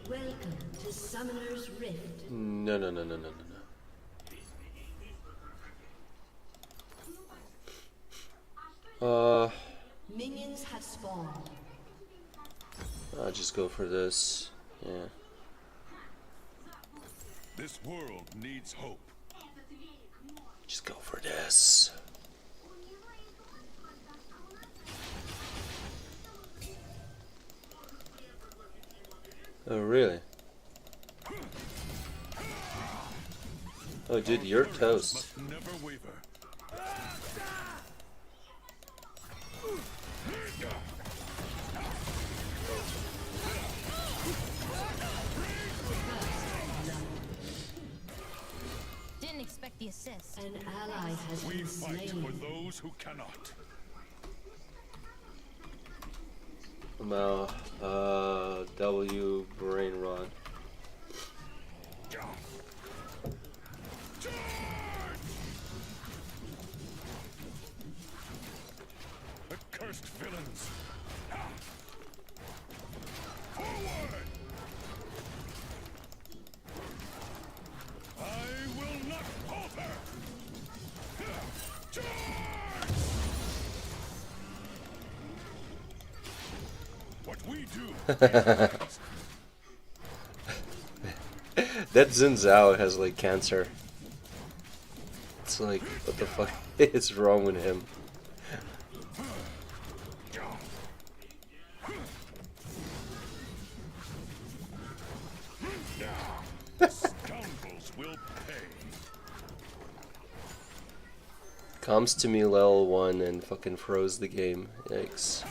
Welcome to Summoner's Rift. No, no, no, no, no, no, no. Minions have spawned. I'll just go for this. Yeah. This world needs hope. Just go for this. Oh, really? Oh, dude, you're toast. Must never waver. Didn't expect the assist. An ally has We been fight slain. for those who cannot. Well, W brain rod. Accursed villains! Forward! I will not falter! Charge! What we do. That Xin Zhao has like cancer. It's like, what the fuck is wrong with him? Scoundrels will pay. Comes to me level 1 and fucking froze the game. Yikes.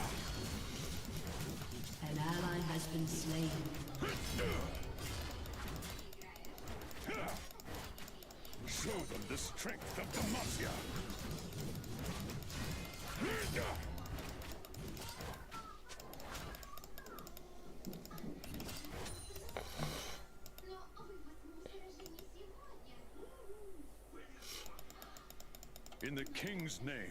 An ally has been slain. Show them the strength of Demacia. In the king's name.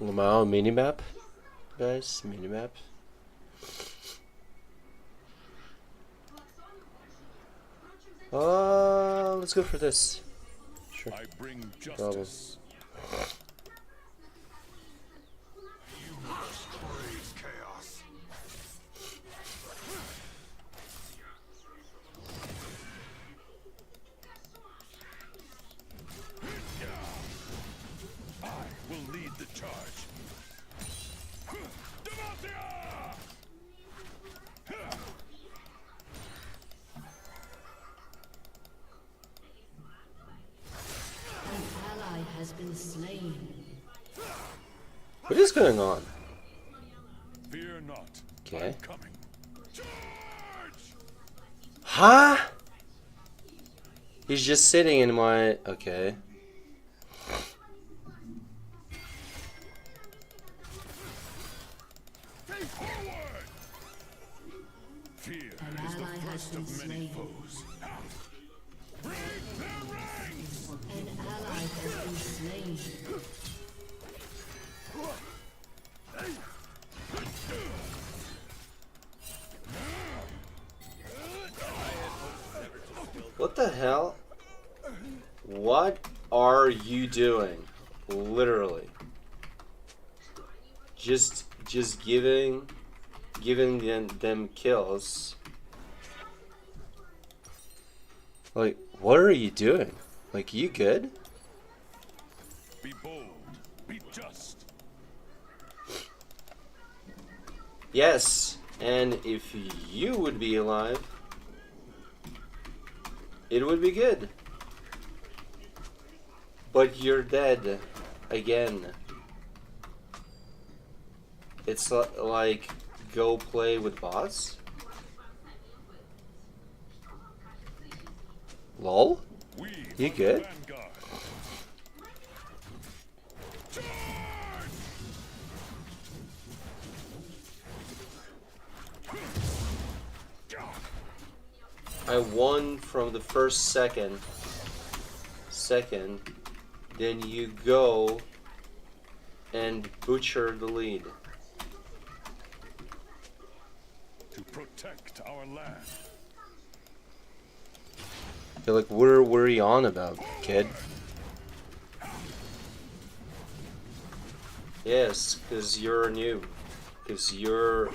Lamau minimap, guys, minimap. Let's go for this. Sure. I bring Problem. justice. You must raise chaos. I will lead the charge. Demacia! An ally has been slain. What is going on? Fear not. Okay. I'm coming. Charge! Huh? He's just sitting in my... Okay. Forward! Fear An is the ally has first been of many slain. foes. Break their ranks! An ally has been slain. What the hell? What are you doing? Literally. Just giving them kills. Like, what are you doing? Like, you good? Be bold, be just. Yes, and if you would be alive, it would be good. But you're dead again. It's like, go play with bots? Lol? We You are the good? vanguard. I won from the first second, then you go and butcher the lead. To protect our land. You're like, what are you on about, kid? Yes, cause you're a noob. Cause you're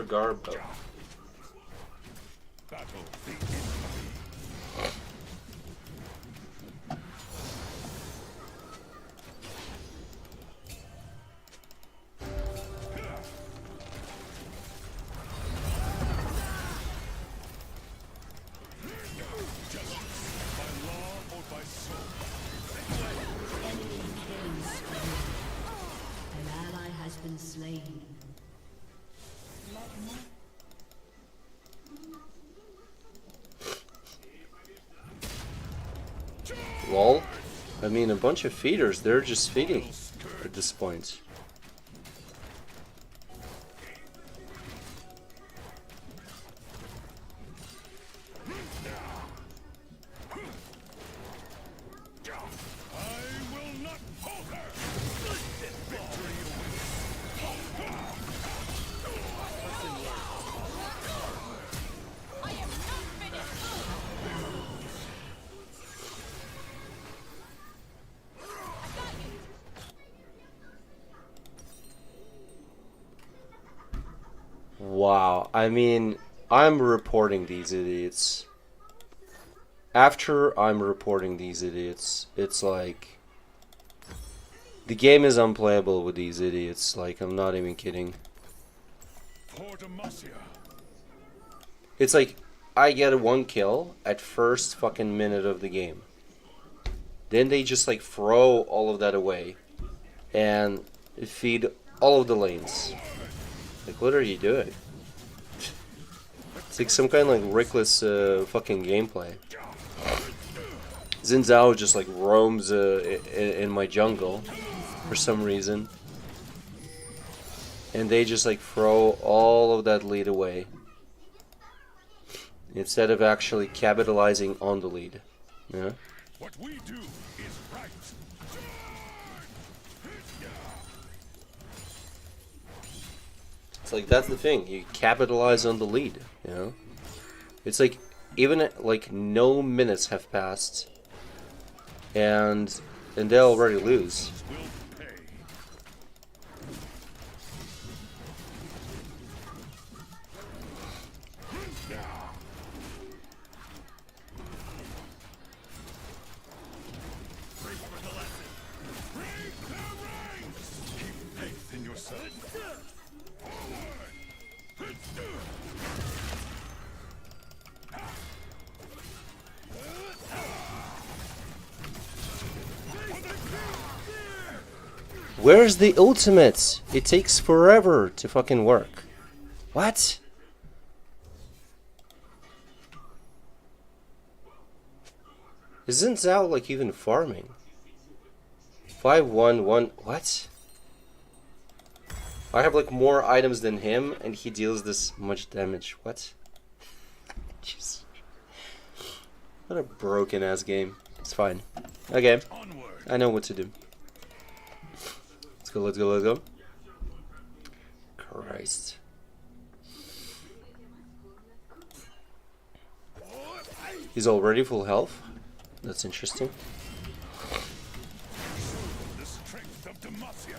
Garbo. Battle the enemy. Justice, by law or by sword. Enemy killing spree. An ally has been slain. Lol. I mean, a bunch of feeders, they're just feeding at this point. I will not falter. Victory I am not finished. Wow, I mean, I'm reporting these idiots. After I'm reporting these idiots, it's like, the game is unplayable with these idiots, like, I'm not even kidding. for Demacia. It's like, I get a 1 kill at first fucking minute of the game. Then they just like throw all of that away and feed all of the lanes. Like, what are you doing? It's like some kind of like reckless fucking gameplay. Xin Zhao just like roams in my jungle for some reason. And they just like throw all of that lead away. Instead of actually capitalizing on the lead. Yeah? What we do is right. It's like, that's the thing, you capitalize on the lead, you know? It's like, even like no minutes have passed and they already lose. Will pay. Break their ranks. Keep faith in yourself. Where's the ultimate? It takes forever to fucking work. What? Isn't Zhao like even farming? 5-1-1, what? I have like more items than him, and he deals this much damage. What? Jeez. What a broken ass game. It's fine. Okay. I know what to do. Let's go, let's go, let's go. Christ. He's already full health. That's interesting. The strength of Demacia.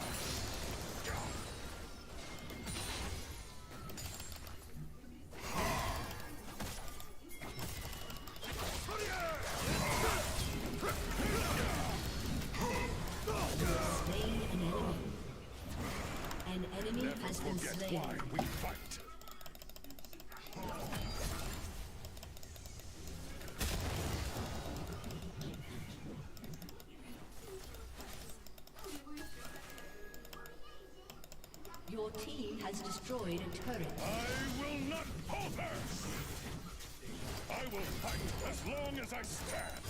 An enemy has been slain. Why we fight. Your team has destroyed a turret. I will not falter. I will fight as long as I stand.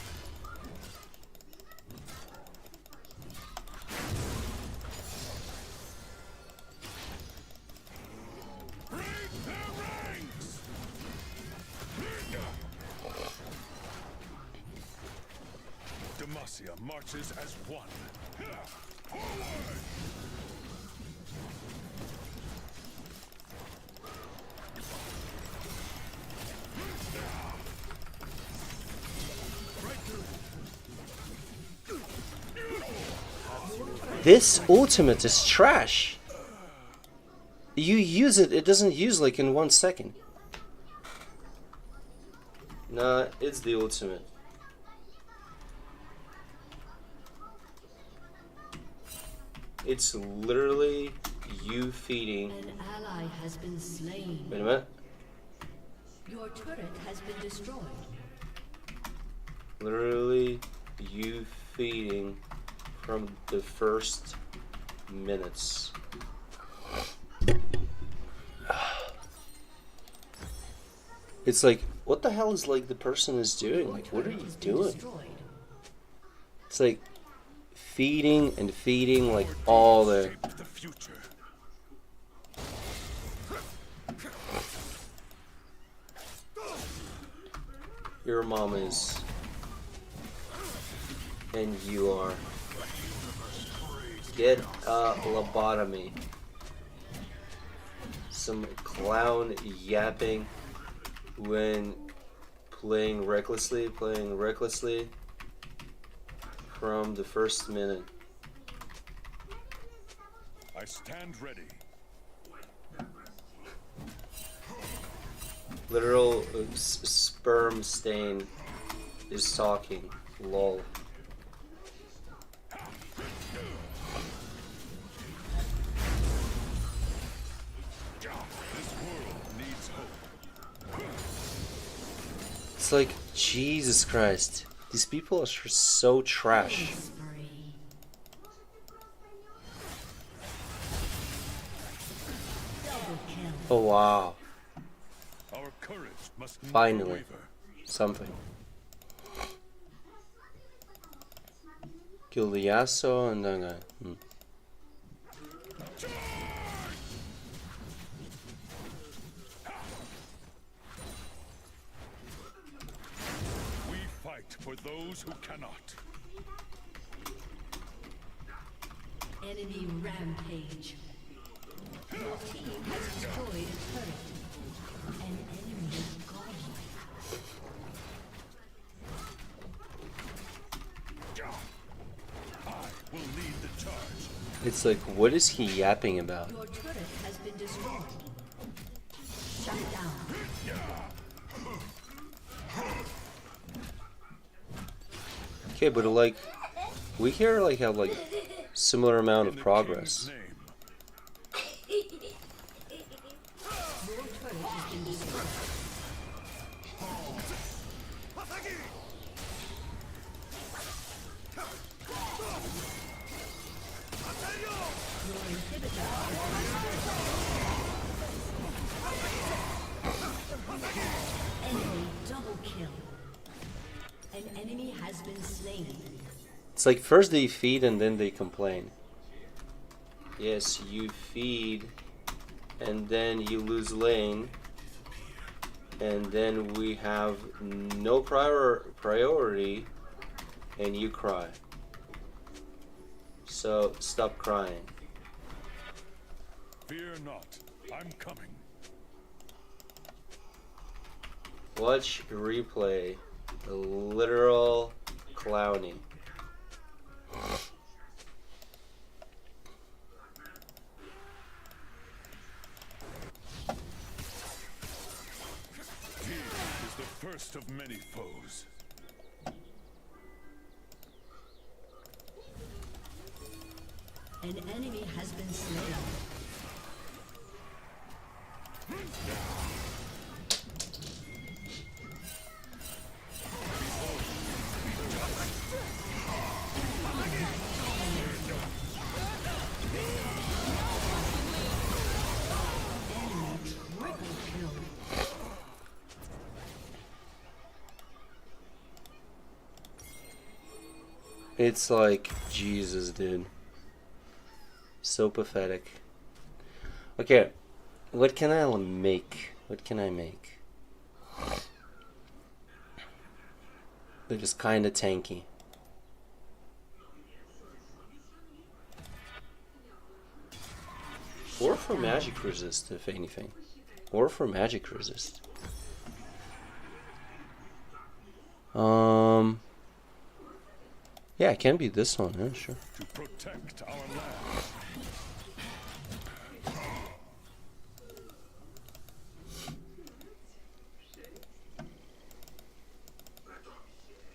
Break their ranks. Demacia marches as one. Forward! This ultimate is trash. You use it, it doesn't use like in 1 second. Nah, it's the ultimate. It's literally you feeding. An ally has been slain. Wait a minute. Your turret has been destroyed. Literally you feeding from the first minutes. It's like, what the hell is like the person is doing? Like, what are you doing? It's like feeding and feeding like all the. Shape the future. Your mom is. And you are. Get a lobotomy. Some clown yapping when playing recklessly from the first minute. I stand ready. Literal sperm stain is talking. Lol. This world needs hope. It's like, Jesus Christ. These people are so trash. Spree. Double kill. Oh wow. Our courage must never Finally. waver. Something. Kill the Yasuo and then We fight for those who cannot. Enemy rampage. Your team has destroyed a turret. An enemy godlike. I will lead the charge. it's like, what is he yapping about? Your turret has been destroyed. Shut down. Okay, but like, we here like have like similar amount of In the progress. king's name. Your turret has been destroyed. Your inhibitor enemy double kill. An enemy has been slain. It's like first they feed and then they complain. Yes, you feed, and then you lose lane, and then we have no priority, and you cry. So stop crying. Fear not, I'm coming. Watch replay. The literal clowning. Fear is the first of many foes. An enemy has been slain. It's like, Jesus, dude. So pathetic. Okay, what can I make? What can I make? They're just kind of tanky. Or for magic resist, if anything. Or for magic resist. Yeah, it can be this one, yeah, sure. To protect our land.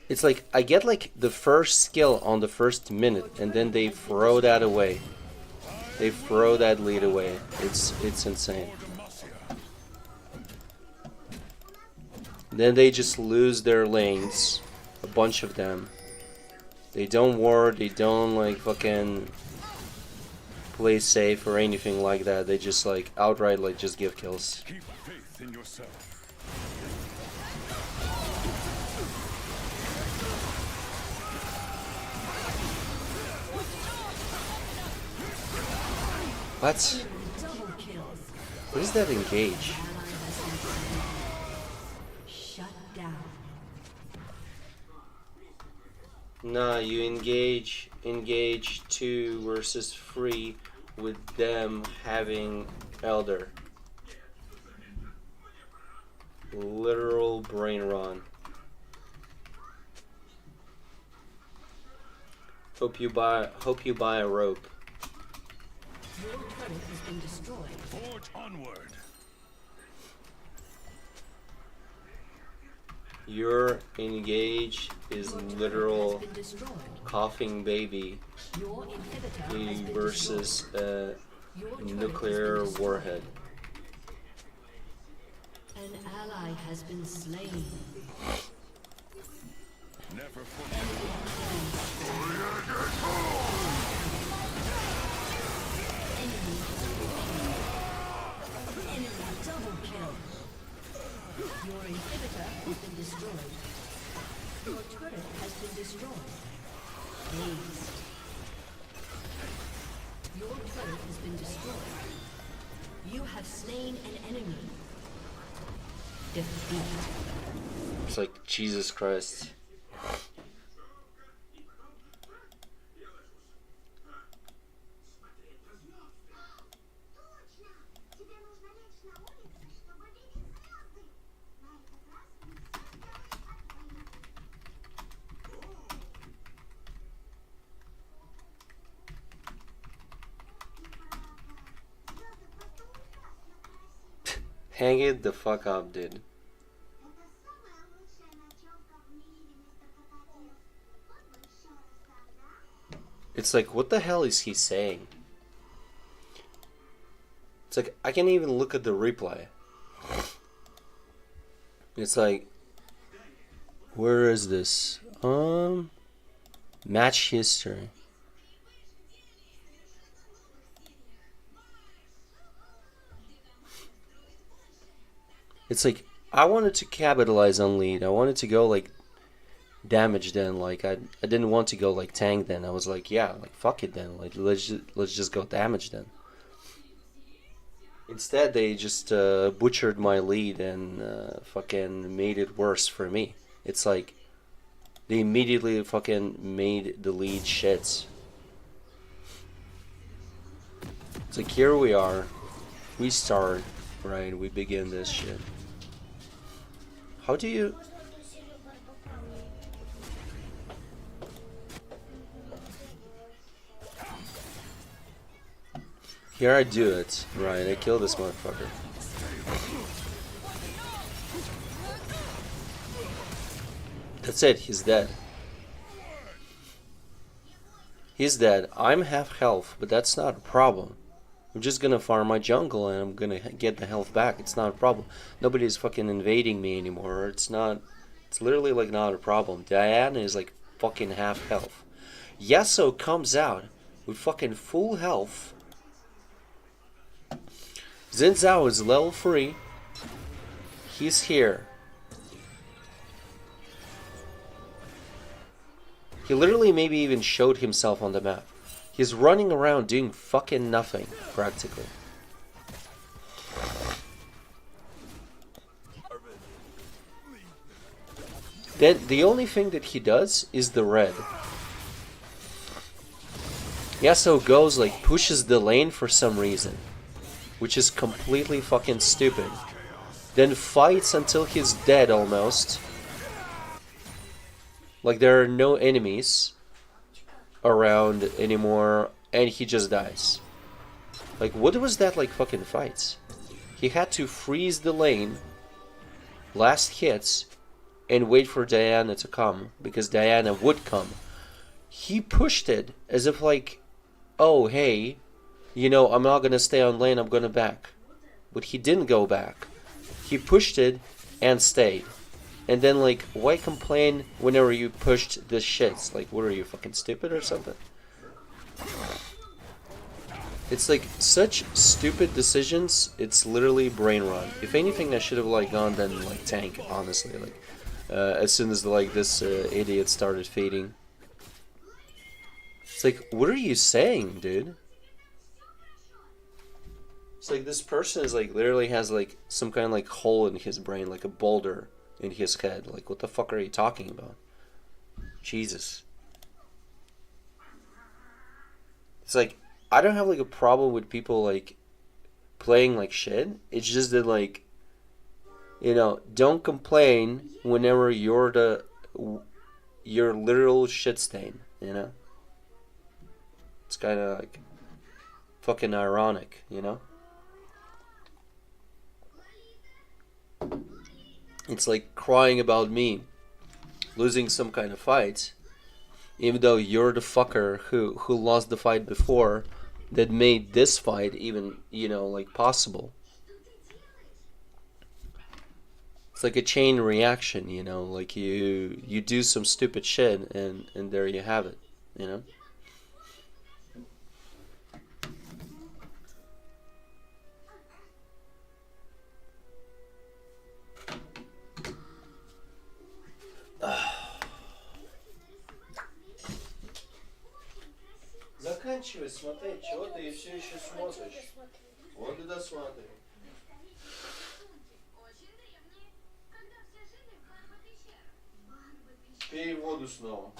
It's like, I get like the first skill on the first minute, and then they throw that away. They throw that lead away. It's insane. Then they just lose their lanes. A bunch of them. They don't ward, they don't like fucking play safe or anything like that. They just like outright like just give kills. Keep faith in yourself. What? Double kills. What is that engage? Shut down. Nah, you engage 2 versus 3 with them having Elder. Literal brain run. Hope you buy a rope. Your turret has been destroyed. Forge onward. Your engage is literal Been destroyed. coughing baby Your inhibitor has been versus a Your turret has nuclear been destroyed. warhead. An ally has been slain. Never forget. Enemy double kill. Your inhibitor has been destroyed. Your turret has been destroyed. Aced. Your turret has been destroyed. You have slain an enemy. Defeat. It's like, Jesus Christ. Hang it the fuck up, dude. It's like, what the hell is he saying? It's like, I can't even look at the replay. It's like, where is this? Match history. It's like, I wanted to capitalize on lead. I wanted to go like damage then. Like I didn't want to go like tank then. I was like, yeah, like fuck it then. Like let's just go damage then. Instead, they just butchered my lead and fucking made it worse for me. It's like they immediately fucking made the lead shits. It's like here we are, we start, right? We begin this shit. How do you? Here I do it, right? I kill this motherfucker. That's it, he's dead. He's dead. I'm half health, but that's not a problem. I'm just gonna farm my jungle and I'm gonna get the health back. It's not a problem. Nobody's fucking invading me anymore. It's literally like not a problem. Diana is like fucking half health. Yasuo comes out with fucking full health. Xin Zhao is level 3. He's here. He literally maybe even showed himself on the map. He's running around doing fucking nothing, practically. Then the only thing that he does is the red. Yasuo goes like pushes the lane for some reason, which is completely fucking stupid. Then fights until he's dead almost. Like there are no enemies around anymore and he just dies. Like what was that like fucking fights? He had to freeze the lane, last hits, and wait for Diana to come because Diana would come. He pushed it as if like, oh hey, you know, I'm not gonna stay on lane, I'm gonna back. But he didn't go back. He pushed it and stayed. And then like, why complain whenever you pushed this shit? Like, what are you, fucking stupid or something? It's like such stupid decisions. It's literally brain rot. If anything, I should have like gone then like tank. Honestly, like as soon as like this idiot started fading. It's like, what are you saying, dude? It's like this person is like literally has like some kind of like hole in his brain, like a boulder in his head. Like, what the fuck are you talking about? Jesus. It's like, I don't have like a problem with people like playing like shit. It's just that like, you know, don't complain whenever you're the your literal shit stain, you know? It's kind of like fucking ironic, you know? It's like crying about me losing some kind of fight, even though you're the fucker who lost the fight before that made this fight even, you know, like possible. It's like a chain reaction, you know, like you do some stupid shit and there you have it, you know? Заканчивай смотреть, чего ты все еще смотришь? Вот и досматривай. Пей воду снова.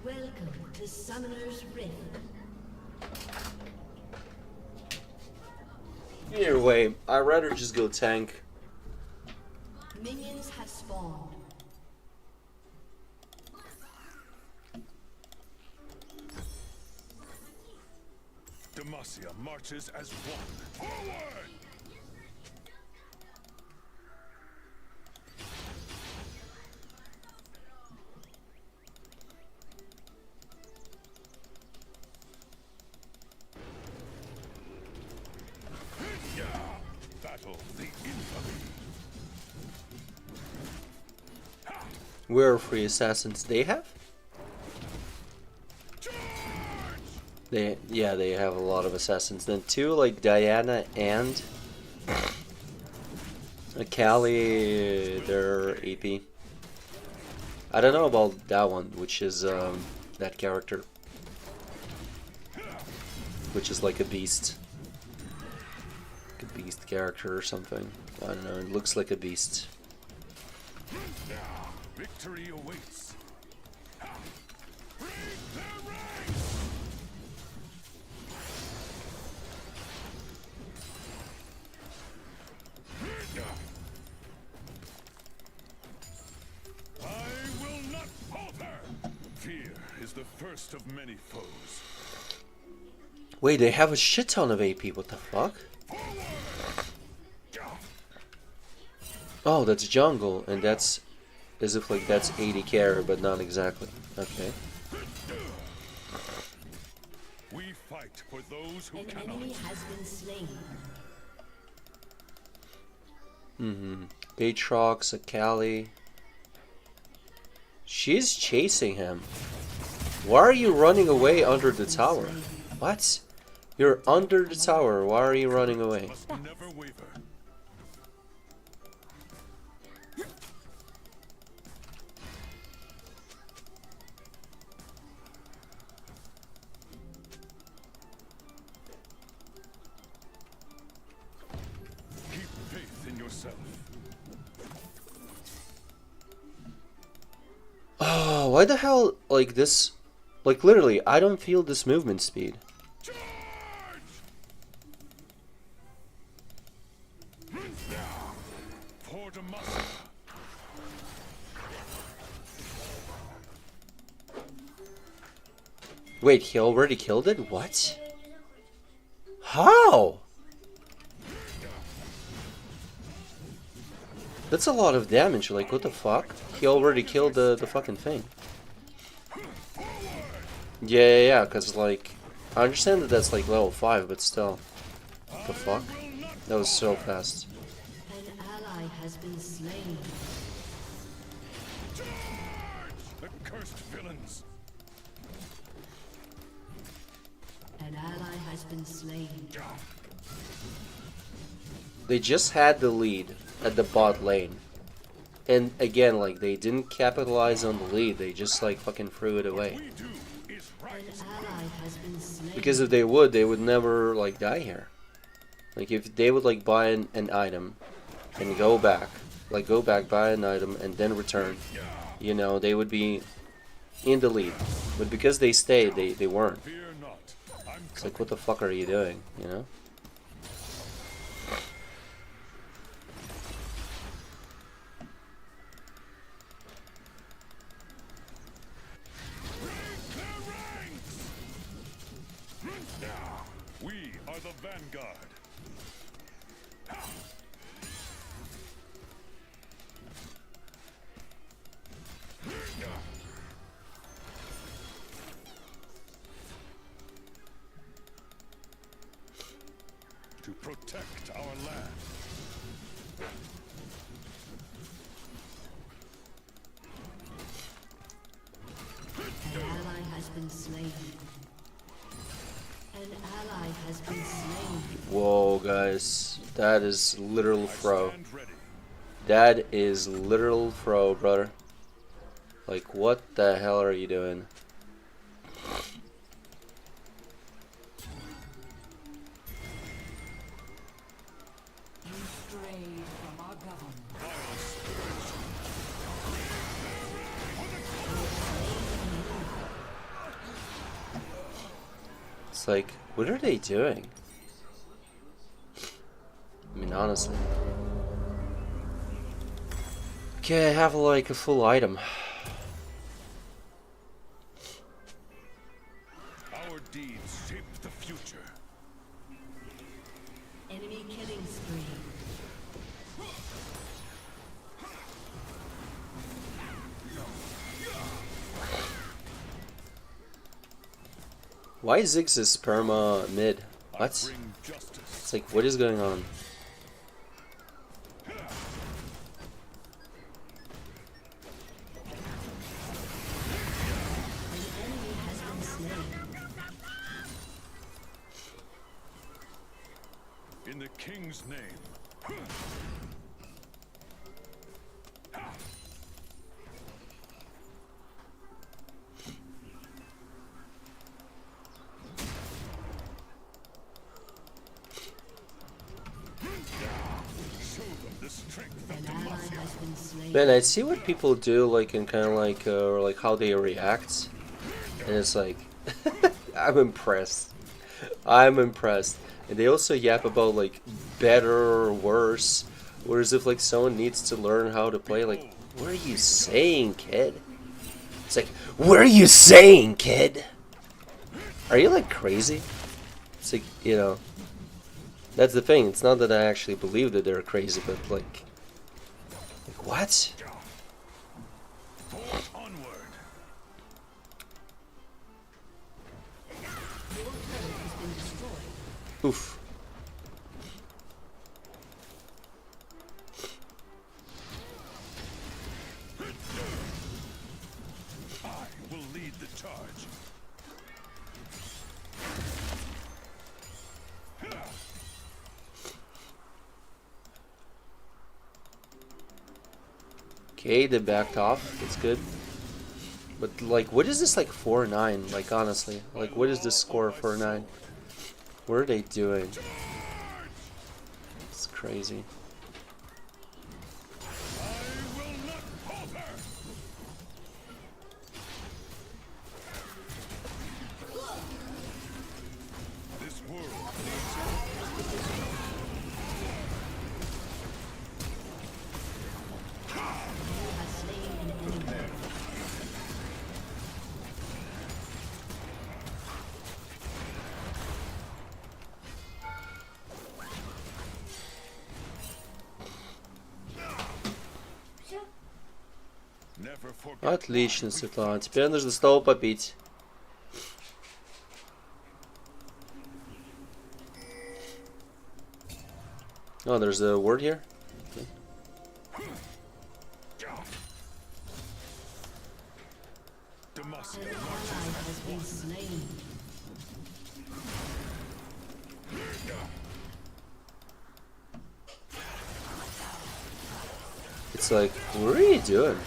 Welcome to Summoner's Rift. Either way, I'd rather just go tank. Minions have spawned. Demacia marches as one. Forward! Battle the infamy. Where are 3 assassins they have? They have a lot of assassins. Then 2 like Diana and Akali, they're AP. I don't know about that one, which is that character, which is like a beast. Like a beast character or something. I don't know, it looks like a beast. Victory awaits. I will not falter. Fear is the first of many foes. Wait, they have a shit ton of AP, what the fuck? Oh, that's jungle, and that's as if like that's 80 care, but not exactly. Okay. We fight for those who An cannot. enemy has been slain. Aatrox, Akali. She's chasing him. Why are you running away under the tower? What? You're under the tower. Why are you running away? Must never waver. Keep faith in yourself. Oh, why the hell, like this, like literally, I don't feel this movement speed. Charge! For Demacia. Wait, he already killed it? What? How? That's a lot of damage, like what the fuck? He already killed the fucking thing. Yeah, cause like, I understand that that's like level 5, but still. What the fuck? That was so fast. An ally has been slain. The cursed villains. An ally has been slain. They just had the lead at the bot lane. And again, like, they didn't capitalize on the lead, they just like fucking threw it away. We do is right. An ally has been slain. Because if they would never like die here. Like if they would like buy an item and go back, buy an item and then return, you know, they would be in the lead. But because they stayed, they weren't. Fear not. I'm It's like, what the fuck are you doing, you know? We are the vanguard. To protect our land. An ally has been slain. An ally has been slain. Whoa, guys. That is literal throw. Stand ready. That is literal throw, brother. Like, what the hell are you doing? You strayed from our government. It's like, what are they doing? I mean, honestly. Okay, I have like a full item. Our deeds shape the future. Enemy killing spree. Why is Ziggs perma mid? What? Bring justice. It's like, what is going on? In the king's name. Show them the strength of An ally has been slain. Man, I see what people do, like, and kind of like, or like how they react, and it's like, I'm impressed. I'm impressed. And they also yap about like better or worse, whereas if like someone needs to learn how to play, like, what are you saying, kid? It's like, what are you saying, kid? Are you like crazy? It's like, you know, that's the thing. It's not that I actually believe that they're crazy, but like what? onward. Your turret has been destroyed. Oof. I will lead the charge. Okay, they backed off. That's good. But like, what is this like 4-9? Like honestly, like what is this score 4-9? What are they doing? It's crazy. I will not falter. This world Has slain an enemy. never forget. Отлично, Светлана. Теперь нужно снова попить. Oh, there's a word here? Demacia An ally has been slain. It's like, what are you doing?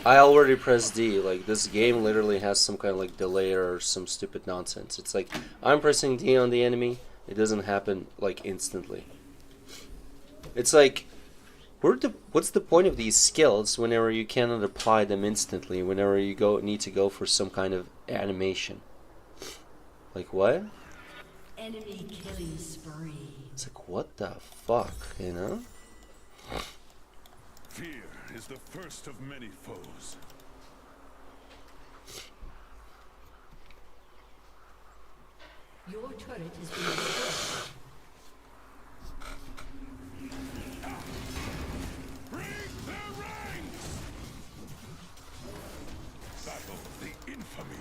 I already pressed D. Like, this game literally has some kind of like delay or some stupid nonsense. It's like, I'm pressing D on the enemy, it doesn't happen like instantly. It's like, what's the point of these skills whenever you cannot apply them instantly, whenever you need to go for some kind of animation? Like, what? Enemy killing spree. It's like, what the fuck, you know? fear is the first of many foes. Your turret has been destroyed. Break their ranks! Battle the infamy.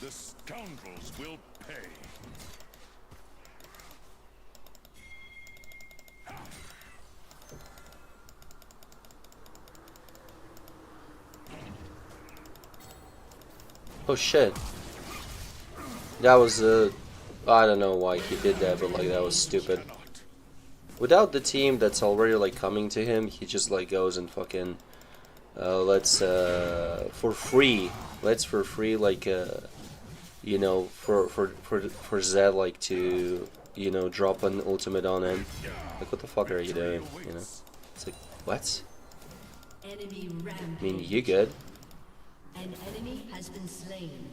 The scoundrels will pay. Oh shit. That was I don't know why he did that, but like that was stupid. Without the team that's already like coming to him, he just like goes and fucking let's for free like you know, for Zed like to, you know, drop an ultimate on him. Like, what the fuck are you doing? You know, it's like, what? Enemy rampage. I mean, you good? An enemy has been slain.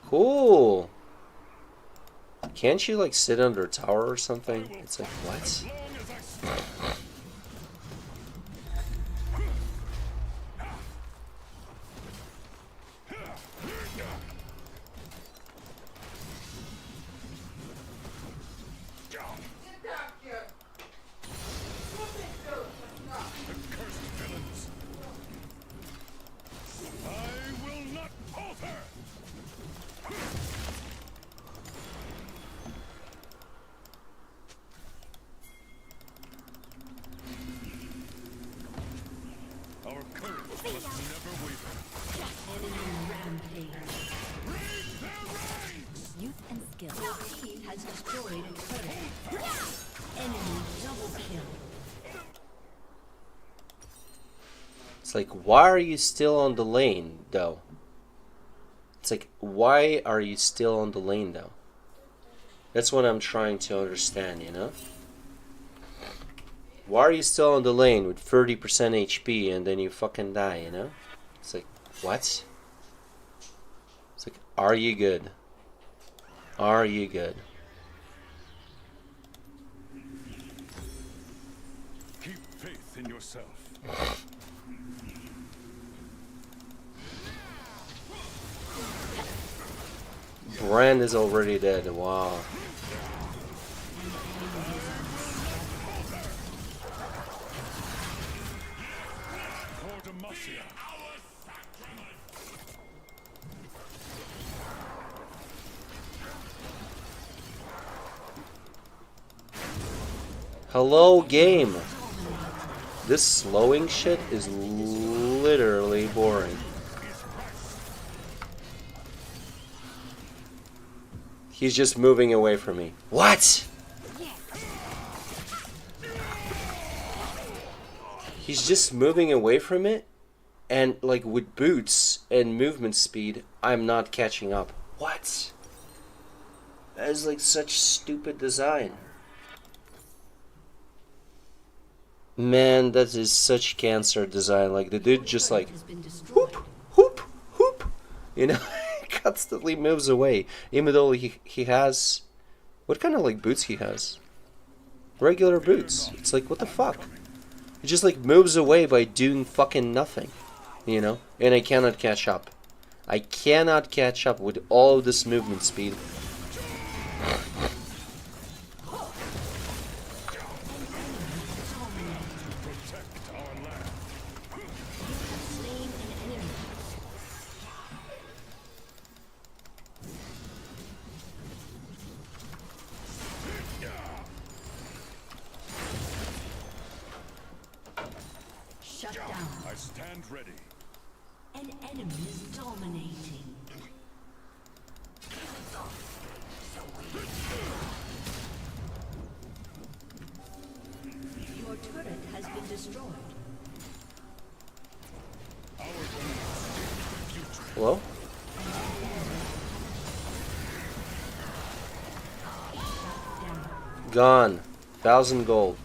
Cool. Can't you like sit under a tower or something? It's like, what? I will not Enemy rampage. Youth and skill. Your team has destroyed a turret. Enemy double kill. It's like, why are you still on the lane, though? It's like, why are you still on the lane, though? That's what I'm trying to understand, you know? Why are you still on the lane with 30% HP and then you fucking die, you know? It's like, what? It's like, are you good? Are you good? Keep faith in yourself. Brand is already dead. Wow. Hello, game. This slowing shit is literally boring. He's just moving away from me. What? He's just moving away from it, and like with boots and movement speed, I'm not catching up. What? That is like such stupid design. Man, that is such cancer design. Like the dude just like whoop, whoop, whoop. You know, constantly moves away. Even though he has, what kind of like boots he has? Regular boots. It's like, what the fuck? He just like moves away by doing fucking nothing. You know? And I cannot catch up. I cannot catch up with all of this movement speed. Shut down. I stand ready. An enemy is dominating. Your turret has been destroyed. Hello? Gone. 1,000 gold.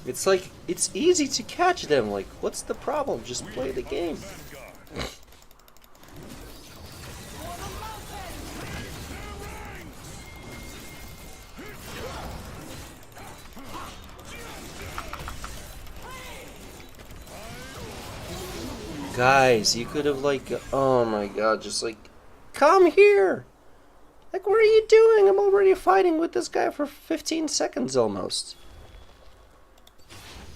It's like, it's easy to catch them. Like, what's the problem? Just play the game. Guys, you could have like, oh my god, just like, come here! Like, what are you doing? I'm already fighting with this guy for 15 seconds almost.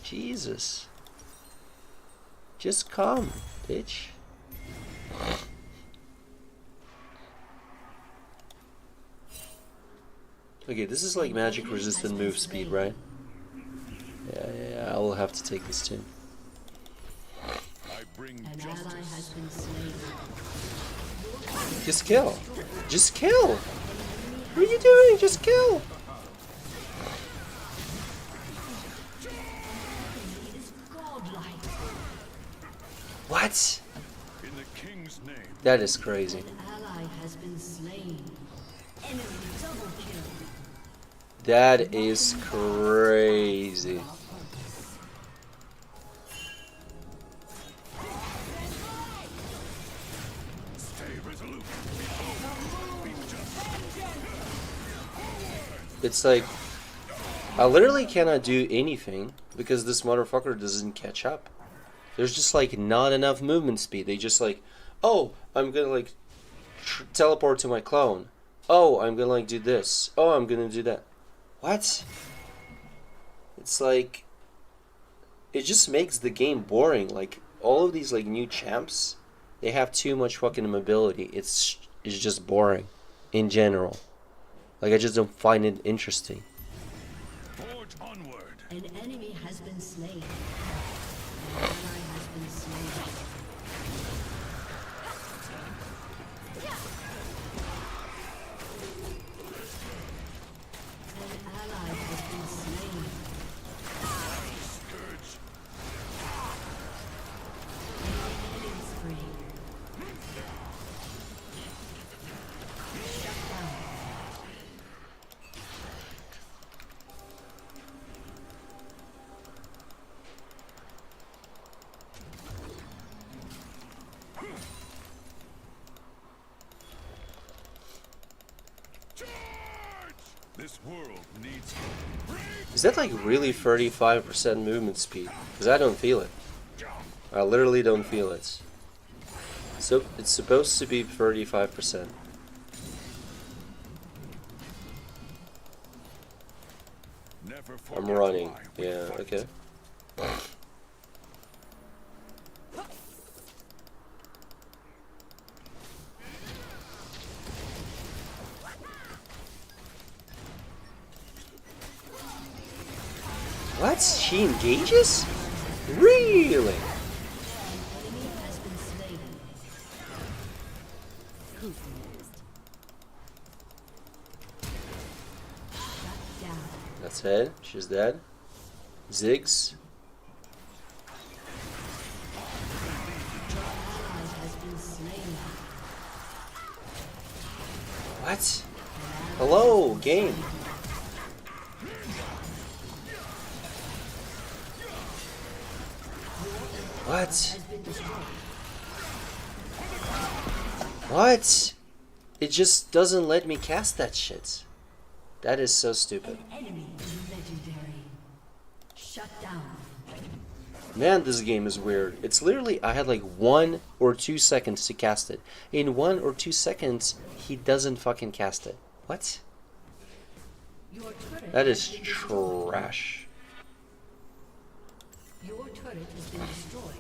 Jesus. Just come, bitch. Okay, this is like magic resistant move speed, right? Yeah, I will have to take this too. I bring An ally justice. has been slain. Just kill. Just kill. What are you doing? Just kill. What? In the king's name. That is crazy. An ally has been slain. Enemy double kill. That is crazy. Stay resolute. It's like, I literally cannot do anything because this motherfucker doesn't catch up. There's just like not enough movement speed. They just like, oh, I'm gonna like teleport to my clone. Oh, I'm gonna like do this. Oh, I'm gonna do that. What? It's like, it just makes the game boring. Like all of these like new champs, they have too much fucking mobility. It's just boring in general. Like I just don't find it interesting. Forge onward. An enemy has been slain. This world needs Is that like really 35% movement speed? Because I don't feel it. I literally don't feel it. So it's supposed to be 35%. never I'm forget running. why we Yeah, fight. okay. What? She engages? Really? Enemy has been slain. Who's next? Shut down. That's it. She's dead. Ziggs. Ally has been slain. What? Hello, game. What? Has been destroyed. What? It just doesn't let me cast that shit. That is so stupid. Enemy legendary. Shut down. Man, this game is weird. It's literally, I had like 1 or 2 seconds to cast it. In 1 or 2 seconds, he doesn't fucking cast it. What? Your turret That has is been destroyed. trash. Your turret has been destroyed.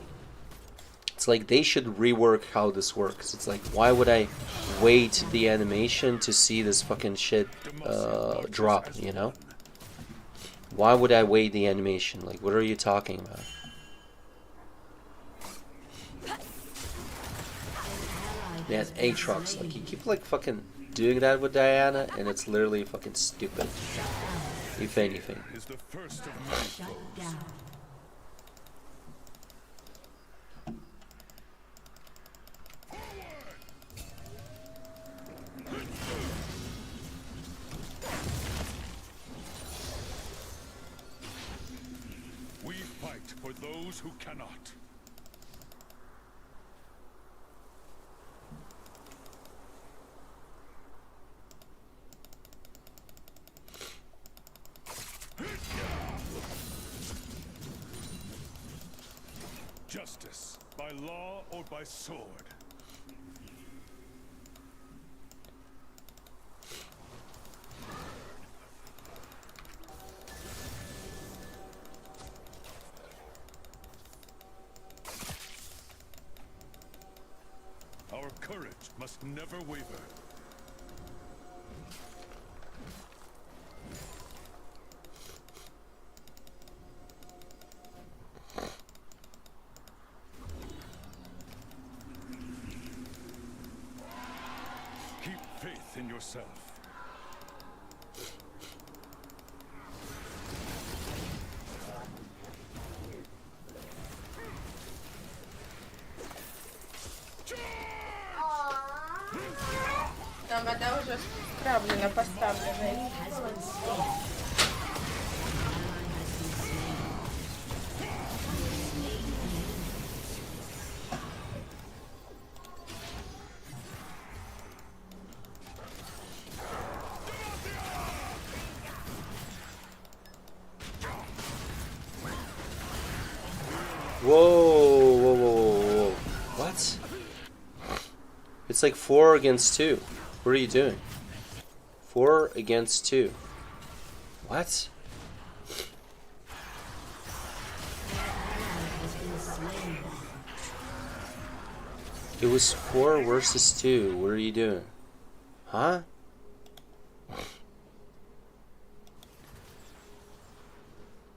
It's like they should rework how this works. It's like, why would I wait the animation to see this fucking shit drop, you know? Why would I wait the animation? Like, what are you talking about? Man, Aatrox, like, you keep like fucking doing that with Diana, and it's literally fucking stupid. If anything. Is the first of many Shut foes. down. We fight for those who cannot. Justice, by law or by sword. Our courage must never waver. Keep faith in yourself. Там вода уже скраблена, поставлена. Has been slain. Ally has been slain. Whoa, whoa, whoa, whoa, whoa. What? It's like 4 against 2. What are you doing? 4 against 2. What? Has been slain. It was 4 versus 2. What are you doing? Huh?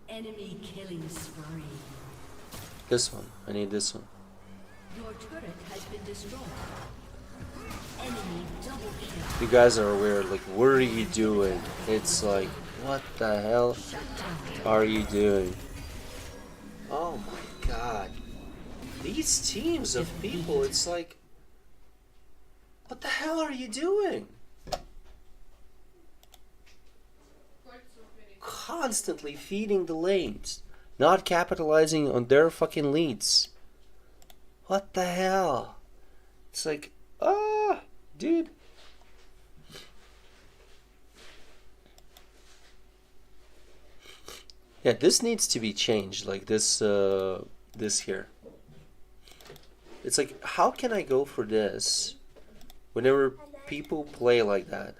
Enemy killing spree. This one. I need this one. Your turret has been destroyed. Enemy double kill. You guys are weird. Like, what are you doing? It's like, what the hell Shut down. are you doing? Oh my god. These teams of people, it's like, what the hell are you doing? Constantly feeding the lanes, not capitalizing on their fucking leads. What the hell? It's like, dude. Yeah, this needs to be changed, like this, this here. It's like, how can I go for this whenever people play like that?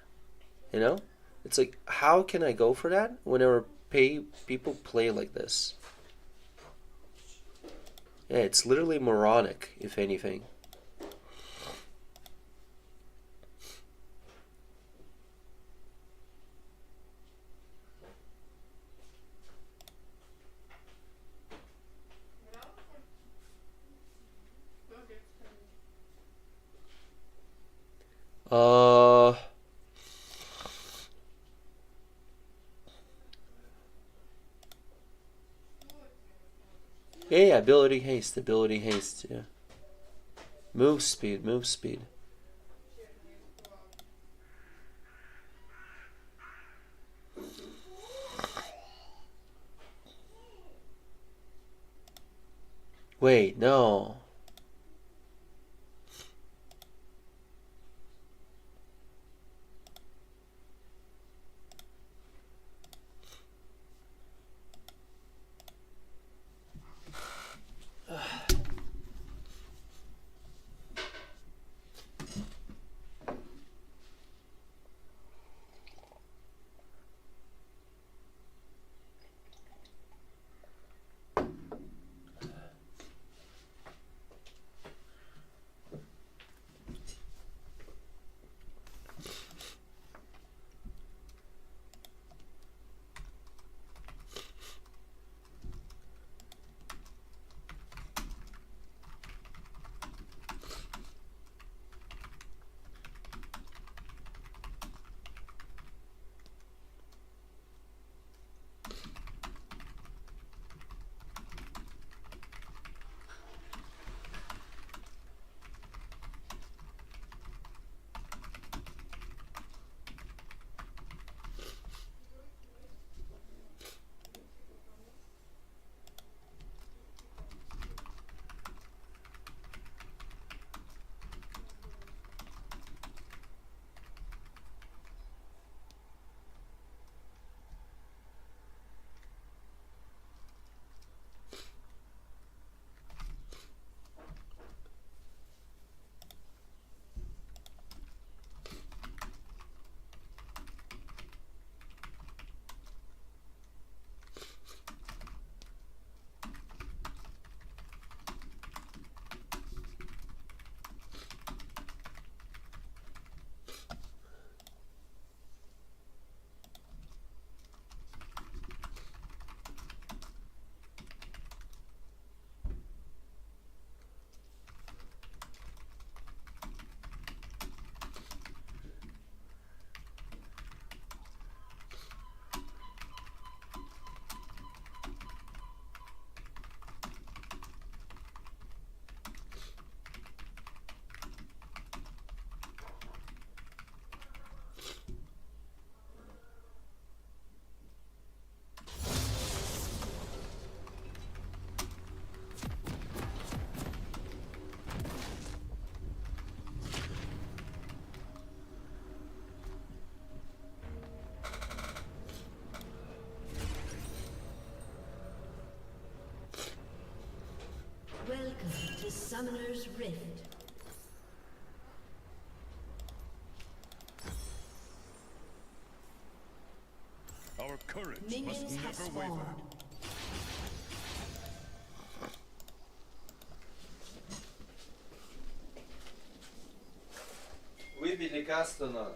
You know? It's like, how can I go for that whenever people play like this? Yeah, it's literally moronic, if anything. Yeah, ability haste, yeah. Move speed, move speed. Wait, no. Welcome to Summoner's Rift. Our courage Minions must have never spawned. waver. Выбили касту надо.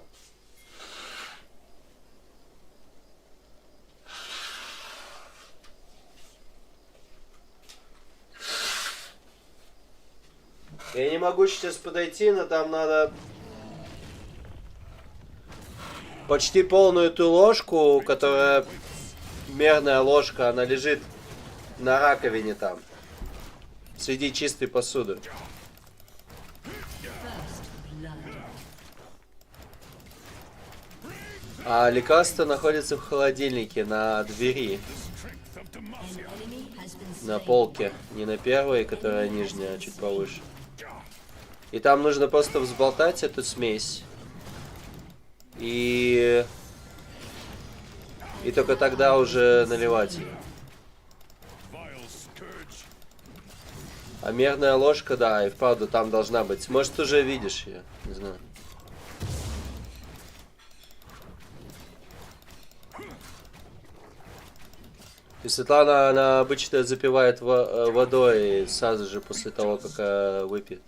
Я не могу сейчас подойти, но там надо почти полную эту ложку, которая мерная ложка, она лежит на раковине там, среди чистой посуды. А лекарство находится в холодильнике на двери, на полке, не на первой, которая нижняя, а чуть повыше. И там нужно просто взболтать эту смесь. И только тогда уже наливать ее. А мерная ложка, да, и вправду там должна быть. Может, уже видишь ее, не знаю. И Светлана, она обычно запивает водой сразу же после того, как выпьет.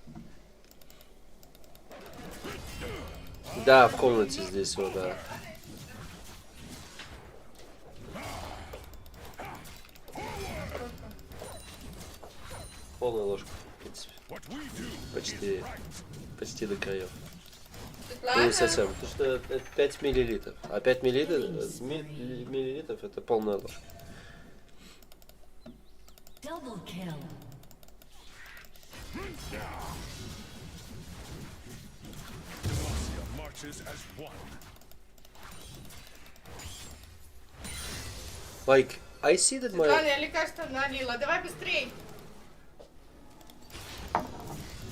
Да, в комнате здесь вот, да. Полную ложку, в принципе. Почти до краев. Ну, не совсем, потому что это 5 миллилитров. А 5 миллилитров это полная ложка. Double kill. Like, I see that my... Ладно, я лекарство налила. Давай быстрей.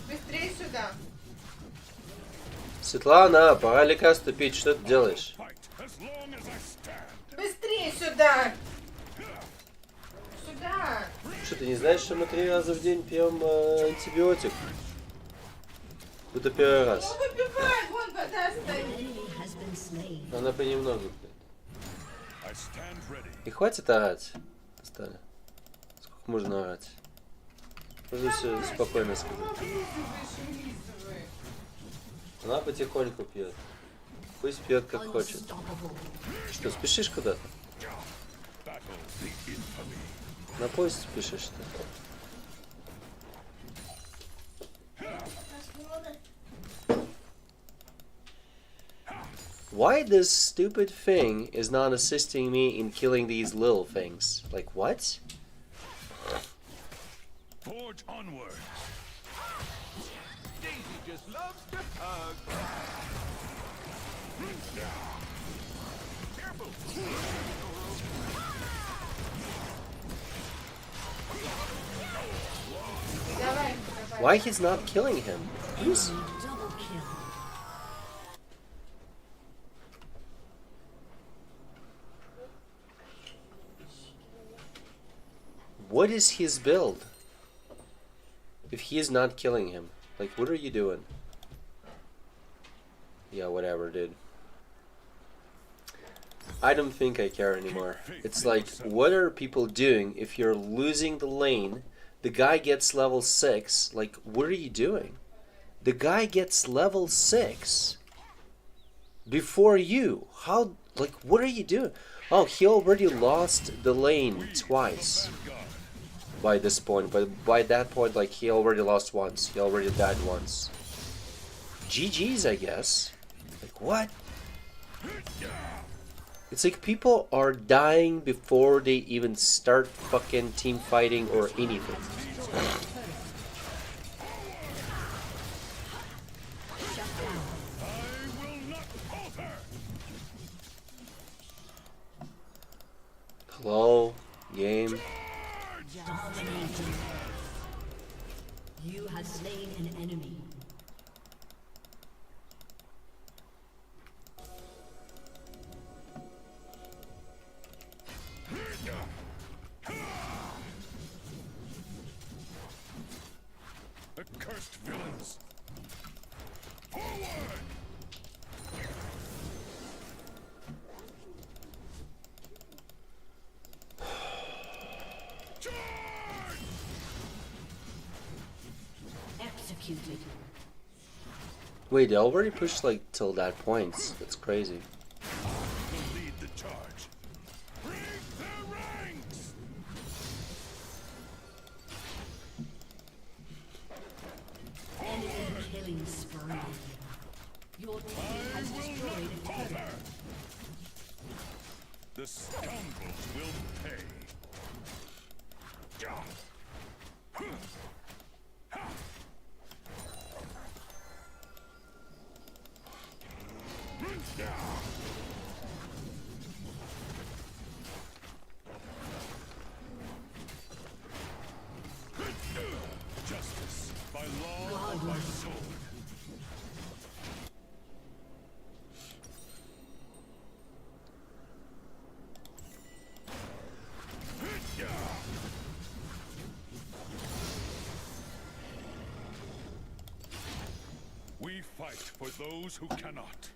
Быстрей сюда. Светлана, пора лекарство пить, что ты делаешь? Быстрей сюда. Сюда. Что, ты не знаешь, что мы 3 раза в день пьем антибиотик? Будто первый раз. Ну выпивай, вон вода стоит. Enemy has been slain. Она понемногу. И хватит орать. Стали. Сколько можно орать? Можно все спокойно сказать. Она потихоньку пьет. Пусть пьет как хочет. Что, спешишь куда-то? На поезд спешишь что? Why this stupid thing is not assisting me in killing these little things? Like what? Forge onward. Daisy just loves to hug. Careful. Давай, давай. Why he's not killing him? Who's... Double kill. What is his build? If he is not killing him, like what are you doing? Yeah, whatever, dude. I don't think I care anymore. It's like, what are people doing if you're losing the lane? The guy gets level 6. Like, what are you doing? The guy gets level 6 before you. How? Like, what are you doing? Oh, he already lost the lane twice by this point. But by that point, like, he already lost once. He already died once. GG's, I guess. Like, what? It's like people are dying before they even start fucking team fighting or anything. Hello, game. Dominating. You have slain an enemy. Accursed villains! Forward! Charge! Executed. Wait, they already pushed like till that point. That's crazy. Will lead the charge. Break the ranks! Enemy killing spree. Your team has destroyed a turret. The scoundrels will pay. Justice by law or by sword. We fight for those who cannot.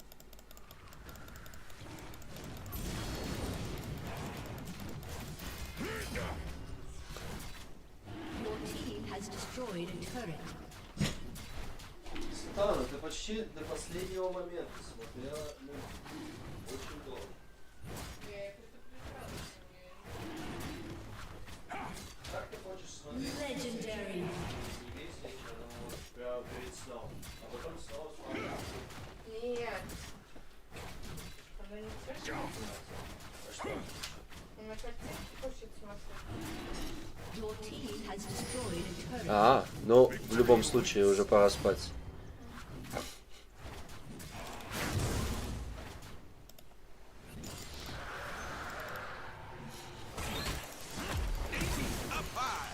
Your team has destroyed a turret. Светлана, ты почти до последнего момента смотрела очень долго. Я их предупреждала, что Как ты хочешь смотреть? Legendary. Не весь вечер, но вот прямо перед сном. А потом снова смотреть. Нет. Она не хочет смотреть. А что? Она картинки хочет смотреть. Your team has destroyed a turret. А, ну в любом случае уже пора спать. Up high.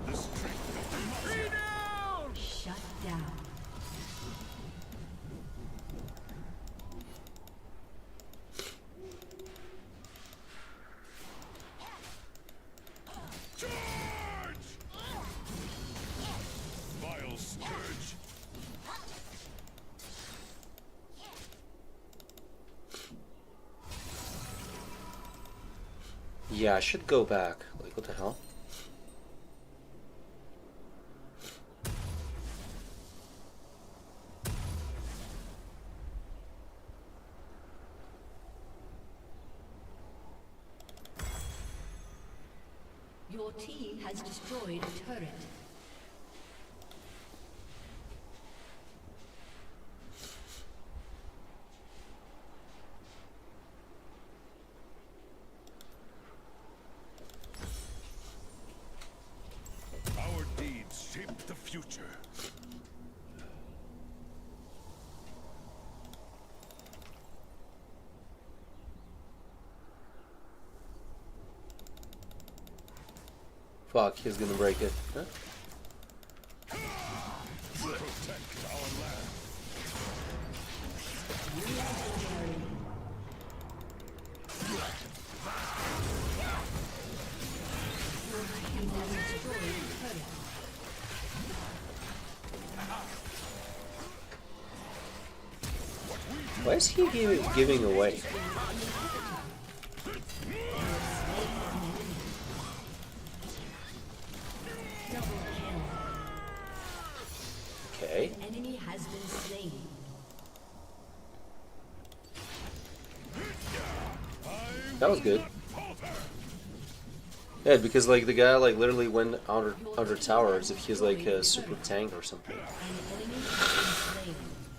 The strength of democracy. Shut down. Charge! Vile scourge. Yeah, I should go back. Like, what the hell? Your team has destroyed a turret. Our deeds shape the future. Fuck, he's gonna break it. Huh? Protect our land. Team has destroyed a turret. Why is he giving away? Double kill. Okay. An enemy has been slain. That was good. Yeah, because like the guy like literally went under tower as if he's like a super tank or something. An enemy has been slain.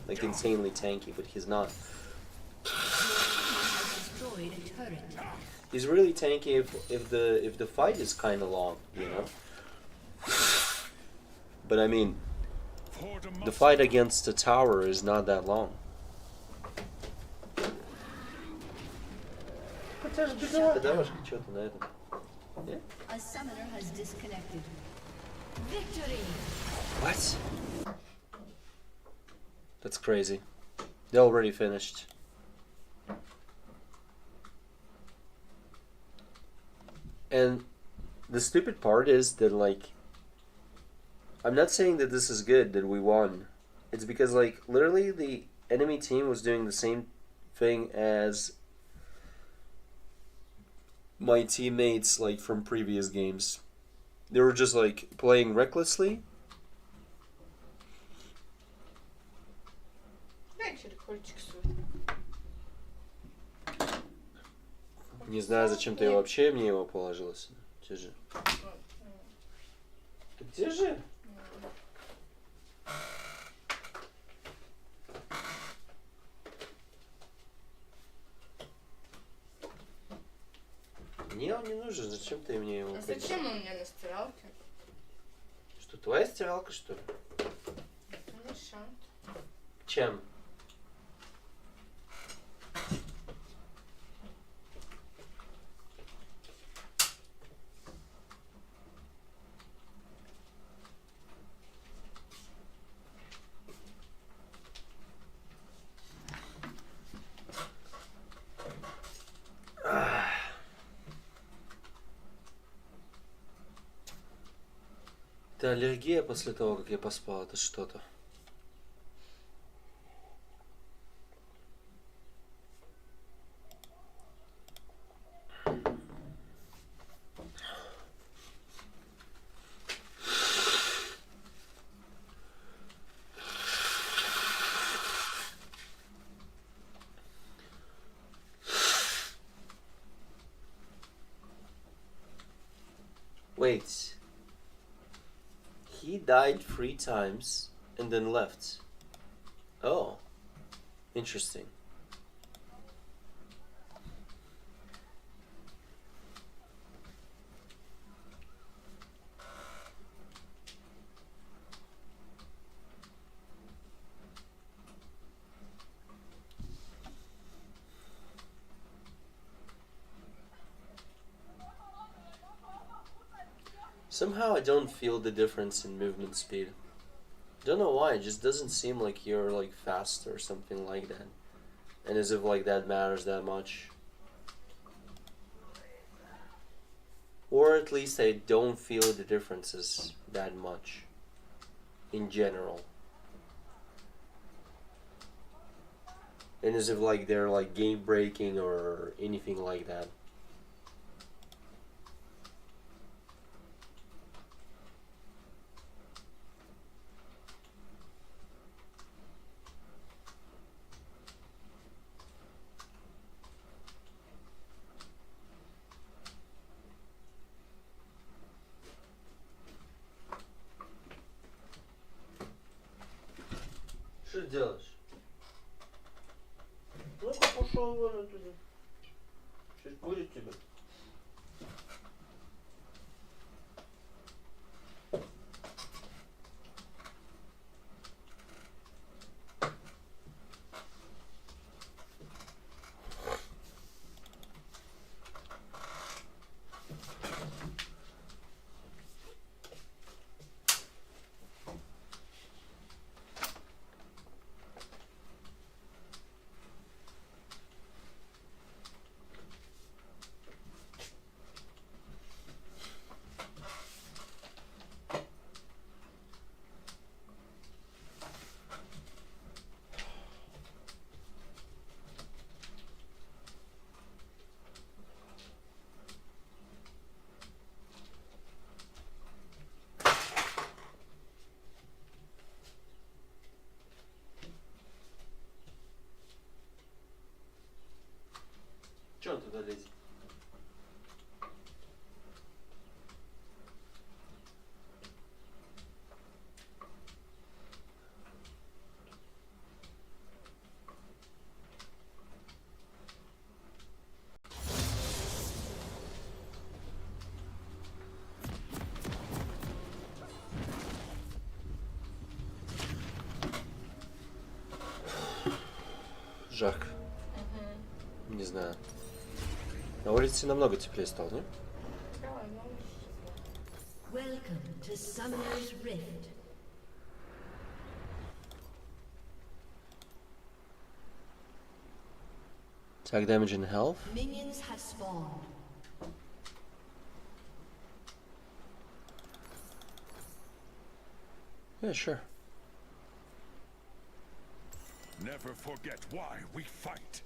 Like insanely tanky, but he's not. Has destroyed a turret. He's really tanky if the fight is kind of long, you know. But I mean, For the democracy. fight against the tower is not that long. A summoner has disconnected. Victory! What? That's crazy. They already finished. And the stupid part is that like I'm not saying that this is good that we won. It's because like literally the enemy team was doing the same thing as my teammates like from previous games. They were just like playing recklessly. Дай черекольчик свой. Не знаю, зачем ты вообще мне его положила сюда. Держи. Держи. Мне он не нужен, зачем ты мне его А поднял? зачем он мне на стиралке? Что, твоя стиралка, что ли? Ну, шант. Чем? Это аллергия после того, как я поспал, это что-то. Wait. He died 3 times and then left. Oh. Interesting. Somehow I don't feel the difference in movement speed. Don't know why, it just doesn't seem like you're like fast or something like that. And as if like that matters that much. Or at least I don't feel the differences that much in general. And as if like they're like game breaking or anything like that. Что делаешь? Ну-ка пошел вон оттуда. Сейчас будет тебе. Че он туда лезет? Жарко. Не знаю. На улице намного теплее стало, не? Да, ну, Welcome to Summoner's Rift. Attack damage and health. Minions have spawned. Yeah, sure. Never forget why we fight.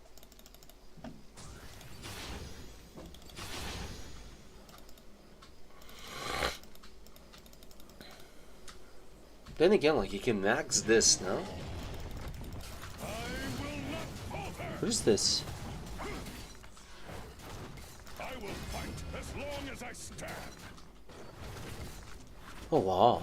Then again, like you can max this, no? I will not falter. What is this? I will fight as long as I stand. Oh wow.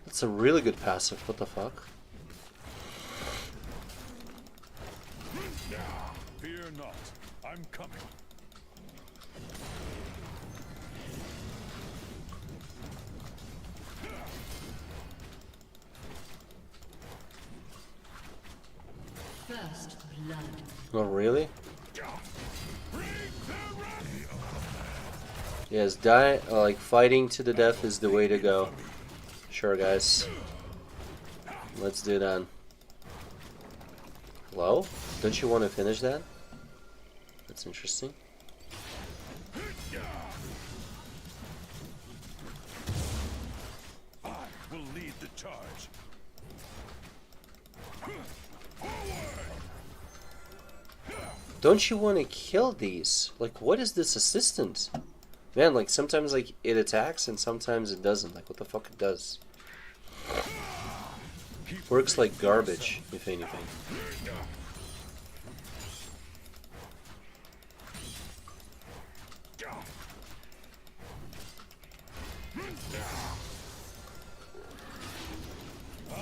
That's a really good passive. What the fuck? Fear not. I'm coming. First blood. Oh really? Yes, like fighting to the death is the way to go. Sure, guys. Let's do that. Hello? Don't you want to finish that? That's interesting. I will lead the charge. Don't you want to kill these? Like, what is this assistant? Man, like, sometimes, like, it attacks and sometimes it doesn't. Like, what the fuck it does? Works like garbage, if anything. I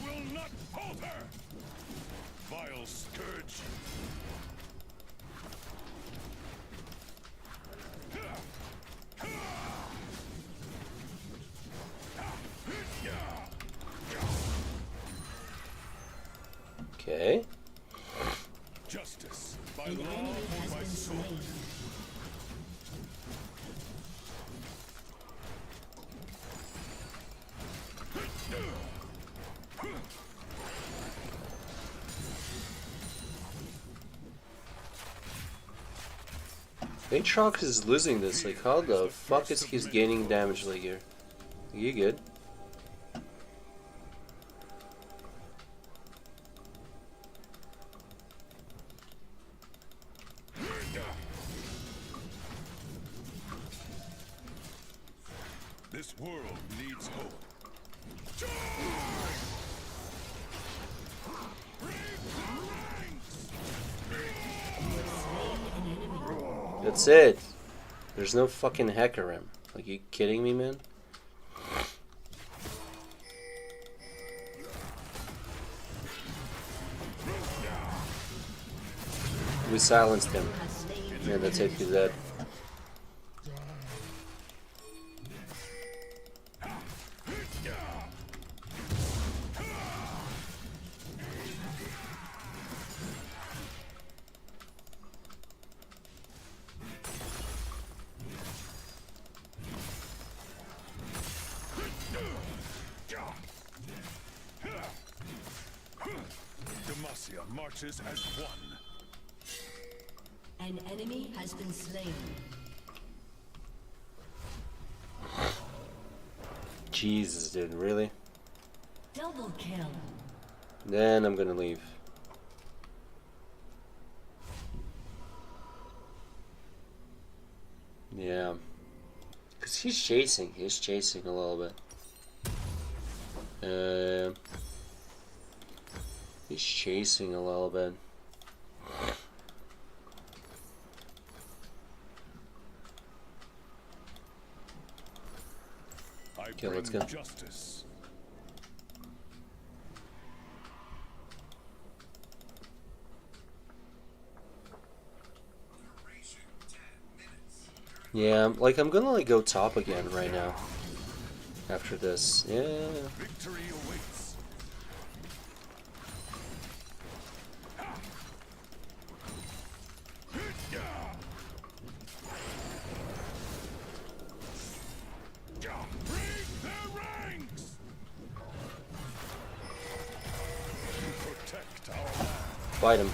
will not falter! Vile scourge! Okay. Justice by An law enemy and has by been sword. slain. Aatrox is losing this. Like, how the fuck is he gaining damage like here? You good? This world needs hope. That's it. There's no fucking Hecarim. Like, you kidding me, man? We silenced him. Yeah, that's it. He's dead. Demacia marches as one. An enemy has been slain. Jesus, dude, really? Double kill. Then I'm gonna leave. Yeah. Because he's chasing a little bit. He's chasing a little bit. Okay, let's go. Justice. Yeah, like I'm gonna like go top again right now. After this, yeah. Victory awaits. Break their ranks. Protect our land. Fight him.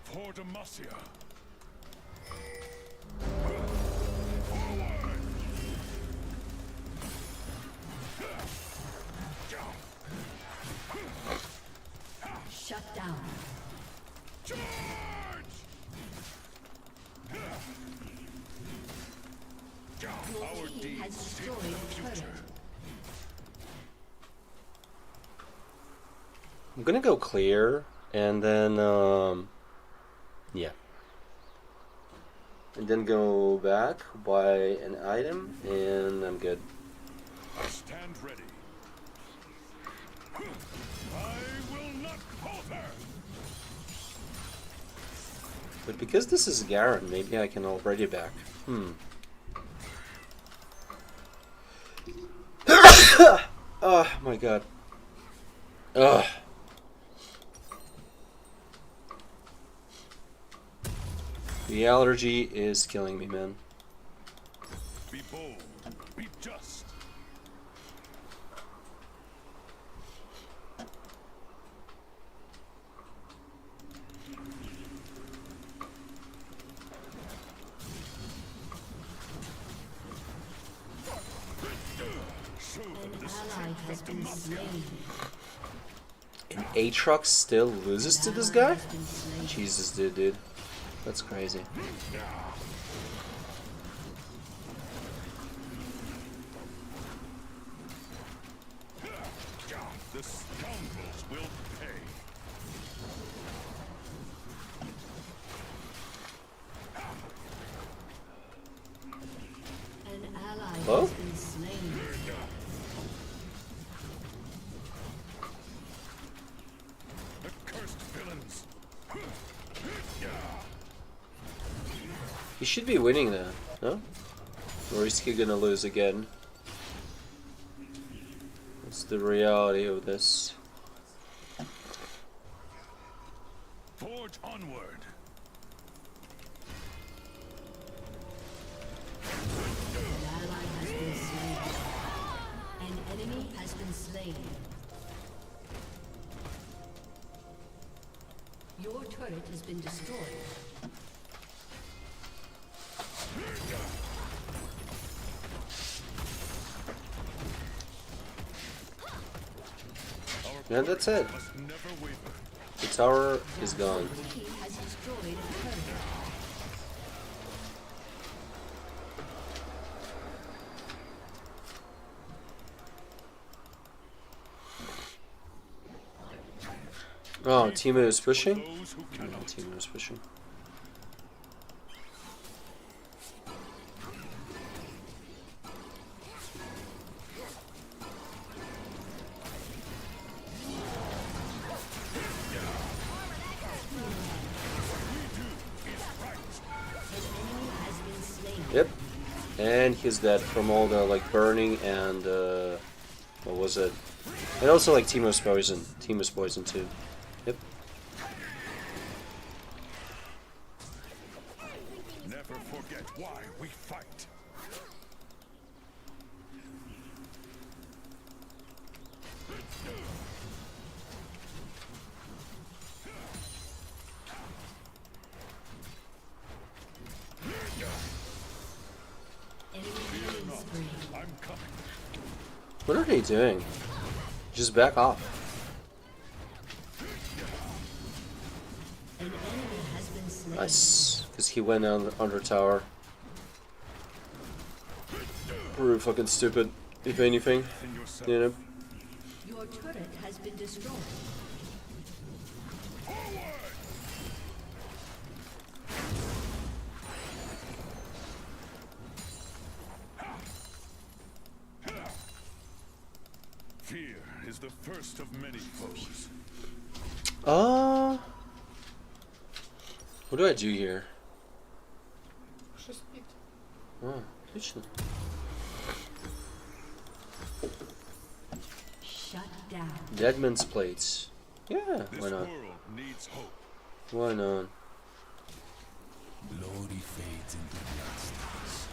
For Demacia. Shut down. Charge! Your Our team deeds has shape destroyed the a turret. future. I'm gonna go clear and then yeah. And then go back, buy an item, and I'm good. Stand ready. I will not falter. But because this is Garen, maybe I can already back. Oh my god. Ugh. The allergy is killing me, man. Be bold. Be just. Show them An the ally strength has of been Demacia. slain. And Aatrox still loses to this guy? Has been slain. Jesus, dude. That's crazy. The scoundrels will pay. An ally Hello? has been slain. Accursed villains. He should be winning that, no? Or is he gonna lose again? What's the reality of this? Forge onward. An ally has been slain. An enemy has been slain. Your turret has been destroyed. And that's it. Must never waver. The tower is gone. He has destroyed a turret. Oh, Timo is pushing? Those who No, cannot. Timo is pushing. Has been slain. Yep. And he's dead from all the like burning and what was it? And also like Timo's poison. Timo's poison too. Yep. Never forget why we fight. Enemy killing spree. I'm coming. What are they doing? Just back off. An enemy has been slain. Nice. Because he went on under tower. We're fucking stupid, if anything. In yourself. You know? Your turret has been destroyed. Fear is the first of many foes. What do I do here? Muszę speed. Oh, отлично. Shut down. Deadman's plates. Yeah, This why not? world needs hope. Why not? Glory fades into bloodstains.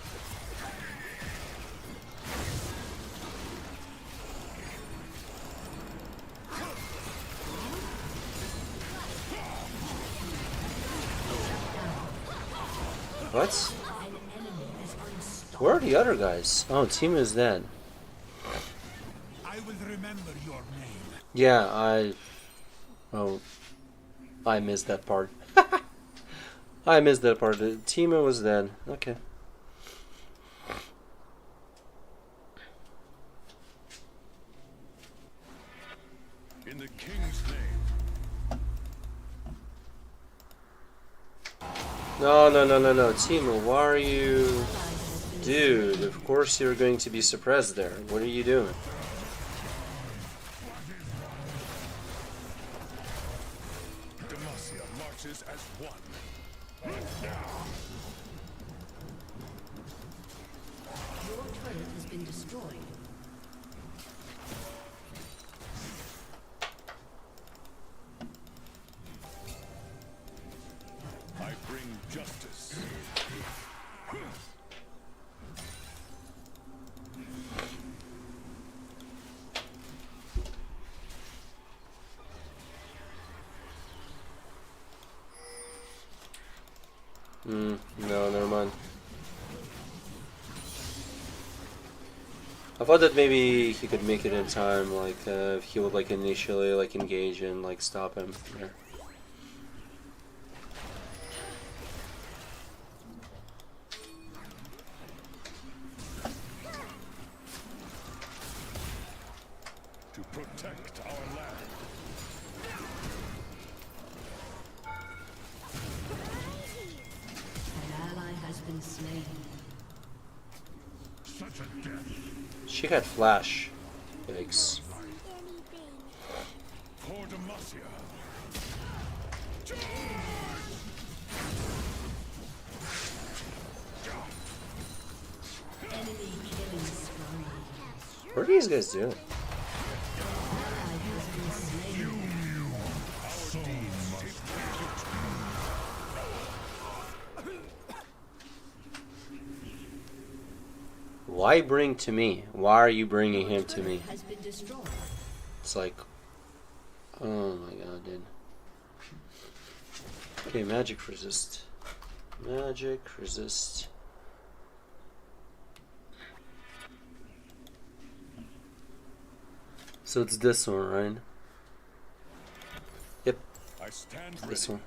What? An enemy is unstoppable. Where are the other guys? Oh, team is dead. I will remember your name. Yeah, I missed that part. I missed that part. Timo was dead. Okay. In the king's name. No. Timo, why are you... Dude, of course you're going to be suppressed there. What are you doing? Demacia marches as one. Your turret has been destroyed. I bring justice. No, never mind. I thought that maybe he could make it in time, like if he would like initially like engage and like stop him there. To protect our land. An ally has been slain. Such a death. She had flash. Yikes. For Demacia. Enemy killing spree. What are these guys doing? Ally has been slain. Why bring to me? Why are you bringing him to me? Has been destroyed. It's like, oh my god, dude. Okay, magic resist. Magic resist. So it's this one, right? Yep, I stand this ready. one.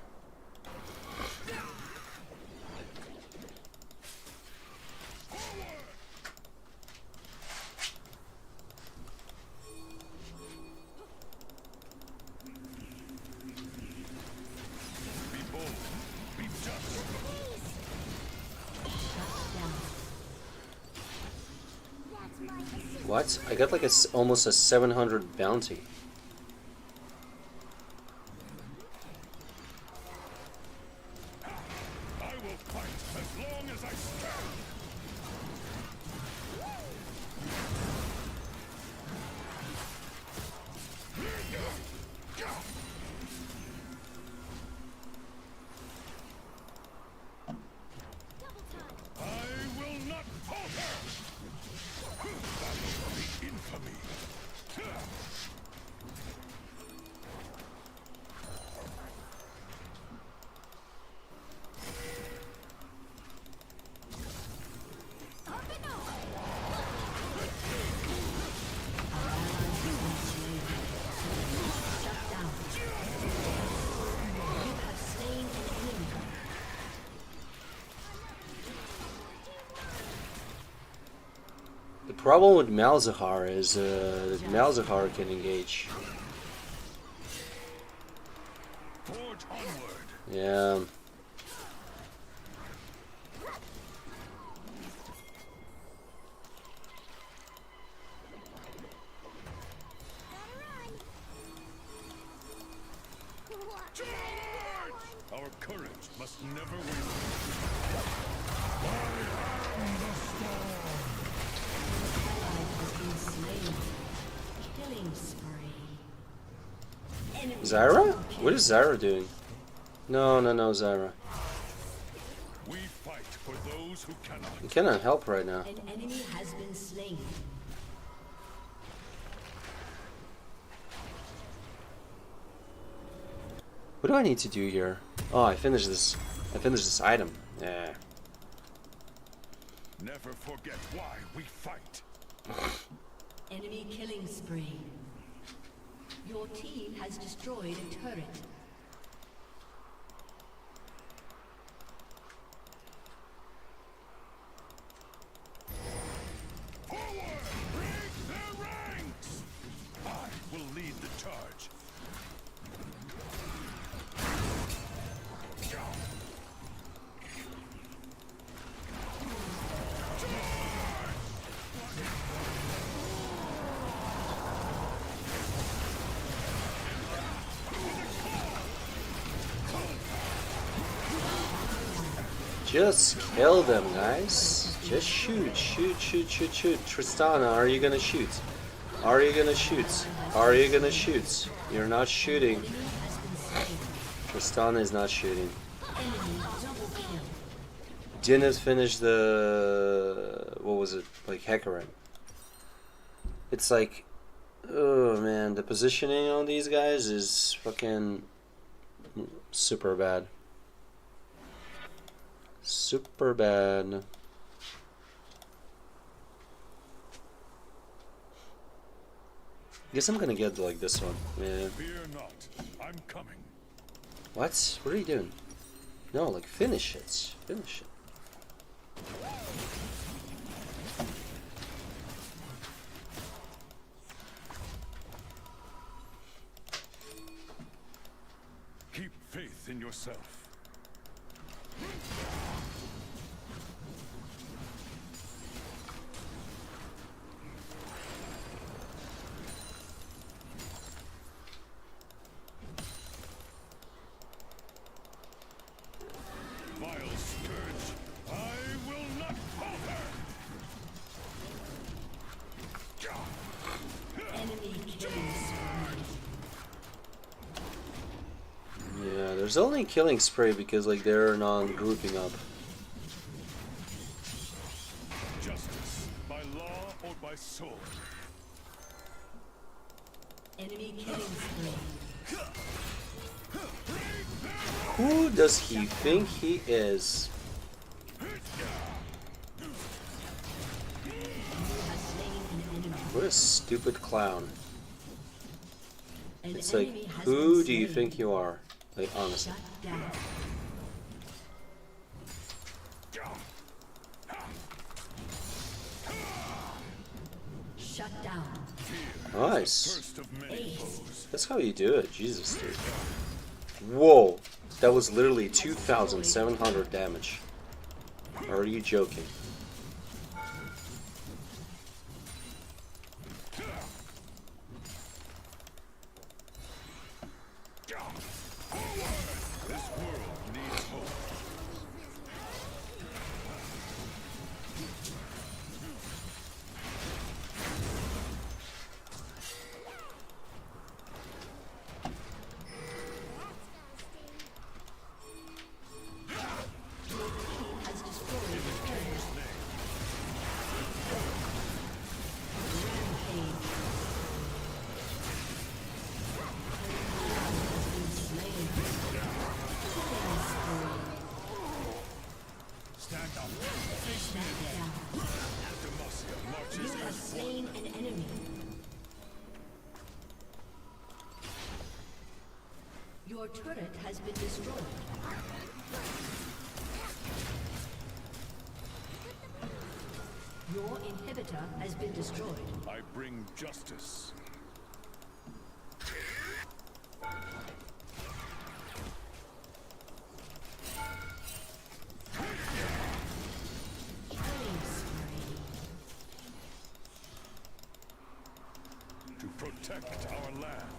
Be bold. Be just. What? I got like almost a 700 bounty. I will fight as long as I stand. I will not falter. The infamy. Shut down. You have slain an enemy. The problem with Malzahar is that Malzahar can engage. Forge onward. Yeah. Our courage must never waver. Ally has been slain. Killing spree. Enemy Zyra? What is Zyra doing? No, Zyra. We fight for those who cannot. You cannot help right now. An enemy has been slain. What do I need to do here? Oh, I finished this. I finished this item. Yeah. Never forget why we fight. Enemy killing spree. Your team has destroyed a turret. Forward! Break their ranks! I will lead the charge. Just kill them, guys. Just shoot. Tristana, are you gonna shoot? Are you gonna shoot? Are you gonna shoot? You're not shooting. Enemy has been slain. Tristana is not shooting. Enemy double kill. didn't finish the, what was it, like Hecarim. It's like, oh man, the positioning on these guys is fucking super bad. Super bad. Guess I'm gonna get like this one. Yeah. Fear not. I'm coming. What? What are you doing? No, like finish it. Finish it. Keep faith in yourself. Vile scourge, I will not falter. Enemy killing spree. Yeah, there's only killing spree because like they're not grouping up. Justice, by law or by sword. Enemy killing spree. Who does he think he is? You have slain an enemy. What a stupid clown. An It's like, enemy has who been do you slain. think you are? Like, honestly. Shut down. Shut down. Nice. First of many foes. That's how you do it. Jesus, dude. Whoa. That was literally 2,700 damage. Are you joking? This world needs hope. Has destroyed the turret. Stand up. Face me again. Demacia marches You have as one. slain an enemy. Your turret has been destroyed. Your inhibitor has been destroyed. I bring justice. Killing spree. To protect our land.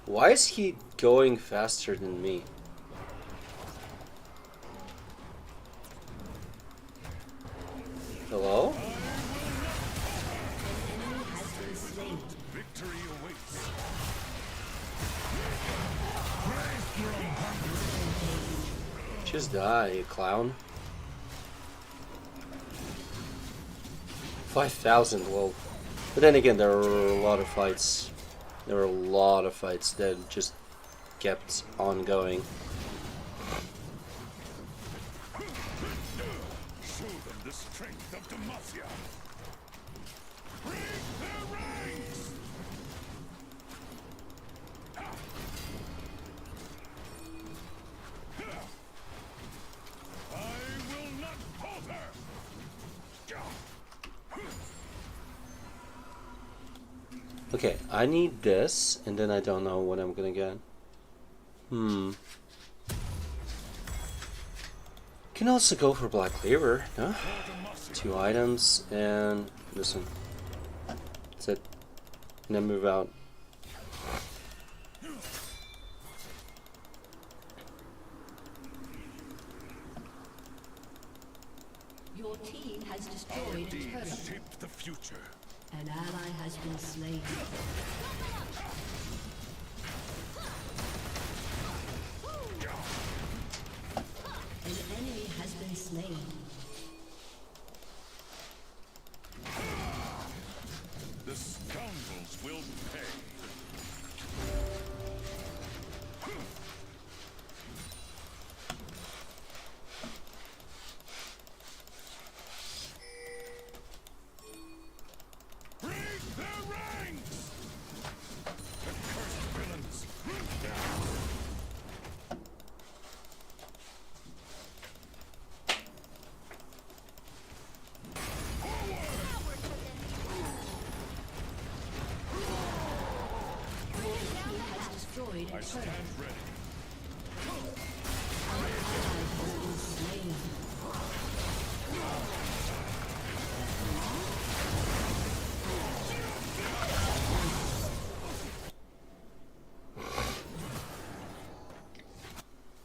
Why is he going faster than me? Hello? An enemy has been slain. Victory awaits. Just die, you clown. 5,000, well. But then again, there were a lot of fights. There were a lot of fights that just kept on going. Show them the strength of Demacia. Break their ranks. I will not falter. Okay, I need this, and then I don't know what I'm gonna get. Can also go for Black Cleaver, no? 2 items, and this one. That's it. And then move out. Your team has destroyed a turret. Shape the future. An ally has been slain.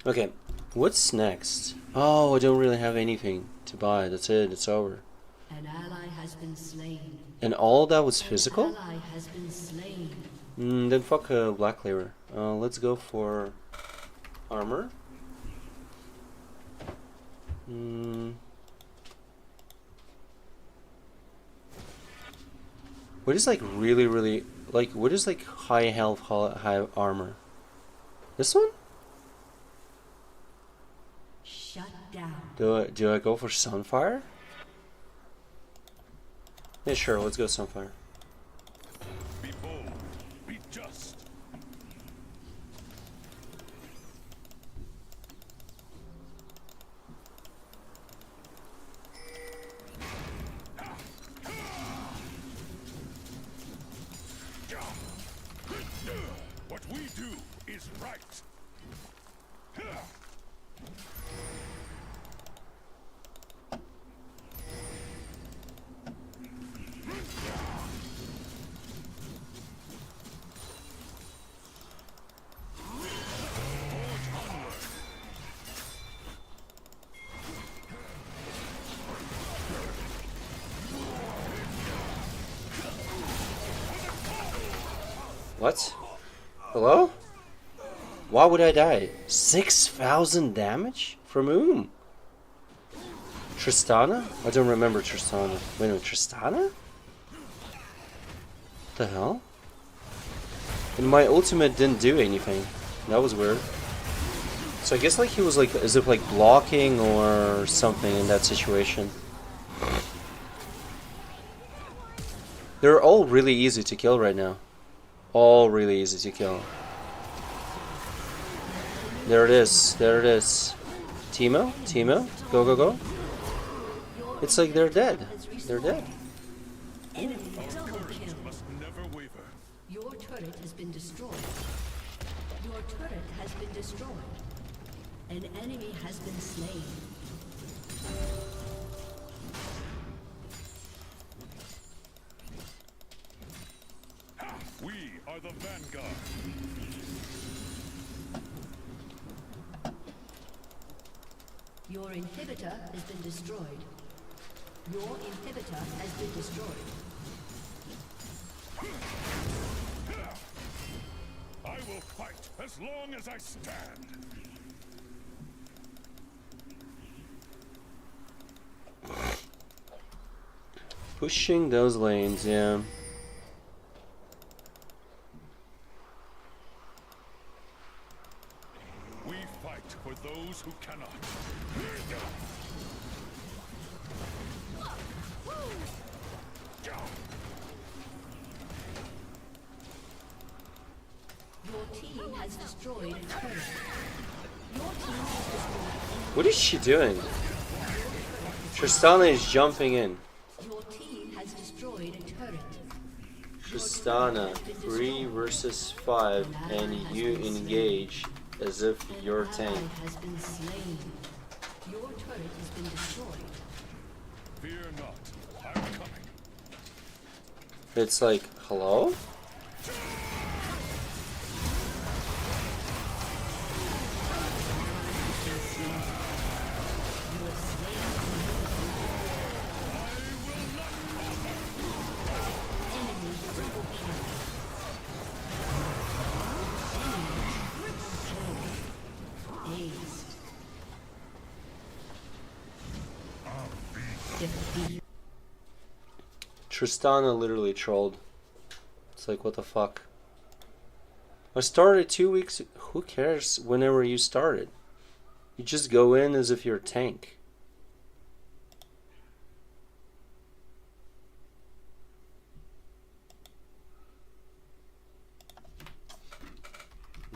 Okay, what's next? Oh, I don't really have anything to buy. That's it. It's over. An ally has been slain. And all that was An physical? ally has been slain. Then fuck Black Cleaver. Let's go for armor. What is like really like what is like high health, high armor? This one? Shut down. Do I go for Sunfire? Yeah, sure. Let's go Sunfire. Be bold. Be just. What we do is right. What? Hello? Why would I die? 6,000 damage? From whom? Tristana? I don't remember Tristana. Wait a minute, Tristana? What the hell? And my ultimate didn't do anything. That was weird. So I guess like he was like as if like blocking or something in that situation. They're all really easy to kill right now. All really easy to kill. There it is. There it is. Teemo? Teemo? Go, go, go. It's like they're dead. They're dead. Enemy double kill. Must never waver. Your turret has been destroyed. Your turret has been destroyed. An enemy has been slain. We are the vanguard. Your inhibitor has been destroyed. Your inhibitor has been destroyed. I will fight as long as I stand. Pushing those lanes, yeah. We fight for those who cannot. Your team has destroyed a turret. Your team has destroyed What is she doing? Tristana is jumping in. Your team has destroyed a turret. Tristana, 3 versus 5, and you engage as if you're An tank. ally has been slain. Your turret has been destroyed. Fear not. I'm coming. It's like, hello? Tristana literally trolled. It's like, what the fuck? I started 2 weeks. Who cares whenever you started? You just go in as if you're a tank.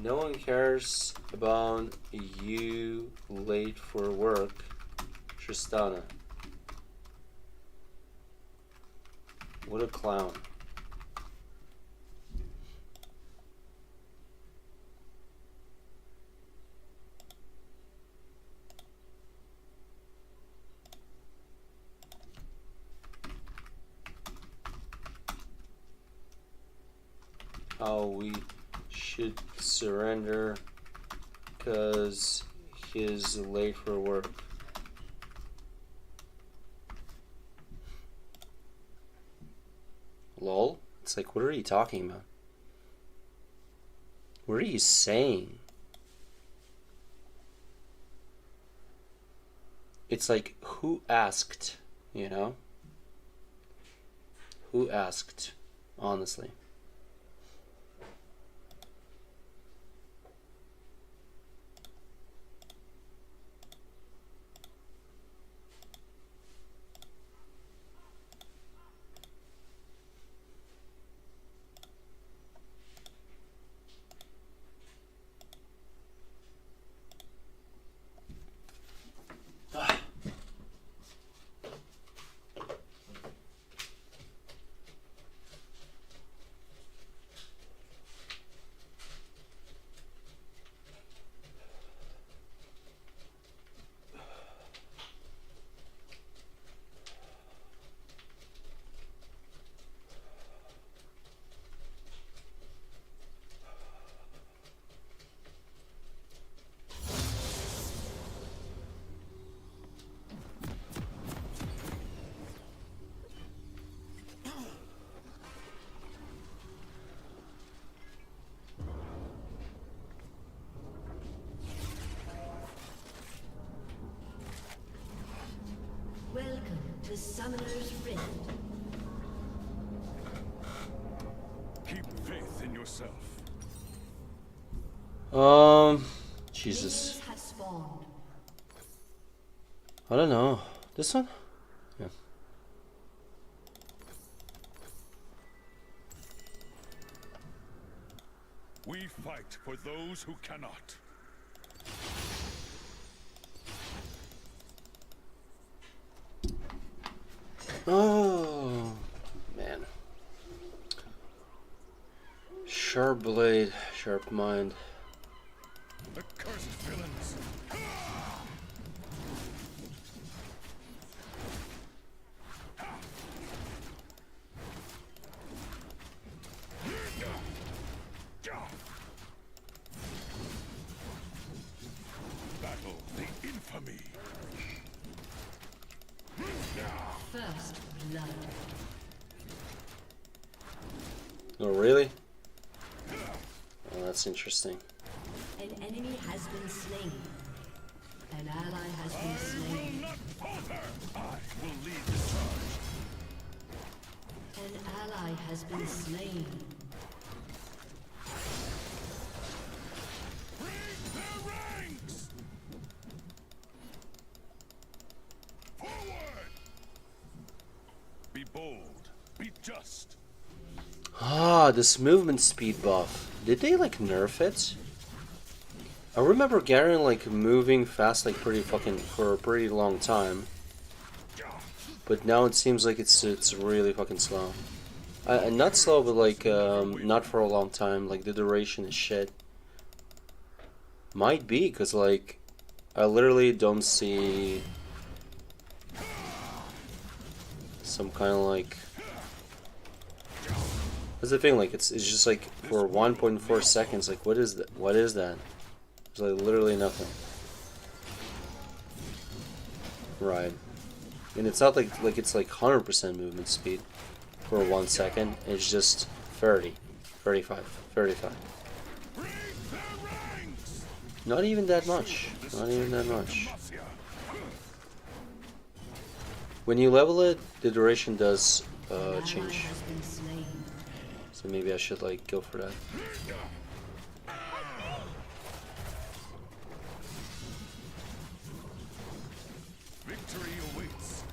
No one cares about you late for work, Tristana. What a clown. How we should surrender, cause he's late for work. Lol? It's like, what are you talking about? What are you saying? It's like, who asked, you know? Who asked, honestly? Welcome to Summoner's Rift. Keep faith in yourself. Jesus. Minions have spawned. I don't know. This one? Yeah. We fight for those who cannot. Oh, man. Sharp blade, sharp mind. The cursed villains. Battle the infamy. First blood. Oh, really? Oh, that's interesting. An enemy has been slain. An ally has been slain. Not falter. I will lead the charge. An ally has been slain. Break their ranks. Forward. Be bold. Be just. Ah, this movement speed buff. Did they like nerf it? I remember Garen like moving fast like pretty fucking for a pretty long time. But now it seems like it's really fucking slow. Not slow, but like not for a long time. Like the duration is shit. Might be because like I literally don't see some kind of like. That's the thing. Like it's just like for 1.4 seconds. Like what is that? What is that? It's like literally nothing. Right. And it's not like it's like 100% movement speed for 1 second. It's just 30, 35, 35. Not even that much. Not even that much. When you level it, the duration does change. So maybe I should like go for that. Victory awaits.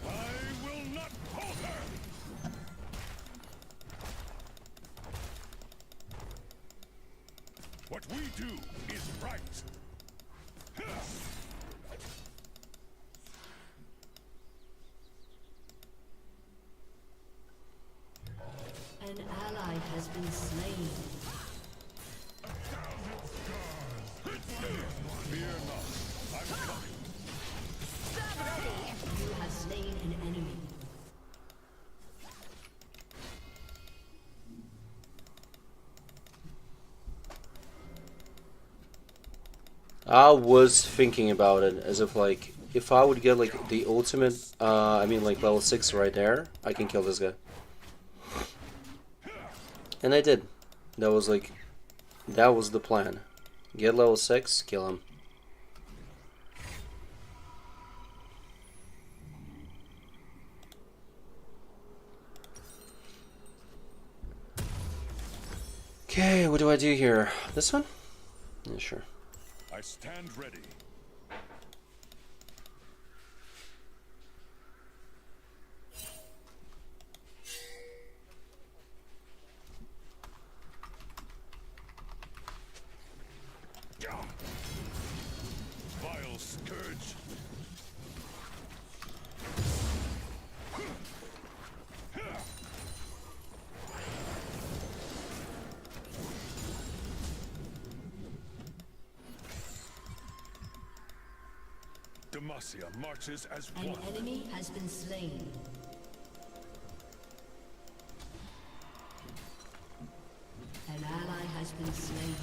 I will not falter. What we do is right. An ally has been slain. Fear not. I'm coming. You have slain an enemy. I was thinking about it as if like if I would get like the ultimate, I mean like level 6 right there, I can kill this guy. And I did. That was the plan. Get level 6, kill him. Okay, what do I do here? This one? Yeah, sure. I stand ready. Vile scourge. Demacia marches as An one. enemy has been slain. An ally has been slain.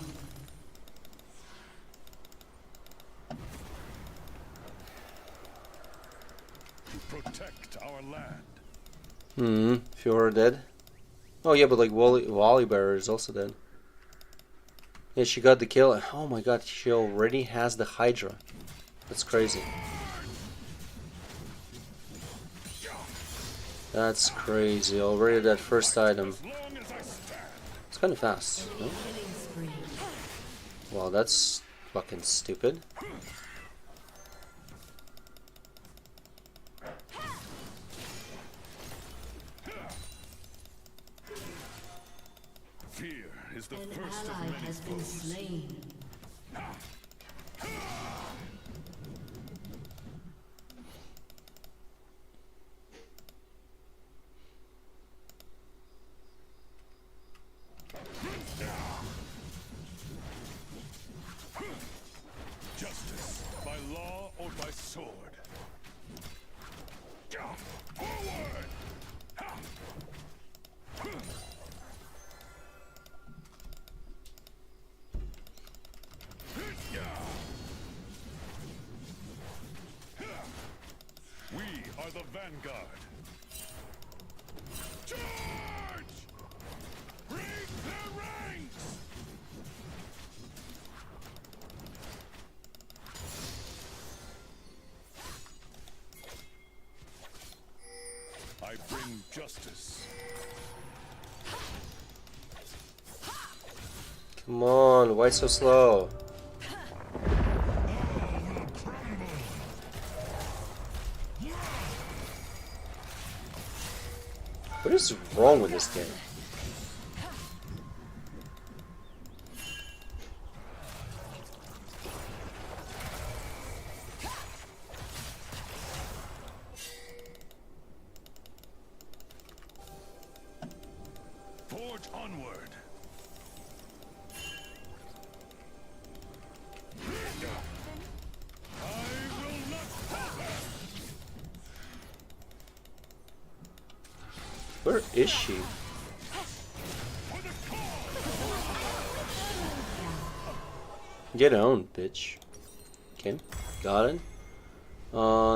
To protect our land. Fiora dead. Oh yeah, but like Wally Bear is also dead. Yeah, she got the kill. Oh my god, she already has the Hydra. That's crazy. That's crazy. Already that first item. As long as I stand. It's kind of fast. No? Killing spree. Well, that's fucking stupid. Fear is the An first of ally many has been foes. slain. Justice by law or by sword. Forward! We are the vanguard. Charge! Break their ranks! I bring justice. Come on, why so slow? What is wrong with this game? Forge onward. I will not falter. Where is she? For the cause. Get on, bitch. Okay, got it.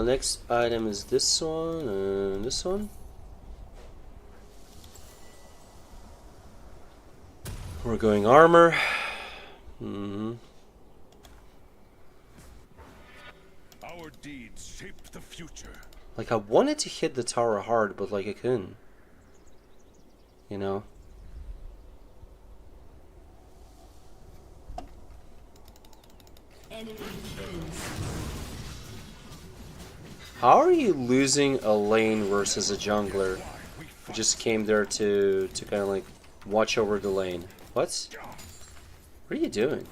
Next item is this one and this one. We're going armor. Our deeds shape the future. Like I wanted to hit the tower hard, but like I couldn't. You know? Enemy killing spree. How are you losing a lane versus a jungler who just came there to kind of like watch over the lane? What? What are you doing?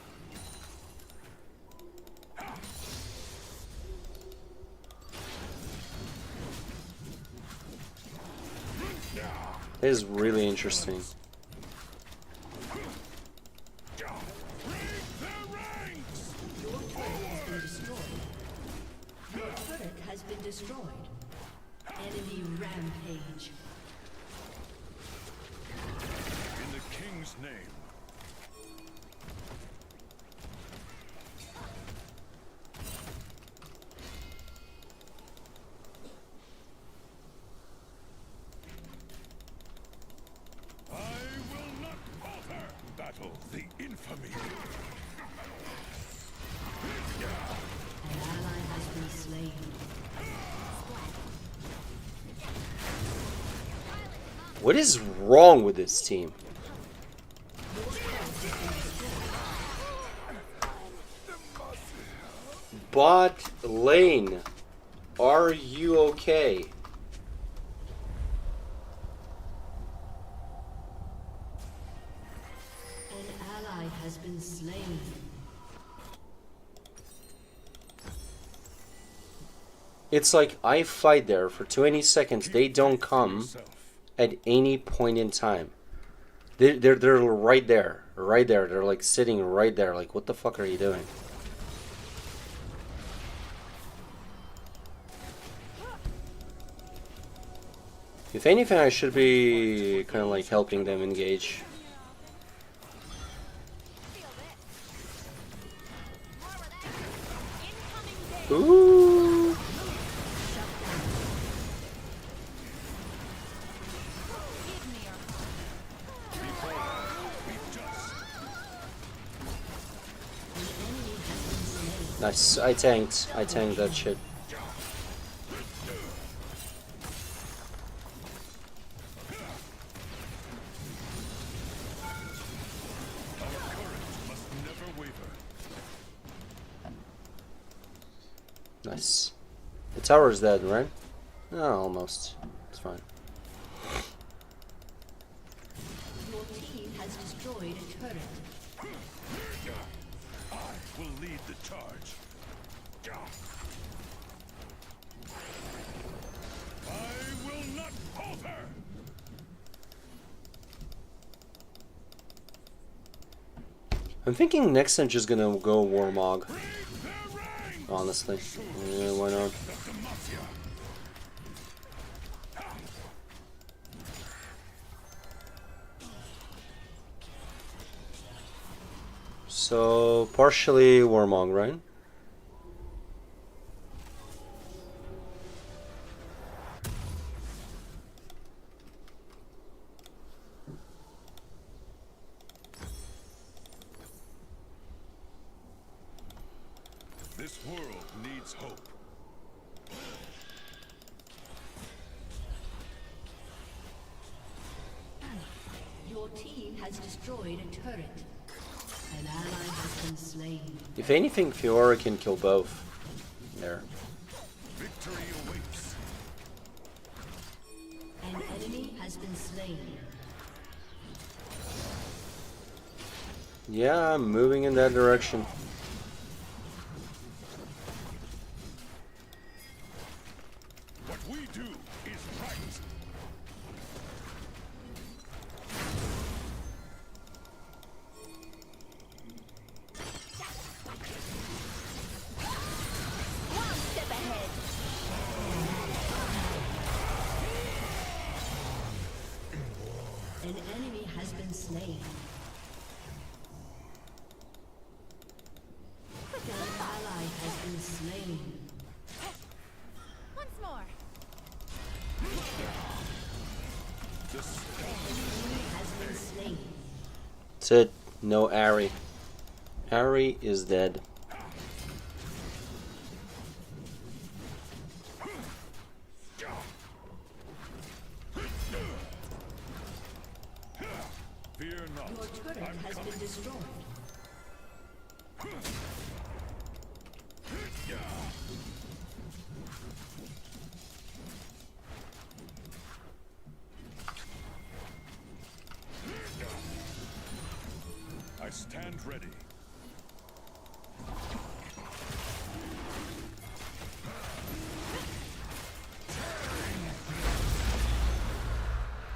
That is really interesting. Your turret has been destroyed. Enemy rampage. In the king's name. for me. An ally has been slain. What is wrong with this team? Bot lane, are you okay? An ally has been slain. It's like I fight there for 20 seconds, they don't come at any point in time. They're right there, right there. They're like sitting right there. Like, what the fuck are you doing? If anything, I should be kind of like helping them engage. Ooh. Nice. I tanked that shit. Nice. The tower is dead, right? Oh, almost. It's fine. Your team has destroyed a turret. I will lead the charge. I will not falter. I'm thinking next I'm just gonna go Warmog. Honestly. Yeah, why not? So, partially Warmog, right? This world needs hope. Your team has destroyed a turret. An ally has been slain. If anything, Fiora can kill both. There. Victory awaits. An enemy has been slain. Yeah, I'm moving in that direction. What we do is right. One step ahead. An enemy has been slain. An ally has been slain. Once more. An enemy has been slain. That's it. No Ari. Ari is dead. Fear not. Your turret has been destroyed. I stand ready.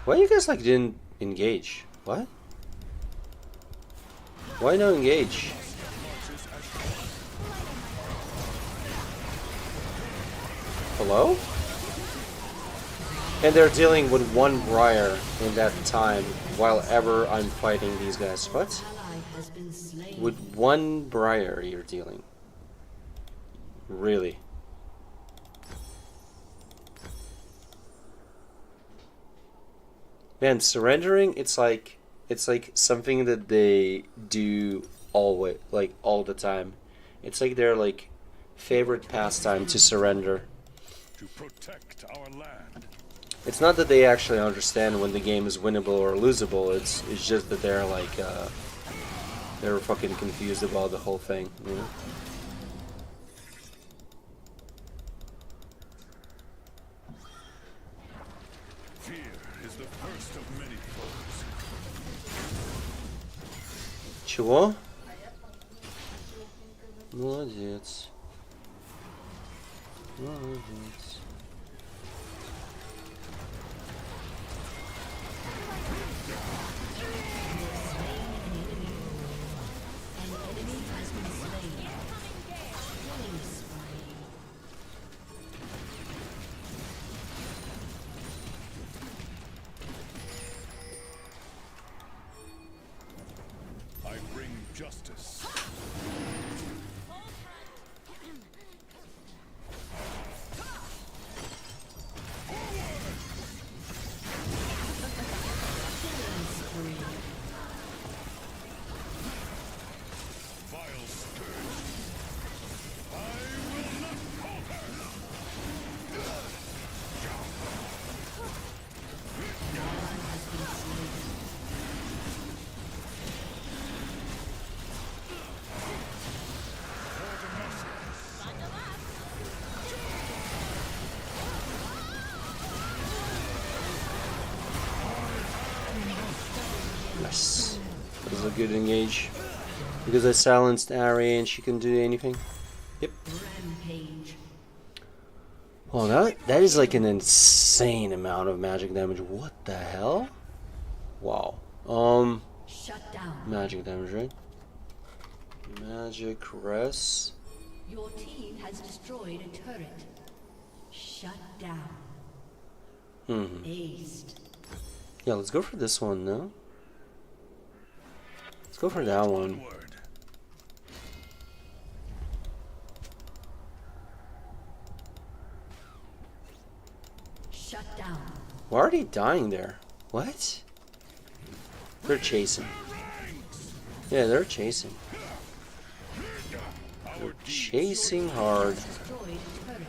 Why you guys like didn't engage? What? Why no engage? Hello? And they're dealing with one Briar in that time while ever I'm fighting these guys. What? Ally has been slain. With one Briar you're dealing. Really? Man, surrendering, it's like It's like something that they do always, like all the time. It's like their like favorite pastime to surrender. To protect our land. It's not that they actually understand when the game is winnable or losable. It's just that they're like they're fucking confused about the whole thing. You know? Fear is the first of many foes. Чего? Молодец. Молодец. An enemy has been slain. Killing spree. I bring justice. Killing spree. Vile scourge. I will not falter. Nice. That was a good engage. Because I silenced Ari and she couldn't do anything. Yep. Rampage. Oh, that is like an insane amount of magic damage. What the hell? Wow. Shut down. Magic damage, right? Magic res. Your team has destroyed a turret. Shut down. Aced. Yeah, let's go for this one, no? Let's go for that one. Onward. Shut down. Why are they dying there? What? They're chasing. Yeah, they're chasing. Our Chasing hard. Destroyed a turret.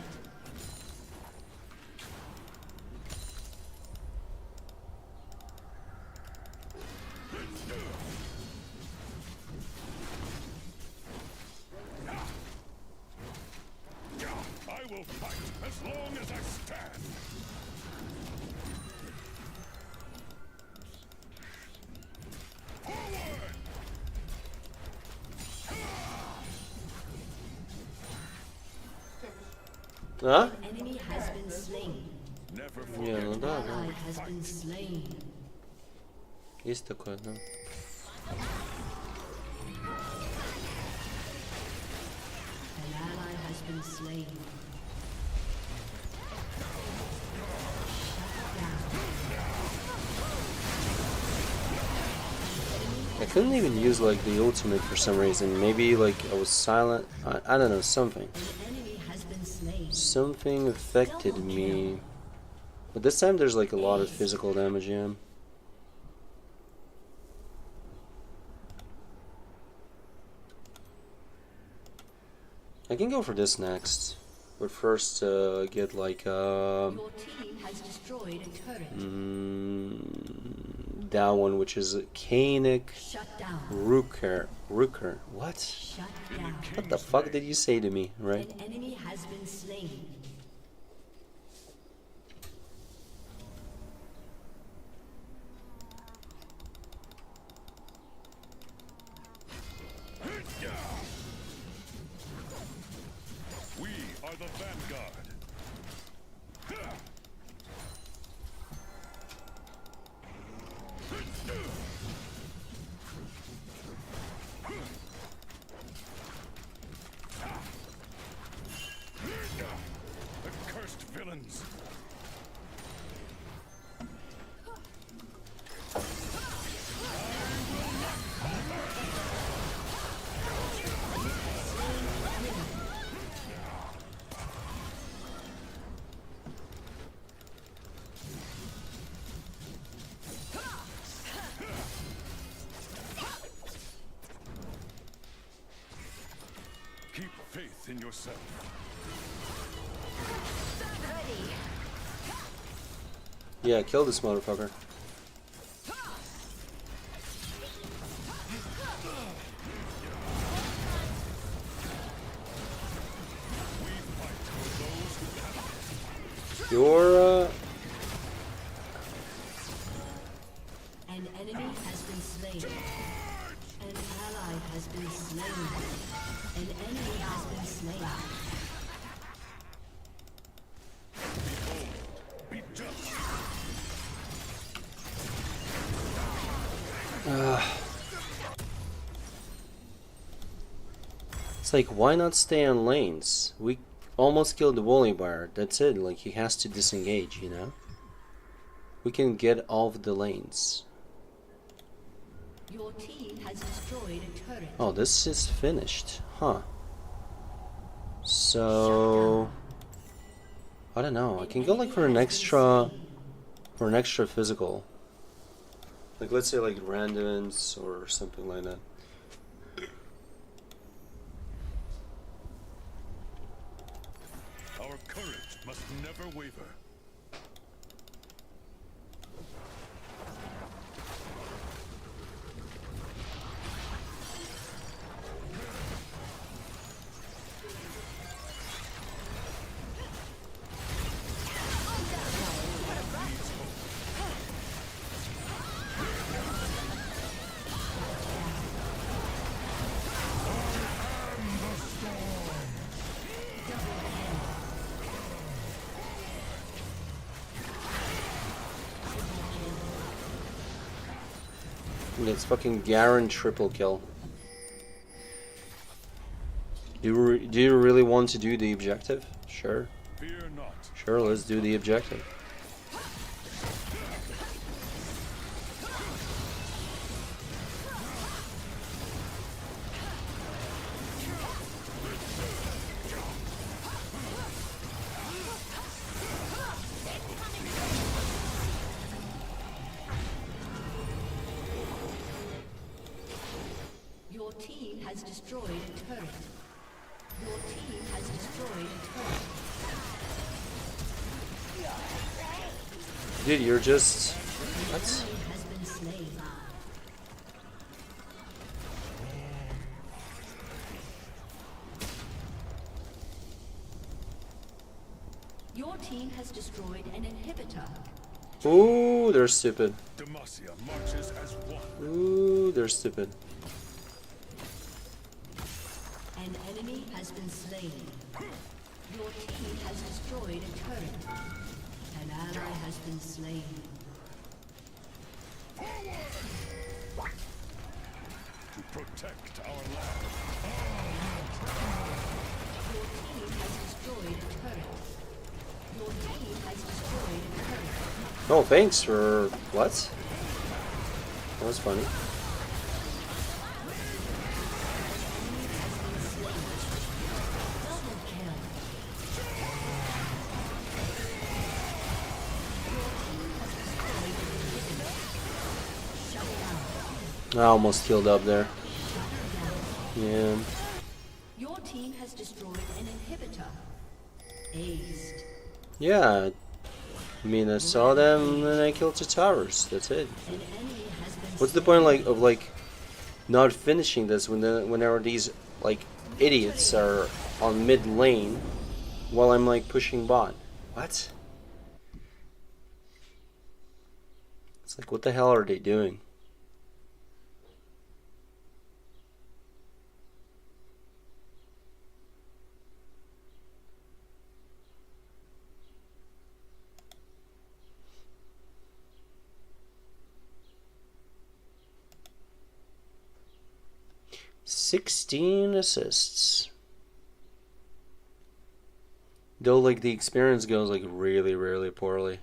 I will fight as long as I stand. Forward! Huh? Enemy has been slain. Never Не, forget. ну да, да. Ally has been slain. Есть такое, да. An ally has been slain. I couldn't even use like the ultimate for some reason. Maybe like I was silent. I don't know, something. An enemy has been slain. Something affected me. But this time there's like a lot of physical damage, yeah. I can go for this next. But first get like Your team has destroyed a turret. that one, which is Kainic Shut down. Rooker. What? Shut down. What the fuck did you say to me, right? An enemy has been slain. We are the vanguard. faith in yourself. Yeah, kill this motherfucker. You're An enemy has been slain. An ally has been slain. An enemy has been slain. Be just. It's like, why not stay on lanes? We almost killed the Boletaria. That's it. Like, he has to disengage, you know? We can get off the lanes. Your team has destroyed a turret. Oh, this is finished. Huh. So... I don't know. I can go like for an extra physical. Like, let's say like randoms or something like that. Our courage must never waver. It's fucking Garen triple kill. Do you really want to do the objective? Sure. Fear not. Sure, let's do the objective. Your team has destroyed a turret. Your team has destroyed a turret. Dude, you're just... An What? enemy has been slain. Your team has destroyed an inhibitor. Ooh, they're stupid. Demacia marches as one. Ooh, they're stupid. An enemy has been slain. Your team has destroyed a turret. An ally has been slain. To protect our land. Your team has destroyed a turret. Your team has destroyed a turret. Oh, thanks for... What? That was funny. Double kill. I almost killed up there. Yeah. Your team has destroyed an inhibitor. Aced. Yeah. I mean, I saw them and I killed the towers. That's it. An enemy has been What's the point, like, of like not finishing this whenever these like idiots are on mid lane while I'm like pushing bot? What? It's like, what the hell are they doing? "16 assists." Though, like, the experience goes like really, really poorly.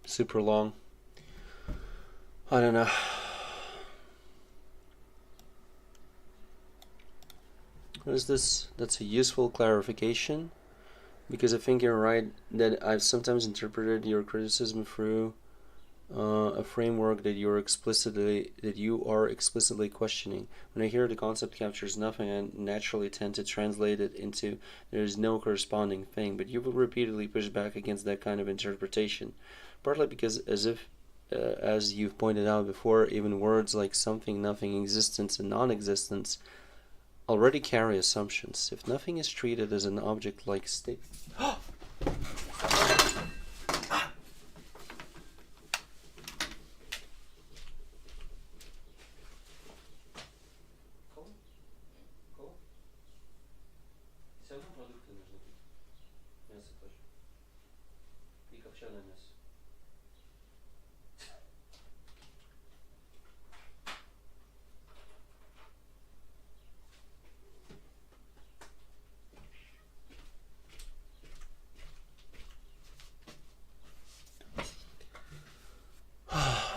Super long. I don't know. What is this? That's a useful clarification. Because I think you're right that I've sometimes interpreted your criticism through a framework that you are explicitly questioning. When I hear the concept captures nothing, I naturally tend to translate it into there is no corresponding thing, but you will repeatedly push back against that kind of interpretation, partly because as you've pointed out before, even words like something, nothing, existence, and non-existence already carry assumptions. If nothing is treated as an object like state...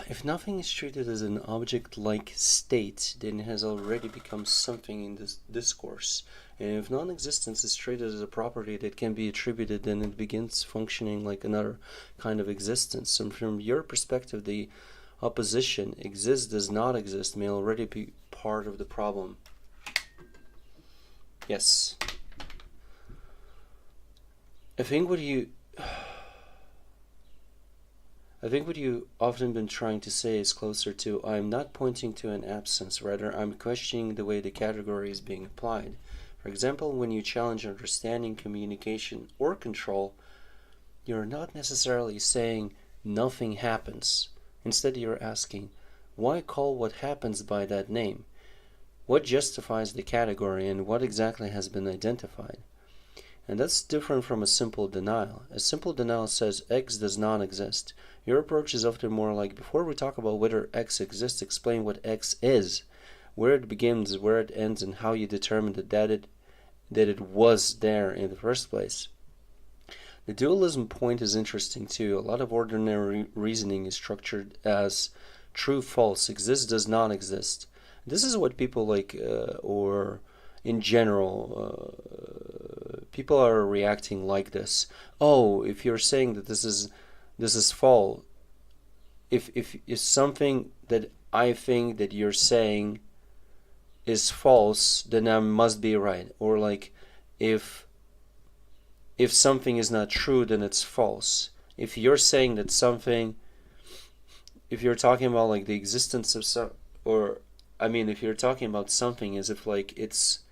If nothing is treated as an object-like state, then it has already become something in this discourse. And if non-existence is treated as a property that can be attributed, then it begins functioning like another kind of existence. So from your perspective, the opposition exists, does not exist, may already be part of the problem. Yes. I think what you often been trying to say is closer to, I'm not pointing to an absence, rather I'm questioning the way the category is being applied. For example, when you challenge understanding, communication, or control, you're not necessarily saying nothing happens. Instead, you're asking, why call what happens by that name? What justifies the category and what exactly has been identified? And that's different from a simple denial. A simple denial says X does not exist. Your approach is often more like, before we talk about whether X exists, explain what X is, where it begins, where it ends, and how you determined that it was there in the first place. The dualism point is interesting too. A lot of ordinary reasoning is structured as true, false, exists, does not exist. This is what people like, or in general, people are reacting like this. Oh, if you're saying that this is false, if something that I think that you're saying is false, then I must be right. Or like, if something is not true, then it's false. If you're saying that something, if you're talking about like the existence of some, or I mean, if you're talking about something as if like it's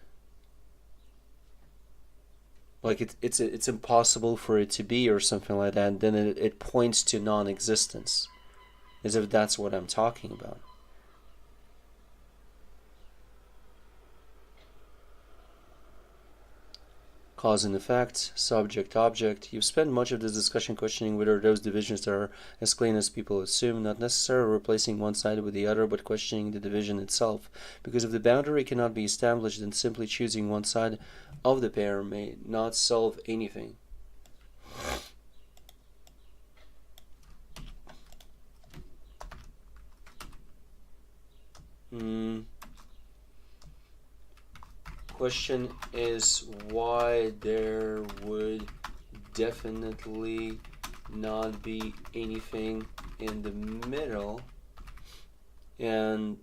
impossible for it to be or something like that, then it points to non-existence, as if that's what I'm talking about. Cause and effect, subject, object. You've spent much of this discussion questioning whether those divisions are as clean as people assume, not necessarily replacing one side with the other, but questioning the division itself. Because if the boundary cannot be established, then simply choosing one side of the pair may not solve anything. Question is why there would definitely not be anything in the middle, and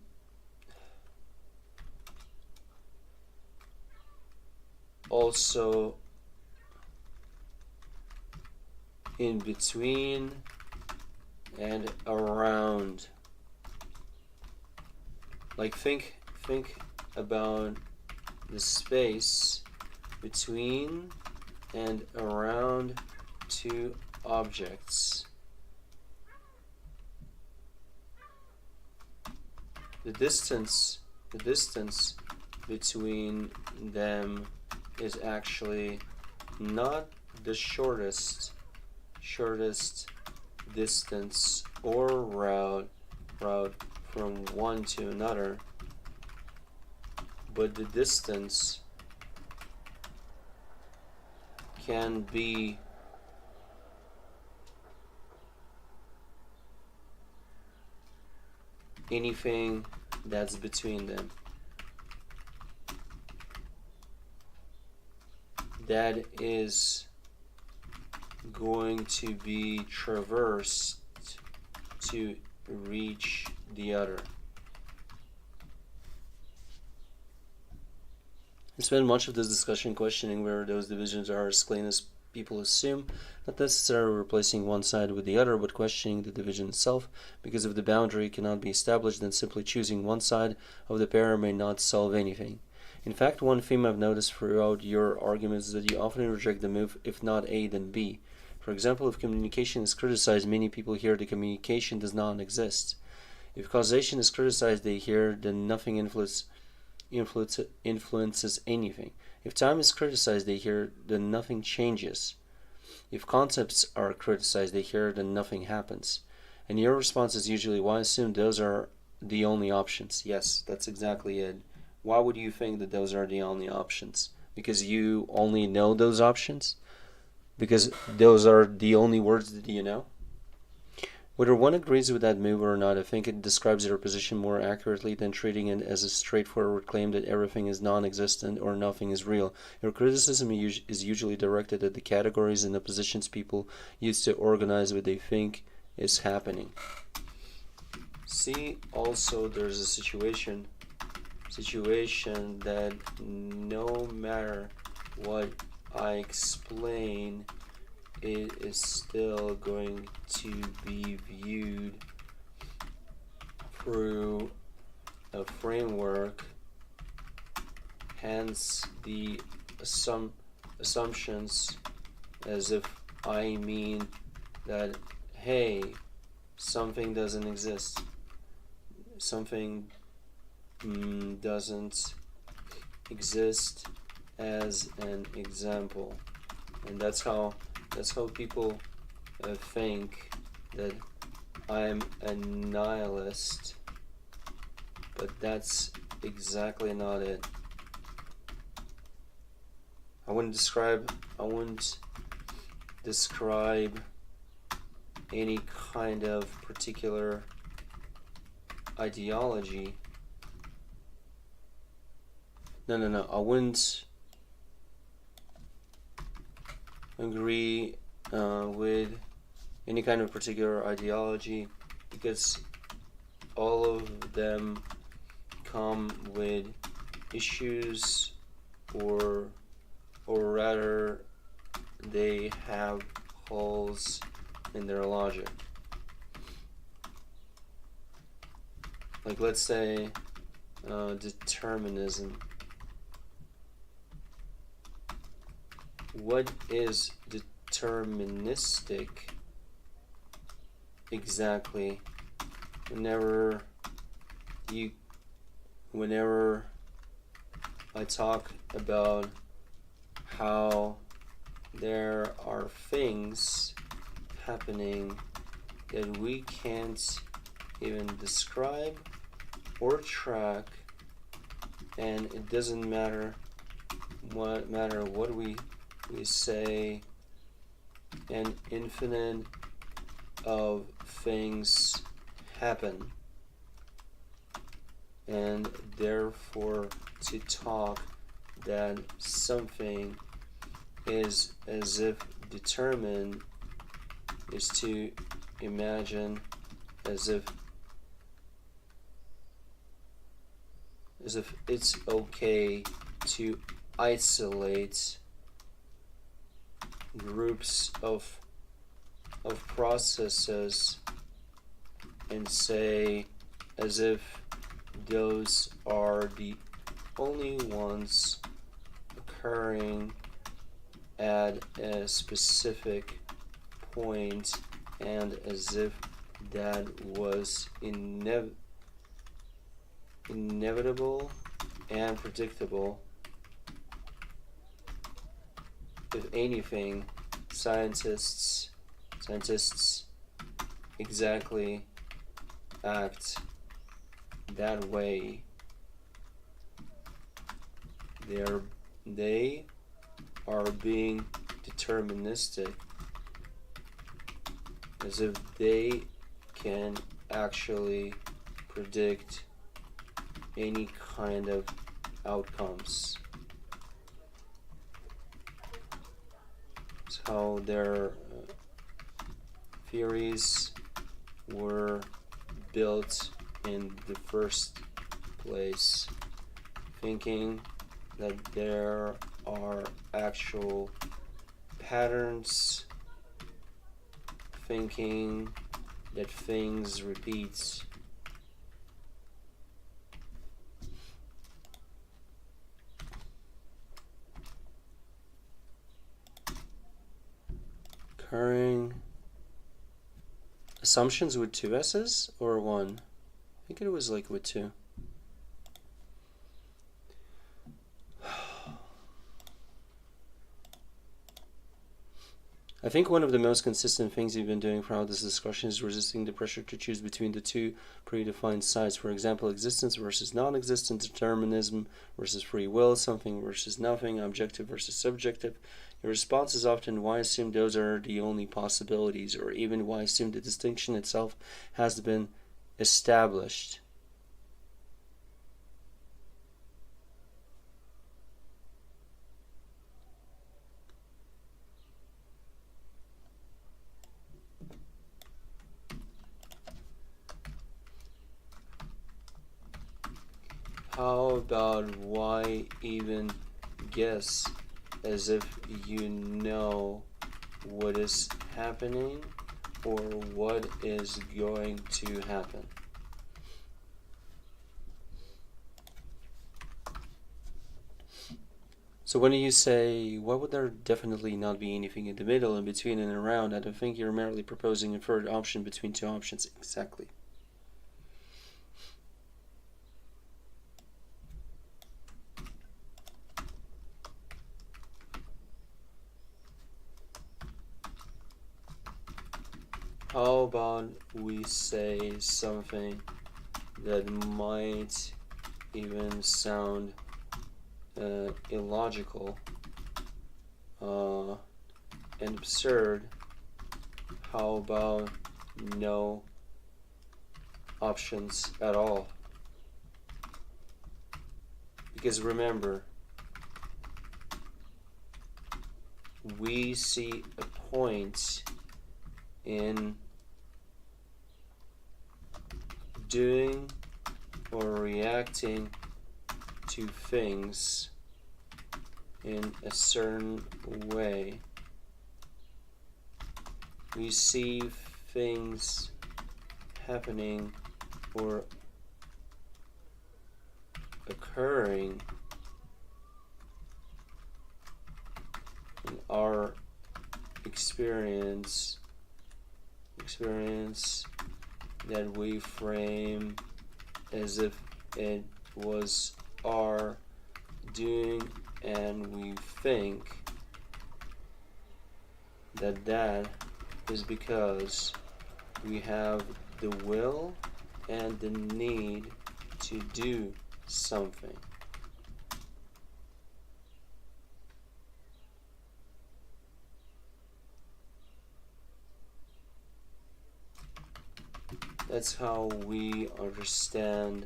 also in between and around. Like think about the space between and around two objects. The distance between them is actually not the shortest distance or route from one to another, but the distance can be anything that's between them. That is going to be traversed to reach the other. We spend much of this discussion questioning whether those divisions are as clean as people assume, not necessarily replacing one side with the other, but questioning the division itself, because if the boundary cannot be established, then simply choosing one side of the pair may not solve anything. In fact, one theme I've noticed throughout your arguments is that you often reject the move, if not A, then B. For example, if communication is criticized, many people hear the communication does not exist. If causation is criticized, they hear then nothing influences anything. If time is criticized, they hear then nothing changes. If concepts are criticized, they hear then nothing happens. And your response is usually, why assume those are the only options? Yes, that's exactly it. Why would you think that those are the only options? Because you only know those options? Because those are the only words that you know? Whether one agrees with that move or not, I think it describes your position more accurately than treating it as a straightforward claim that everything is non-existent or nothing is real. Your criticism is usually directed at the categories and the positions people use to organize what they think is happening. See, also there's a situation that no matter what I explain, it is still going to be viewed through a framework, hence the assumptions, as if I mean that, hey, something doesn't exist, something doesn't exist as an example. And that's how people think that I'm a nihilist, but that's exactly not it. I wouldn't describe any kind of particular ideology. No, I wouldn't agree with any kind of particular ideology, because all of them come with issues, or rather they have holes in their logic. Like, let's say determinism. What is deterministic exactly? Whenever I talk about how there are things happening that we can't even describe or track, and it doesn't matter what we say, an infinite of things happen, and therefore to talk that something is as if determined is to imagine as if it's okay to isolate groups of processes and say as if those are the only ones occurring at a specific point, and as if that was inevitable and predictable. If anything, scientists exactly act that way. They are being deterministic, as if they can actually predict any kind of outcomes. It's how their theories were built in the first place, thinking that there are actual patterns, thinking that things repeat. Occurring assumptions with 2 S's or 1? I think it was like with 2. I think one of the most consistent things you've been doing throughout this discussion is resisting the pressure to choose between the two predefined sides. For example, existence versus non-existence, determinism versus free will, something versus nothing, objective versus subjective. Your response is often, why assume those are the only possibilities, or even why assume the distinction itself has been established. How about why even guess as if you know what is happening or what is going to happen? So when you say, why would there definitely not be anything in the middle, in between and around? I don't think you're merely proposing a third option between two options. Exactly. How about we say something that might even sound illogical and absurd? How about no options at all? Because remember, we see a point in doing or reacting to things in a certain way. We see things happening or occurring in our experience that we frame as if it was our doing, and we think that that is because we have the will and the need to do something. That's how we understand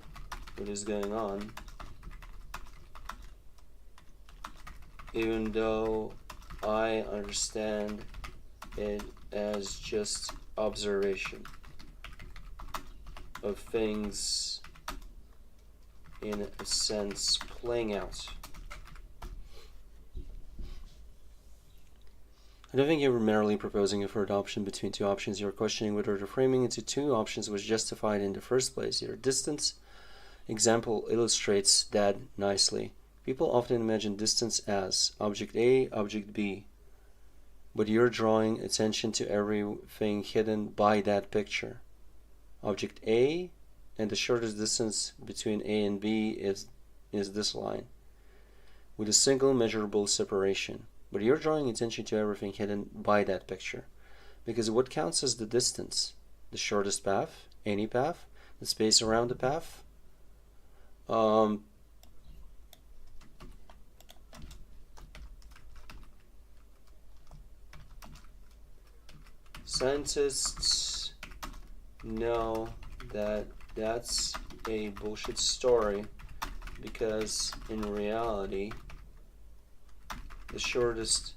what is going on, even though I understand it as just observation of things in a sense playing out. I don't think you were merely proposing a third option between two options. You're questioning whether the framing into two options was justified in the first place. Your distance example illustrates that nicely. People often imagine distance as object A, object B, but you're drawing attention to everything hidden by that picture. Object A, and the shortest distance between A and B is this line, with a single measurable separation. But you're drawing attention to everything hidden by that picture. Because what counts as the distance? The shortest path? Any path? The space around the path? Scientists know that that's a bullshit story, because in reality, the shortest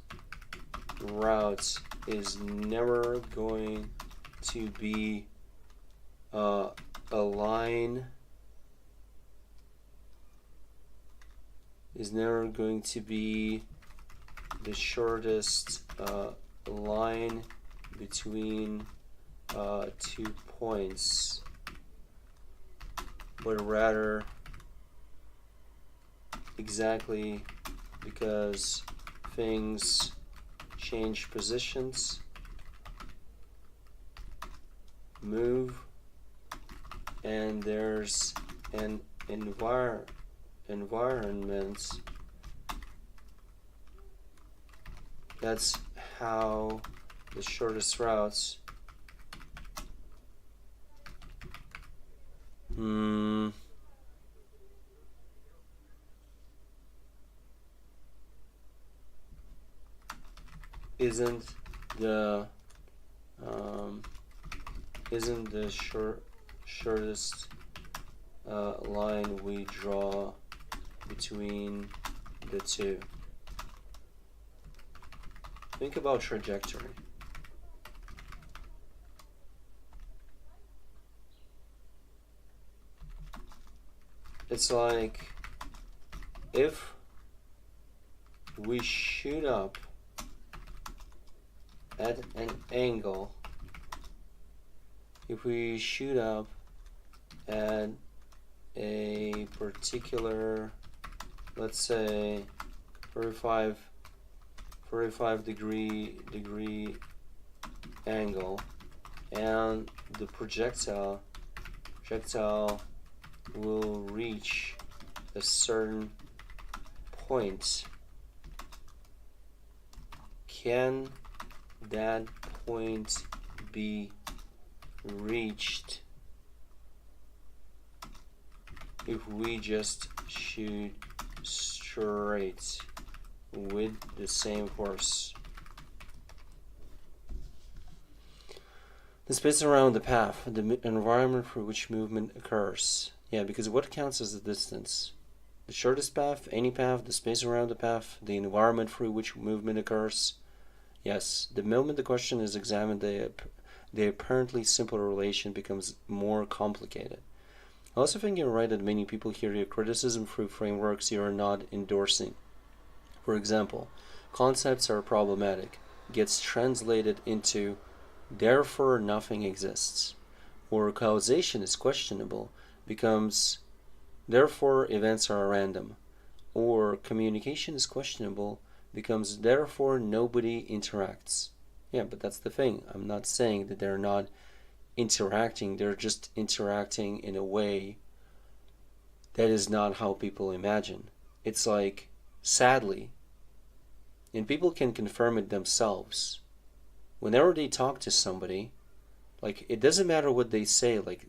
route is never going to be a line is never going to be the shortest line between 2 points, but rather exactly because things change positions, move, and there's an environment. That's how the shortest routes isn't the shortest line we draw between the two. Think about trajectory. It's like if we shoot up at an angle, if we shoot up at a particular, let's say 45 degree angle, and the projectile will reach a certain point, can that point be reached if we just shoot straight with the same course? The space around the path, the environment for which movement occurs. Yeah, because what counts as the distance? The shortest path, any path, the space around the path, the environment for which movement occurs. Yes, the moment the question is examined, the apparently simple relation becomes more complicated. I also think you're right that many people hear your criticism through frameworks you are not endorsing. For example, concepts are problematic, gets translated into therefore nothing exists, or causation is questionable, becomes therefore events are random, or communication is questionable, becomes therefore nobody interacts. Yeah, but that's the thing. I'm not saying that they're not interacting, they're just interacting in a way that is not how people imagine. It's like, sadly, and people can confirm it themselves, whenever they talk to somebody, like, it doesn't matter what they say, like,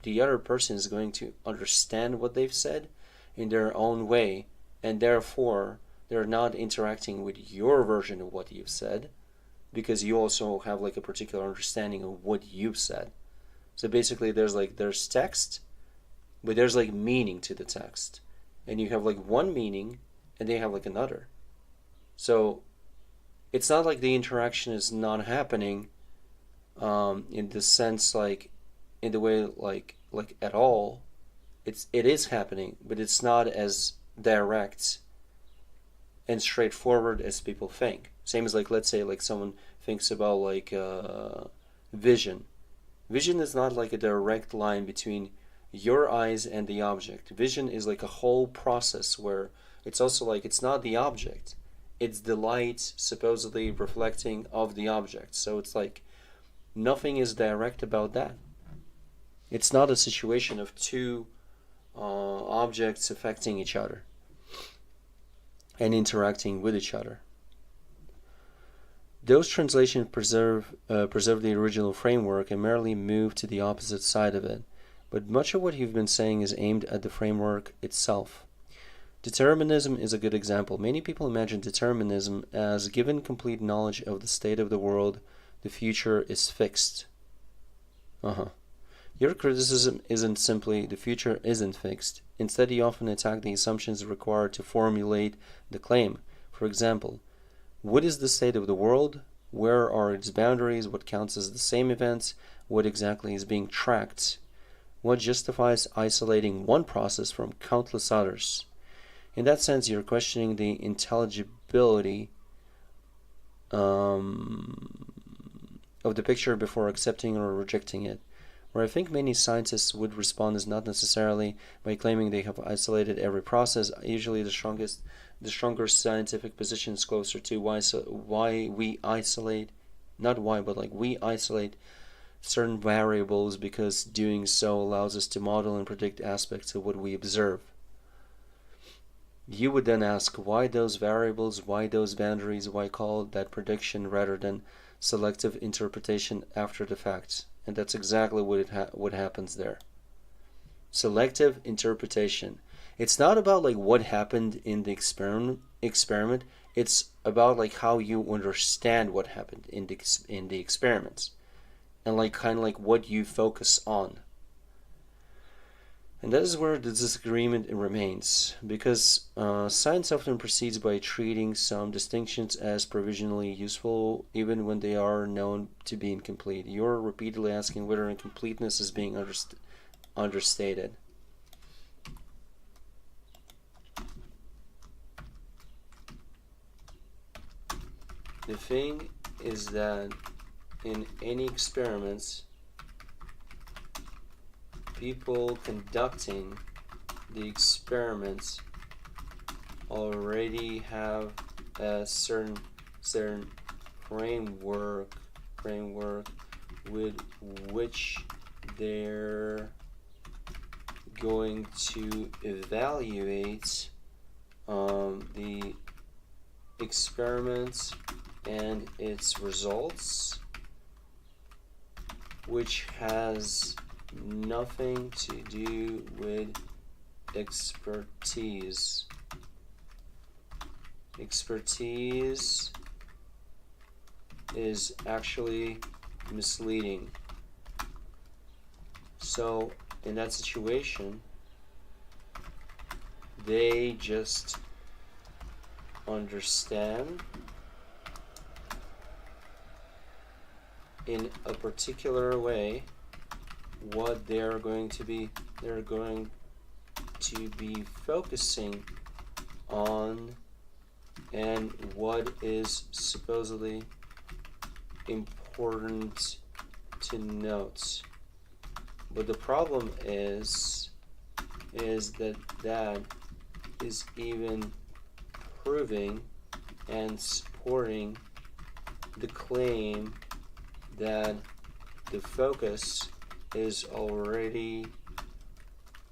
the other person is going to understand what they've said in their own way, and therefore they're not interacting with your version of what you've said, because you also have like a particular understanding of what you've said. So basically there's text, but there's like meaning to the text, and you have like one meaning and they have like another. So it's not like the interaction is not happening in the sense, like, in the way like at all. It is happening, but it's not as direct and straightforward as people think. Same as, like, let's say like someone thinks about like vision. Vision is not like a direct line between your eyes and the object. Vision is like a whole process where it's also like, it's not the object, it's the light supposedly reflecting of the object. So it's like nothing is direct about that. It's not a situation of two objects affecting each other and interacting with each other. Those translations preserve the original framework and merely move to the opposite side of it, but much of what you've been saying is aimed at the framework itself. Determinism is a good example. Many people imagine determinism as given complete knowledge of the state of the world, the future is fixed. Your criticism isn't simply the future isn't fixed. Instead, you often attack the assumptions required to formulate the claim. For example, what is the state of the world? Where are its boundaries? What counts as the same events? What exactly is being tracked? What justifies isolating one process from countless others? In that sense, you're questioning the intelligibility of the picture before accepting or rejecting it. Where I think many scientists would respond is not necessarily by claiming they have isolated every process. Usually the stronger scientific position is closer to why we isolate, not why, but like we isolate certain variables, because doing so allows us to model and predict aspects of what we observe. You would then ask why those variables, why those boundaries, why call that prediction rather than selective interpretation after the fact. And that's exactly what happens there. Selective interpretation. It's not about like what happened in the experiment. It's about like how you understand what happened in the experiments, and like kind of like what you focus on. And that is where the disagreement remains, because science often proceeds by treating some distinctions as provisionally useful, even when they are known to be incomplete. You're repeatedly asking whether incompleteness is being understated. The thing is that in any experiments, people conducting the experiments already have a certain framework with which they're going to evaluate the experiments and its results, which has nothing to do with expertise. Expertise is actually misleading. So in that situation, they just understand in a particular way what they're going to be focusing on and what is supposedly important to note. But the problem is that is even proving and supporting the claim that the focus is already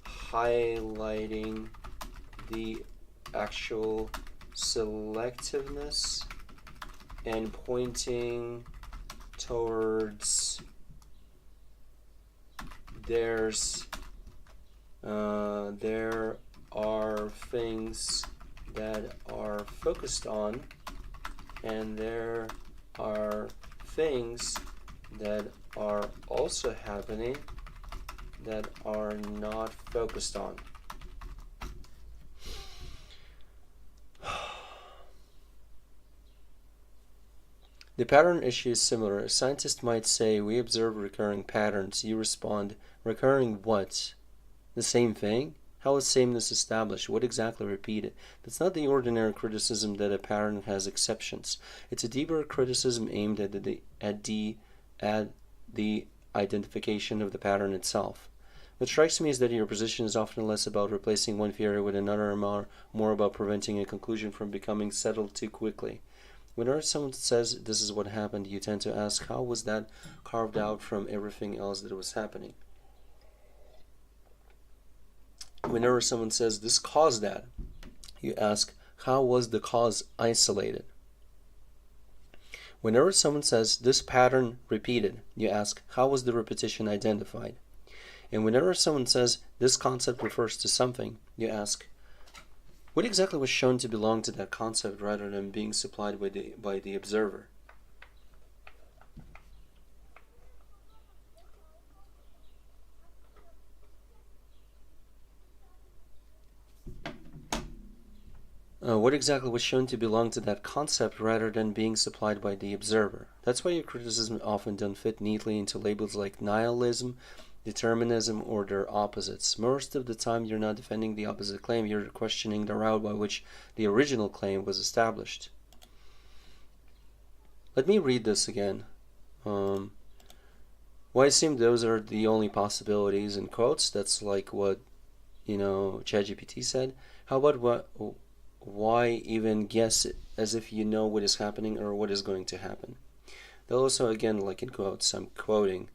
highlighting the actual selectiveness and pointing towards there are things that are focused on, and there are things that are also happening that are not focused on. The pattern issue is similar. A scientist might say, we observe recurring patterns. You respond, recurring what? The same thing? How is sameness established? What exactly repeated? That's not the ordinary criticism that a pattern has exceptions. It's a deeper criticism aimed at the identification of the pattern itself. What strikes me is that your position is often less about replacing one theory with another and more about preventing a conclusion from becoming settled too quickly. Whenever someone says this is what happened, you tend to ask, how was that carved out from everything else that was happening? Whenever someone says this caused that, you ask, how was the cause isolated? Whenever someone says this pattern repeated, you ask, how was the repetition identified? And whenever someone says this concept refers to something, you ask, what exactly was shown to belong to that concept rather than being supplied by the observer? What exactly was shown to belong to that concept rather than being supplied by the observer? That's why your criticism often don't fit neatly into labels like nihilism, determinism, or their opposites. Most of the time you're not defending the opposite claim, you're questioning the route by which the original claim was established. Let me read this again. Well, I assume those are the only possibilities in quotes. That's like what, ChatGPT said. How about why even guess it as if you know what is happening or what is going to happen? They'll also, again, like in quotes, I'm quoting,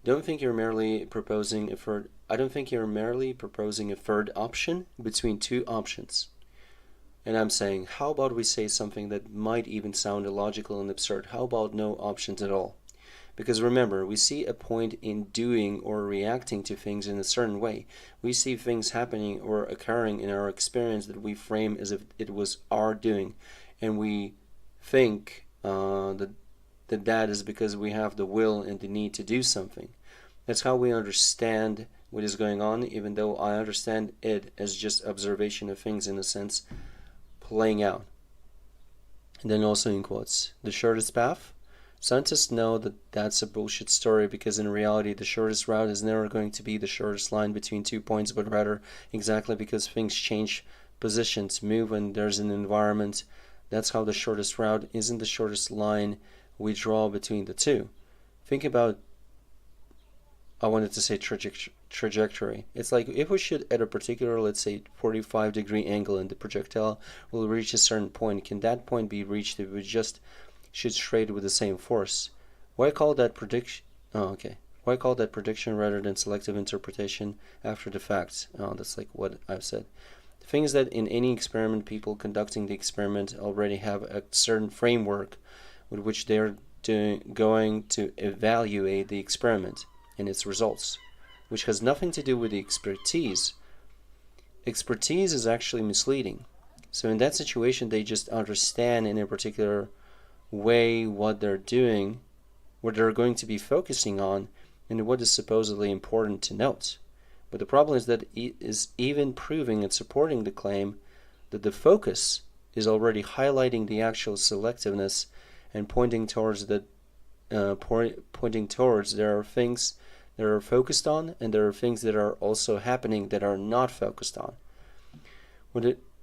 I don't think you're merely proposing a third option between two options. And I'm saying, how about we say something that might even sound illogical and absurd? How about no options at all? Because remember, we see a point in doing or reacting to things in a certain way. We see things happening or occurring in our experience that we frame as if it was our doing. And we think that is because we have the will and the need to do something. That's how we understand what is going on, even though I understand it as just observation of things in a sense playing out. And then also in quotes, the shortest path. Scientists know that that's a bullshit story because in reality the shortest route is never going to be the shortest line between 2 points, but rather exactly because things change positions, move when there's an environment. That's how the shortest route isn't the shortest line we draw between the two. Think about, I wanted to say trajectory. It's like if we shoot at a particular, let's say 45-degree angle and the projectile will reach a certain point, can that point be reached if we just shoot straight with the same force? Why call that prediction? Why call that prediction rather than selective interpretation after the fact? That's like what I've said. The thing is that in any experiment, people conducting the experiment already have a certain framework with which they're going to evaluate the experiment and its results, which has nothing to do with the expertise. Expertise is actually misleading. So in that situation, they just understand in a particular way what they're doing, what they're going to be focusing on, and what is supposedly important to note. But the problem is that it is even proving and supporting the claim that the focus is already highlighting the actual selectiveness and pointing towards there are things that are focused on and there are things that are also happening that are not focused on.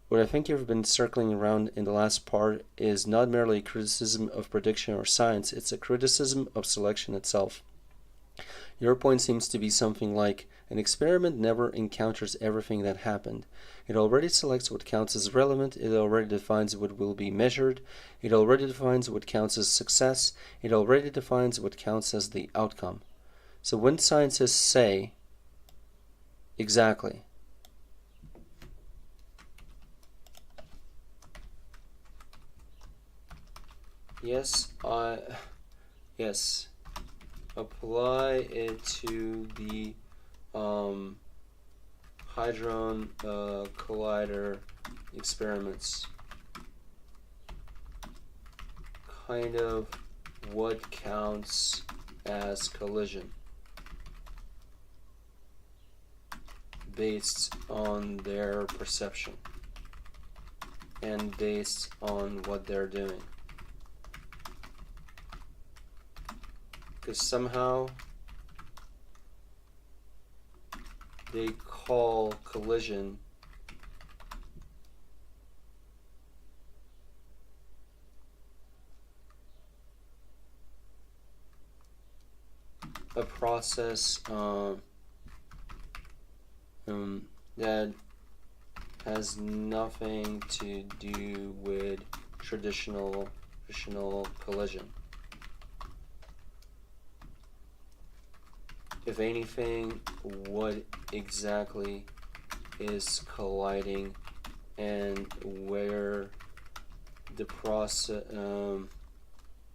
What I think you've been circling around in the last part is not merely a criticism of prediction or science, it's a criticism of selection itself. Your point seems to be something like, an experiment never encounters everything that happened. It already selects what counts as relevant, it already defines what will be measured, it already defines what counts as success, it already defines what counts as the outcome. So when scientists say, exactly, yes, apply it to the Hadron Collider experiments. Kind of what counts as collision based on their perception and based on what they're doing. Because somehow they call collision a process that has nothing to do with traditional collision. If anything, what exactly is colliding and where the process,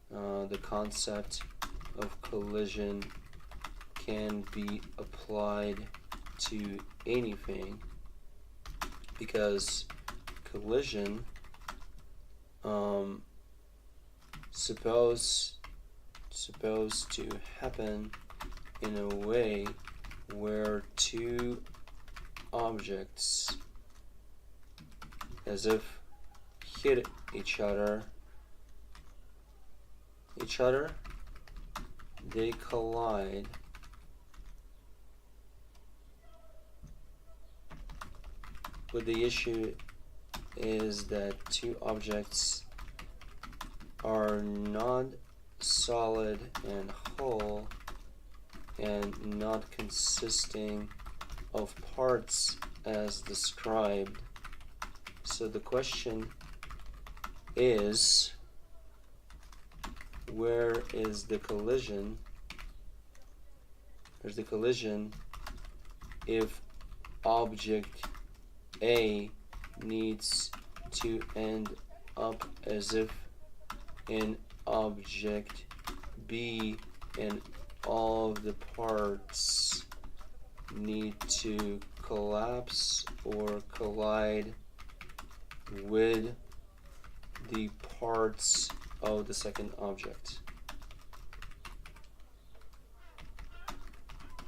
the concept of collision can be applied to anything, because collision supposed to happen in a way where two objects, as if hit each other, they collide. But the issue is that two objects are not solid and whole and not consisting of parts as described. So the question is, where is the collision? There's the collision if object A needs to end up as if in object B and all of the parts need to collapse or collide with the parts of the second object.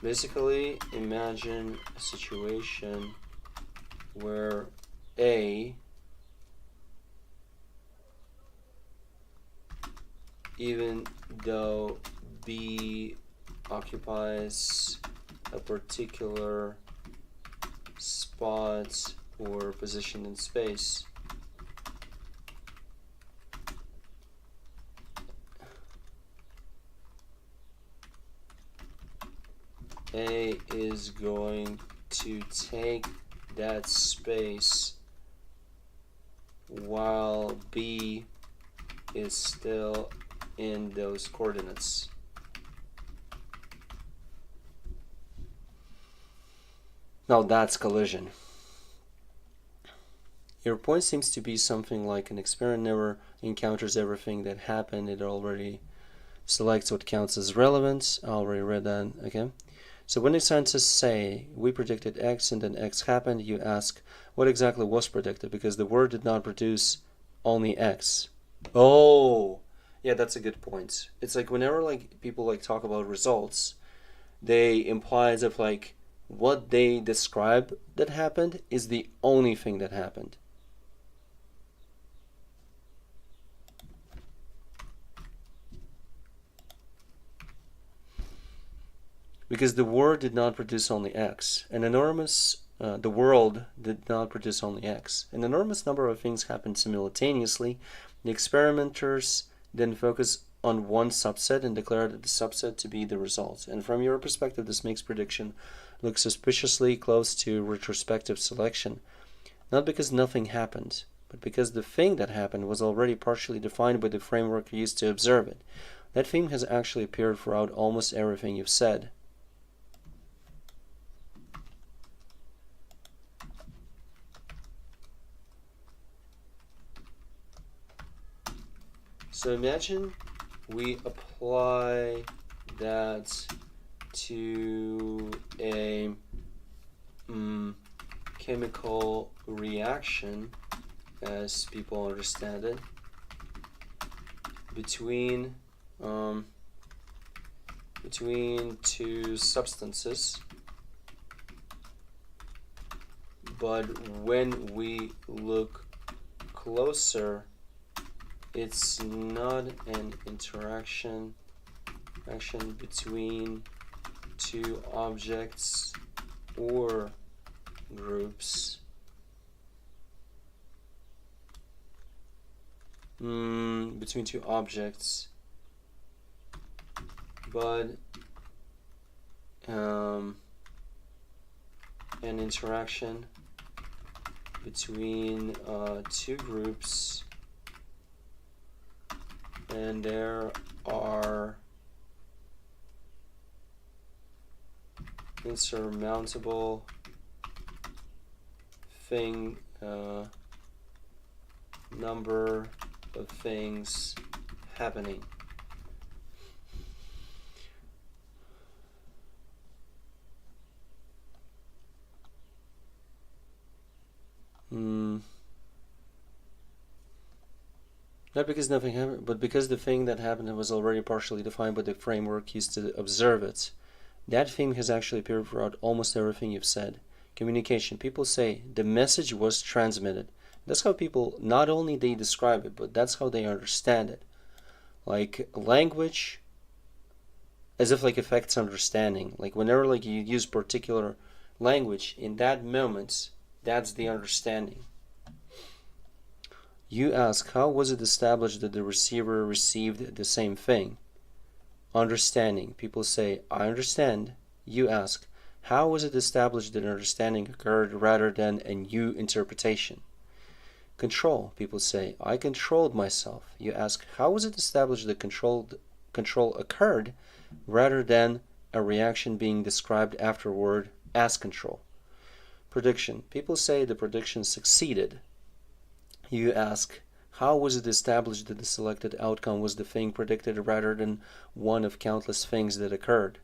Basically, imagine a situation where A, even though B occupies a particular spot or position in space, A is going to take that space while B is still in those coordinates. Now that's collision. Your point seems to be something like an experiment never encounters everything that happened. It already selects what counts as relevant. I already read that. Okay. So when the scientists say, we predicted X and then X happened, you ask, what exactly was predicted? Because the word did not produce only X. Oh, yeah, that's a good point. It's like whenever like people like talk about results, they imply as if like what they describe that happened is the only thing that happened. Because the word did not produce only X. The world did not produce only X. An enormous number of things happened simultaneously. The experimenters then focus on one subset and declare that the subset to be the result. And from your perspective, this makes prediction look suspiciously close to retrospective selection. Not because nothing happened, but because the thing that happened was already partially defined by the framework used to observe it. That theme has actually appeared throughout almost everything you've said. So imagine we apply that to a chemical reaction, as people understand it, between two substances. But when we look closer, it's not an interaction between two objects or groups. Between two objects, but an interaction between two groups, and there are insurmountable number of things happening. Not because nothing happened, but because the thing that happened was already partially defined by the framework used to observe it. That theme has actually appeared throughout almost everything you've said. Communication. People say the message was transmitted. That's how people, not only they describe it, but that's how they understand it. Like language, as if like affects understanding. Like whenever like you use particular language in that moment, that's the understanding. You ask, how was it established that the receiver received the same thing? Understanding. People say, I understand. You ask, how was it established that understanding occurred rather than a new interpretation? Control. People say, I controlled myself. You ask, how was it established that control occurred rather than a reaction being described afterward as control? Prediction. People say the prediction succeeded. You ask, how was it established that the selected outcome was the thing predicted rather than one of countless things that occurred?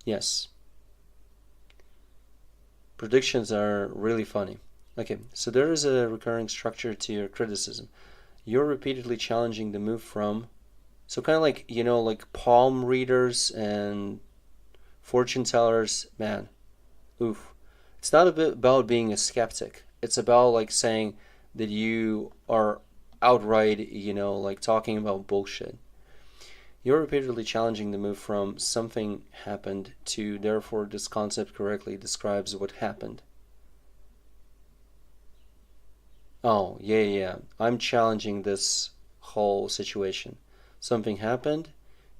Yes. Predictions are really funny. Okay, so there is a recurring structure to your criticism. You're repeatedly challenging the move from, so kind of like, you know, like palm readers and fortune tellers, man, oof. It's not about being a skeptic. It's about like saying that you are outright, you know, like talking about bullshit. You're repeatedly challenging the move from something happened to therefore this concept correctly describes what happened. Oh, yeah. I'm challenging this whole situation. Something happened,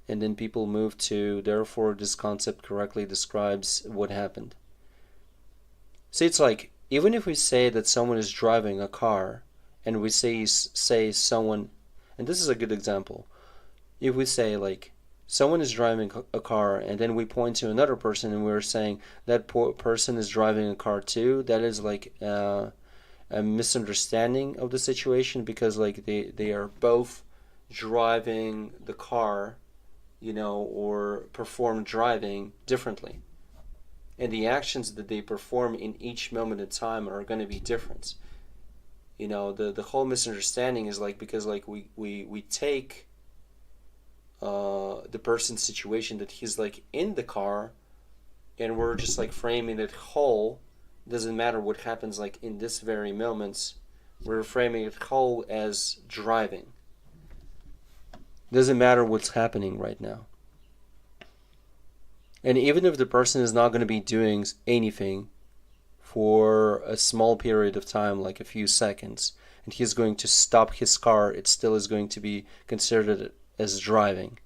and then people move to therefore this concept correctly describes what happened. See, it's like, even if we say that someone is driving a car, and we say someone, and this is a good example, if we say like, someone is driving a car, and then we point to another person and we're saying that person is driving a car too, that is like a misunderstanding of the situation, because like they are both driving the car, you know, or perform driving differently. And the actions that they perform in each moment in time are going to be different. You know, the whole misunderstanding is like, because like we take the person's situation that he's like in the car, and we're just like framing it whole. Doesn't matter what happens like in this very moment, we're framing it whole as driving. Doesn't matter what's happening right now. And even if the person is not going to be doing anything for a small period of time, like a few seconds, and he's going to stop his car, it still is going to be considered as driving.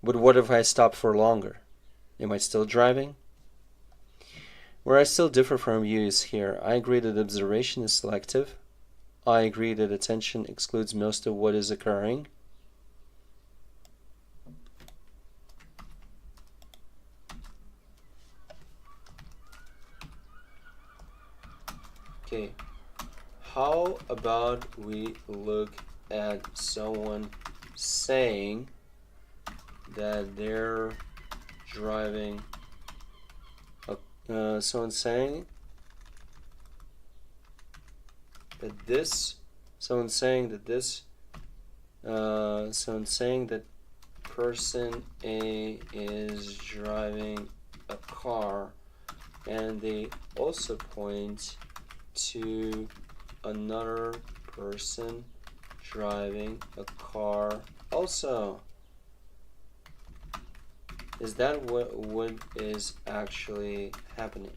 But what if I stop for longer? Am I still driving? Where I still differ from you is here. I agree that observation is selective. I agree that attention excludes most of what is occurring. Okay, how about we look at someone saying that they're driving someone saying that person A is driving a car, and they also point to another person driving a car also. Is that what is actually happening?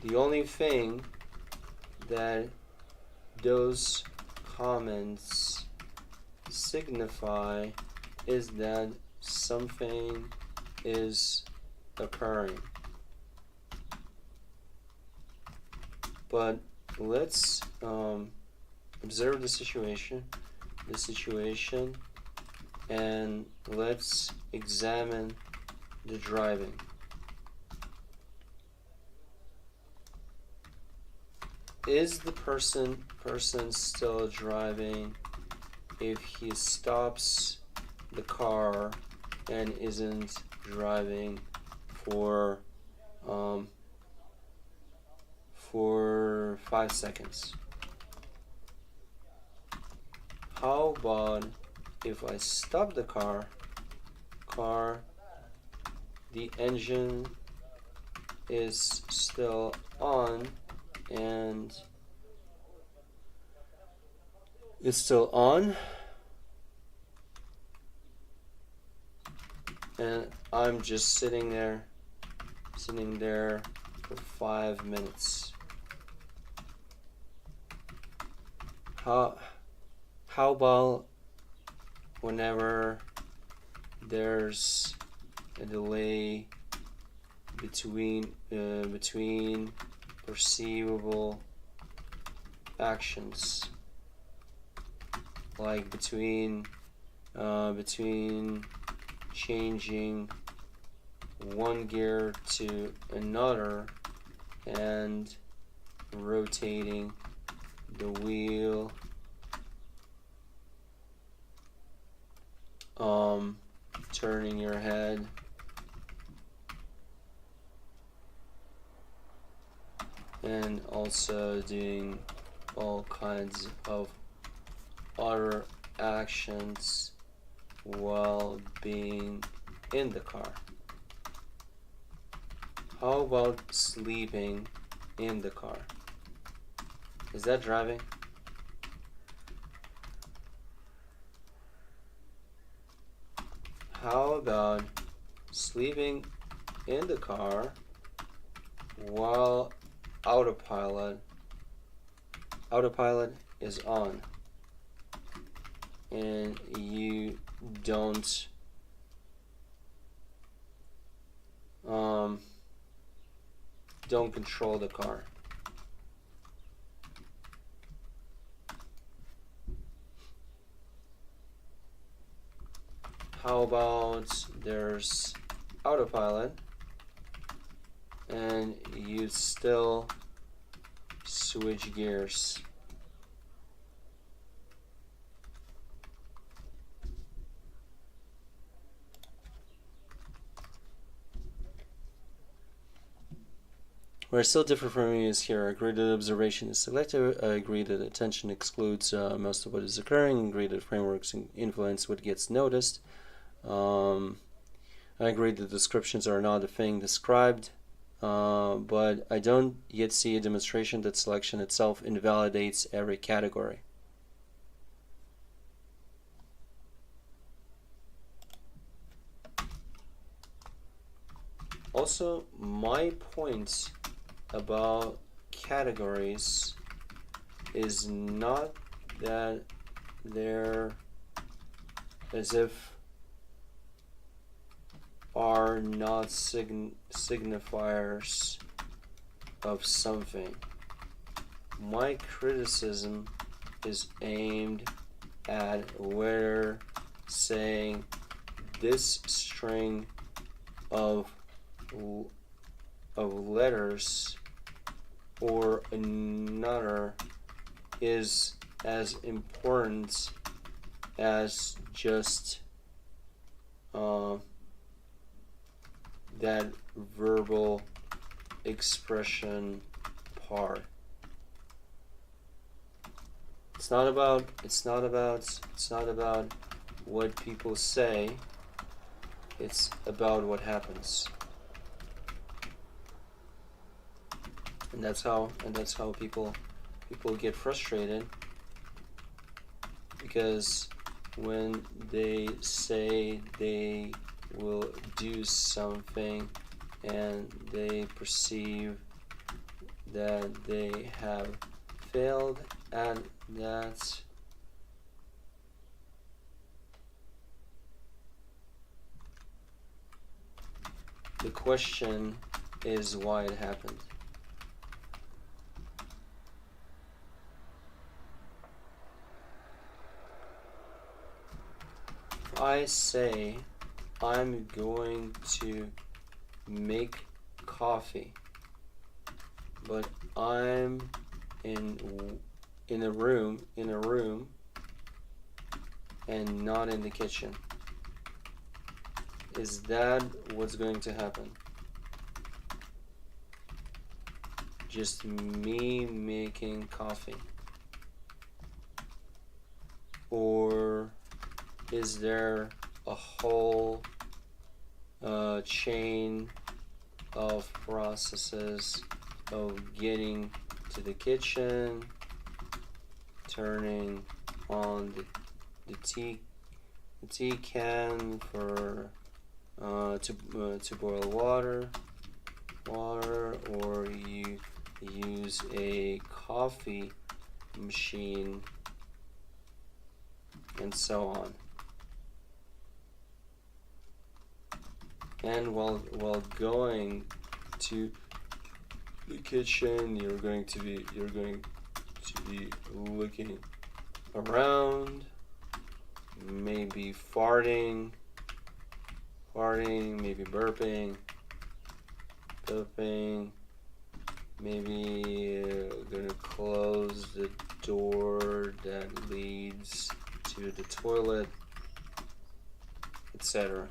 The only thing that those comments signify is that something is occurring. But let's observe the situation, and let's examine the driving. Is the person still driving if he stops the car and isn't driving for 5 seconds? How about if I stop the car the engine is still on, and it's still on, and I'm just sitting there for 5 minutes. How about whenever there's a delay between perceivable actions, like between changing one gear to another and rotating the wheel, turning your head, and also doing all kinds of other actions while being in the car. How about sleeping in the car? Is that driving? How about sleeping in the car while autopilot is on and you don't control the car? How about there's autopilot and you still switch gears? Where I still differ from you is here. I agree that observation is selective. I agree that attention excludes most of what is occurring. I agree that frameworks influence what gets noticed. I agree that descriptions are not a thing described. But I don't yet see a demonstration that selection itself invalidates every category. Also, my point about categories is not that they're as if are not signifiers of something. My criticism is aimed at whether saying this string of letters or another is as important as just that verbal expression part. It's not about what people say. It's about what happens. And that's how people get frustrated, because when they say they will do something and they perceive that they have failed at that, the question is why it happened. If I say I'm going to make coffee, but I'm in a room and not in the kitchen, is that what's going to happen? Just me making coffee? Or is there a whole chain of processes of getting to the kitchen, turning on the tea can for to boil water, or you use a coffee machine, and so on. And while going to the kitchen, you're going to be looking around, maybe farting, maybe burping, maybe gonna close the door that leads to the toilet, etc.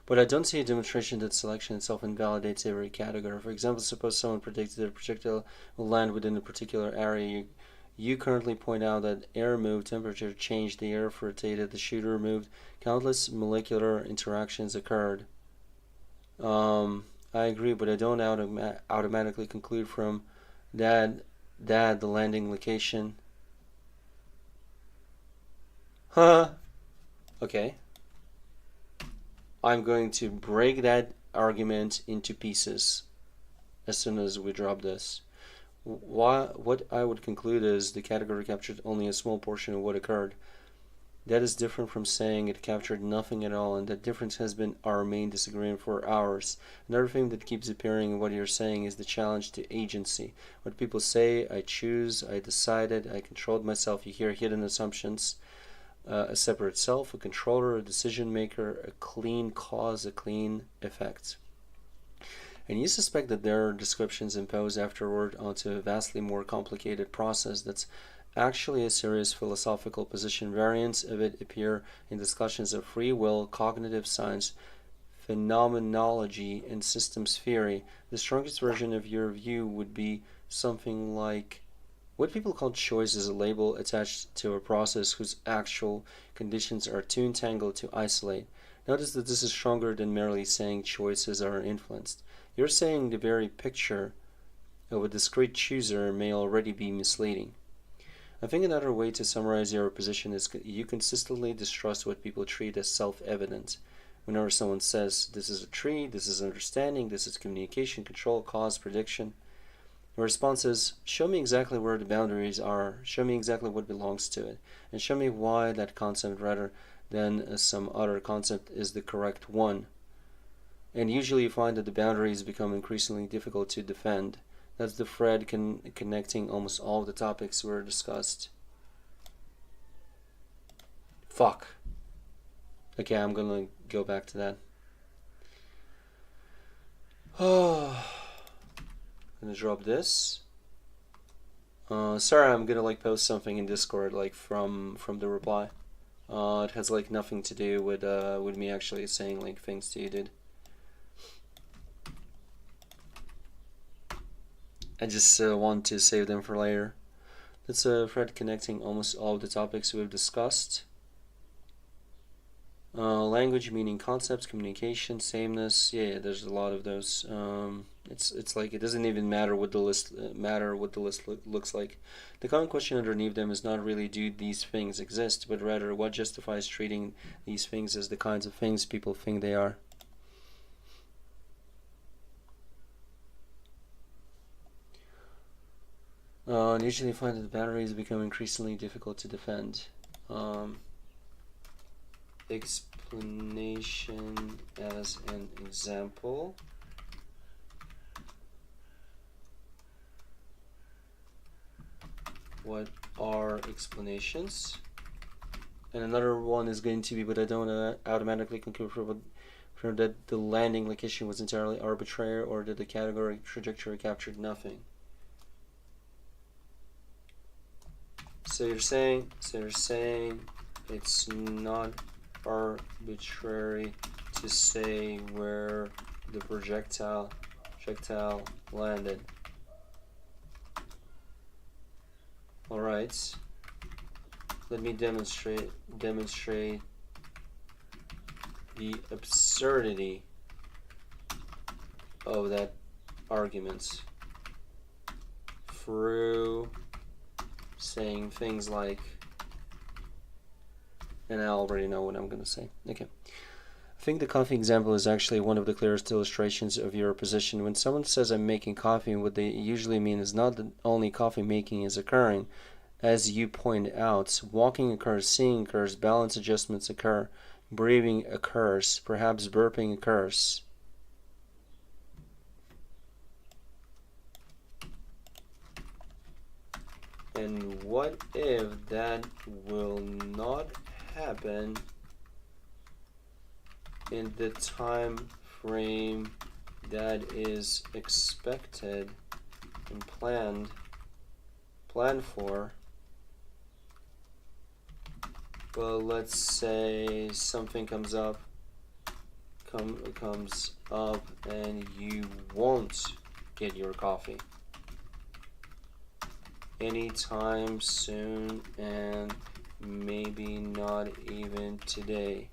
But I don't see a demonstration that selection itself invalidates every category. For example, suppose someone predicted that a projectile will land within a particular area. You currently point out that air moved, temperature changed, the air rotated, the shooter moved, countless molecular interactions occurred. I agree, but I don't automatically conclude from that the landing location. Huh? Okay. I'm going to break that argument into pieces as soon as we drop this. What I would conclude is the category captured only a small portion of what occurred. That is different from saying it captured nothing at all, and that difference has been our main disagreement for hours. Another thing that keeps appearing in what you're saying is the challenge to agency. What people say, I choose, I decided, I controlled myself. You hear hidden assumptions. A separate self, a controller, a decision maker, a clean cause, a clean effect. And you suspect that their descriptions impose afterward onto a vastly more complicated process that's actually a serious philosophical position. Variants of it appear in discussions of free will, cognitive science, phenomenology, and systems theory. The strongest version of your view would be something like, what people call choice is a label attached to a process whose actual conditions are too entangled to isolate. Notice that this is stronger than merely saying choices are influenced. You're saying the very picture of a discrete chooser may already be misleading. I think another way to summarize your position is you consistently distrust what people treat as self-evident. Whenever someone says, this is a tree, this is understanding, this is communication, control, cause, prediction, the response is, show me exactly where the boundaries are, show me exactly what belongs to it, and show me why that concept rather than some other concept is the correct one. And usually you find that the boundaries become increasingly difficult to defend. That's the thread connecting almost all of the topics were discussed. Fuck. Okay, I'm gonna go back to that. Oh. I'm gonna drop this. Sorry, I'm gonna post something in Discord from the reply. It has nothing to do with me actually saying things to you, dude. I just want to save them for later. That's a thread connecting almost all of the topics we've discussed. Language, meaning, concepts, communication, sameness. Yeah, there's a lot of those. It's it doesn't even matter what the list looks like. The common question underneath them is not really do these things exist, but rather what justifies treating these things as the kinds of things people think they are. And usually find that the boundaries become increasingly difficult to defend. Explanation as an example. What are explanations? And another one is going to be, but I don't automatically conclude from that the landing location was entirely arbitrary, or that the category trajectory captured nothing. So you're saying it's not arbitrary to say where the projectile landed. Alright. Let me demonstrate the absurdity of that argument through saying things like, and I already know what I'm going to say. Okay. I think the coffee example is actually one of the clearest illustrations of your position. When someone says I'm making coffee, what they usually mean is not that only coffee making is occurring. As you point out, walking occurs, seeing occurs, balance adjustments occur, breathing occurs, perhaps burping occurs. And what if that will not happen in the time frame that is expected and planned for? Well, let's say something comes up and you won't get your coffee anytime soon, and maybe not even today.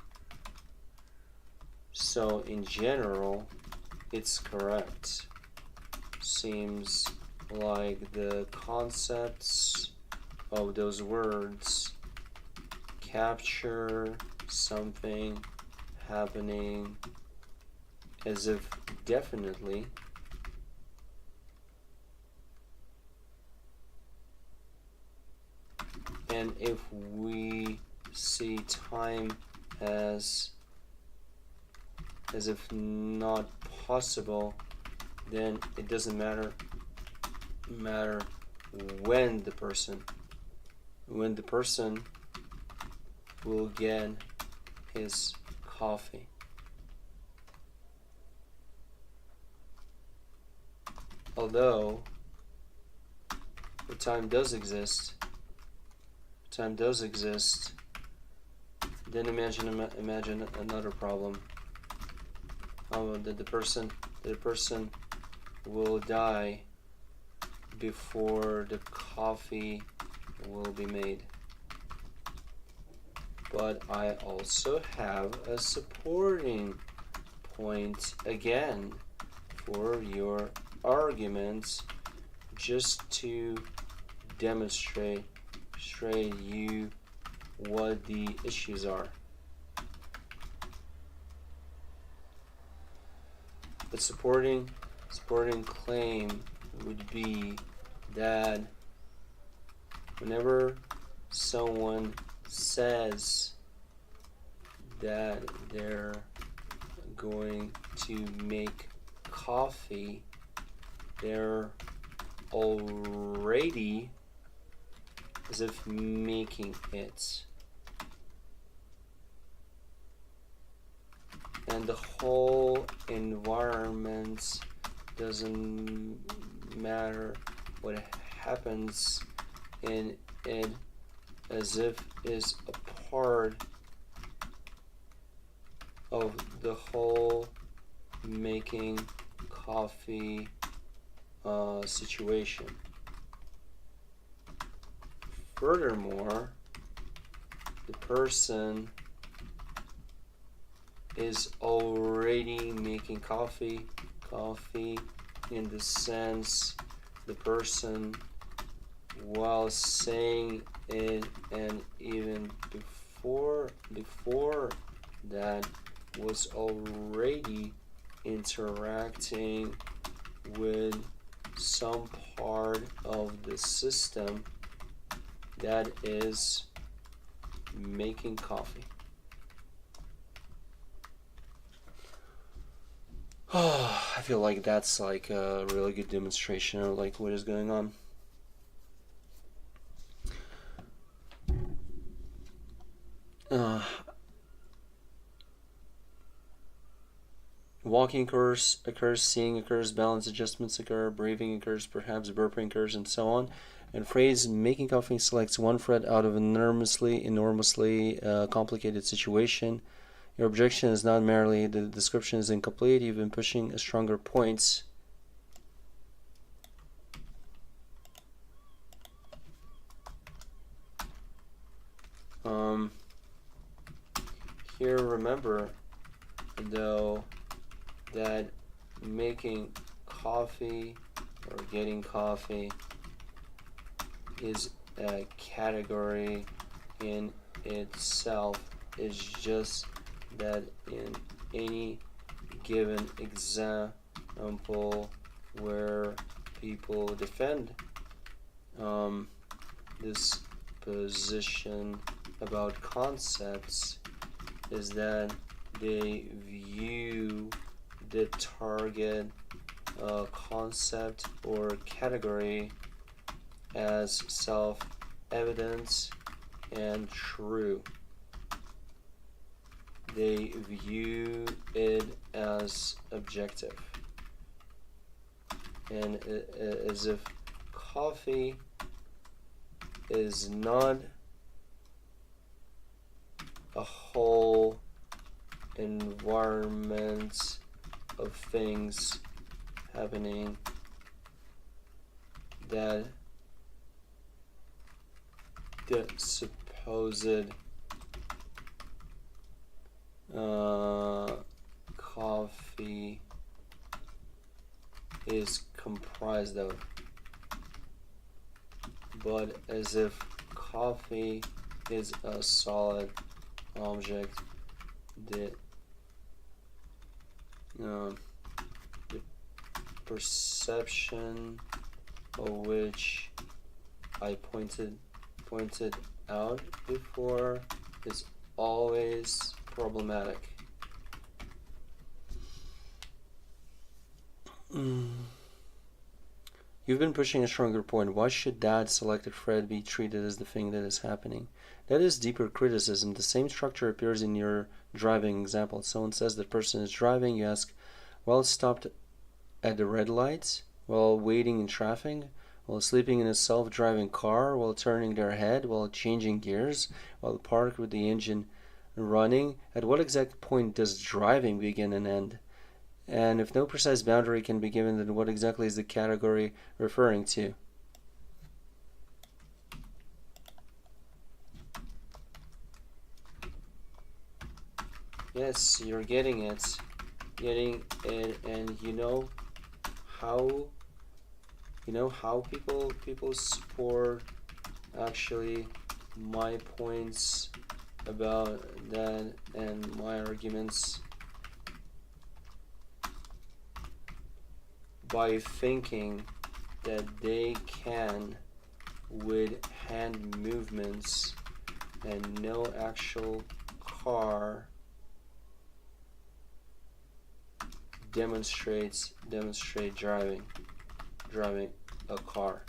So in general, it's correct. Seems like the concepts of those words capture something happening as if definitely, and if we see time as if not possible, then it doesn't matter when the person will get his coffee. Although the time does exist, then imagine another problem. That the person will die before the coffee will be made. But I also have a supporting point again for your arguments, just to demonstrate you what the issues are. The supporting claim would be that whenever someone says that they're going to make coffee, they're already as if making it. And the whole environment doesn't matter what happens in it, as if is a part of the whole making coffee situation. Furthermore, the person is already making coffee in the sense the person, while saying it, and even before that, was already interacting with some part of the system that is making coffee. I feel like that's like a really good demonstration of like what is going on. Walking occurs, seeing occurs, balance adjustments occur, breathing occurs, perhaps burping occurs, and so on. And phrase making coffee selects one thread out of an enormously complicated situation. Your objection is not merely the description is incomplete, you've been pushing a stronger points. here remember though that making coffee or getting coffee is a category in itself. It's just that in any given example where people defend this position about concepts is that they view the target concept or category as self-evident and true. They view it as objective, and as if coffee is not a whole environment of things happening that the supposed coffee is comprised of, but as if coffee is a solid object, the perception of which I pointed out before is always problematic. You've been pushing a stronger point. Why should that selected thread be treated as the thing that is happening? That is deeper criticism. The same structure appears in your driving example. Someone says the person is driving. You ask, while stopped at the red lights, while waiting in traffic, while sleeping in a self-driving car, while turning their head, while changing gears, while parked with the engine running. At what exact point does driving begin and end? And if no precise boundary can be given, then what exactly is the category referring to? Yes, you're getting it, and you know how people support actually my points about that and my arguments by thinking that they can, with hand movements and no actual car, demonstrate driving a car.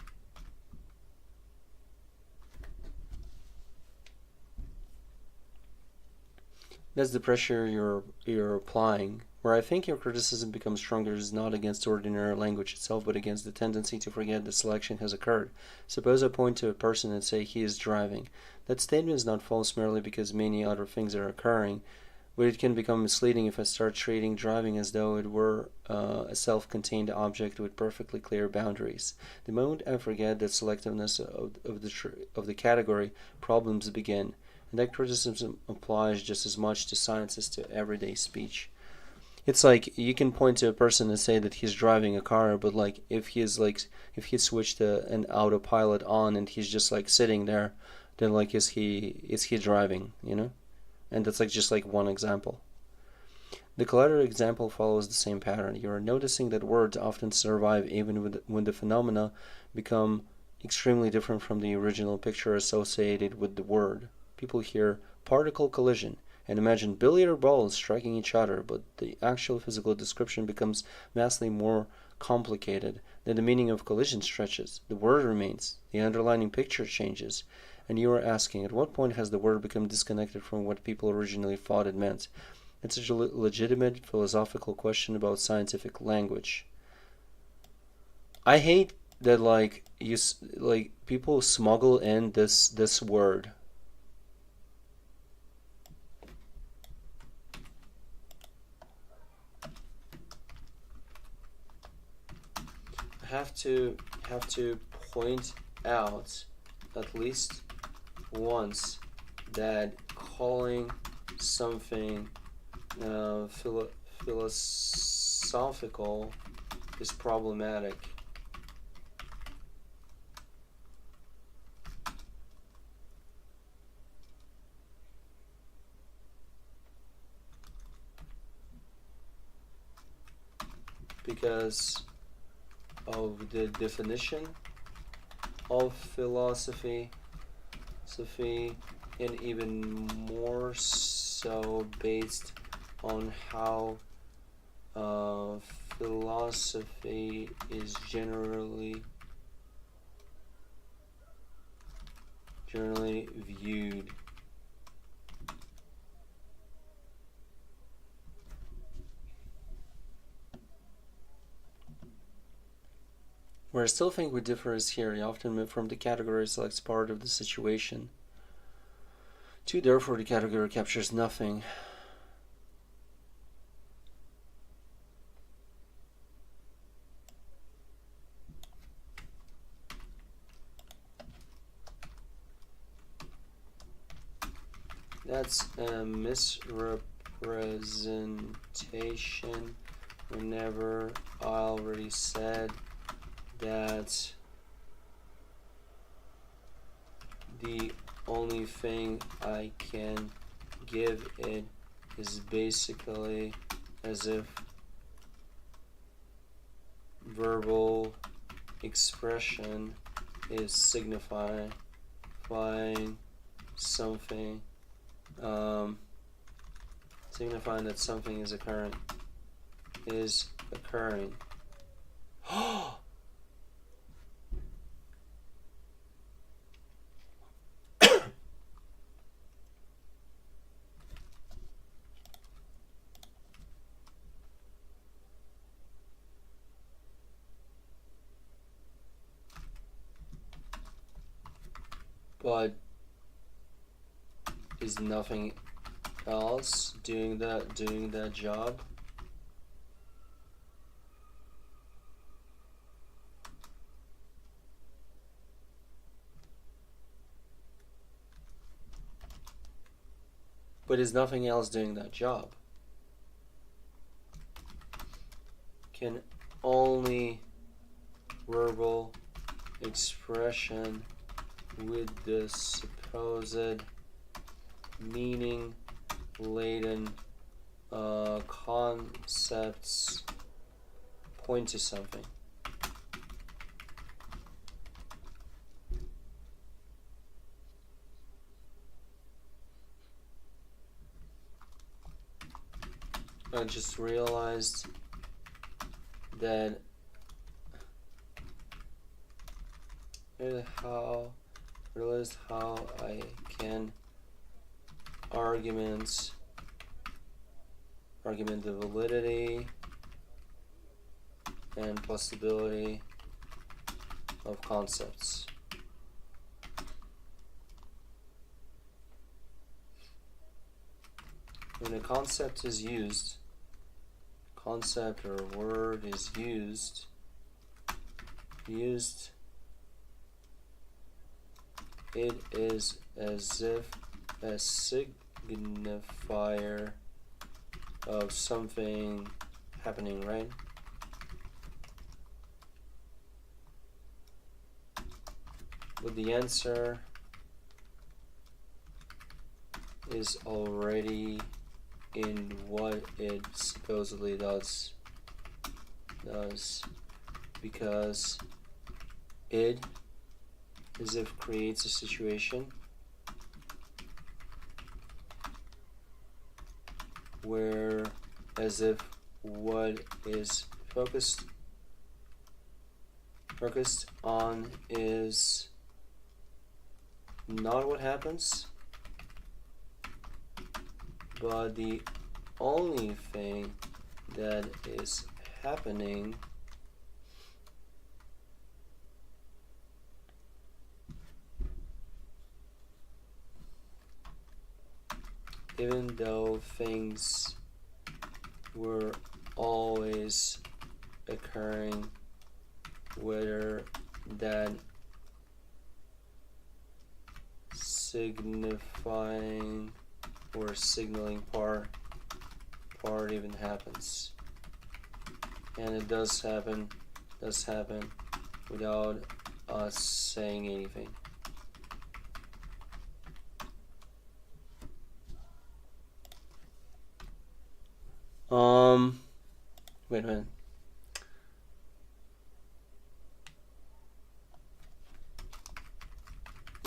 That's the pressure you're applying. Where I think your criticism becomes stronger is not against ordinary language itself, but against the tendency to forget that selection has occurred. Suppose I point to a person and say he is driving. That statement is not false merely because many other things are occurring, but it can become misleading if I start treating driving as though it were a self-contained object with perfectly clear boundaries. The moment I forget that selectiveness of the category, problems begin, and that criticism applies just as much to science as to everyday speech. It's like you can point to a person and say that he's driving a car, but like if he switched an autopilot on and he's just like sitting there, then like is he driving, you know? And that's like just like one example. The collateral example follows the same pattern. You are noticing that words often survive even when the phenomena become extremely different from the original picture associated with the word. People hear particle collision and imagine billiard balls striking each other, but the actual physical description becomes vastly more complicated. Then the meaning of collision stretches, the word remains, the underlying picture changes, and you are asking, at what point has the word become disconnected from what people originally thought it meant? It's a legitimate philosophical question about scientific language. I hate that people smuggle in this word. Have to point out at least once that calling something philosophical is problematic. Because of the definition of philosophy, and even more so based on how philosophy is generally viewed. Where I still think we differ is here. I often move from the category selects part of the situation to therefore the category captures nothing. That's a misrepresentation whenever I already said that the only thing I can give it is basically as if verbal expression is signifying something, signifying that something is occurring. But is nothing else doing that job? But is nothing else doing that job? Can only verbal expression with the supposed meaning-laden concepts point to something? I just realized that how I can argument the validity and possibility of concepts. When a concept is used, concept or word is used, it is as if a signifier of something happening, right? But the answer is already in what it supposedly does, because it as if creates a situation where as if what is focused on is not what happens, but the only thing that is happening even though things were always occurring, whether that signifying or signaling part even happens. And it does happen without us saying anything. Wait a minute.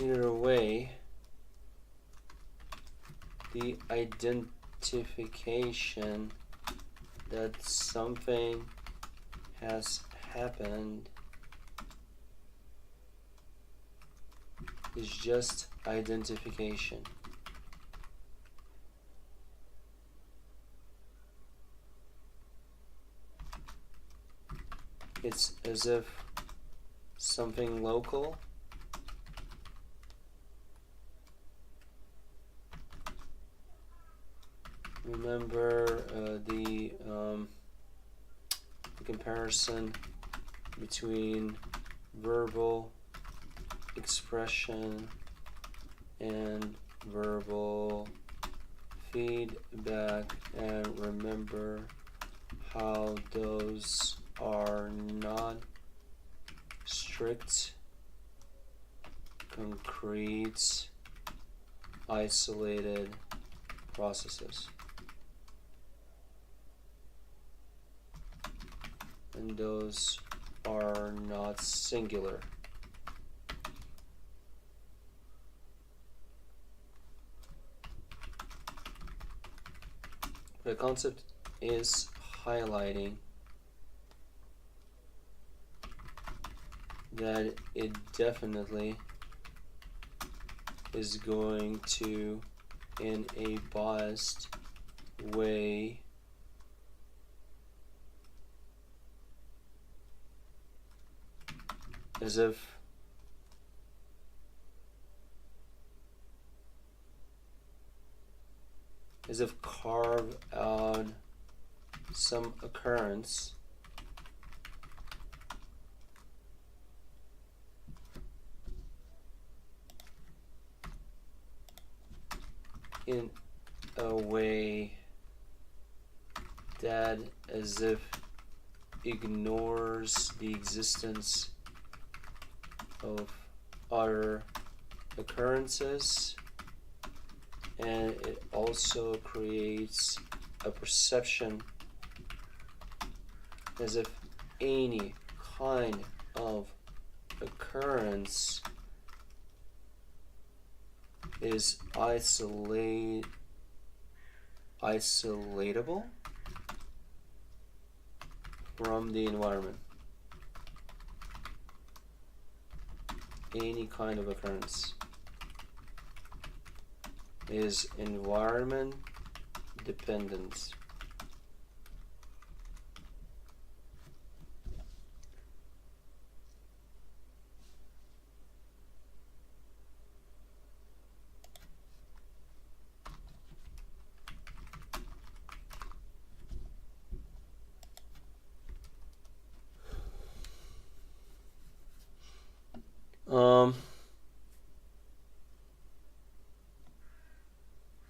Either way, the identification that something has happened is just identification. It's as if something local remember the comparison between verbal expression and verbal feedback, and remember how those are not strict, concrete, isolated processes. And those are not singular. The concept is highlighting that it definitely is going to, in a biased way, as if carve out some occurrence in a way that as if ignores the existence of other occurrences, and it also creates a perception as if any kind of occurrence is isolatable from the environment. Any kind of occurrence is environment dependent.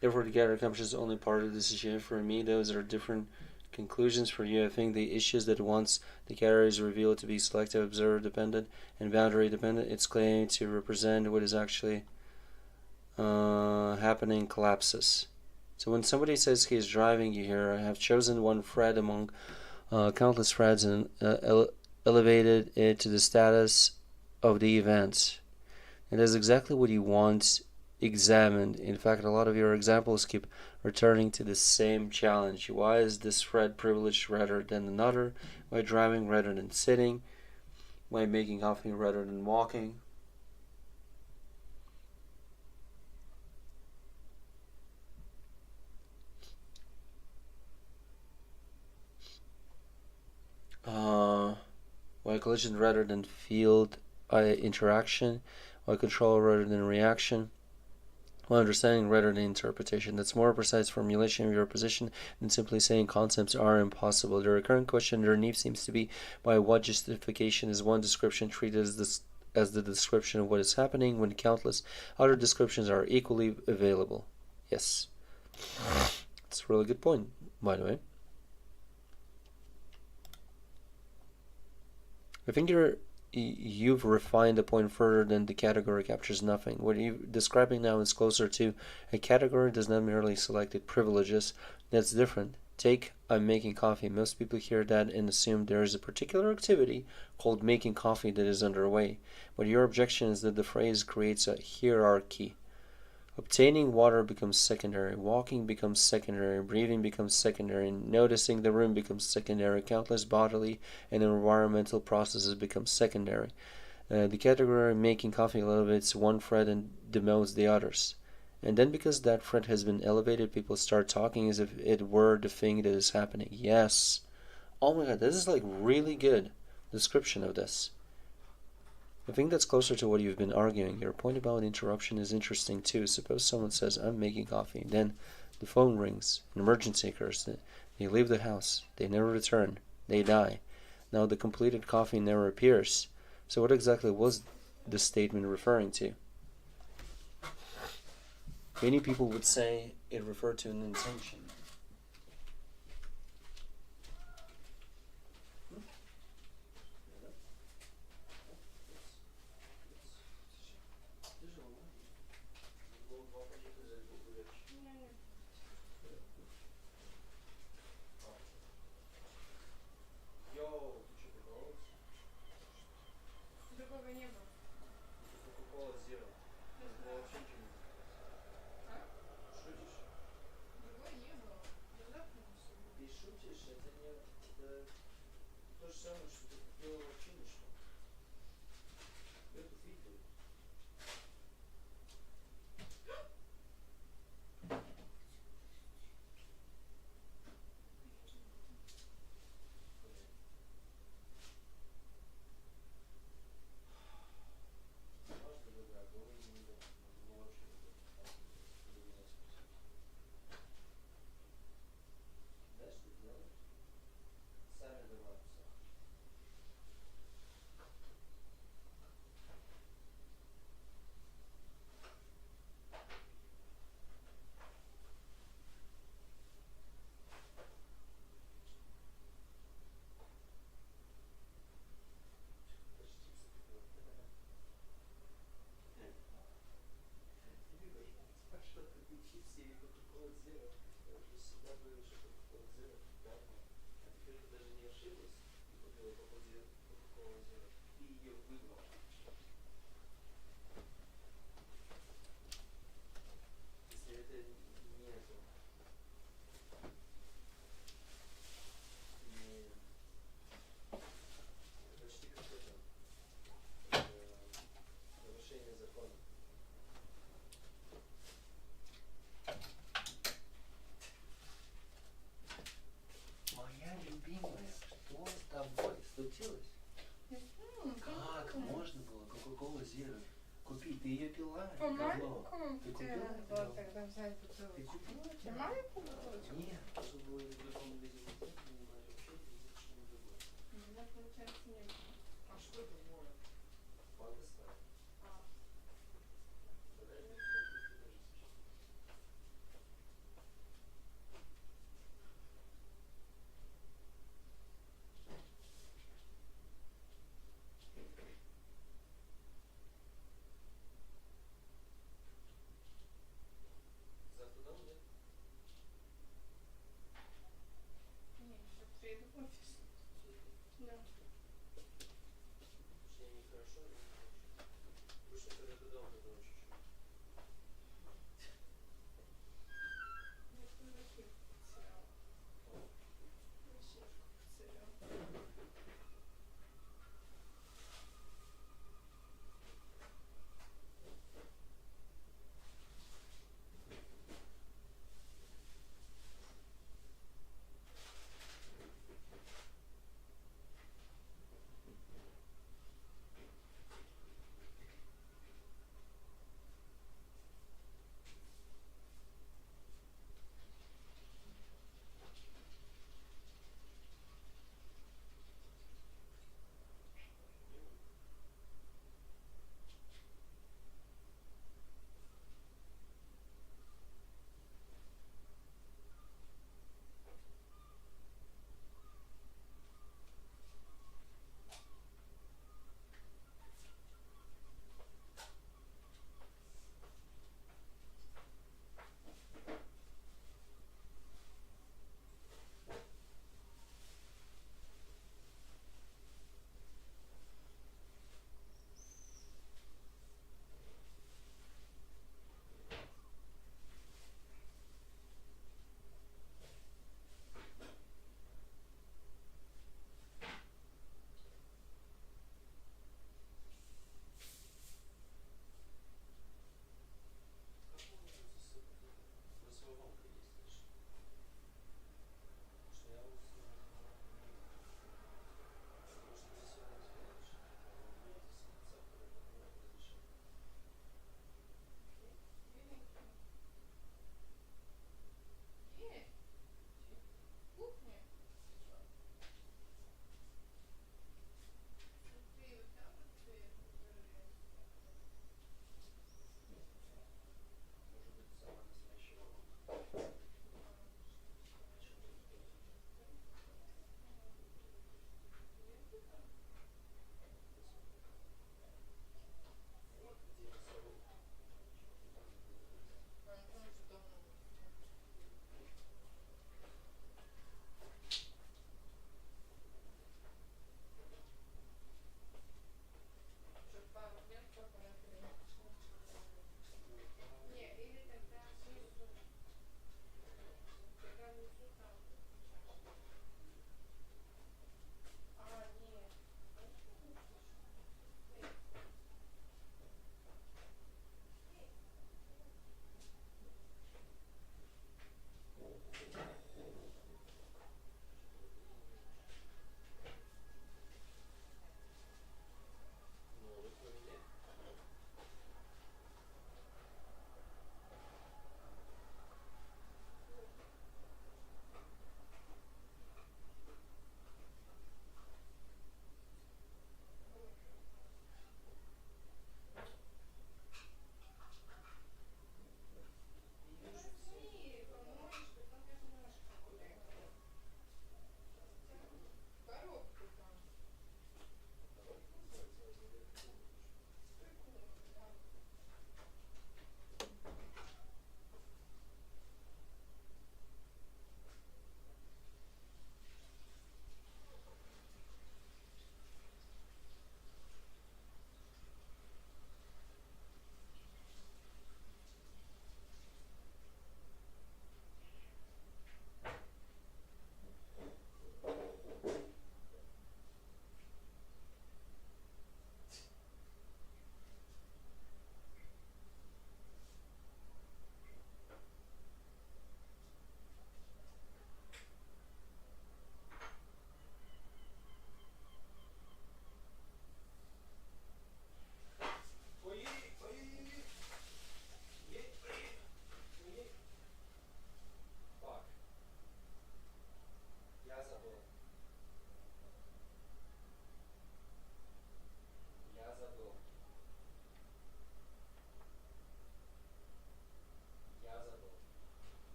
Therefore, the gather accomplishes only part of the situation. For me, those are different conclusions. For you, I think the issues that once the gather is revealed to be selective, observer dependent, and boundary dependent, its claim to represent what is actually happening collapses. So when somebody says he is driving, you hear, I have chosen one thread among countless threads and elevated it to the status of the event. And that's exactly what you want examined. In fact, a lot of your examples keep returning to the same challenge. Why is this thread privileged rather than another? Why driving rather than sitting? Why making coffee rather than walking? Why collision rather than field interaction? Why control rather than reaction? Why understanding rather than interpretation? That's more precise formulation of your position than simply saying concepts are impossible. The recurrent question underneath seems to be, by what justification is one description treated as the description of what is happening when countless other descriptions are equally available? Yes. It's a really good point, by the way. I think you've refined the point further than the category captures nothing. What you're describing now is closer to a category does not merely select its privileges. That's different. Take I'm making coffee. Most people hear that and assume there is a particular activity called making coffee that is underway. But your objection is that the phrase creates a hierarchy. Obtaining water becomes secondary, walking becomes secondary, breathing becomes secondary, noticing the room becomes secondary, countless bodily and environmental processes become secondary. The category making coffee elevates one thread and demotes the others. And then because that thread has been elevated, people start talking as if it were the thing that is happening. Yes. Oh my god, this is like really good description of this. I think that's closer to what you've been arguing. Your point about interruption is interesting too. Suppose someone says, I'm making coffee. Then the phone rings. An emergency occurs. They leave the house. They never return. They die. Now the completed coffee never appears. So what exactly was the statement referring to? Many people would say it referred to an intention. Другого не было. Другой не было. Запнулся. Ты шутишь, это не это то же самое, что ты купила лапчиночку. Это фигу. Как можно было Кока-Колу Zero купить? Ты ее пила? По говно. маленькому Ты тебе купила? надо было говно? тогда взять Ты бутылочку. купила? Тебе маленькую бутылочку? Нет, нужно было в другом магазине не брать вообще, или что-нибудь другое. У меня, получается, не было. А что другое? Фанта Стар. А. Завтра домой, да?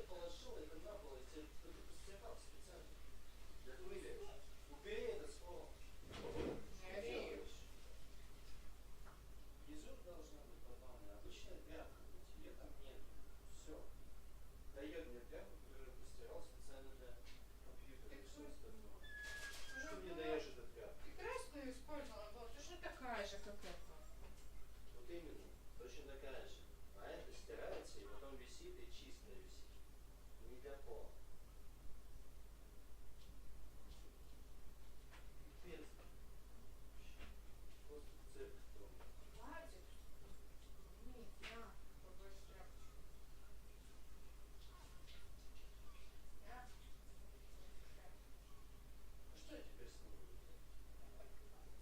положил это на пол, и ты постирал специально. Для твоей. Убери это слово. Не ори. Язык должна быть попалная. Обычная тряпка. Ее там нет. Все. Дает мне тряпку, которую я постирал специально для компьютера и все остальное. Что мне даешь эту тряпку? Ты красную использовала, была точно такая же, как эта. Вот именно. Точно такая же. А это стирается и потом висит и чисто висит. Не для пола. Пипец. Просто цирк в том. Хватит. Нет, на, побольше тряпочку. На. А что я теперь с ним буду делать?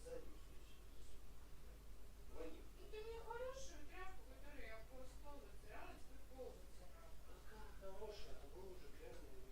Задницу еще засунуть. Логи. Ну ты мне хорошую тряпку, которую я по столу вытирала, теперь пол вытирала. Какая хорошая, она была уже грязная.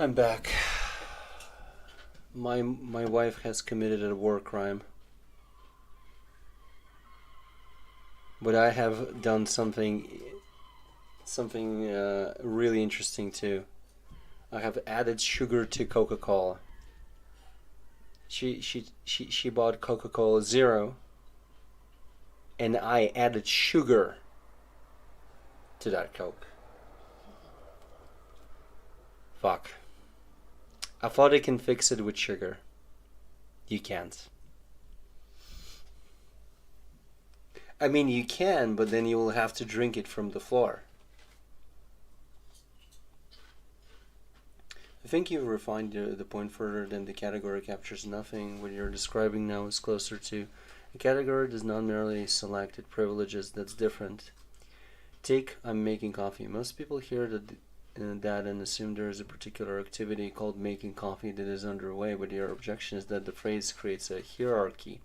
I'm back. My wife has committed a war crime. But I have done something really interesting too. I have added sugar to Coca-Cola. She bought Coca-Cola Zero, and I added sugar to that Coke. Fuck. I thought I can fix it with sugar. You can't. I mean, you can, but then you will have to drink it from the floor. I think you've refined the point further than the category captures nothing. What you're describing now is closer to a category does not merely select its privileges. That's different. Take I'm making coffee. Most people hear that and assume there is a particular activity called making coffee that is underway, but your objection is that the phrase creates a hierarchy.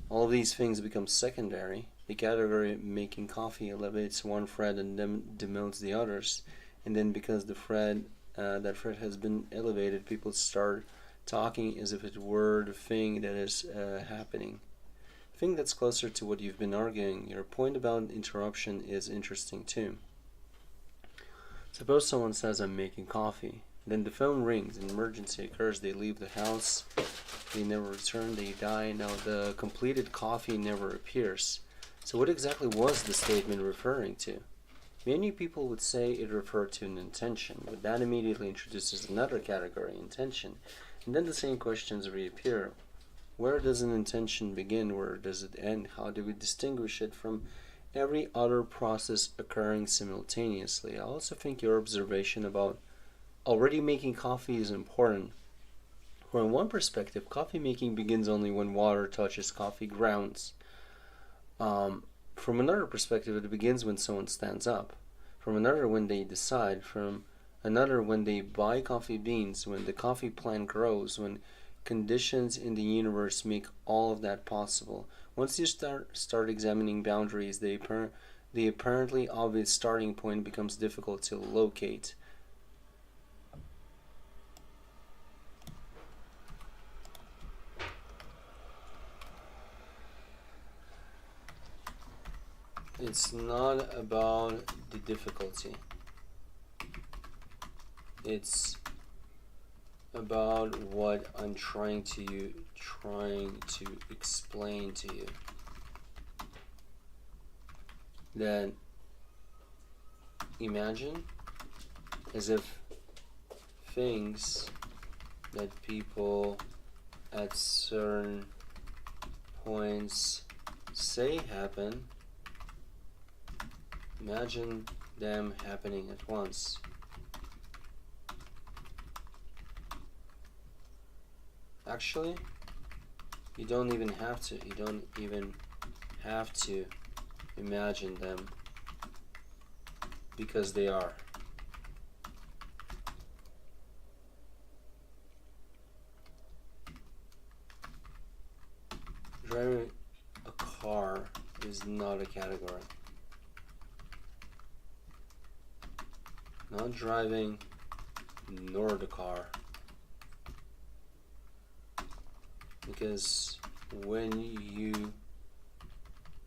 All of these things become secondary. The category making coffee elevates one thread and demotes the others, and then because the that thread has been elevated, people start talking as if it were the thing that is happening. I think that's closer to what you've been arguing. Your point about interruption is interesting too. Suppose someone says, I'm making coffee. Then the phone rings, an emergency occurs, they leave the house, they never return, they die. Now the completed coffee never appears. So what exactly was the statement referring to? Many people would say it referred to an intention, but that immediately introduces another category, intention. And then the same questions reappear. Where does an intention begin? Where does it end? How do we distinguish it from every other process occurring simultaneously? I also think your observation about already making coffee is important. From one perspective, coffee making begins only when water touches coffee grounds. From another perspective, it begins when someone stands up. From another, when they decide. From another, when they buy coffee beans, when the coffee plant grows, when conditions in the universe make all of that possible. Once you start examining boundaries, the apparently obvious starting point becomes difficult to locate. It's not about the difficulty. It's about what I'm trying to explain to you. That imagine as if things that people at certain points say happen, imagine them happening at once. Actually, you don't even have to. You don't even have to imagine them, because they are. Driving a car is not a category. Not driving, nor the car. Because when you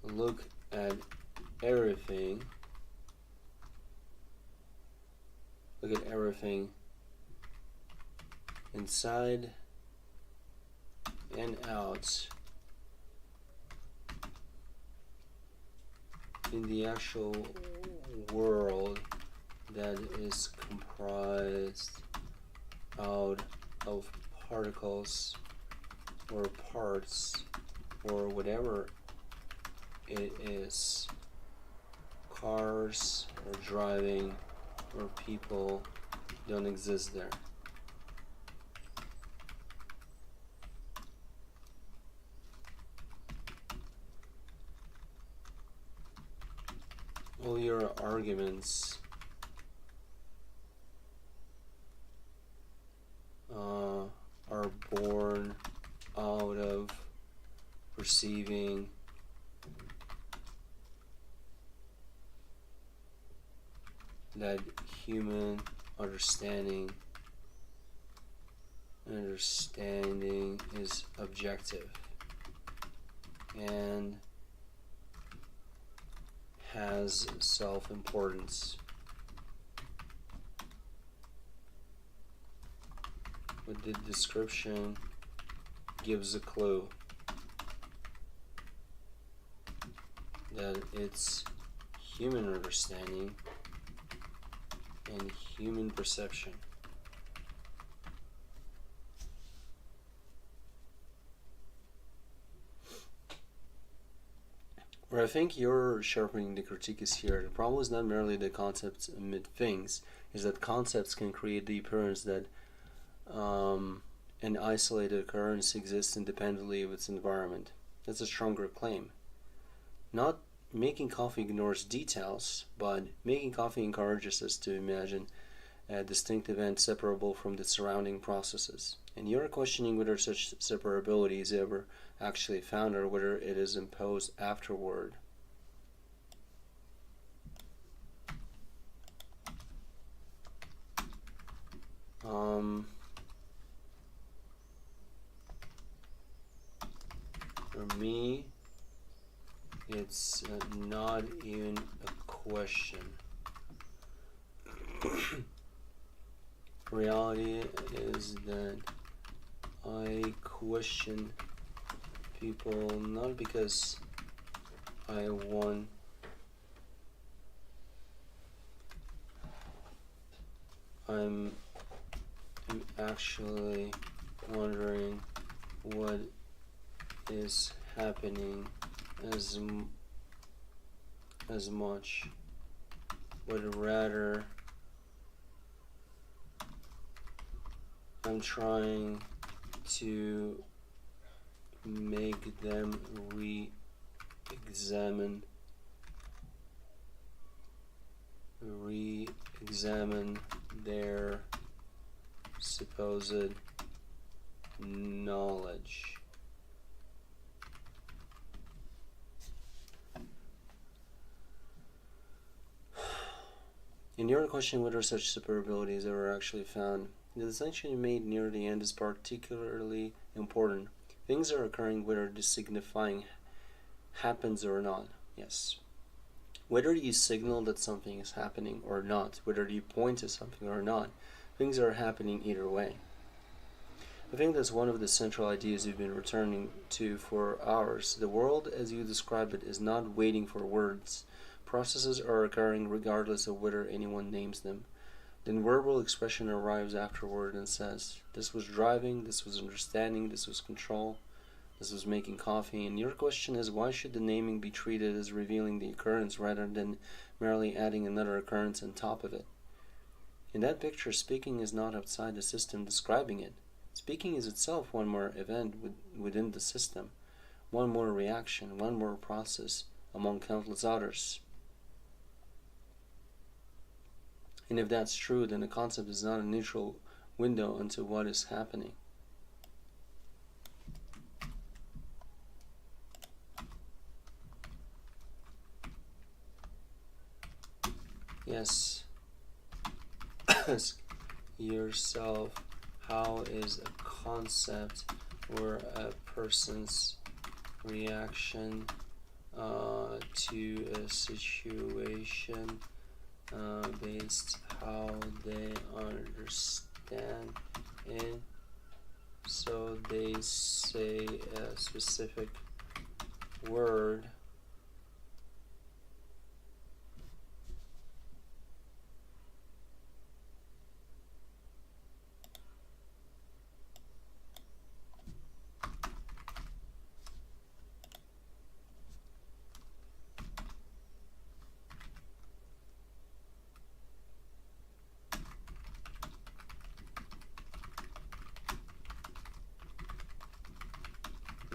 look at everything, inside and out, in the actual world that is comprised out of particles or parts or whatever it is, cars or driving or people don't exist there. All your arguments are born out of perceiving that human understanding is objective and has self-importance. But the description gives a clue that it's human understanding and human perception. Where I think you're sharpening the critique is here. The problem is not merely the concepts amid things, is that concepts can create the appearance that an isolated occurrence exists independently of its environment. That's a stronger claim. Not making coffee ignores details, but making coffee encourages us to imagine a distinct event separable from the surrounding processes. And you're questioning whether such separability is ever actually found or whether it is imposed afterward. For me, it's not even a question. Reality is that I question people not because I want I'm actually wondering what is happening as much, but rather I'm trying to make them re-examine their supposed knowledge. In your question whether such separabilities are actually found, the distinction you made near the end is particularly important. Things are occurring whether the signifying happens or not. Yes. Whether you signal that something is happening or not, whether you point to something or not, things are happening either way. I think that's one of the central ideas you've been returning to for hours. The world, as you describe it, is not waiting for words. Processes are occurring regardless of whether anyone names them. Then verbal expression arrives afterward and says, this was driving, this was understanding, this was control, this was making coffee. And your question is, why should the naming be treated as revealing the occurrence rather than merely adding another occurrence on top of it? In that picture, speaking is not outside the system describing it. Speaking is itself one more event within the system, one more reaction, one more process among countless others. And if that's true, then the concept is not a neutral window into what is happening. Yes. Ask yourself, how is a concept or a person's reaction to a situation based how they understand it? So they say a specific word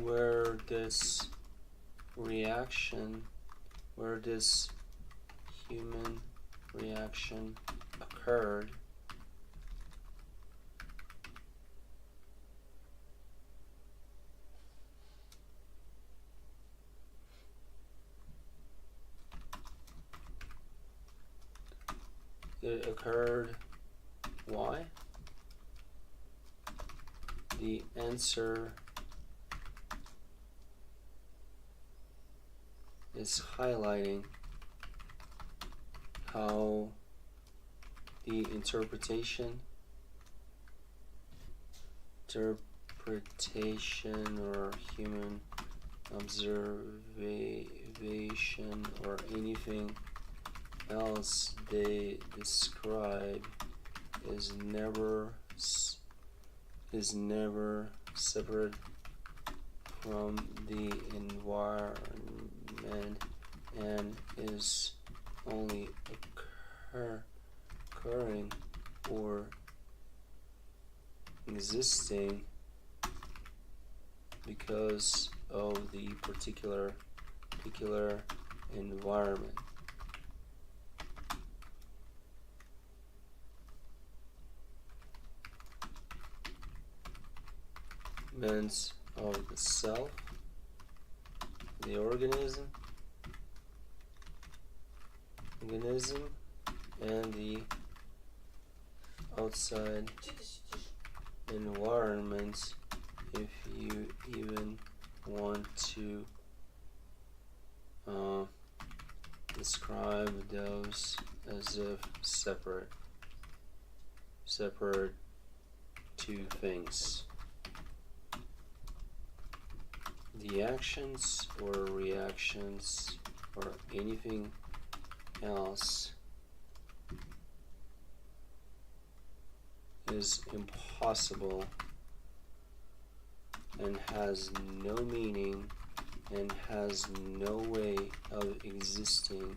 where this reaction, where this human reaction occurred, it occurred Why? The answer is highlighting how the interpretation or human observation or anything else they describe is never separate from the environment and is only occurring or existing because of the particular environment. Means of the self, the organism, and the outside environment, if you even want to describe those as if separate two things. The actions or reactions or anything else is impossible and has no meaning and has no way of existing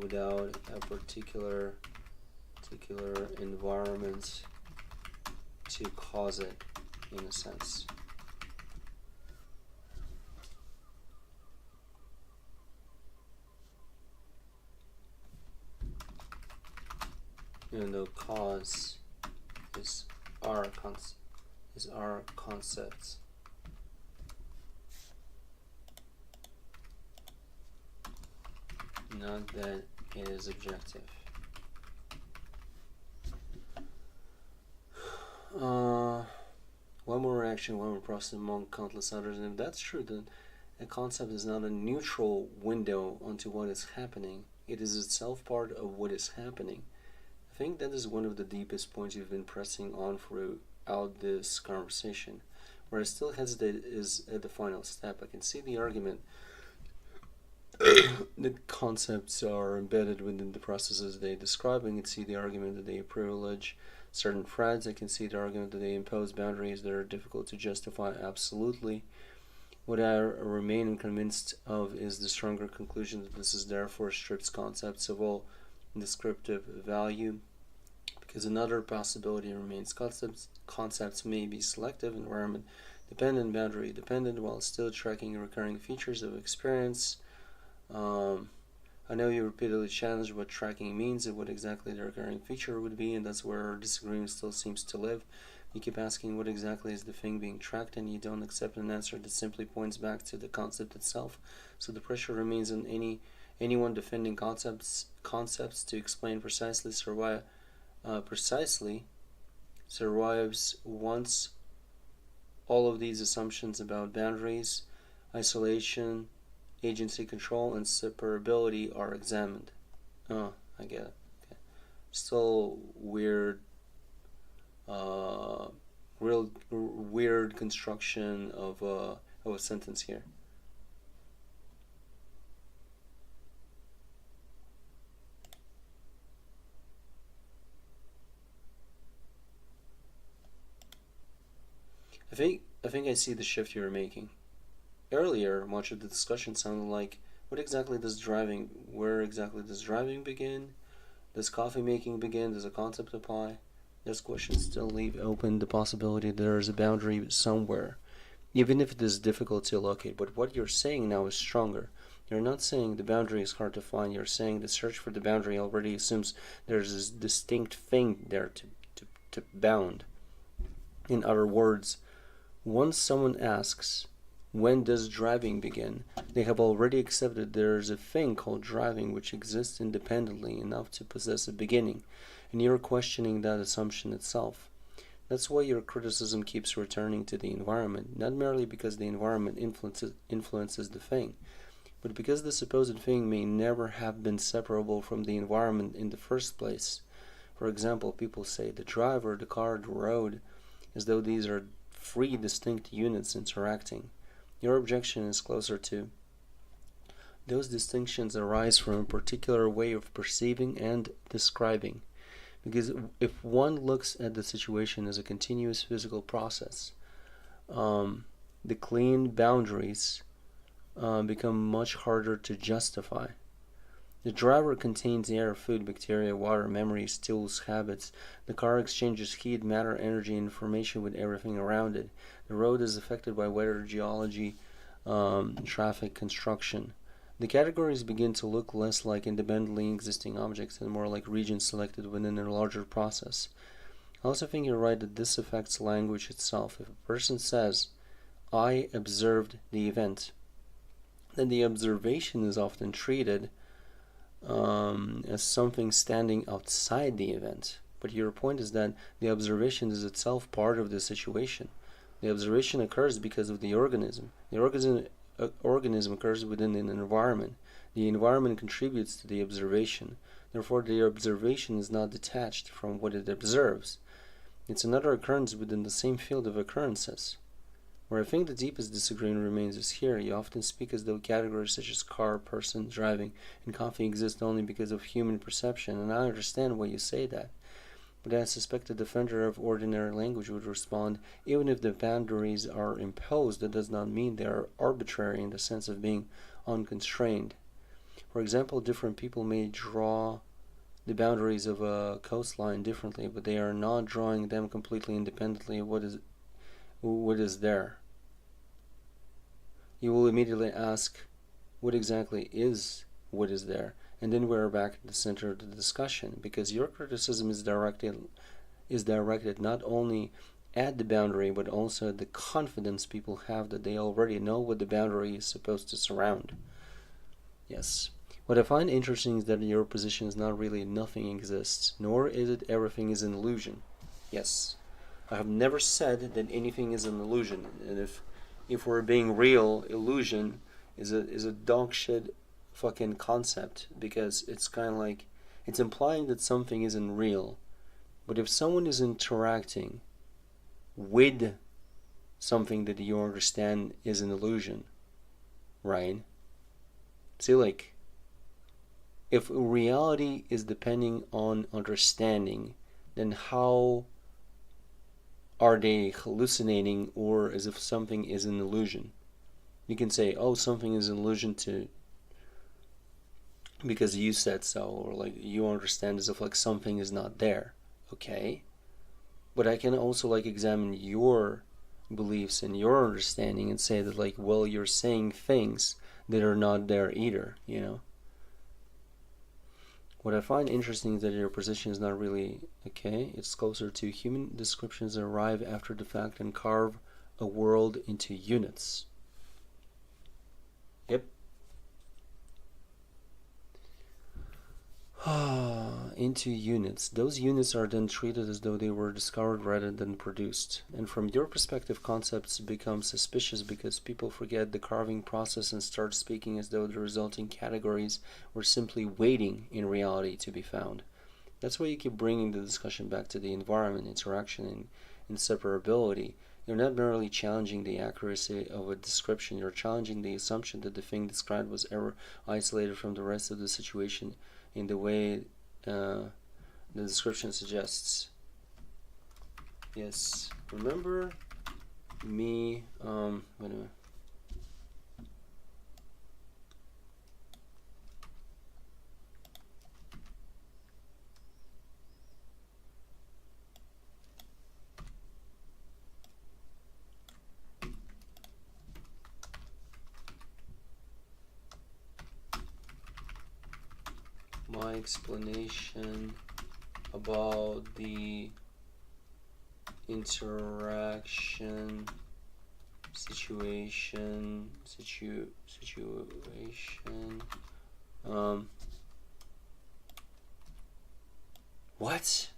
without a particular environment to cause it, in a sense. Even though cause is our concepts. Not that it is objective. One more reaction, one more process among countless others, and if that's true, then a concept is not a neutral window onto what is happening. It is itself part of what is happening. I think that is one of the deepest points you've been pressing on throughout this conversation. Where I still hesitate is at the final step. I can see the argument that concepts are embedded within the processes they describe. I can see the argument that they privilege certain threads. I can see the argument that they impose boundaries that are difficult to justify absolutely. What I remain convinced of is the stronger conclusion that this is therefore strips concepts of all descriptive value, because another possibility remains. Concepts may be selective, environment dependent, boundary dependent, while still tracking recurring features of experience. I know you repeatedly challenged what tracking means and what exactly the recurring feature would be, and that's where our disagreement still seems to live. You keep asking what exactly is the thing being tracked, and you don't accept an answer that simply points back to the concept itself. So the pressure remains on anyone defending concepts to explain precisely survives once all of these assumptions about boundaries, isolation, agency control, and separability are examined. Oh, I get it. Okay. Still weird, real weird construction of a sentence here. I think I see the shift you were making. Earlier, much of the discussion sounded like, where exactly does driving begin? Does coffee making begin? Does a concept apply? Those questions still leave open the possibility that there is a boundary somewhere, even if it is difficult to locate. But what you're saying now is stronger. You're not saying the boundary is hard to find. You're saying the search for the boundary already assumes there's this distinct thing there to bound. In other words, once someone asks, when does driving begin? They have already accepted there is a thing called driving which exists independently enough to possess a beginning. and you're questioning that assumption itself. That's why your criticism keeps returning to the environment, not merely because the environment influences the thing, but because the supposed thing may never have been separable from the environment in the first place. For example, people say the driver, the car, the road, as though these are three distinct units interacting. Your objection is closer to those distinctions arise from a particular way of perceiving and describing. Because if one looks at the situation as a continuous physical process, the clean boundaries become much harder to justify. The driver contains air, food, bacteria, water, memories, tools, habits. The car exchanges heat, matter, energy, and information with everything around it. The road is affected by weather, geology, traffic, construction. The categories begin to look less like independently existing objects and more like regions selected within a larger process. I also think you're right that this affects language itself. If a person says, I observed the event, then the observation is often treated as something standing outside the event. But your point is that the observation is itself part of the situation. The observation occurs because of the organism. The organism occurs within an environment. The environment contributes to the observation. Therefore, the observation is not detached from what it observes. It's another occurrence within the same field of occurrences. Where I think the deepest disagreement remains is here. You often speak as though categories such as car, person, driving, and coffee exist only because of human perception, and I understand why you say that. But I suspect a defender of ordinary language would respond, even if the boundaries are imposed, that does not mean they are arbitrary in the sense of being unconstrained. For example, different people may draw the boundaries of a coastline differently, but they are not drawing them completely independently of what is there. You will immediately ask, what exactly is what is there? And then we're back at the center of the discussion, because your criticism is directed not only at the boundary, but also at the confidence people have that they already know what the boundary is supposed to surround. Yes. What I find interesting is that your position is not really nothing exists, nor is it everything is an illusion. Yes. I have never said that anything is an illusion, and if we're being real, illusion is a dog shit fucking concept, because it's kind of like, it's implying that something isn't real. But if someone is interacting with something that you understand is an illusion, right? See, like, if reality is depending on understanding, then how are they hallucinating, or as if something is an illusion? You can say, oh, something is an illusion because you said so, or like you understand as if like something is not there. Okay, but I can also like examine your beliefs and your understanding and say that like, well, you're saying things that are not there either, you know. What I find interesting is that your position is not really okay. It's closer to human descriptions that arrive after the fact and carve a world into units. Yep. Into units. Those units are then treated as though they were discovered rather than produced. And from your perspective, concepts become suspicious because people forget the carving process and start speaking as though the resulting categories were simply waiting in reality to be found. That's why you keep bringing the discussion back to the environment, interaction, and inseparability. You're not merely challenging the accuracy of a description, you're challenging the assumption that the thing described was ever isolated from the rest of the situation in the way the description suggests. Yes, remember me, wait a minute. My explanation about the interaction situation What?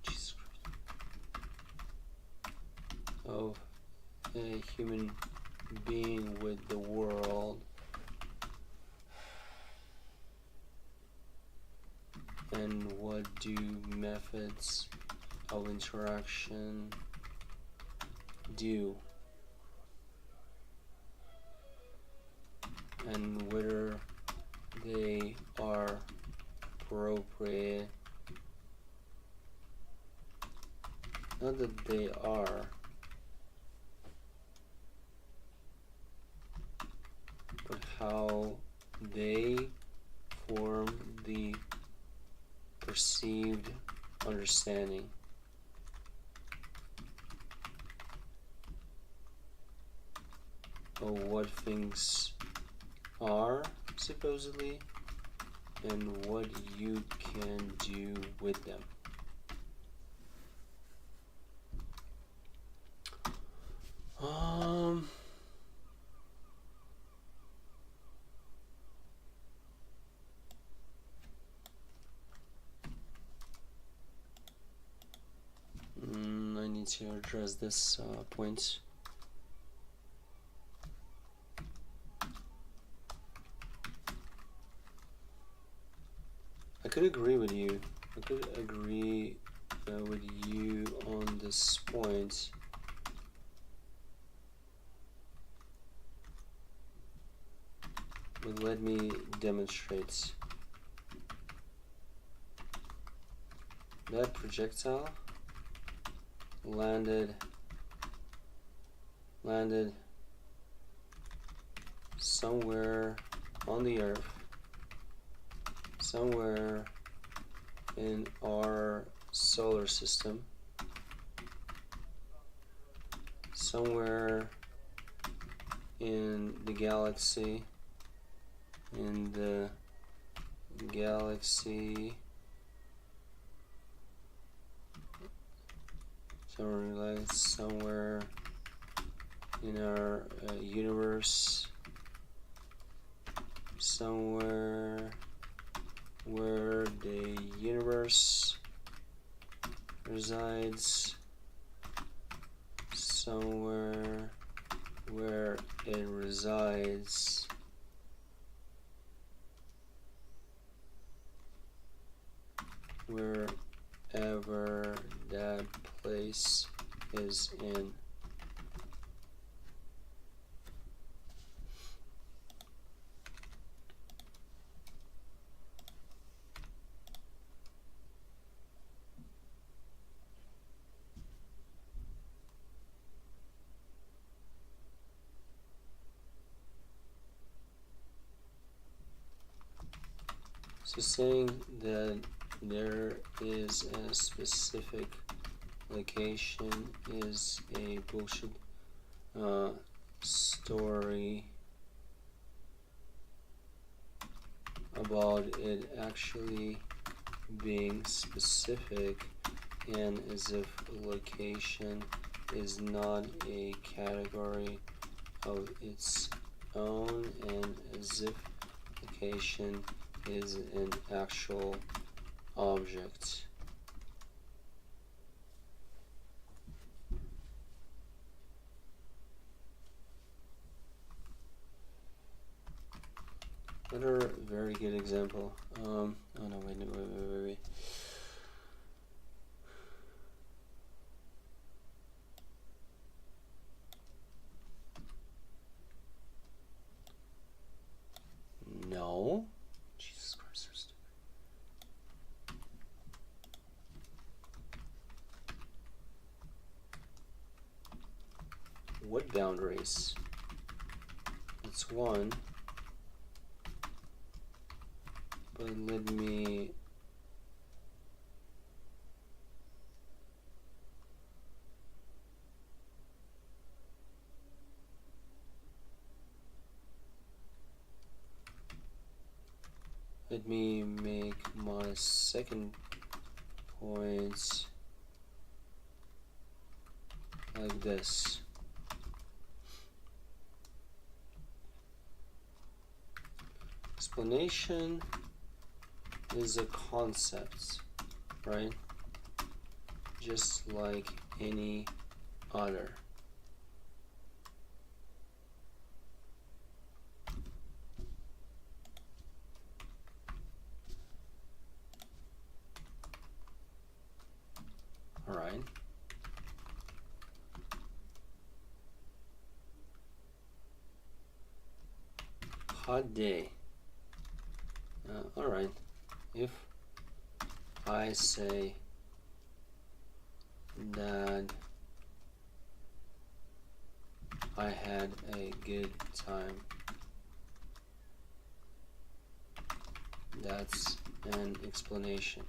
Jesus Christ. Of a human being with the world. And what do methods of interaction do? And whether they are appropriate. Not that they are, but how they form the perceived understanding. Of what things are, supposedly, and what you can do with them. I need to address this point. I could agree with you. I could agree with you on this point. But let me demonstrate. That projectile landed somewhere on the earth, somewhere in our solar system, somewhere in the galaxy, somewhere in our universe, somewhere where the universe resides, somewhere where it resides. Wherever that place is in. So saying that there is a specific location is a bullshit story about it actually being specific, and as if location is not a category of its own, and as if location is an actual object. Another very good example. Oh no, wait. No. Jesus Christ, so stupid. What boundaries? It's one. But let me make my second point like this. Explanation is a concept. right? Just like any other. All right. Hot day. All right. If I say that I had a good time, that's an explanation.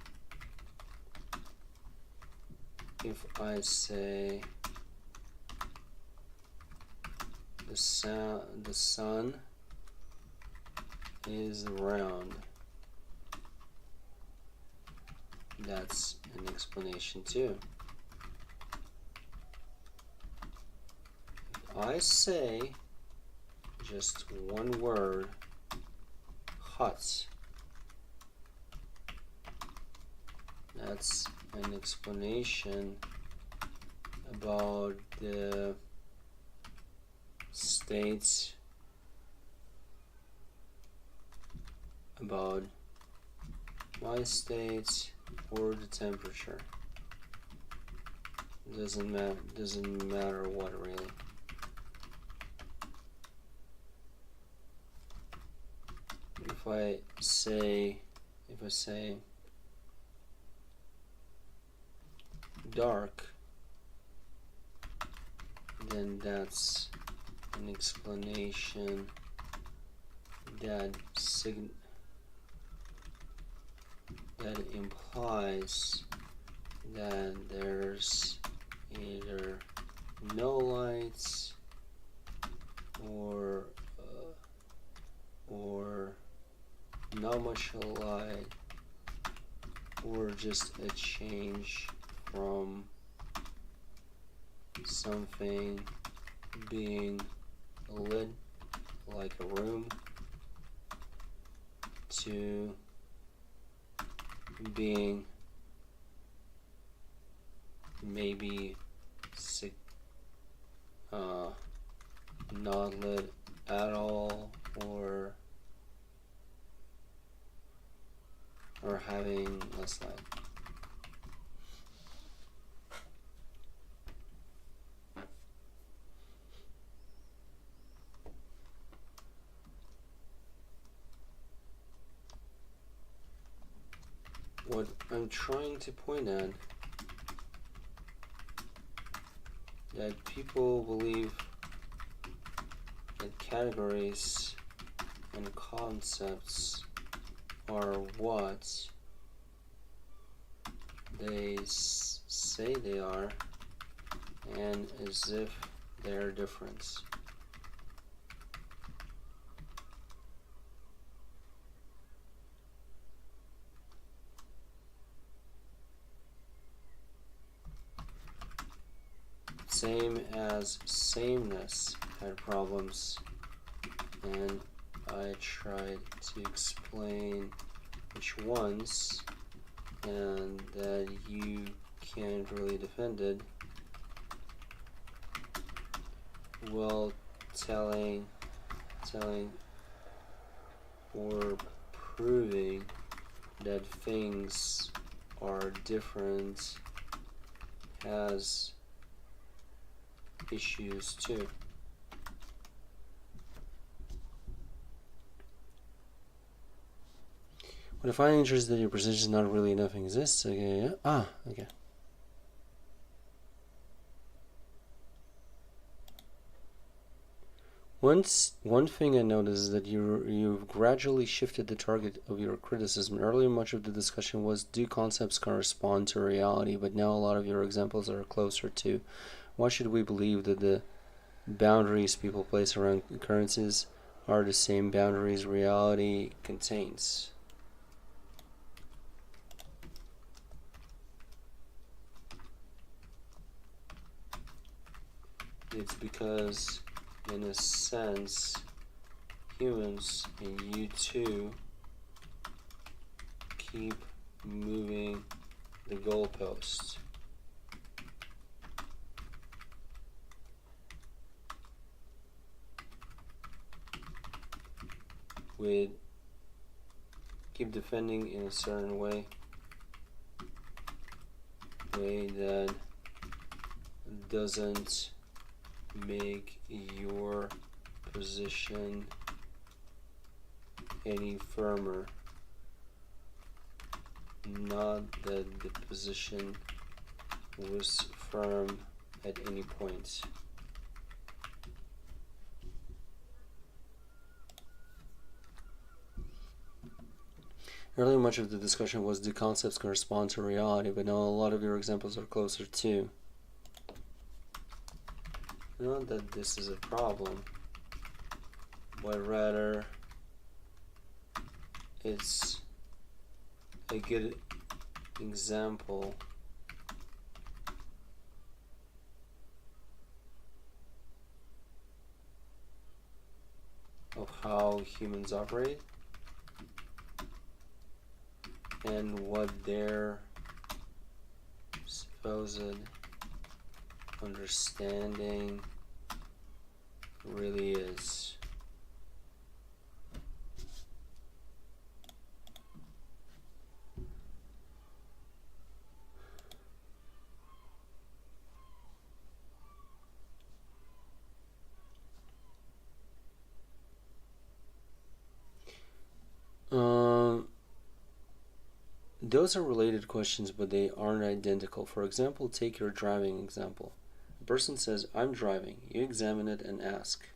If I say the sun is round, that's an explanation too. If I say just one word, hot, that's an explanation about the states, about my states or the temperature. Doesn't matter what really. If I say dark, then that's an explanation that implies that there's either no lights or not much light, or just a change from something being lit like a room to being maybe not lit at all, or having less light. What I'm trying to point at, that people believe that categories and concepts are what they say they are, and as if they're different. Same as sameness had problems, and I tried to explain which ones, and that you can't really defend it, while telling or proving that things are different has issues too. What I find interesting that your percentage is not really nothing exists. Okay, yeah. Ah, okay. One thing I noticed is that you've gradually shifted the target of your criticism. Earlier, much of the discussion was, do concepts correspond to reality? But now a lot of your examples are closer to, why should we believe that the boundaries people place around occurrences are the same boundaries reality contains? It's because, in a sense, humans and you too keep moving the goalpost. With keep defending in a certain way that doesn't make your position any firmer. Not that the position was firm at any point. Earlier, much of the discussion was do concepts correspond to reality, but now a lot of your examples are closer to. Not that this is a problem, but rather it's a good example of how humans operate and what their supposed understanding really is. Those are related questions, but they aren't identical. For example, take your driving example. A person says, I'm driving. You examine it and ask,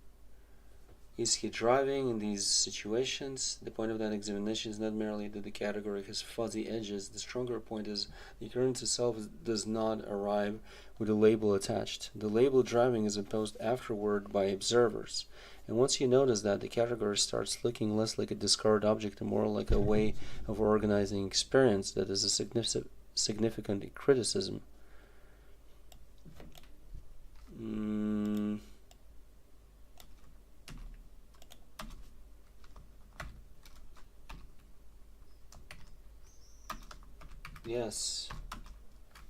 is he driving in these situations? The point of that examination is not merely that the category has fuzzy edges. The stronger point is the occurrence itself does not arrive with a label attached. The label driving is imposed afterward by observers. And once you notice that, the category starts looking less like a discard object and more like a way of organizing experience that is a significant criticism. Yes.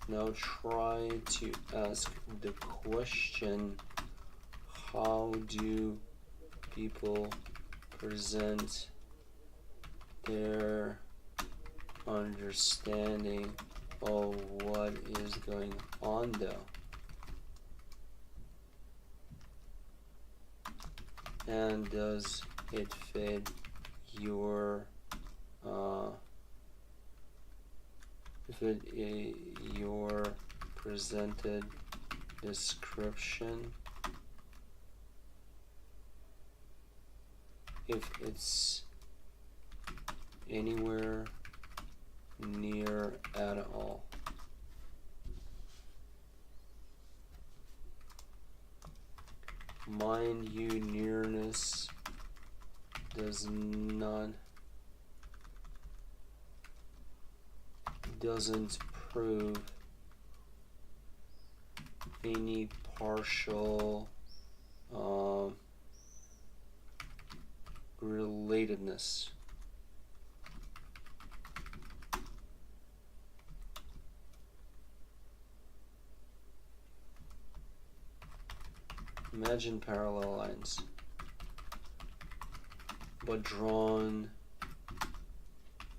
Now try to ask the question, how do people present their understanding of what is going on though? And does it fit your your presented description? If it's anywhere near at all. Mind you, nearness doesn't prove any partial relatedness. Imagine parallel lines, but drawn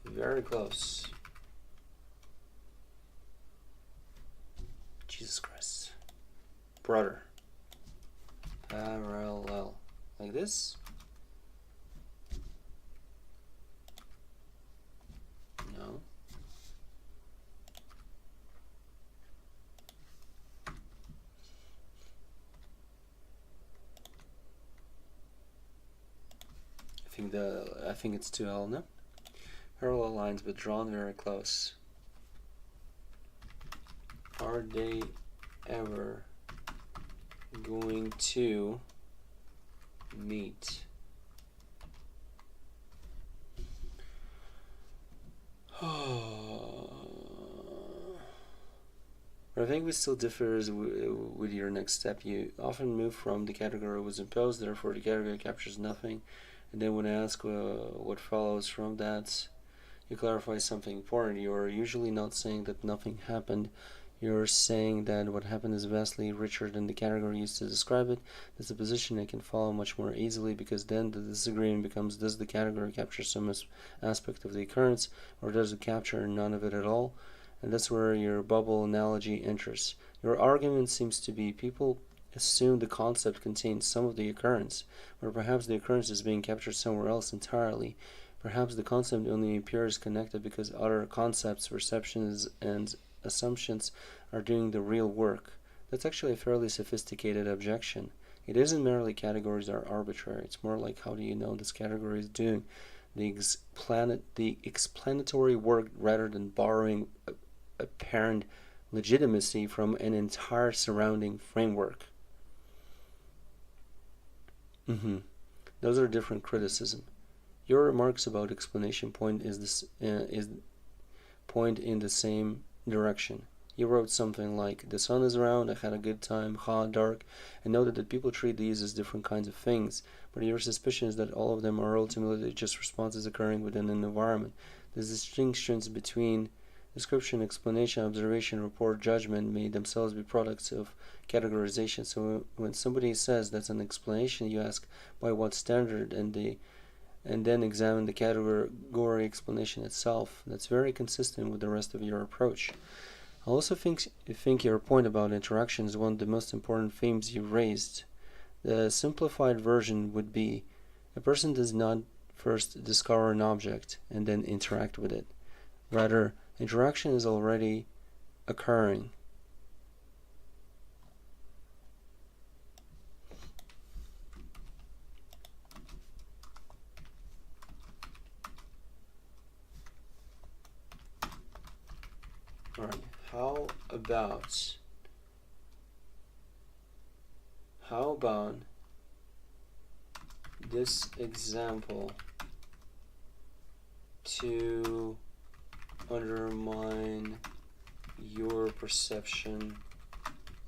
very close. Jesus Christ. Brother. Parallel. Like this? No. I think it's 2L, no? Parallel lines but drawn very close. Are they ever going to meet? But I think we still differ with your next step. You often move from the category was imposed, therefore the category captures nothing. And then when I ask what follows from that, you clarify something important. You are usually not saying that nothing happened. You're saying that what happened is vastly richer than the category used to describe it. That's a position I can follow much more easily, because then the disagreement becomes, does the category capture some aspect of the occurrence, or does it capture none of it at all? And that's where your bubble analogy enters. Your argument seems to be people assume the concept contains some of the occurrence, or perhaps the occurrence is being captured somewhere else entirely. Perhaps the concept only appears connected because other concepts, perceptions, and assumptions are doing the real work. That's actually a fairly sophisticated objection. It isn't merely categories are arbitrary. It's more like, how do you know this category is doing the explanatory work rather than borrowing apparent legitimacy from an entire surrounding framework. Those are different criticism. Your remarks about explanation point is point in the same direction. You wrote something like, the sun is round, I had a good time, dark, and noted that people treat these as different kinds of things, but your suspicion is that all of them are ultimately just responses occurring within an environment. The distinctions between description, explanation, observation, report, judgment may themselves be products of categorization. So when somebody says that's an explanation, you ask by what standard, and then examine the category explanation itself. That's very consistent with the rest of your approach. I also think your point about interaction is one of the most important themes you raised. The simplified version would be, a person does not first discover an object and then interact with it. Rather, interaction is already occurring. Alright, how about this example to undermine your perception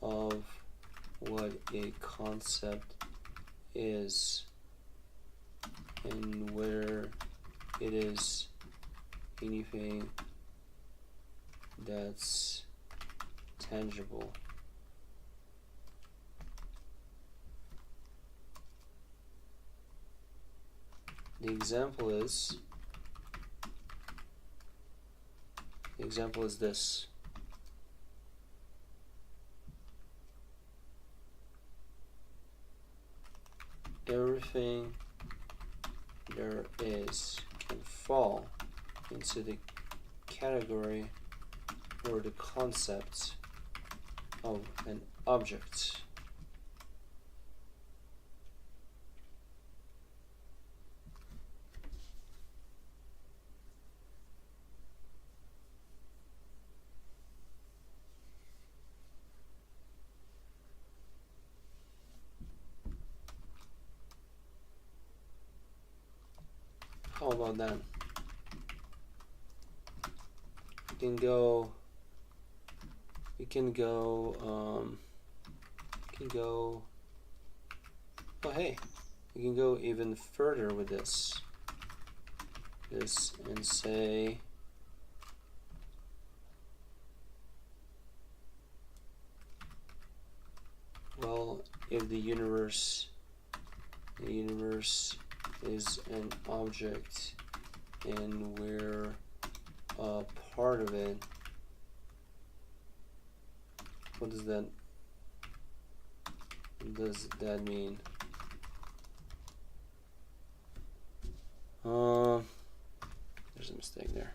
of what a concept is and whether it is anything that's tangible. The example is this. Everything there is can fall into the category or the concept of an object. How about that? We can go. Oh hey, we can go even further with this and say, well, if the universe is an object and we're a part of it, what does that mean? There's a mistake there.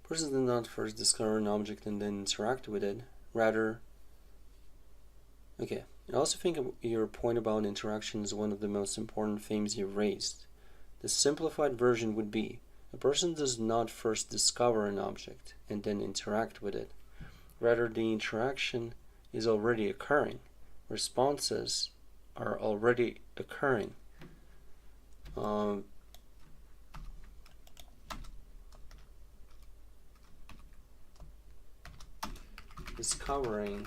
Persons do not first discover an object and then interact with it. Rather, okay, I also think your point about interaction is one of the most important themes you've raised. The simplified version would be, a person does not first discover an object and then interact with it. Rather, the interaction is already occurring. Responses are already occurring. Discovering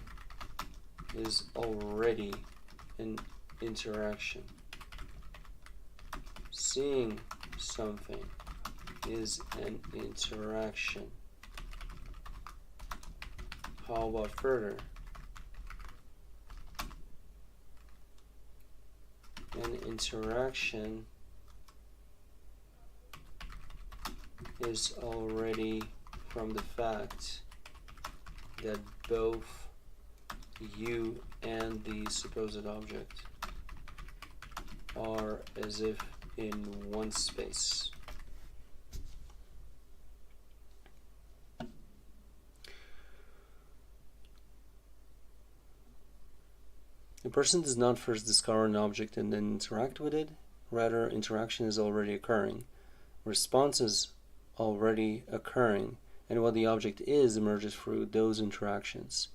is already an interaction. Seeing something is an interaction. How about further? An interaction is already from the fact that both you and the supposed object are as if in one space. A person does not first discover an object and then interact with it. Rather, interaction is already occurring. Response is already occurring, and what the object is emerges through those interactions.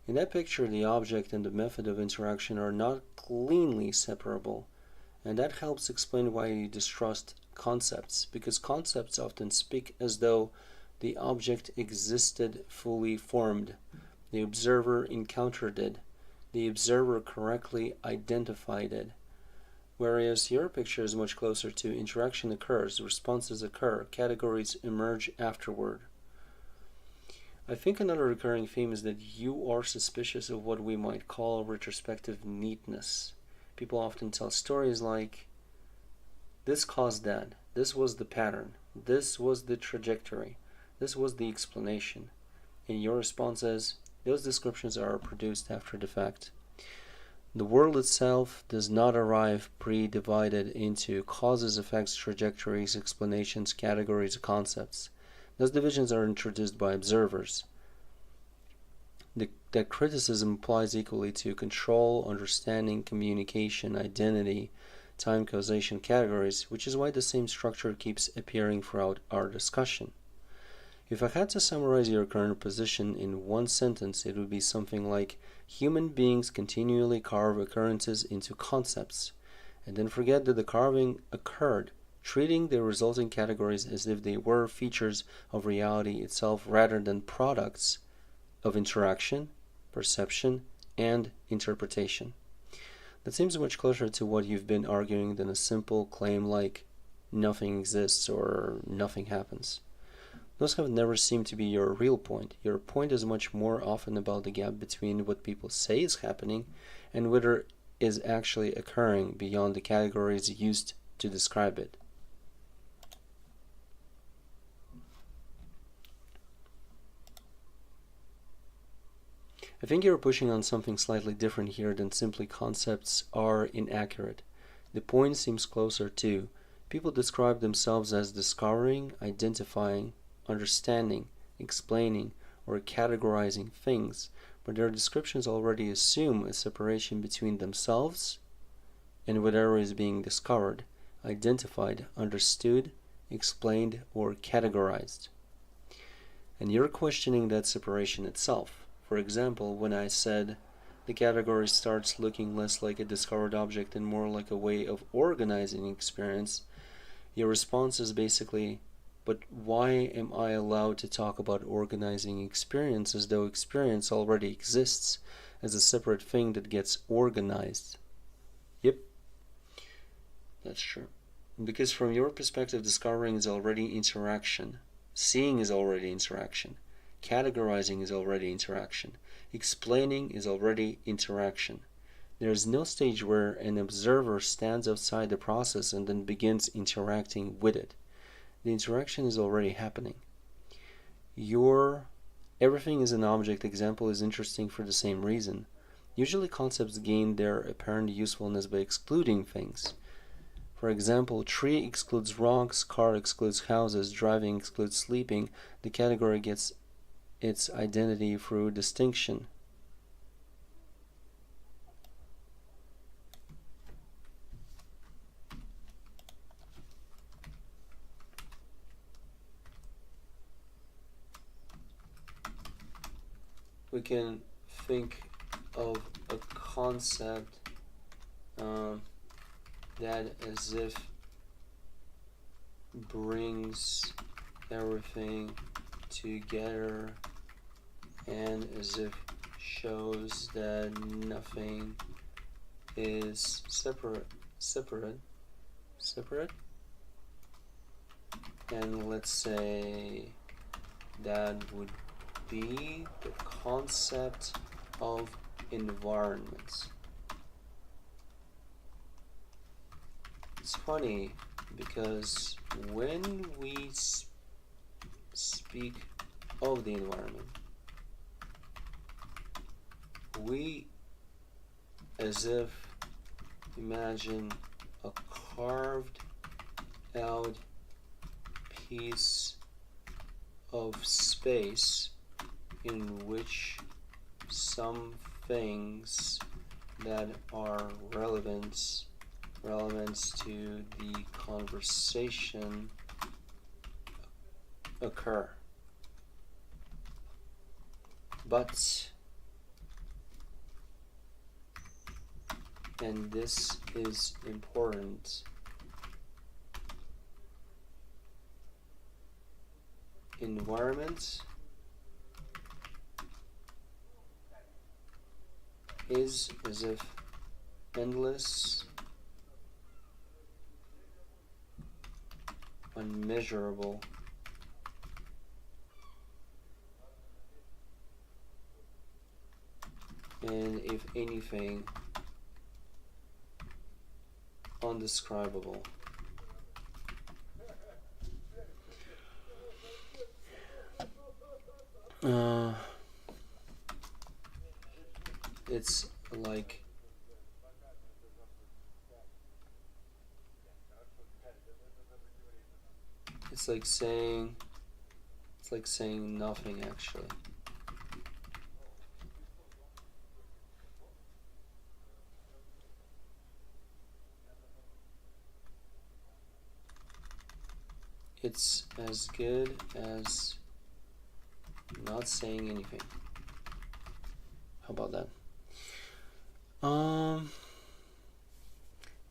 In that picture, the object and the method of interaction are not cleanly separable, and that helps explain why you distrust concepts, because concepts often speak as though the object existed fully formed. The observer encountered it. The observer correctly identified it. Whereas your picture is much closer to interaction occurs, responses occur, categories emerge afterward. I think another recurring theme is that you are suspicious of what we might call retrospective neatness. People often tell stories like, this caused that, this was the pattern, this was the trajectory, this was the explanation. And your response is, those descriptions are produced after the fact. The world itself does not arrive pre-divided into causes, effects, trajectories, explanations, categories, concepts. Those divisions are introduced by observers. That criticism applies equally to control, understanding, communication, identity, time, causation, categories, which is why the same structure keeps appearing throughout our discussion. If I had to summarize your current position in one sentence, it would be something like, human beings continually carve occurrences into concepts, and then forget that the carving occurred, treating the resulting categories as if they were features of reality itself rather than products of interaction, perception, and interpretation. That seems much closer to what you've been arguing than a simple claim like, nothing exists or nothing happens. Those have never seemed to be your real point. Your point is much more often about the gap between what people say is happening and whether is actually occurring beyond the categories used to describe it. I think you're pushing on something slightly different here than simply concepts are inaccurate. The point seems closer to, people describe themselves as discovering, identifying, understanding, explaining, or categorizing things, but their descriptions already assume a separation between themselves and whatever is being discovered, identified, understood, explained, or categorized. And you're questioning that separation itself. For example, when I said the category starts looking less like a discovered object and more like a way of organizing experience, your response is basically, but why am I allowed to talk about organizing experience as though experience already exists as a separate thing that gets organized? Yep, that's true. Because from your perspective, discovering is already interaction. Seeing is already interaction. Categorizing is already interaction. Explaining is already interaction. There is no stage where an observer stands outside the process and then begins interacting with it. The interaction is already happening. Your everything is an object example is interesting for the same reason. Usually concepts gain their apparent usefulness by excluding things. For example, tree excludes rocks, car excludes houses, driving excludes sleeping. The category gets its identity through distinction. We can think of a concept that as if brings everything together and as if shows that nothing is separate, and let's say that would be the concept of environment. It's funny because when we speak of the environment, we as if imagine a carved out piece of space in which some things that are relevant to the conversation occur. But, and this is important, environment is as if endless, unmeasurable, and if anything, undescribable. It's like saying nothing actually. It's as good as not saying anything. How about that?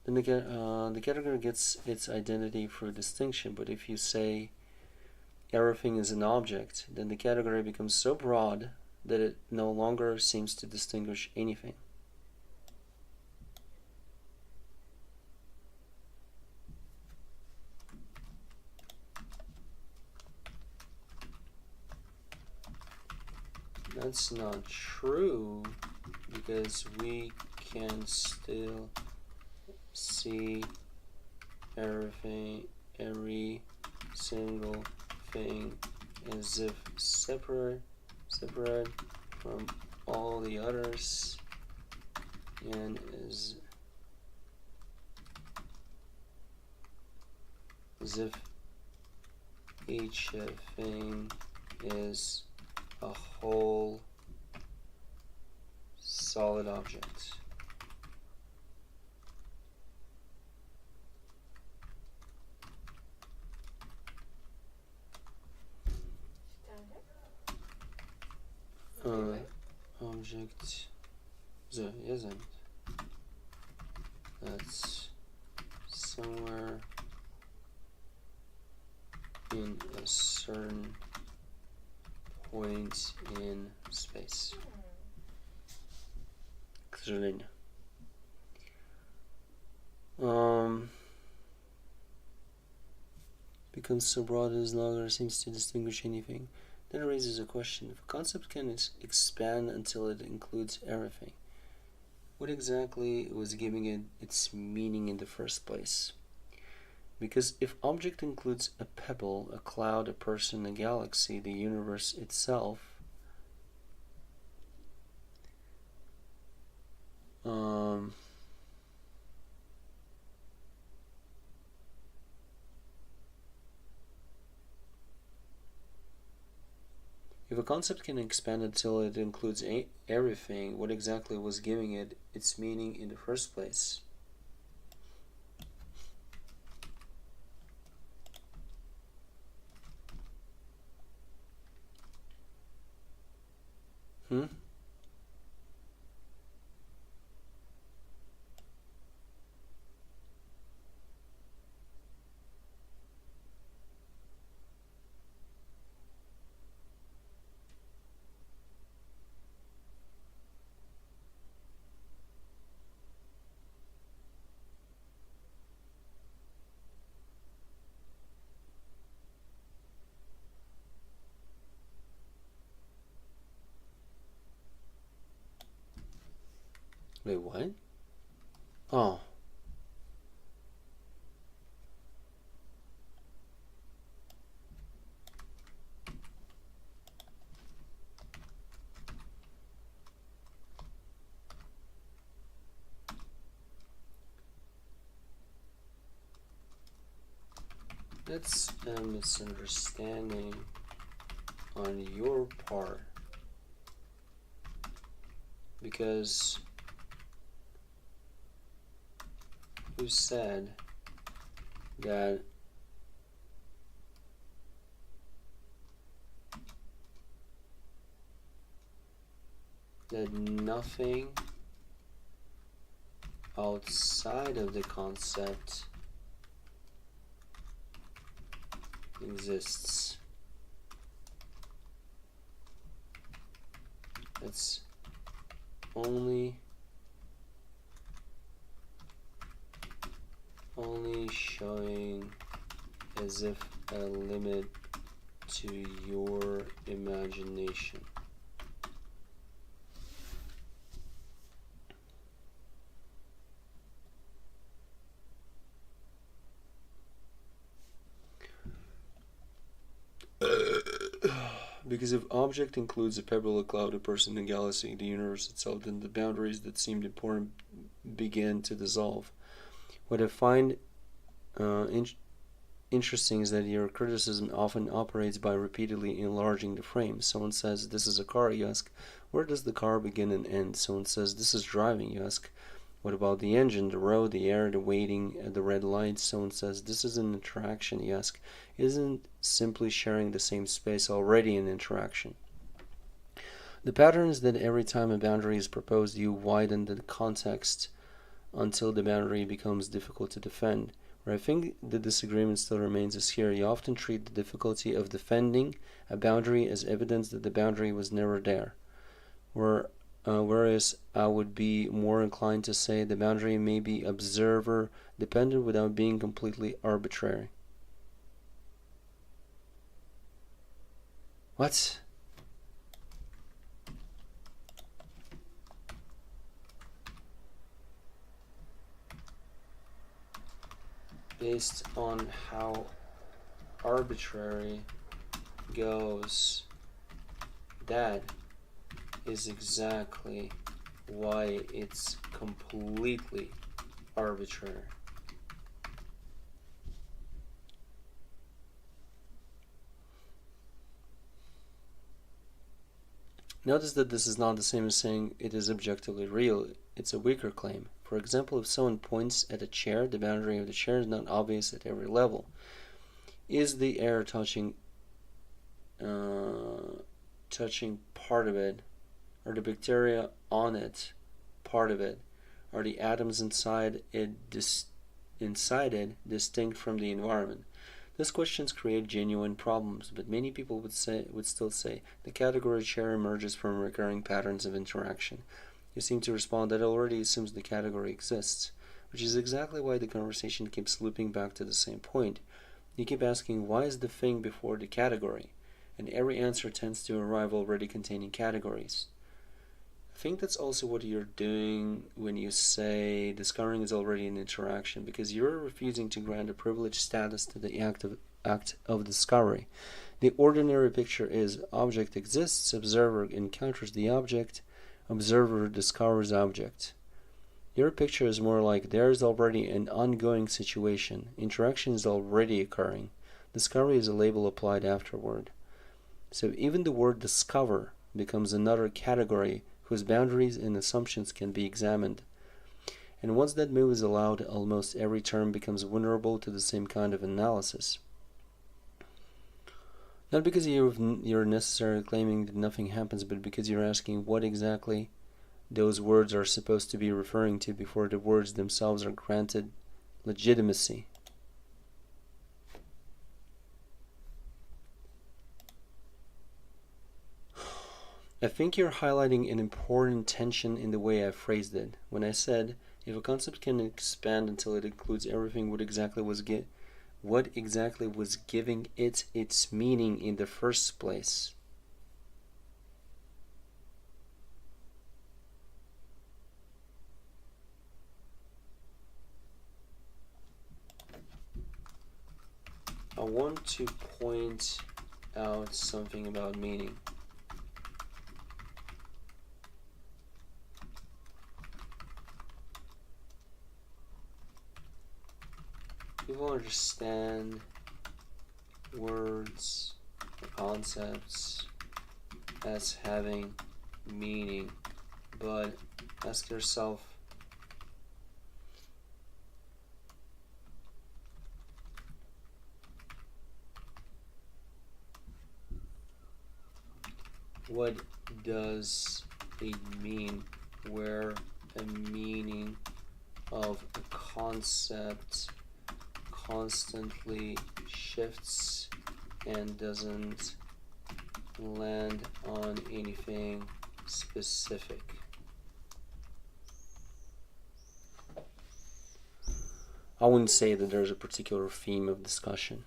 Then the category gets its identity through distinction, but if you say everything is an object, then the category becomes so broad that it no longer seems to distinguish anything. That's not true, because we can still see everything, every single thing as if separate from all the others, and as if each thing is a whole solid object. Object so isn't. That's somewhere in a certain point in space. К сожалению. Becomes so broad it no longer seems to distinguish anything. Then it raises a question. If a concept can expand until it includes everything, what exactly was giving it its meaning in the first place? Because if object includes a pebble, a cloud, a person, a galaxy, the universe itself, if a concept can expand until it includes everything, what exactly was giving it its meaning in the first place? Wait, what? Oh. That's a misunderstanding on your part, because who said that nothing outside of the concept exists? It's only showing as if a limit to your imagination. Because if object includes a pebble, a cloud, a person, a galaxy, the universe itself, then the boundaries that seemed important begin to dissolve. What I find interesting is that your criticism often operates by repeatedly enlarging the frame. Someone says, this is a car. You ask, where does the car begin and end? Someone says, this is driving. You ask, what about the engine, the road, the air, the waiting at the red light? Someone says, this is an interaction. You ask, isn't simply sharing the same space already an interaction? The pattern is that every time a boundary is proposed, you widen the context until the boundary becomes difficult to defend. Where I think the disagreement still remains is here. You often treat the difficulty of defending a boundary as evidence that the boundary was never there. Whereas I would be more inclined to say the boundary may be observer dependent without being completely arbitrary. What? Based on how arbitrary goes, that is exactly why it's completely arbitrary. Notice that this is not the same as saying it is objectively real. It's a weaker claim. For example, if someone points at a chair, the boundary of the chair is not obvious at every level. Is the air touching part of it? Are the bacteria on it part of it? Are the atoms inside it distinct from the environment? These questions create genuine problems, but many people would still say the category chair emerges from recurring patterns of interaction. You seem to respond that already assumes the category exists, which is exactly why the conversation keeps looping back to the same point. You keep asking, why is the thing before the category? And every answer tends to arrive already containing categories. I think that's also what you're doing when you say discovering is already an interaction, because you're refusing to grant a privileged status to the act of discovery. The ordinary picture is object exists, observer encounters the object, observer discovers object. Your picture is more like there is already an ongoing situation, interaction is already occurring, discovery is a label applied afterward. So even the word discover becomes another category whose boundaries and assumptions can be examined. And once that move is allowed, almost every term becomes vulnerable to the same kind of analysis. Not because you're necessarily claiming that nothing happens, but because you're asking what exactly those words are supposed to be referring to before the words themselves are granted legitimacy. I think you're highlighting an important tension in the way I phrased it. When I said, if a concept can expand until it includes everything, what exactly was giving it its meaning in the first place? I want to point out something about meaning. People understand words or concepts as having meaning, but ask yourself, what does it mean where a meaning of a concept constantly shifts and doesn't land on anything specific? I wouldn't say that there's a particular theme of discussion.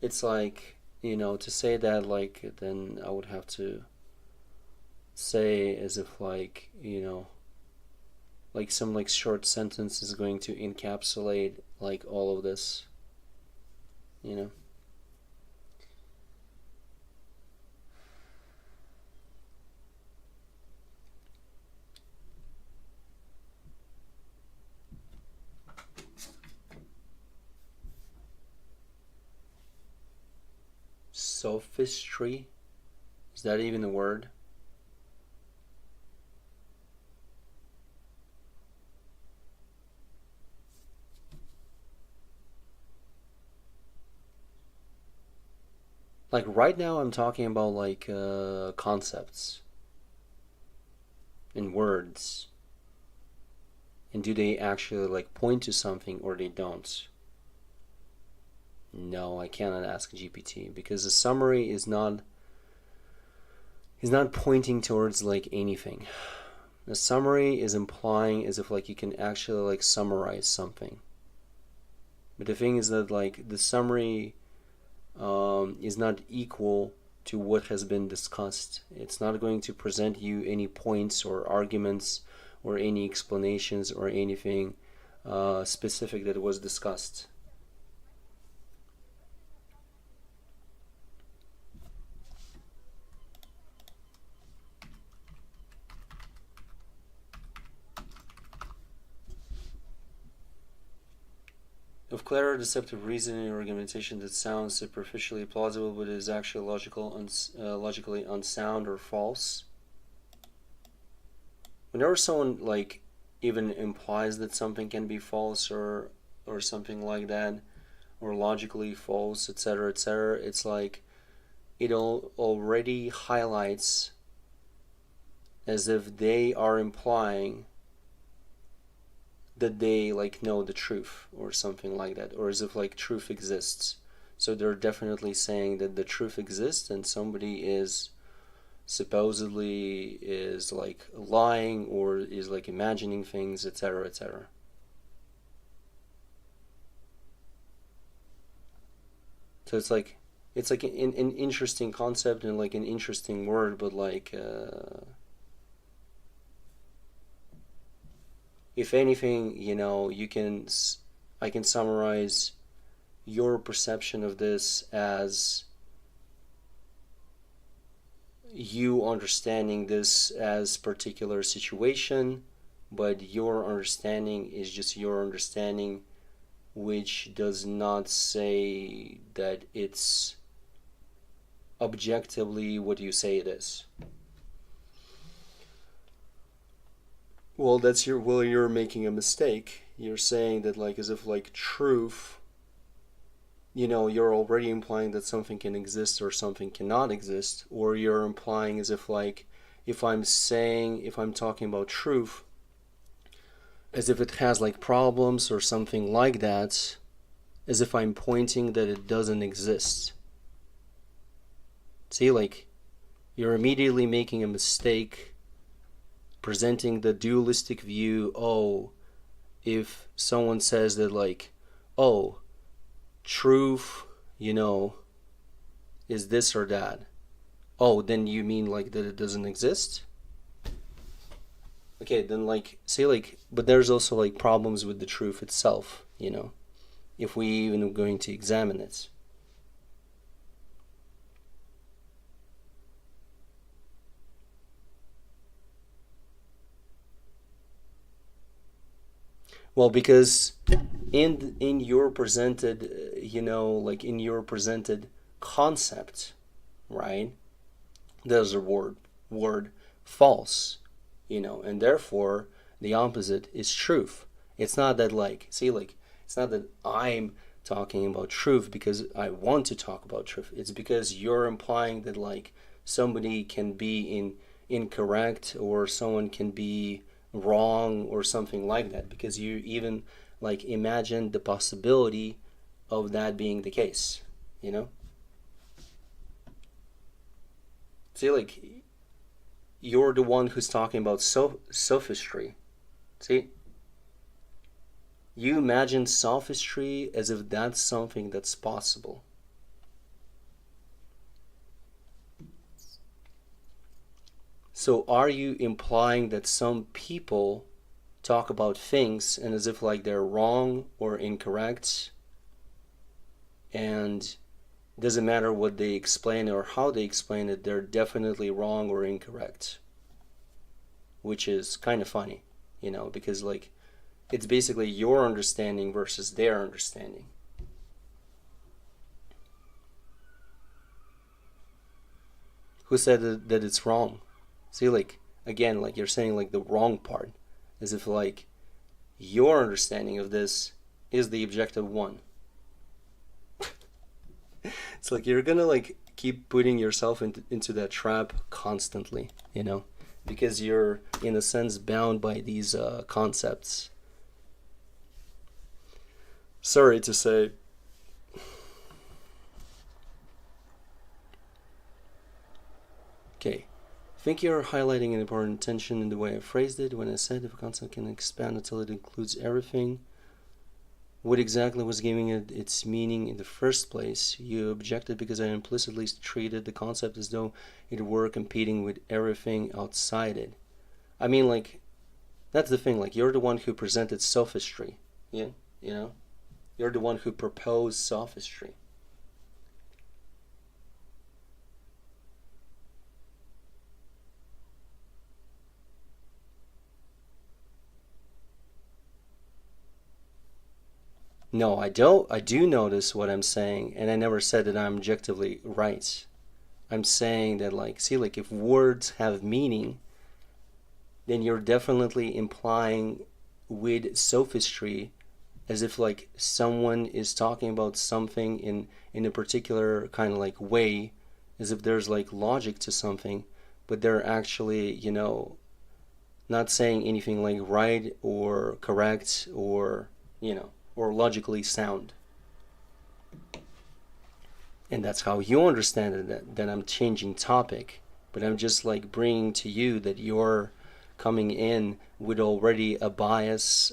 It's like, you know, to say that, like, then I would have to say as if, like, you know, like some like short sentence is going to encapsulate like all of this, you know. Sophistry, is that even a word? Like right now I'm talking about like concepts and words, and do they actually like point to something or they don't? No, I cannot ask GPT because the summary is not pointing towards like anything. The summary is implying as if like you can actually like summarize something. But the thing is that like the summary is not equal to what has been discussed. It's not going to present you any points or arguments or any explanations or anything specific that was discussed. Of clever, deceptive reasoning or argumentation that sounds superficially plausible but is actually logically unsound or false. Whenever someone like even implies that something can be false or something like that, or logically false, etc., etc., it's like it already highlights as if they are implying that they like know the truth or something like that, or as if like truth exists. So they're definitely saying that the truth exists and somebody is supposedly is like lying or is like imagining things, etc., etc. So it's like an interesting concept and like an interesting word, but like if anything, you know, I can summarize your perception of this as you understanding this as particular situation, but your understanding is just your understanding, which does not say that it's objectively what you say it is. Well, you're making a mistake. You're saying that like as if like truth, you know, you're already implying that something can exist or something cannot exist, or you're implying as if like if I'm talking about truth as if it has like problems or something like that, as if I'm pointing that it doesn't exist. See, like you're immediately making a mistake presenting the dualistic view. Oh, if someone says that like, oh, truth, you know, is this or that, Oh, then you mean like that it doesn't exist? Okay, then like say like, but there's also like problems with the truth itself, you know, if we even are going to examine it. Well, because in your presented, you know, like in your presented concept, right? There's a word false, you know, and therefore the opposite is truth. It's not that like, see, like, it's not that I'm talking about truth because I want to talk about truth. It's because you're implying that like somebody can be incorrect or someone can be wrong or something like that, because you even like imagine the possibility of that being the case, you know? See, like, you're the one who's talking about sophistry. See? You imagine sophistry as if that's something that's possible. So are you implying that some people talk about things and as if like they're wrong or incorrect, and it doesn't matter what they explain or how they explain it, they're definitely wrong or incorrect? Which is kind of funny, you know, because like it's basically your understanding versus their understanding. Who said that it's wrong? See, like, again, like you're saying like the wrong part, as if like your understanding of this is the objective one. It's like you're gonna like keep putting yourself into that trap constantly, you know, because you're in a sense bound by these concepts. Sorry to say. Okay. I think you're highlighting an important tension in the way I phrased it when I said if a concept can expand until it includes everything. What exactly was giving it its meaning in the first place? You objected because I implicitly treated the concept as though it were competing with everything outside it. I mean, like, that's the thing. Like, you're the one who presented sophistry. Yeah, you know? You're the one who proposed sophistry. No, I don't. I do notice what I'm saying, and I never said that I'm objectively right. I'm saying that, like, see, like, if words have meaning, then you're definitely implying with sophistry as if, like, someone is talking about something in a particular kind of, like, way, as if there's, like, logic to something, but they're actually, you know, not saying anything, like, right or correct or, you know, or logically sound. And that's how you understand it, that I'm changing topic, but I'm just like bringing to you that you're coming in with already a bias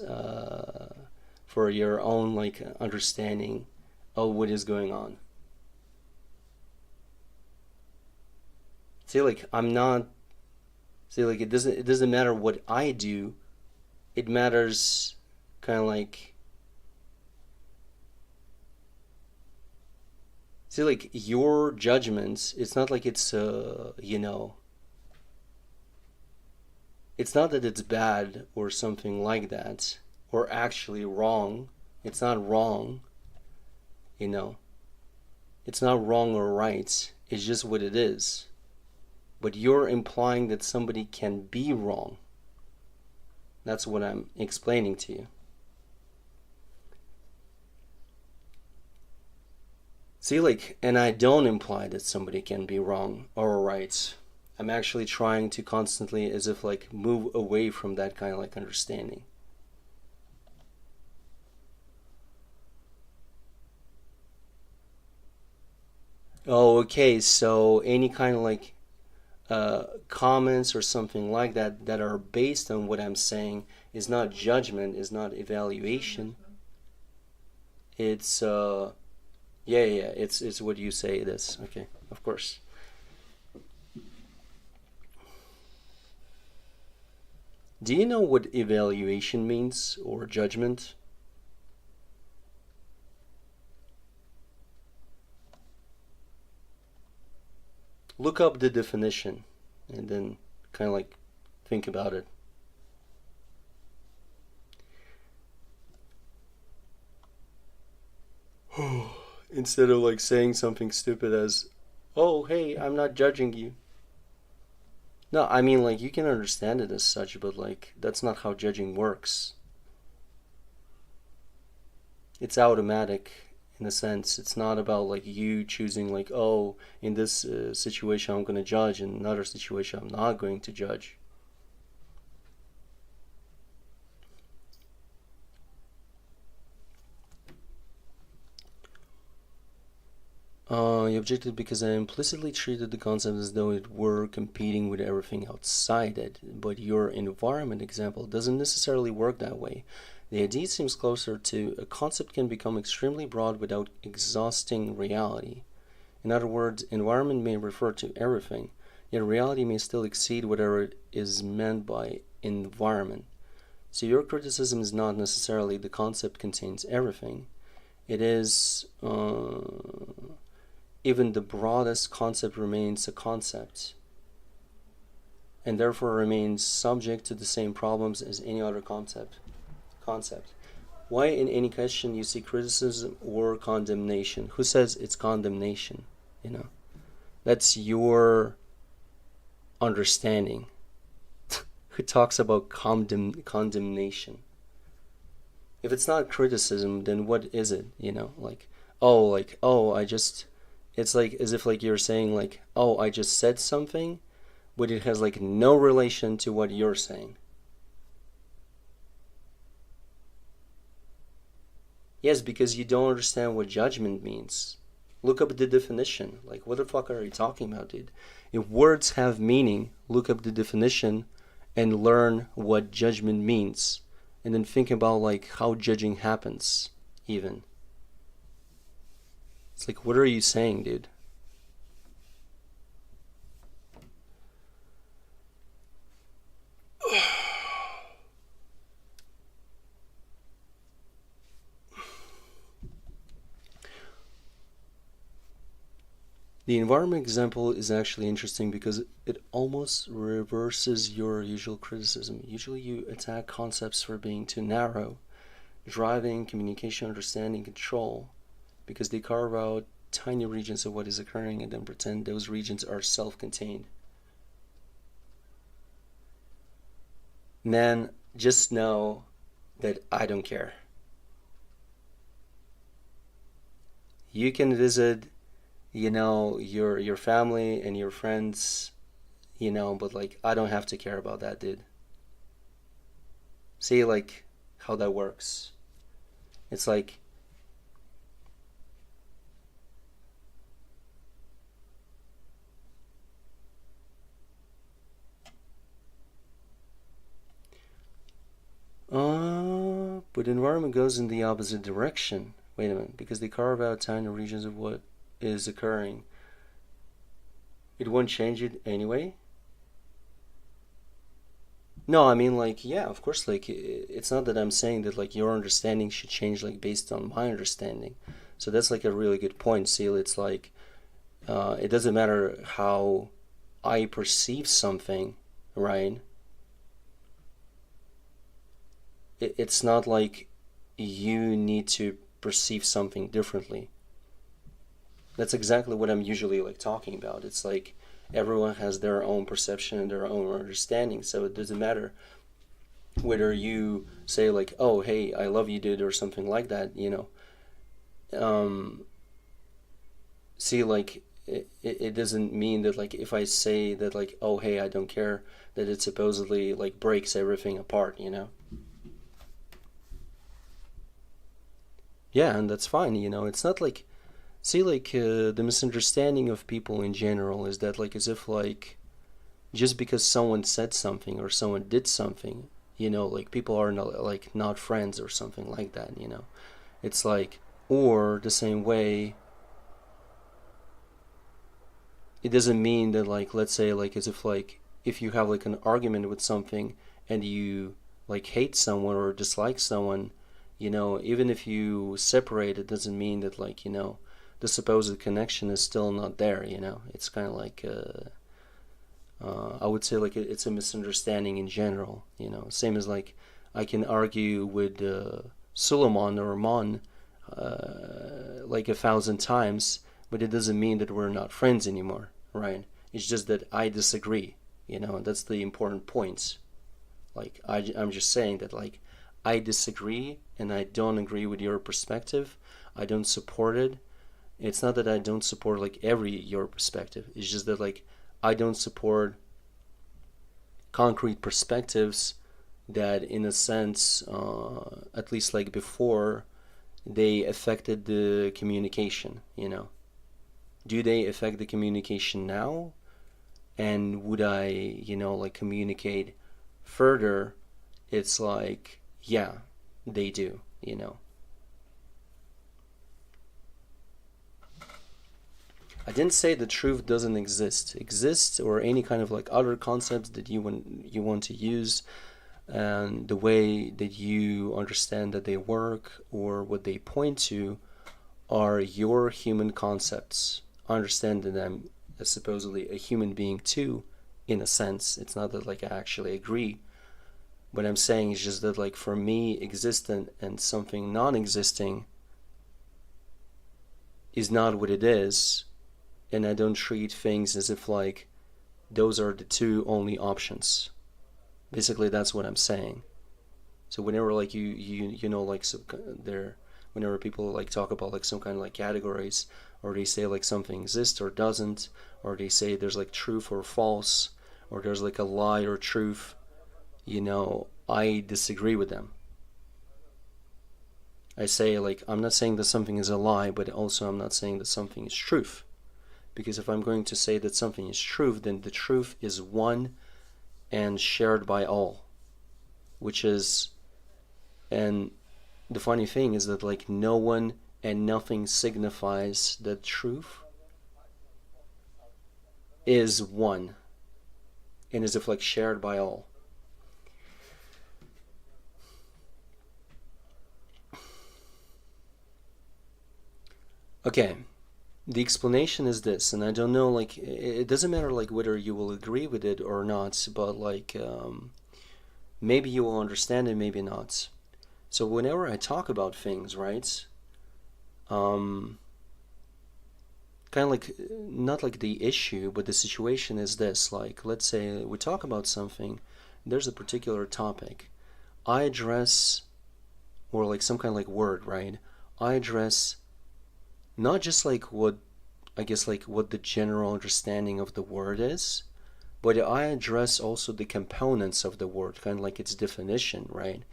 for your own like understanding of what is going on. See, like, I'm not, see, like, it doesn't matter what I do, it matters kind of like, see, like, your judgments, it's not like it's, you know, it's not that it's bad or something like that, or actually wrong. It's not wrong, you know. It's not wrong or right. It's just what it is. But you're implying that somebody can be wrong. That's what I'm explaining to you. See, like, and I don't imply that somebody can be wrong or right. I'm actually trying to constantly, as if like, move away from that kind of like understanding. Oh, okay, so any kind of like comments or something like that that are based on what I'm saying is not judgment, is not evaluation. It's yeah, it's what you say it is. Okay, of course. Do you know what evaluation means, or judgment? Look up the definition and then kind of like think about it. Instead of like saying something stupid as, oh, hey, I'm not judging you. No, I mean, like, you can understand it as such, but like, that's not how judging works. It's automatic in a sense. It's not about like you choosing like, oh, in this situation I'm going to judge, in another situation I'm not going to judge. You objected because I implicitly treated the concept as though it were competing with everything outside it, but your environment example doesn't necessarily work that way. The idea seems closer to a concept can become extremely broad without exhausting reality. In other words, environment may refer to everything, yet reality may still exceed whatever is meant by environment. So your criticism is not necessarily the concept contains everything. It is even the broadest concept remains a concept, and therefore remains subject to the same problems as any other concept. Why in any question you see criticism or condemnation? Who says it's condemnation? You know, that's your understanding. Who talks about condemnation? If it's not criticism, then what is it? You know, like, oh, I just, it's like as if like you're saying like, oh, I just said something, but it has like no relation to what you're saying. Yes, because you don't understand what judgment means. Look up the definition. Like, what the fuck are you talking about, dude? If words have meaning, look up the definition and learn what judgment means. And then think about like how judging happens, even. It's like, what are you saying, dude? The environment example is actually interesting because it almost reverses your usual criticism. Usually you attack concepts for being too narrow, driving, communication, understanding, control, because they carve out tiny regions of what is occurring and then pretend those regions are self-contained. Man, just know that I don't care. You can visit, you know, your family and your friends, you know, but like I don't have to care about that, dude. See like how that works. It's like but environment goes in the opposite direction. Wait a minute, because they carve out tiny regions of what is occurring. It won't change it anyway? No, I mean like, yeah, of course, like it's not that I'm saying that like your understanding should change like based on my understanding. So that's like a really good point, Seal. It's like it doesn't matter how I perceive something, right? It's not like you need to perceive something differently. That's exactly what I'm usually like talking about. It's like everyone has their own perception and their own understanding, so it doesn't matter whether you say like, oh, hey, I love you, dude, or something like that, you know. See, like it doesn't mean that like if I say that like, oh, hey, I don't care, that it supposedly like breaks everything apart, you know. Yeah, and that's fine, you know. It's not like, see, like the misunderstanding of people in general is that like as if like just because someone said something or someone did something, you know, like people are not friends or something like that, you know. It's like, or the same way, it doesn't mean that like, let's say like as if like if you have like an argument with something and you like hate someone or dislike someone, even if you separate, it doesn't mean that like, the supposed connection is still not there. It's kind of like I would say like it's a misunderstanding in general. Same as like I can argue with Suleiman or Mon like 1,000 times, but it doesn't mean that we're not friends anymore, right? It's just that I disagree. That's the important point. Like I'm just saying that like I disagree and I don't agree with your perspective. I don't support it. It's not that I don't support like your perspective. It's just that like I don't support concrete perspectives that in a sense, at least like before, they affected the communication. Do they affect the communication now? And would I, like communicate further? It's like, yeah, they do, I didn't say the truth doesn't exist, or any kind of like other concepts that you want to use, and the way that you understand that they work or what they point to are your human concepts. I understand that I'm supposedly a human being too, in a sense. It's not that like I actually agree. What I'm saying is just that like for me, existent and something non-existing is not what it is, and I don't treat things as if like those are the two only options. Basically, that's what I'm saying. So whenever like whenever people like talk about like some kind of like categories, or they say like something exists or doesn't, or they say there's like truth or false, or there's like a lie or truth, I disagree with them. I say like, I'm not saying that something is a lie, but also I'm not saying that something is truth. Because if I'm going to say that something is truth, then the truth is one and shared by all. And the funny thing is that like no one and nothing signifies that truth is one and is if like shared by all. Okay, the explanation is this, and I don't know, like, it doesn't matter like whether you will agree with it or not, but like maybe you will understand it, maybe not. So whenever I talk about things, right, kind of like, not like the issue, but the situation is this, like, let's say we talk about something, there's a particular topic, I address, or like some kind of like word, right, I address not just like what, I guess like what the general understanding of the word is, but I address also the components of the word, kind of like its definition, right?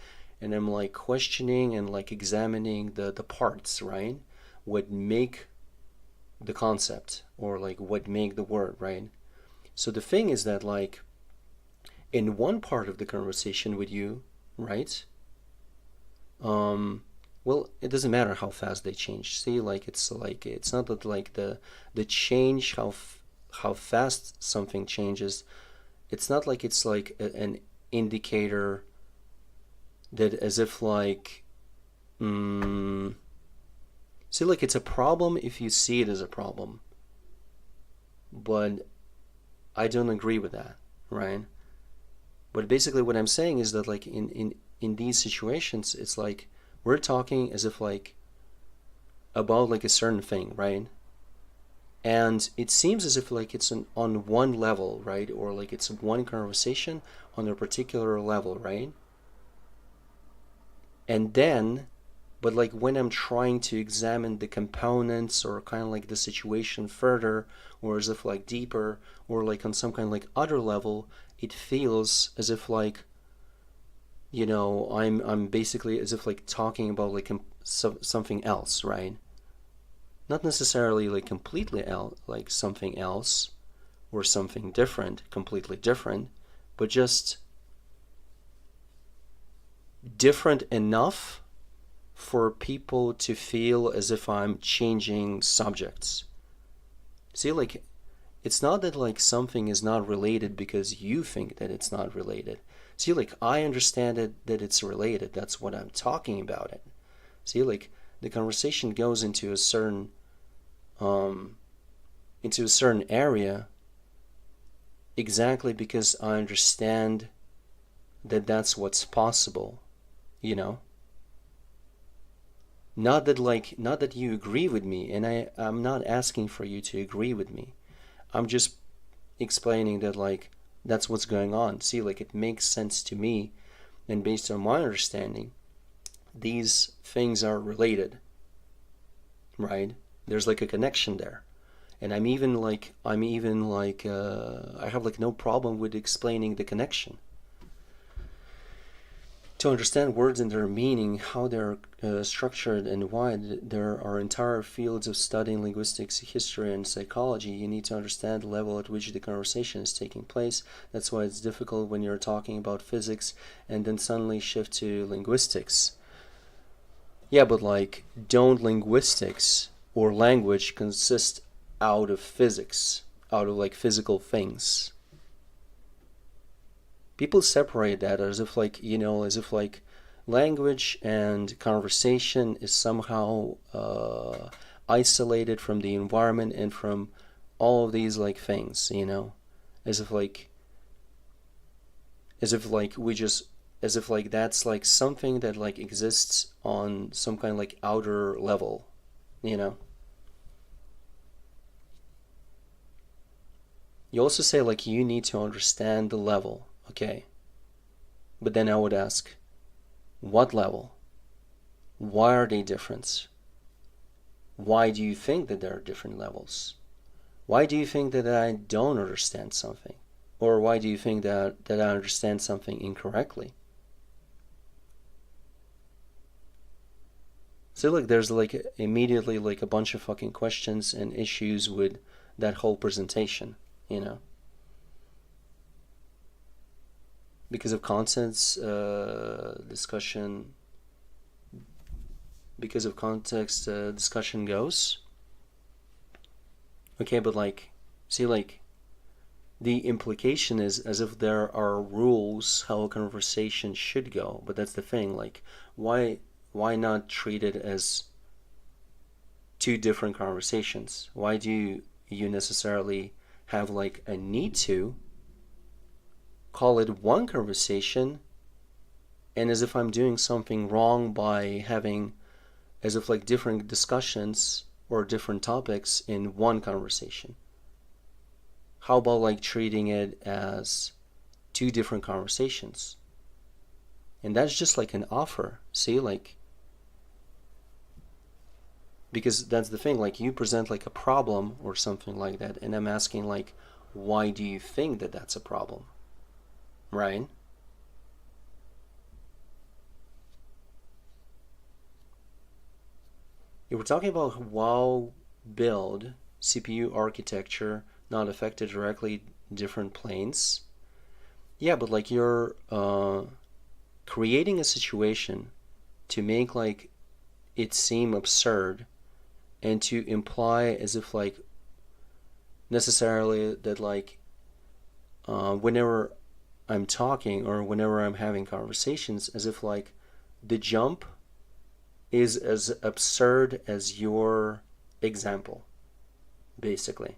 And I'm like questioning and like examining the parts, right? What make the concept, or like what make the word, right? So the thing is that like in one part of the conversation with you, right? Well, it doesn't matter how fast they change. See, like it's not that like the change, how fast something changes. It's not like it's like an indicator that as if like see, like it's a problem if you see it as a problem. But I don't agree with that, right? But basically what I'm saying is that like in these situations, it's like we're talking as if like about like a certain thing, right? And it seems as if like it's on one level, right? Or like it's one conversation on a particular level, right? And then, but like when I'm trying to examine the components or kind of like the situation further, or as if like deeper, or like on some kind of like other level, it feels as if like, I'm basically as if like talking about like something else, right? Not necessarily like completely like something else or something different, completely different, but just different enough for people to feel as if I'm changing subjects. See, like it's not that like something is not related because you think that it's not related. See, like, I understand it, that it's related. That's what I'm talking about it. See, like, the conversation goes into a certain area exactly because I understand that that's what's possible, you know? Not that you agree with me, and I'm not asking for you to agree with me. I'm just explaining that, like, that's what's going on. See, like, it makes sense to me, and based on my understanding, these things are related, right? There's like a connection there. And I have like no problem with explaining the connection. To understand words and their meaning, how they're structured, and why there are entire fields of studying linguistics, history, and psychology, you need to understand the level at which the conversation is taking place. That's why it's difficult when you're talking about physics and then suddenly shift to linguistics. Yeah, but like, don't linguistics or language consist out of physics, out of like physical things? People separate that as if like, you know, as if like language and conversation is somehow isolated from the environment and from all of these like things, you know, as if like that's like something that like exists on some kind of like outer level, you know. You also say like you need to understand the level, okay, but then I would ask, what level? Why are they different? Why do you think that there are different levels? Why do you think that I don't understand something? Or why do you think that I understand something incorrectly? So like there's like immediately like a bunch of fucking questions and issues with that whole presentation, you know? Because of context discussion goes. Okay, but like, see, like, the implication is as if there are rules how a conversation should go, but that's the thing, like, why not treat it as two different conversations? Why do you necessarily have like a need to call it one conversation, and as if I'm doing something wrong by having as if like different discussions or different topics in one conversation? How about like treating it as two different conversations? And that's just like an offer, see, like, because that's the thing, like, you present like a problem or something like that, and I'm asking like, why do you think that that's a problem, right? If we're talking about WoW build, CPU architecture not affected directly different planes, yeah, but like you're creating a situation to make like it seem absurd and to imply as if like necessarily that like whenever I'm talking or whenever I'm having conversations, as if like the jump is as absurd as your example, basically.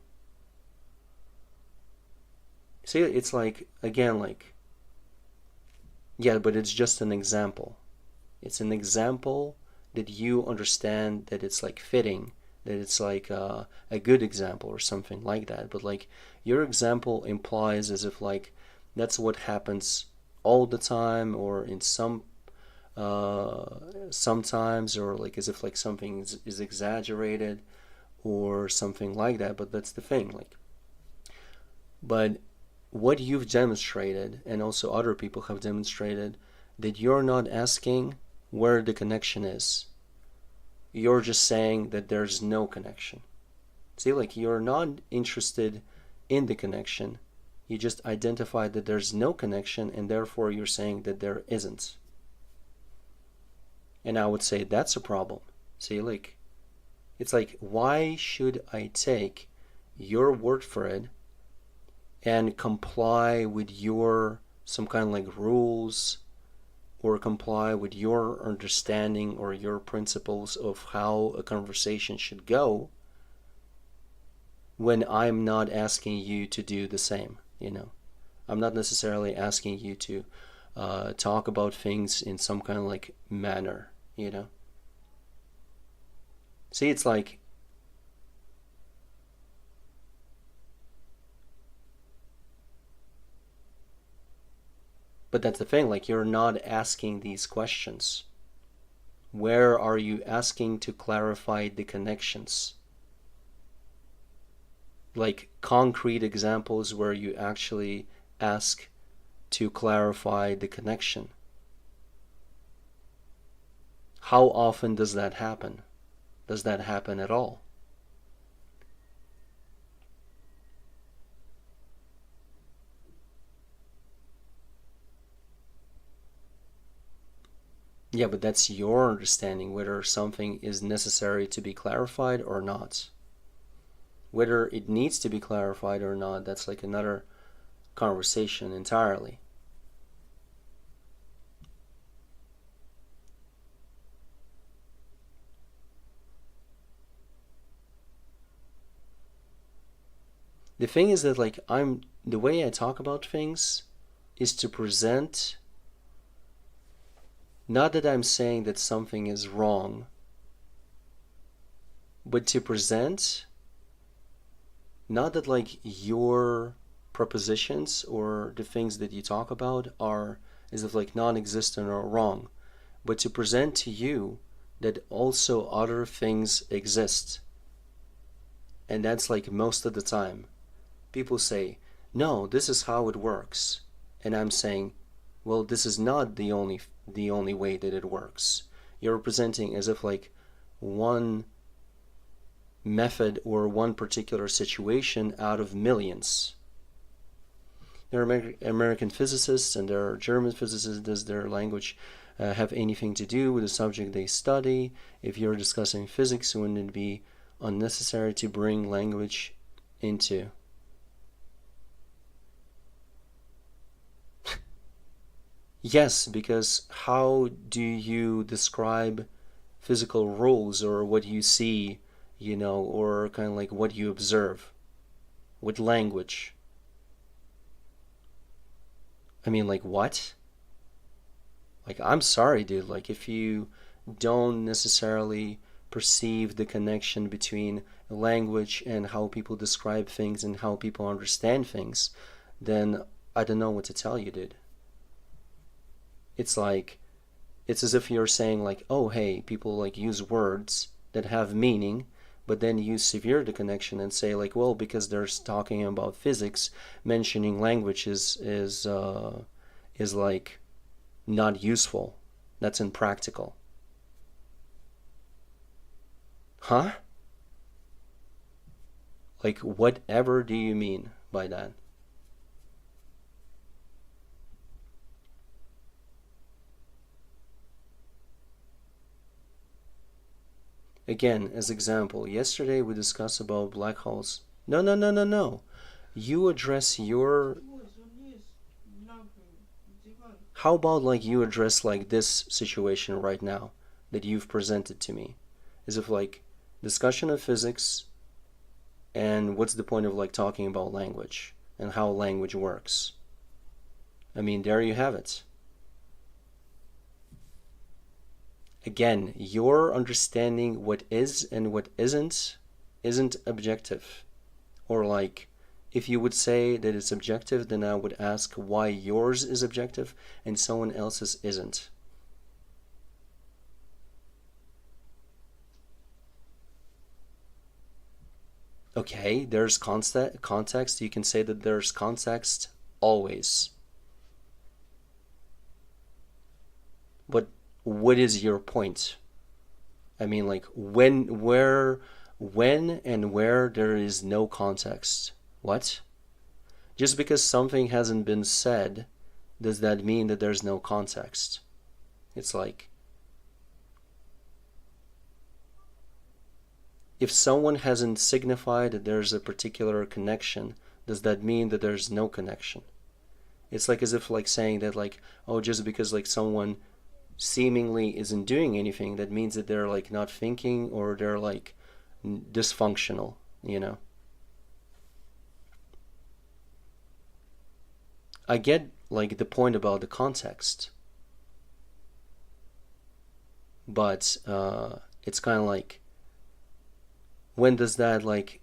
See, it's like, again, like, yeah, but it's just an example. It's an example that you understand that it's like fitting, that it's like a good example or something like that. But like your example implies as if like that's what happens all the time, or in sometimes, or like as if like something is exaggerated or something like that. But that's the thing, like, but what you've demonstrated, and also other people have demonstrated, that you're not asking where the connection is. You're just saying that there's no connection. See, like, you're not interested in the connection. You just identified that there's no connection, and therefore you're saying that there isn't. And I would say that's a problem. See, like, it's like, why should I take your word for it and comply with your some kind of like rules or comply with your understanding or your principles of how a conversation should go when I'm not asking you to do the same, you know. I'm not necessarily asking you to talk about things in some kind of like manner, you know. See, it's like but that's the thing, like you're not asking these questions. Where are you asking to clarify the connections? Like concrete examples where you actually ask to clarify the connection. How often does that happen? Does that happen at all? Yeah, but that's your understanding whether something is necessary to be clarified or not. Whether it needs to be clarified or not, that's like another conversation entirely. The thing is that like the way I talk about things is to present, not that I'm saying that something is wrong, but to present, not that like your propositions or the things that you talk about are as if like non-existent or wrong, but to present to you that also other things exist. And that's like most of the time. People say, no, this is how it works. And I'm saying, well, this is not the only way that it works. You're presenting as if like one method or one particular situation out of millions. There are American physicists and there are German physicists. Does their language have anything to do with the subject they study? If you're discussing physics, wouldn't it be unnecessary to bring language into? Yes, because how do you describe physical rules or what you see, you know, or kind of like what you observe with language? I mean, like what? Like, I'm sorry, dude. Like, if you don't necessarily perceive the connection between language and how people describe things and how people understand things, then I don't know what to tell you, dude. It's like, it's as if you're saying like, oh, hey, people like use words that have meaning, but then you sever the connection and say like, well, because they're talking about physics, mentioning language is like not useful. That's impractical. Huh? Like, whatever do you mean by that? Again, as example, yesterday we discussed about black holes. No, no, no, no, no. You address your... How about like you address like this situation right now that you've presented to me? As if like discussion of physics and what's the point of like talking about language and how language works? I mean, there you have it. Again, your understanding what is and what isn't objective. Or like, if you would say that it's objective, then I would ask why yours is objective and someone else's isn't. Okay, there's context. You can say that there's context always. But what is your point? I mean, like when and where there is no context. What? Just because something hasn't been said, does that mean that there's no context? It's like, if someone hasn't signified that there's a particular connection, does that mean that there's no connection? It's like as if like saying that like, oh, just because like someone seemingly isn't doing anything, that means that they're like not thinking or they're like dysfunctional, you know. I get like the point about the context, but it's kind of like, when does that like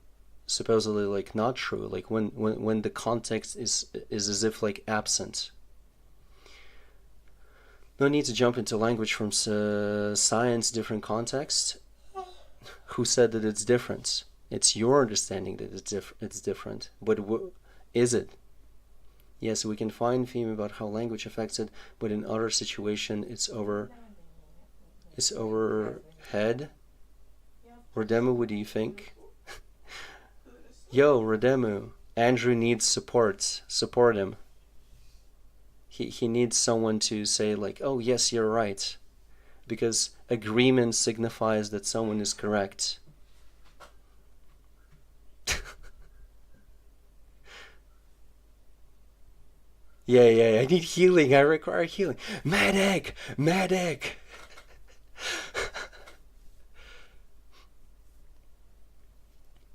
supposedly like not true? Like when the context is as if like absent. No need to jump into language from science, different context. Who said that it's different? It's your understanding that it's different. But is it? Yes, we can find theme about how language affects it, but in other situation it's overhead. Rodemu, what do you think? Yo, Rodemu, Andrew needs support. Support him. He needs someone to say like, oh yes, you're right. Because agreement signifies that someone is correct. Yeah, I need healing. I require healing. Medic! Medic!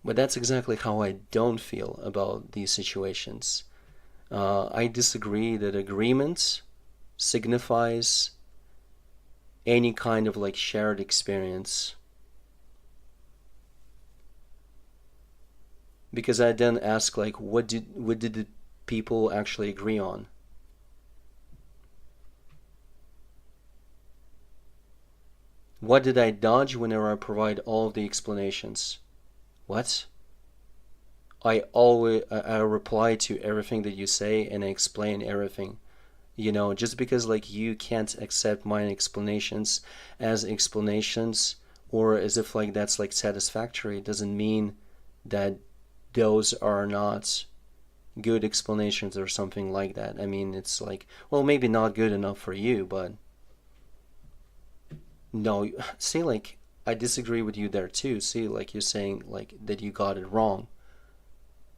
But that's exactly how I don't feel about these situations. I disagree that agreement signifies any kind of like shared experience. Because I then ask like, what did the people actually agree on? What did I dodge whenever I provide all of the explanations? What? I reply to everything that you say and I explain everything. You know, just because like you can't accept my explanations as explanations or as if like that's like satisfactory doesn't mean that those are not good explanations or something like that. I mean, it's like, well, maybe not good enough for you, but no, see, like, I disagree with you there too. See, like, you're saying like that you got it wrong,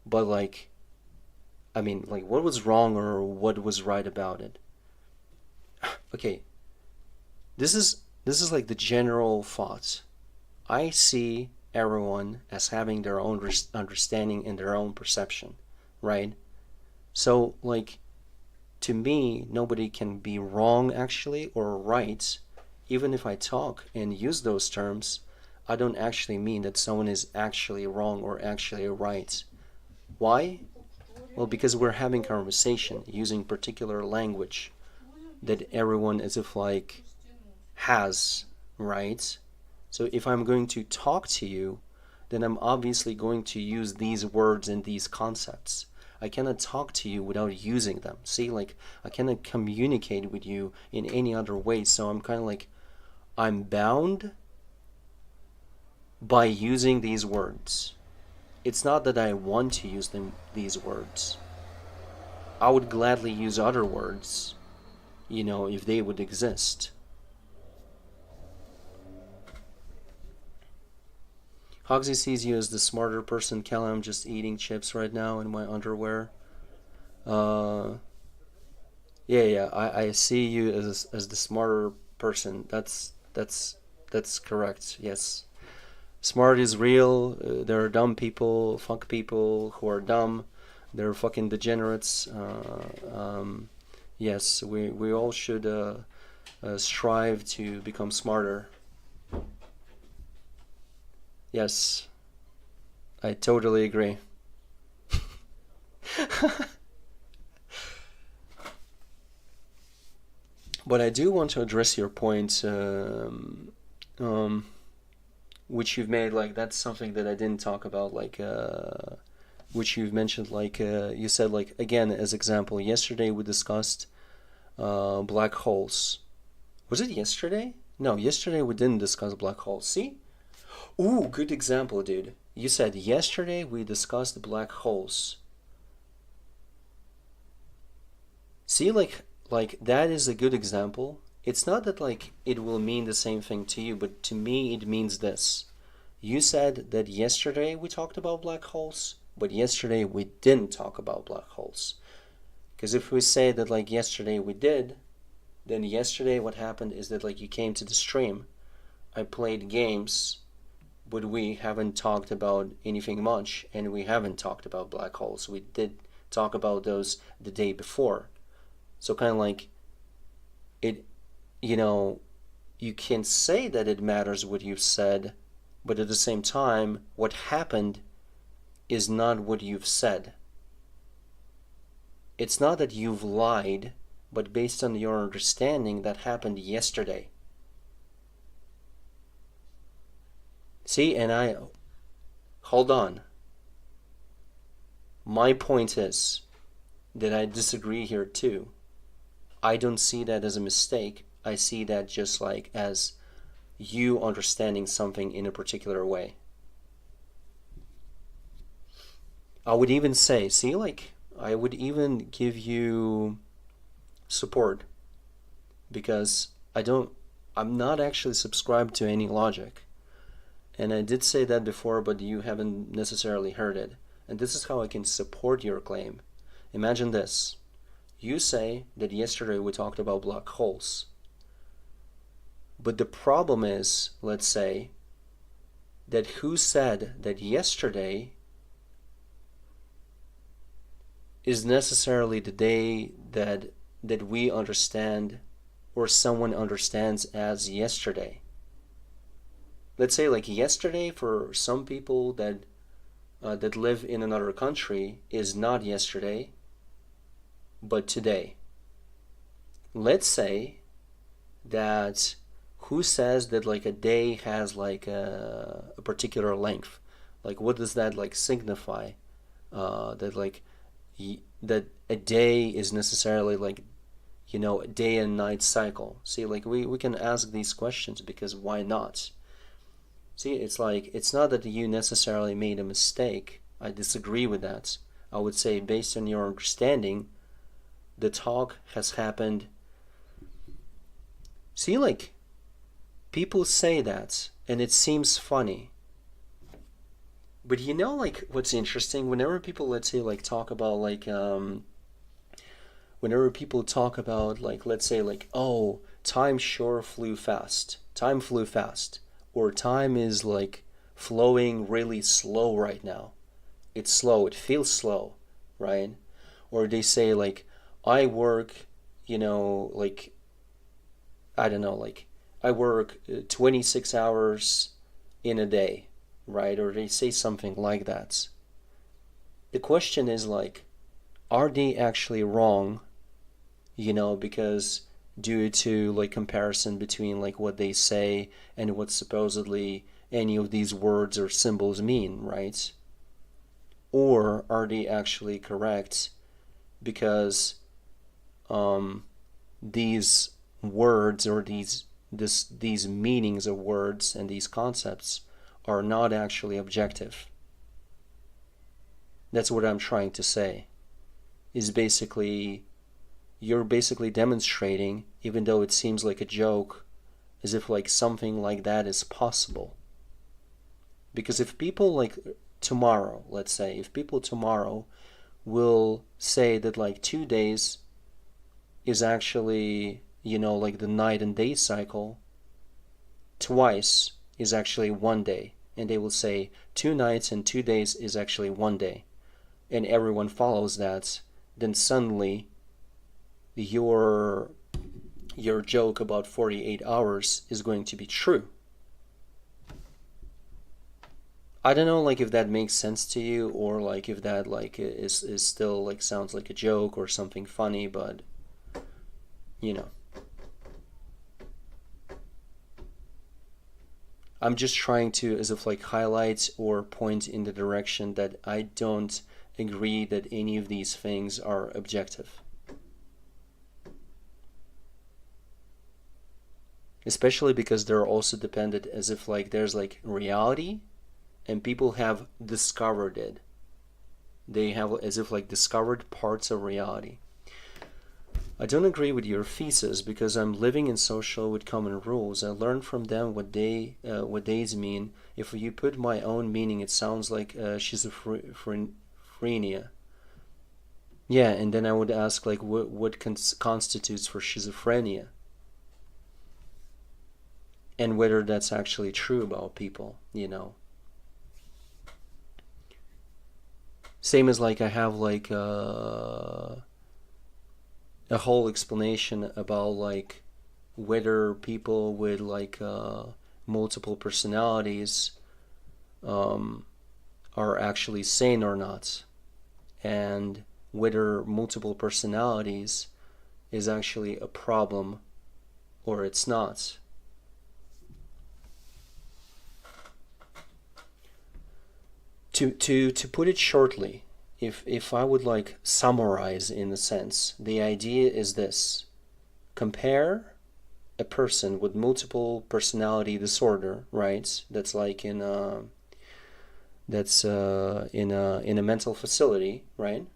but like, I mean, like, what was wrong or what was right about it? Okay, this is like the general thought. I see everyone as having their own understanding and their own perception, right? So like, to me, nobody can be wrong actually or right. Even if I talk and use those terms, I don't actually mean that someone is actually wrong or actually right. Why? Well, because we're having conversation using particular language that everyone as if like has, right? So if I'm going to talk to you, then I'm obviously going to use these words and these concepts. I cannot talk to you without using them. See, like, I cannot communicate with you in any other way, so I'm kind of like, I'm bound by using these words. It's not that I want to use these words. I would gladly use other words, you know, if they would exist. Hogsy sees you as the smarter person. Kelly, I'm just eating chips right now in my underwear. Yeah, I see you as the smarter person. That's correct. Yes, smart is real. There are dumb people, fuck people who are dumb. They're fucking degenerates. Yes, we all should strive to become smarter. Yes, I totally agree. But I do want to address your point, which you've made, like, that's something that I didn't talk about, like, which you've mentioned, like, you said, like, again, as example, yesterday we discussed black holes. Was it yesterday? No, yesterday we didn't discuss black holes. See? Ooh, good example, dude. You said yesterday we discussed black holes. See, like that is a good example. It's not that like it will mean the same thing to you, but to me it means this. You said that yesterday we talked about black holes, but yesterday we didn't talk about black holes. Because if we say that like yesterday we did, then yesterday what happened is that like you came to the stream, I played games, but we haven't talked about anything much, and we haven't talked about black holes. We did talk about those the day before. So kind of like it, you know, you can say that it matters what you've said, but at the same time, what happened is not what you've said. It's not that you've lied, but based on your understanding that happened yesterday. See, and hold on. My point is that I disagree here too. I don't see that as a mistake. I see that just like as you understanding something in a particular way. I would even say, see, like, I would even give you support, because I'm not actually subscribed to any logic. And I did say that before, but you haven't necessarily heard it. And this is how I can support your claim. Imagine this. You say that yesterday we talked about black holes. But the problem is, let's say, that who said that yesterday is necessarily the day that we understand or someone understands as yesterday. Let's say like yesterday for some people that live in another country is not yesterday, but today. Let's say that who says that like a day has like a particular length? Like what does that like signify? That like that a day is necessarily like, you know, a day and night cycle. See, like we can ask these questions because why not? See, it's like, it's not that you necessarily made a mistake. I disagree with that. I would say based on your understanding, the talk has happened. See, like, people say that, and it seems funny. But you know, like, what's interesting? Whenever people, let's say, like, talk about, like, whenever people talk about, like, let's say, like, oh, time sure flew fast. Time flew fast. Or time is, like, flowing really slow right now. It's slow. It feels slow, right? Or they say, like, I work, you know, like, I don't know, like, I work 26 hours in a day, right? Or they say something like that. The question is, like, are they actually wrong, you know, because due to, like, comparison between, like, what they say and what supposedly any of these words or symbols mean, right? Or are they actually correct because these words or these meanings of words and these concepts are not actually objective? That's what I'm trying to say. Is basically, you're basically demonstrating, even though it seems like a joke, as if like something like that is possible. Because if people like tomorrow, let's say, if people tomorrow will say that like 2 days is actually, you know, like the night and day cycle, twice is actually 1 day, and they will say 2 nights and 2 days is actually 1 day, and everyone follows that, then suddenly your joke about 48 hours is going to be true. I don't know, like, if that makes sense to you, or like if that like is still like sounds like a joke or something funny, but you know, I'm just trying to as if like highlight or point in the direction that I don't agree that any of these things are objective. Especially because they're also dependent as if like there's like reality and people have discovered it. They have as if like discovered parts of reality. I don't agree with your thesis because I'm living in social with common rules. I learn from them what days mean. If you put my own meaning, it sounds like schizophrenia. Yeah, and then I would ask like what constitutes for schizophrenia, and whether that's actually true about people, you know. Same as like I have like a whole explanation about like whether people with like multiple personalities are actually sane or not, and whether multiple personalities is actually a problem or it's not. To put it shortly, if I would like summarize in a sense, the idea is this: compare a person with multiple personality disorder, right? That's like in a in a mental facility, right?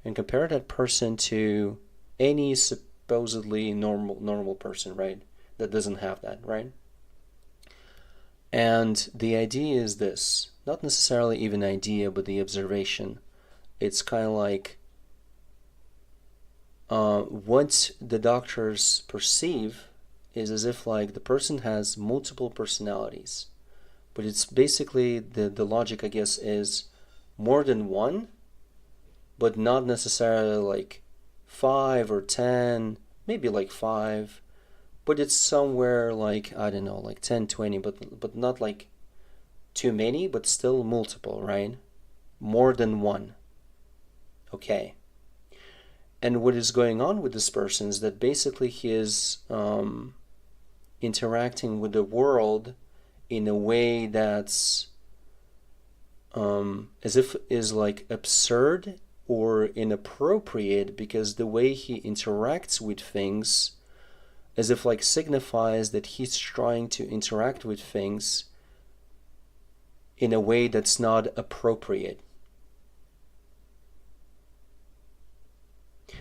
And compare that person to any supposedly normal person, right? That doesn't have that, right? And the idea is this, not necessarily even idea, but the observation. It's kind of like what the doctors perceive is as if like the person has multiple personalities. But it's basically the logic, I guess, is more than one, but not necessarily like 5 or 10, maybe like 5, but it's somewhere like, I don't know, like 10, 20, but not like too many, but still multiple, right? More than one. Okay. And what is going on with this person is that basically he is interacting with the world in a way that's as if is like absurd or inappropriate, because the way he interacts with things as if like signifies that he's trying to interact with things in a way that's not appropriate.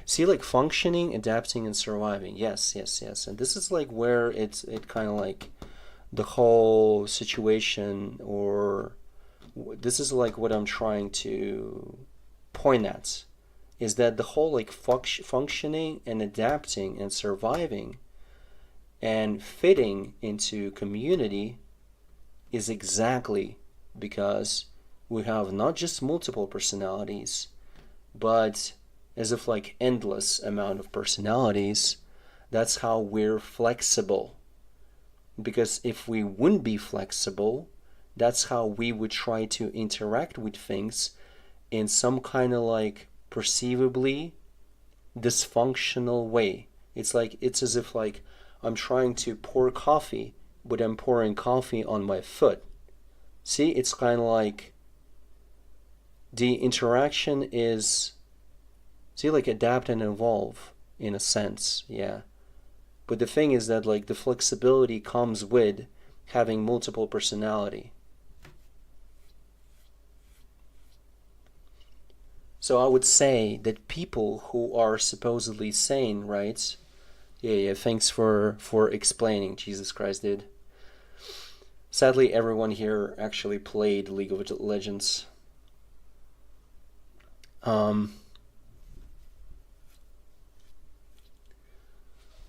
See, like functioning, adapting, and surviving. Yes. And this is like where it kind of like the whole situation, or this is like what I'm trying to point at, is that the whole like functioning and adapting and surviving and fitting into community is exactly because we have not just multiple personalities, but as if like endless amount of personalities. That's how we're flexible. Because if we wouldn't be flexible, that's how we would try to interact with things in some kind of like perceivably dysfunctional way. It's as if like I'm trying to pour coffee, but I'm pouring coffee on my foot. See, it's kind of like the interaction is, see, like adapt and evolve in a sense, yeah. But the thing is that like the flexibility comes with having multiple personality. So I would say that people who are supposedly sane, right? Yeah, thanks for explaining, Jesus Christ, dude. Sadly, everyone here actually played League of Legends.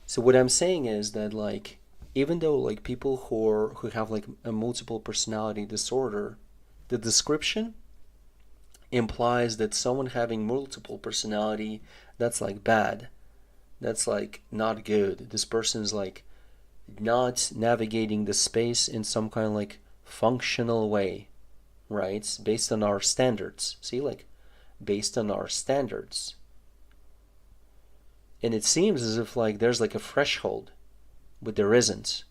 So what I'm saying is that like, even though like people who have like a multiple personality disorder, the description implies that someone having multiple personality, that's like bad. That's like not good. This person's like not navigating the space in some kind of like functional way, right? Based on our standards. See, like based on our standards. And it seems as if like there's like a threshold, but there isn't,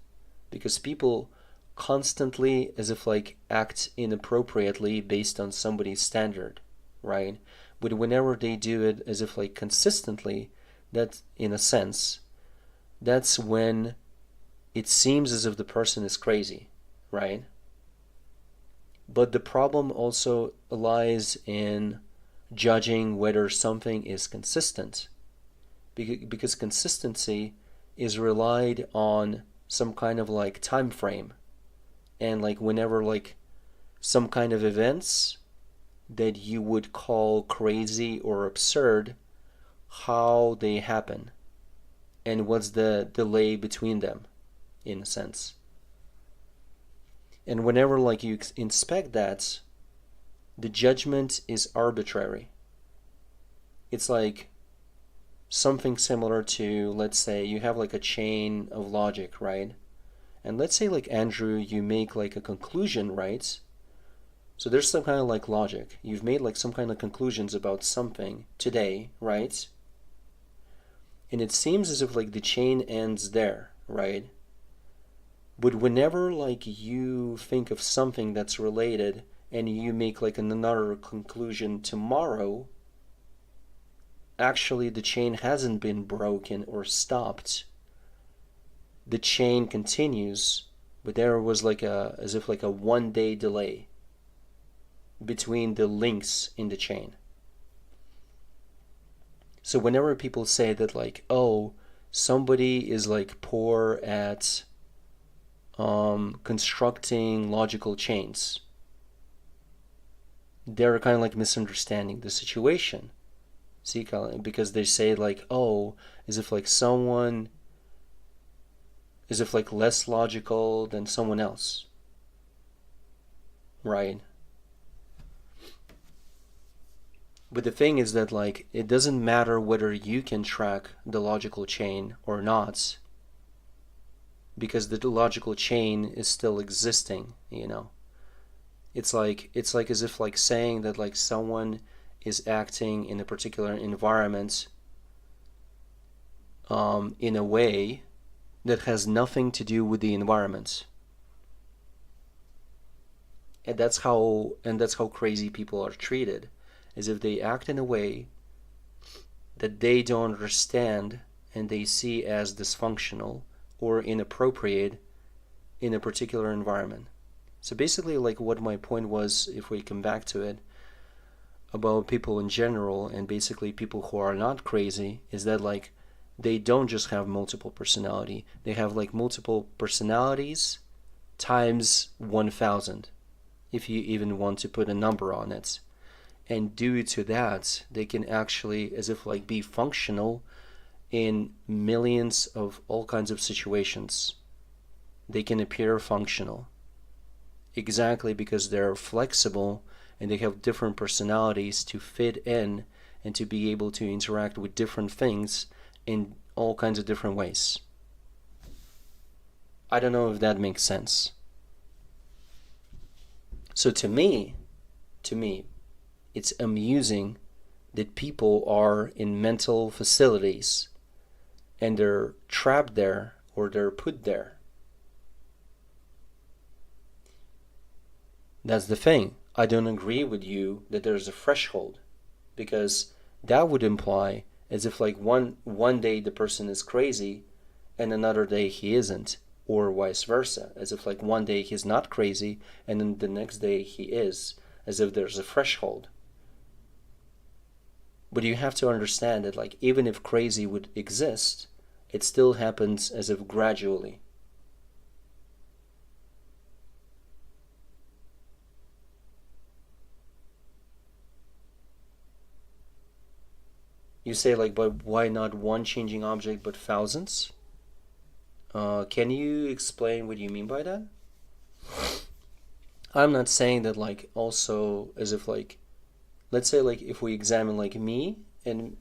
because people constantly as if like act inappropriately based on somebody's standard, right? But whenever they do it as if like consistently, that in a sense, that's when it seems as if the person is crazy, right? But the problem also lies in judging whether something is consistent, because consistency is relied on some kind of like time frame, and like whenever like some kind of events that you would call crazy or absurd how they happen and what's the delay between them, in a sense. And whenever like you inspect that, the judgment is arbitrary. It's like something similar to, let's say you have like a chain of logic, right? And let's say like Andrew, you make like a conclusion, right? So there's some kind of like logic. You've made like some kind of conclusions about something today, right? And it seems as if like the chain ends there, right? But whenever like you think of something that's related and you make like another conclusion tomorrow, actually the chain hasn't been broken or stopped. The chain continues, but there was like as if like a 1 day delay between the links in the chain. So whenever people say that like, oh, somebody is like poor at constructing logical chains, they're kind of like misunderstanding the situation. See, because they say like, oh, as if like someone is if like less logical than someone else, right? But the thing is that like it doesn't matter whether you can track the logical chain or not, because the logical chain is still existing, you know. It's like as if like saying that like someone is acting in a particular environment in a way that has nothing to do with the environment. And that's how crazy people are treated, as if they act in a way that they don't understand and they see as dysfunctional or inappropriate in a particular environment. So basically like what my point was, if we come back to it, about people in general and basically people who are not crazy, is that like they don't just have multiple personality, they have like multiple personalities times 1,000, if you even want to put a number on it. And due to that, they can actually as if like be functional in millions of all kinds of situations. They can appear functional exactly because they're flexible and they have different personalities to fit in and to be able to interact with different things in all kinds of different ways. I don't know if that makes sense. So to me, it's amusing that people are in mental facilities and they're trapped there or they're put there. That's the thing. I don't agree with you that there's a threshold, because that would imply as if like one day the person is crazy and another day he isn't, or vice versa, as if like one day he's not crazy and then the next day he is, as if there's a threshold. But you have to understand that like even if crazy would exist, it still happens as if gradually. You say like, but why not one changing object but thousands? Can you explain what you mean by that? I'm not saying that like also as if like, let's say like if we examine like me and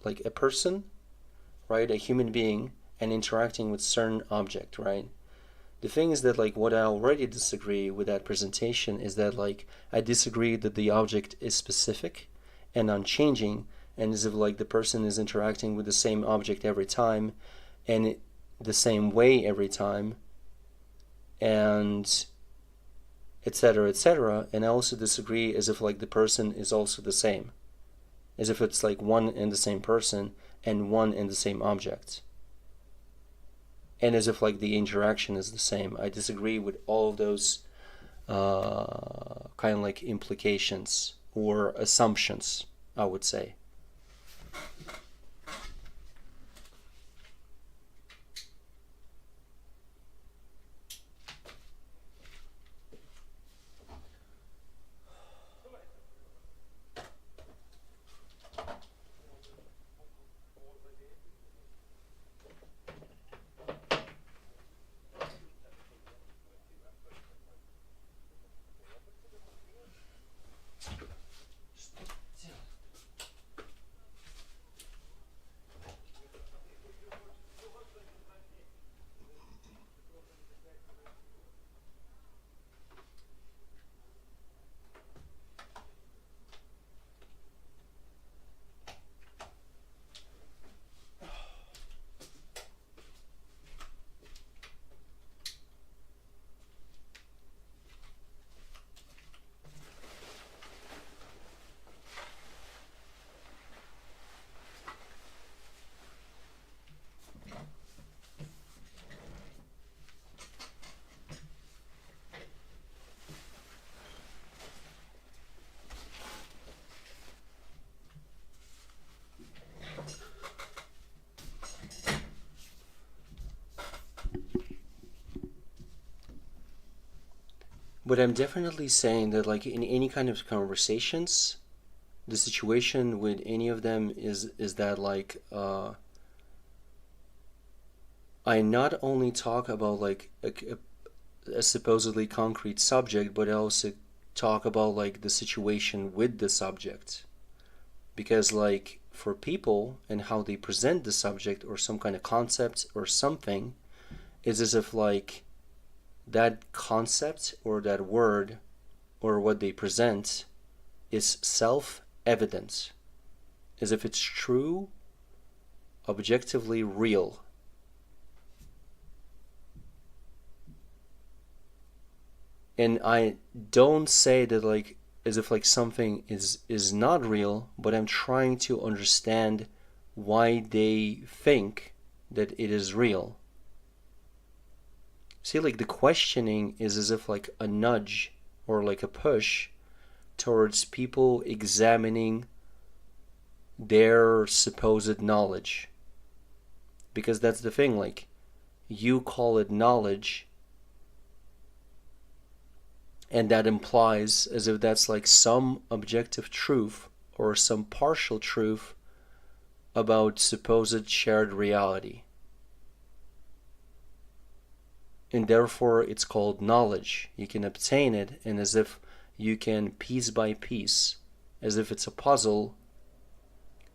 like a person, right, a human being, and interacting with certain object, right? The thing is that like what I already disagree with that presentation is that like I disagree that the object is specific and unchanging, and as if like the person is interacting with the same object every time and the same way every time, and etc., etc. And I also disagree as if like the person is also the same, as if it's like one and the same person and one and the same object, and as if like the interaction is the same. I disagree with all of those kind of like implications or assumptions, I would say. But I'm definitely saying that, like, in any kind of conversations, the situation with any of them is that, like, I not only talk about like a supposedly concrete subject, but I also talk about like the situation with the subject. Because like for people and how they present the subject or some kind of concept or something is as if like that concept or that word or what they present is self-evident, as if it's true, objectively real. And I don't say that like as if like something is not real, but I'm trying to understand why they think that it is real. See, like the questioning is as if like a nudge or like a push towards people examining their supposed knowledge. Because that's the thing, like you call it knowledge, and that implies as if that's like some objective truth or some partial truth about supposed shared reality. And therefore it's called knowledge. You can obtain it, and as if you can piece by piece, as if it's a puzzle,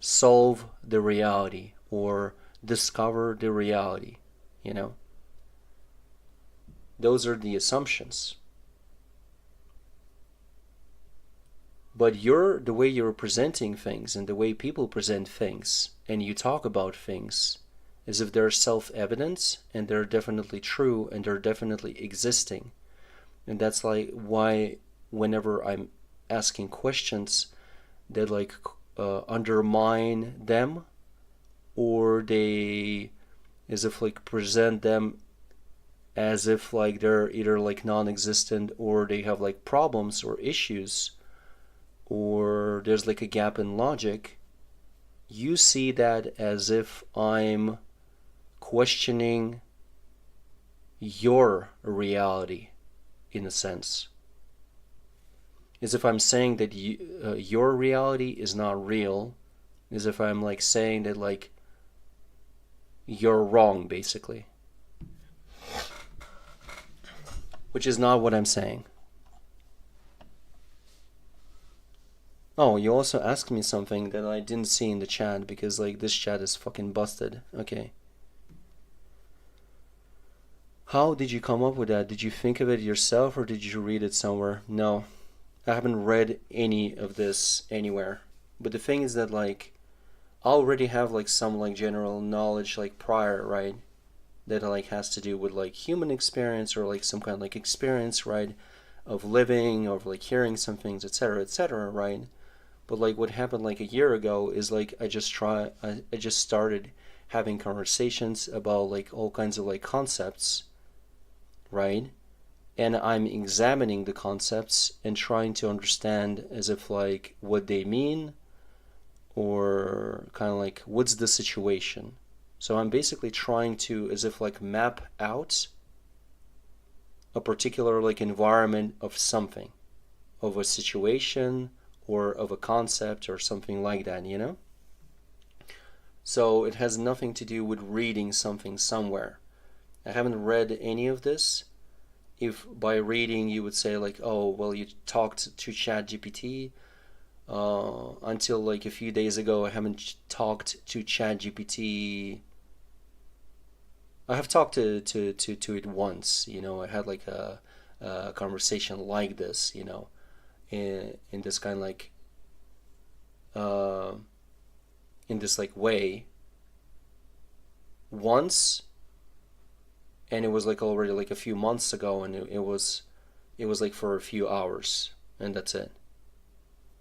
solve the reality or discover the reality, you know? Those are the assumptions. But the way you're presenting things and the way people present things and you talk about things as if they're self-evident and they're definitely true and they're definitely existing. And that's like why whenever I'm asking questions that like undermine them, or they as if like present them as if like they're either like non-existent or they have like problems or issues, or there's like a gap in logic, you see that as if I'm questioning your reality in a sense. As if I'm saying that your reality is not real, as if I'm like saying that like you're wrong basically. Which is not what I'm saying. Oh, you also asked me something that I didn't see in the chat because like this chat is fucking busted. Okay. How did you come up with that? Did you think of it yourself or did you read it somewhere? No, I haven't read any of this anywhere. But the thing is that like I already have like some like general knowledge like prior, right? That like has to do with like human experience or like some kind of like experience, right? Of living, of like hearing some things, etc., right? But like what happened like a year ago is like I just started having conversations about like all kinds of like concepts, right? And I'm examining the concepts and trying to understand as if like what they mean, or kind of like what's the situation. So I'm basically trying to as if like map out a particular like environment of something, of a situation or of a concept or something like that, you know? So it has nothing to do with reading something somewhere. I haven't read any of this. If by reading you would say like, oh, well, you talked to ChatGPT, until like a few days ago I haven't talked to ChatGPT. I have talked to it once, you know. I had like a conversation like this, you know, in this kind of like in this like way once, and it was like already like a few months ago, and it was like for a few hours, and that's it.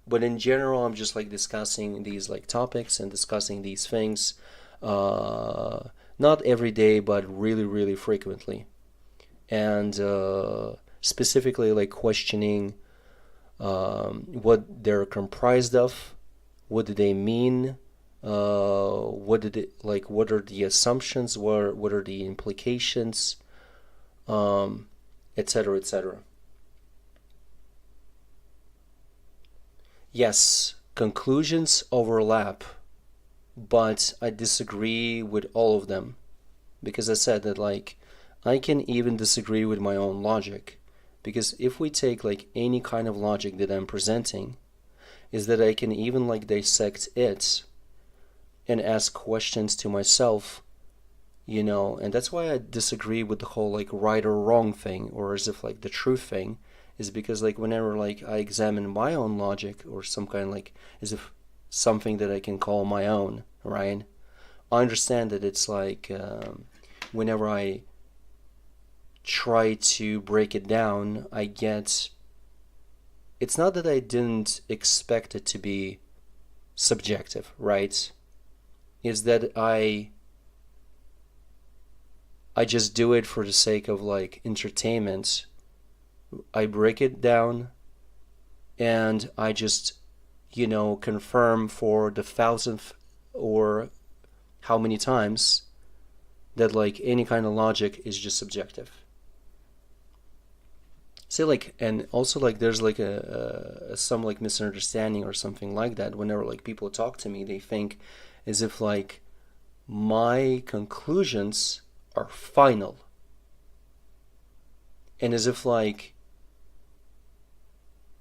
But in general I'm just like discussing these like topics and discussing these things not every day but really frequently, and specifically like questioning what they're comprised of, what do they mean, what did it like, what are the assumptions, what are the implications, etc. Yes, conclusions overlap, but I disagree with all of them. Because I said that, like, I can even disagree with my own logic. Because if we take, like, any kind of logic that I'm presenting, is that I can even, like, dissect it and ask questions to myself, you know, and that's why I disagree with the whole, like, right or wrong thing, or as if, like, the truth thing, is because, like, whenever, like, I examine my own logic, or some kind of, like, as if something that I can call my own, right? I understand that it's like whenever I try to break it down, I get. It's not that I didn't expect it to be subjective, right? It's that I just do it for the sake of, like, entertainment. I break it down and I just, you know, confirm for the thousandth or how many times that, like, any kind of logic is just subjective. Say, like, and also, like, there's like some, like, misunderstanding or something like that. Whenever, like, people talk to me, they think as if, like, my conclusions are final, and as if like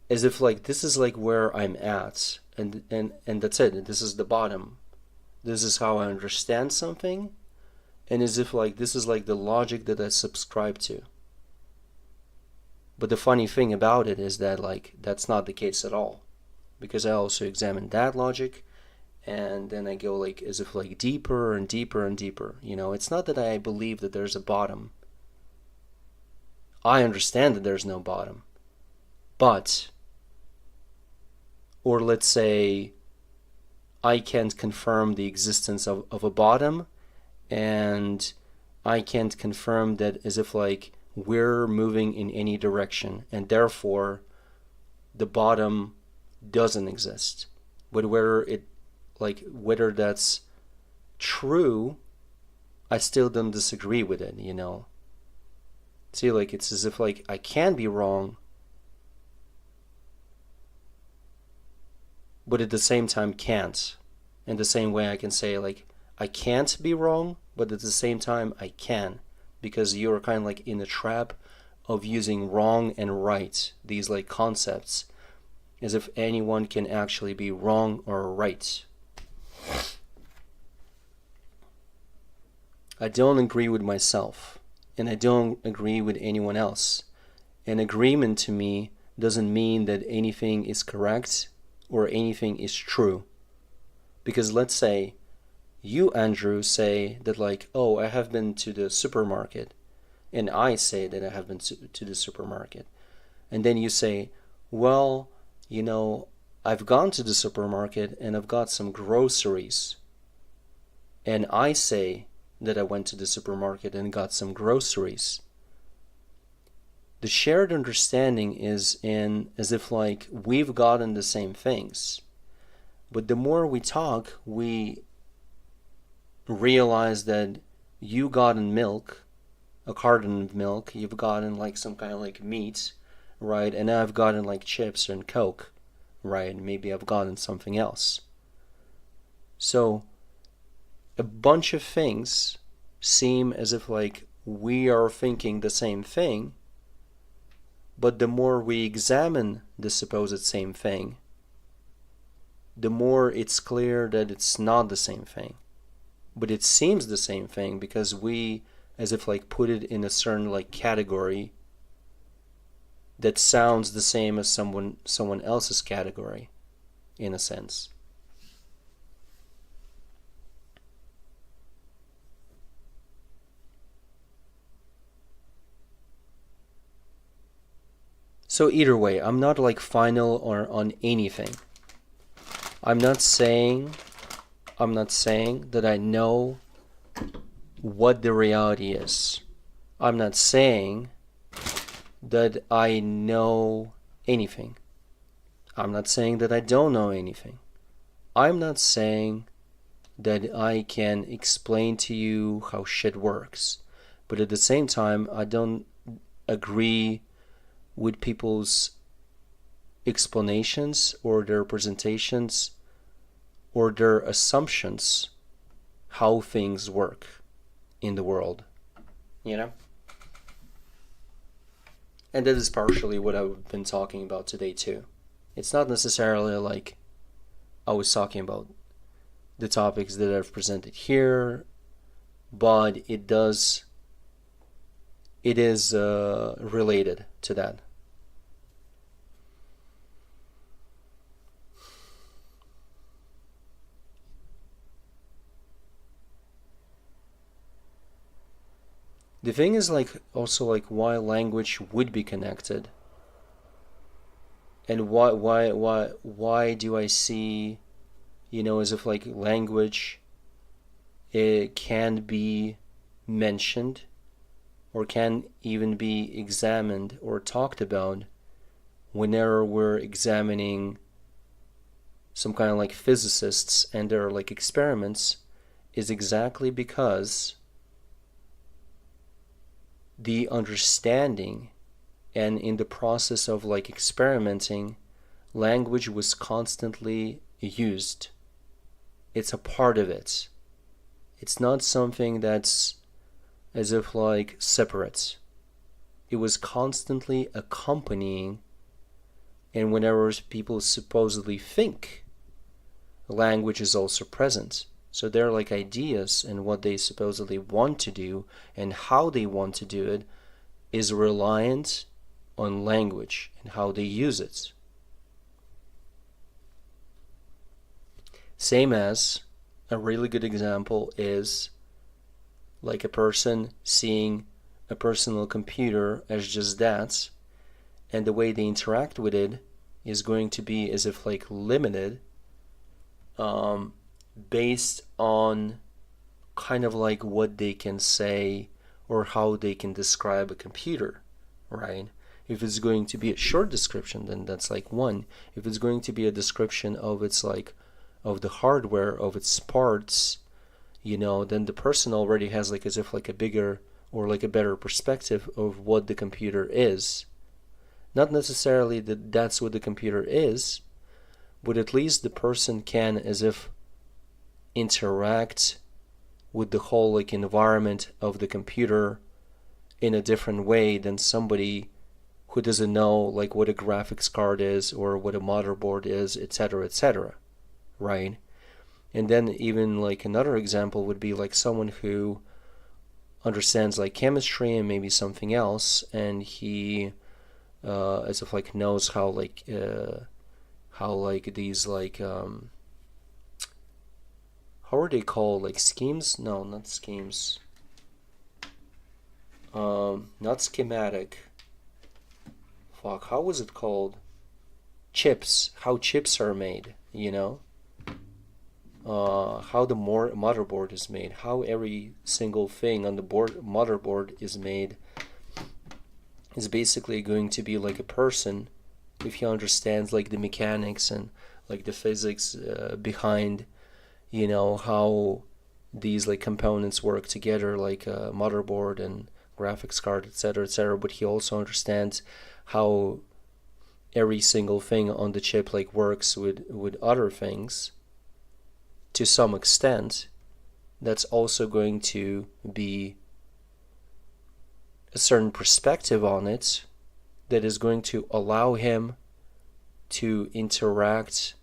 this is, like, where I'm at, and that's it. This is the bottom. This is how I understand something, and as if, like, this is, like, the logic that I subscribe to. But the funny thing about it is that, like, that's not the case at all, because I also examine that logic, and then I go, like, as if, like, deeper and deeper and deeper. You know, it's not that I believe that there's a bottom. I understand that there's no bottom, but, or let's say, I can't confirm the existence of a bottom, and I can't confirm that as if, like, we're moving in any direction, and therefore the bottom doesn't exist. But whether that's true, I still don't disagree with it, you know. See, like, it's as if, like, I can be wrong, but at the same time can't. In the same way I can say, like, I can't be wrong, but at the same time I can, because you're kind of, like, in the trap of using wrong and right, these, like, concepts, as if anyone can actually be wrong or right. I don't agree with myself, and I don't agree with anyone else. An agreement to me doesn't mean that anything is correct or anything is true. Because let's say you, Andrew, say that, like, oh, I have been to the supermarket, and I say that I have been to the supermarket, and then you say, well, you know, I've gone to the supermarket and I've got some groceries, and I say that I went to the supermarket and got some groceries. The shared understanding is in as if, like, we've gotten the same things. But the more we talk, we realize that you gotten milk, a carton of milk, you've gotten, like, some kind of, like, meat, right? And I've gotten, like, chips and Coke, right? Maybe I've gotten something else. So a bunch of things seem as if, like, we are thinking the same thing, but the more we examine the supposed same thing, the more it's clear that it's not the same thing. But it seems the same thing because we, as if, like, put it in a certain, like, category that sounds the same as someone else's category, in a sense. So either way, I'm not, like, final or on anything. I'm not saying that I know what the reality is. I'm not saying that I know anything. I'm not saying that I don't know anything. I'm not saying that I can explain to you how shit works. But at the same time, I don't agree with people's explanations or their presentations or their assumptions how things work in the world, you know? And that is partially what I've been talking about today too. It's not necessarily like I was talking about the topics that I've presented here, but it is related to that. The thing is like also like why language would be connected, and why do I see, you know, as if like language, it can be mentioned or can even be examined or talked about whenever we're examining some kind of like physicists and their like experiments, is exactly because the understanding and in the process of like experimenting, language was constantly used. It's a part of it. It's not something that's as if like separate. It was constantly accompanying, and whenever people supposedly think, language is also present. So their like ideas and what they supposedly want to do and how they want to do it is reliant on language and how they use it. Same as a really good example is like a person seeing a personal computer as just that, and the way they interact with it is going to be as if like limited, based on kind of like what they can say or how they can describe a computer, right? If it's going to be a short description, then that's like one. If it's going to be a description of its like of the hardware, of its parts, you know, then the person already has like as if like a bigger or like a better perspective of what the computer is. Not necessarily that that's what the computer is, but at least the person can as if interact with the whole like environment of the computer in a different way than somebody who doesn't know like what a graphics card is or what a motherboard is, etc., etc., right? And then even like another example would be like someone who understands like chemistry and maybe something else, and he as if like knows how like these like how are they called, like schemes? No, not schemes. Not schematic. Fuck, how was it called? Chips. How chips are made, you know? How the motherboard is made, how every single thing on the motherboard is made, is basically going to be like a person, if he understands like the mechanics and like the physics behind, you know, how these like components work together, like a motherboard and graphics card, etc., etc. But he also understands how every single thing on the chip like works with other things. To some extent, that's also going to be a certain perspective on it that is going to allow him to interact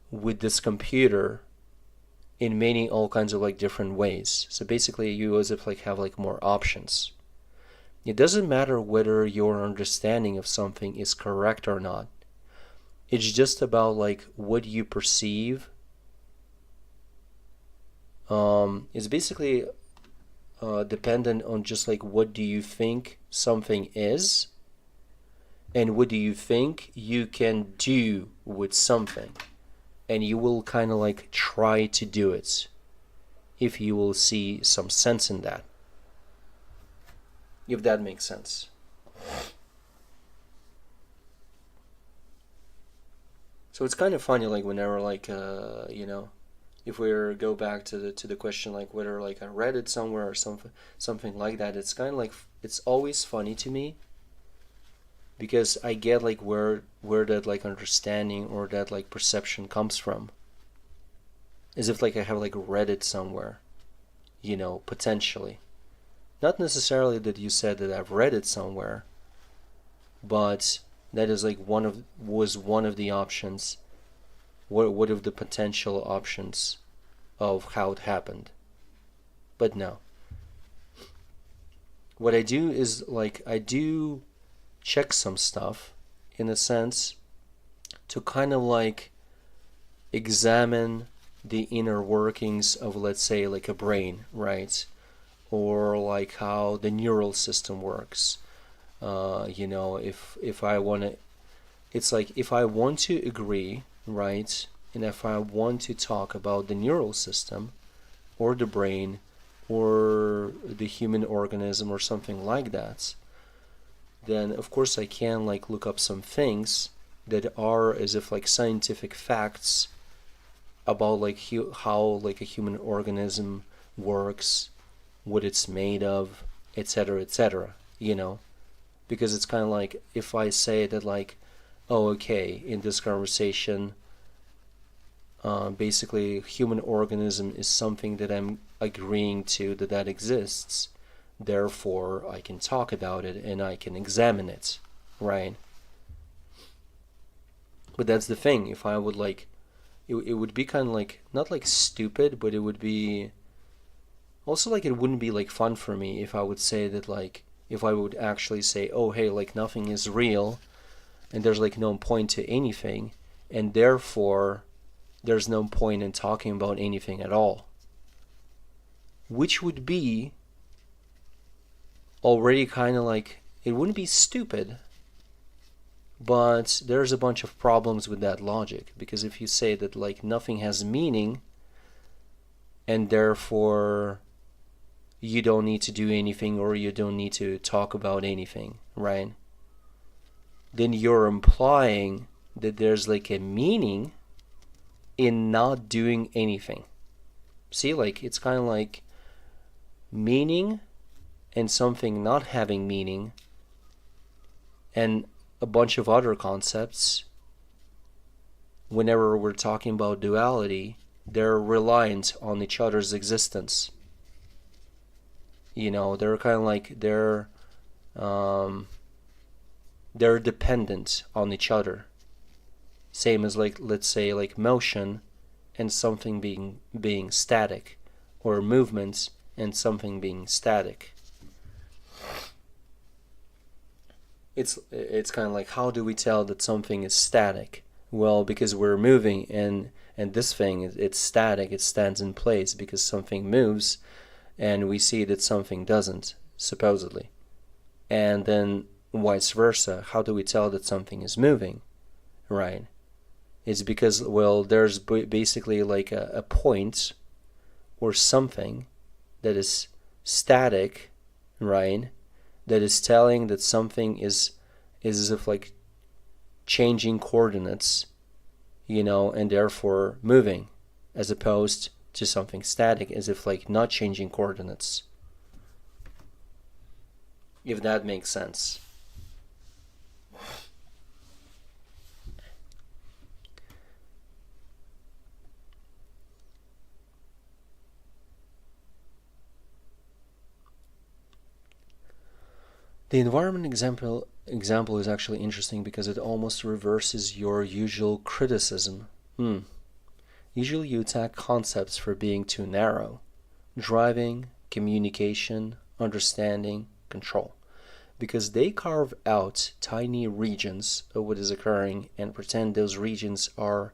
with this computer in many all kinds of like different ways. So basically you as if like have like more options. It doesn't matter whether your understanding of something is correct or not. It's just about like what you perceive. It's basically dependent on just like what do you think something is, and what do you think you can do with something, and you will kind of like try to do it if you will see some sense in that, if that makes sense. So it's kind of funny, like whenever, like you know, if we go back to the question, like whether like I read it somewhere or something like that, it's kind of like it's always funny to me because I get like where that like understanding or that like perception comes from. As if like I have like read it somewhere, you know, potentially. Not necessarily that you said that I've read it somewhere, but that is like one of the options. What of the potential options of how it happened. But no. What I do is like I do check some stuff in a sense to kind of like examine the inner workings of, let's say, like a brain, right? Or like how the neural system works. You know, if I want to, it's like if I want to agree, right? And if I want to talk about the neural system or the brain or the human organism or something like that, then of course I can like look up some things that are as if like scientific facts about like how like a human organism works, what it's made of, etc., etc., you know. Because it's kind of like if I say that like, oh, okay, in this conversation basically human organism is something that I'm agreeing to that exists, therefore I can talk about it and I can examine it, right? But that's the thing, if I would like, it would be kind of like, not like stupid, but it would be also like, it wouldn't be like fun for me if I would say that like, if I would actually say, oh hey, like nothing is real and there's like no point to anything, and therefore there's no point in talking about anything at all, which would be already kind of like, it wouldn't be stupid, but there's a bunch of problems with that logic. Because if you say that like nothing has meaning and therefore you don't need to do anything or you don't need to talk about anything, right? Then you're implying that there's like a meaning in not doing anything. See, like it's kind of like meaning and something not having meaning and a bunch of other concepts. Whenever we're talking about duality, they're reliant on each other's existence. You know, they're kind of like they're dependent on each other. Same as like, let's say like motion and something being static, or movements and something being static. It's kind of like, how do we tell that something is static? Well, because we're moving, and this thing, it's static, it stands in place because something moves, and we see that something doesn't, supposedly. And then vice versa, how do we tell that something is moving, right? It's because, well, there's basically like a point or something that is static, right? That is telling that something is as if like changing coordinates, you know, and therefore moving, as opposed to something static, as if like not changing coordinates. If that makes sense. The environment example is actually interesting because it almost reverses your usual criticism. Usually you attack concepts for being too narrow. Driving, communication, understanding, control. Because they carve out tiny regions of what is occurring and pretend those regions are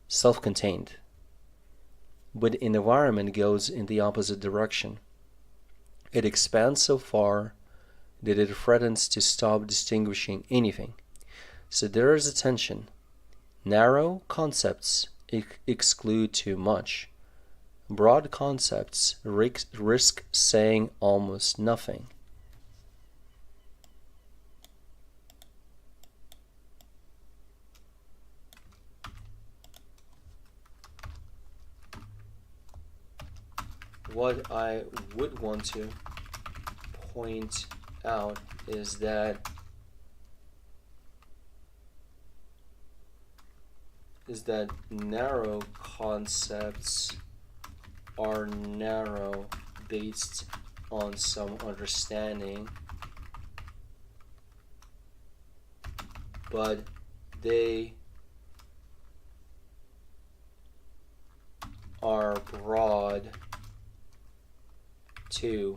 self-contained. But an environment goes in the opposite direction. It expands so far that it threatens to stop distinguishing anything. So there is a tension. Narrow concepts exclude too much. Broad concepts risk saying almost nothing. What I would want to point out is that is that narrow concepts are narrow based on some understanding, but they are broad too.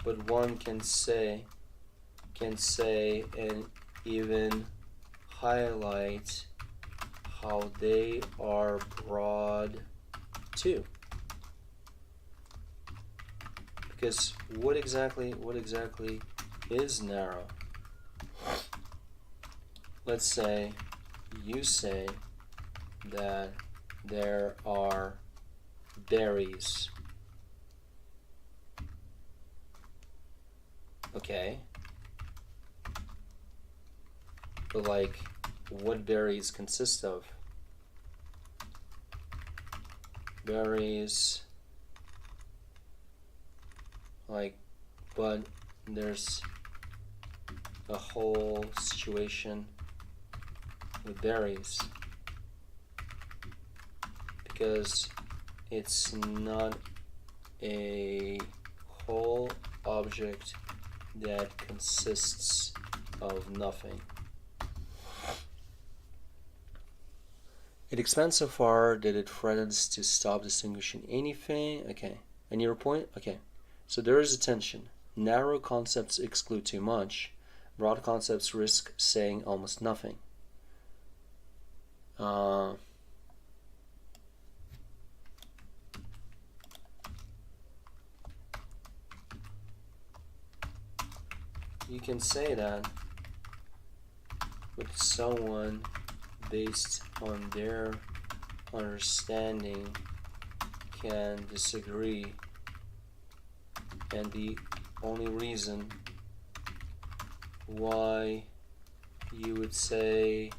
But one can say and even highlight how they are broad too. Because what exactly is narrow? Let's say you say that there are berries. Okay. But like, what berries consist of? Berries, like, but there's a whole situation with berries because it's not a whole object that consists of nothing. It expands so far that it threatens to stop distinguishing anything. Okay. And your point? Okay. So there is a tension. Narrow concepts exclude too much. Broad concepts risk saying almost nothing. You can say that with someone based on their understanding can disagree, and the only reason why you would say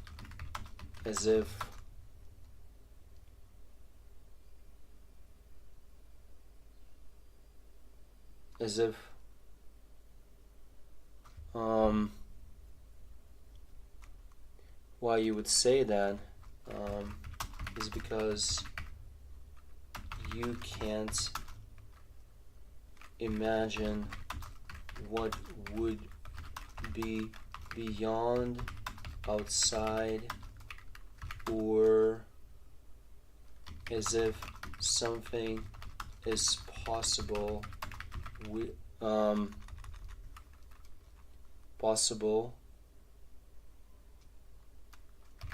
as if why you would say that is because you can't imagine what would be beyond, outside, or as if something is possible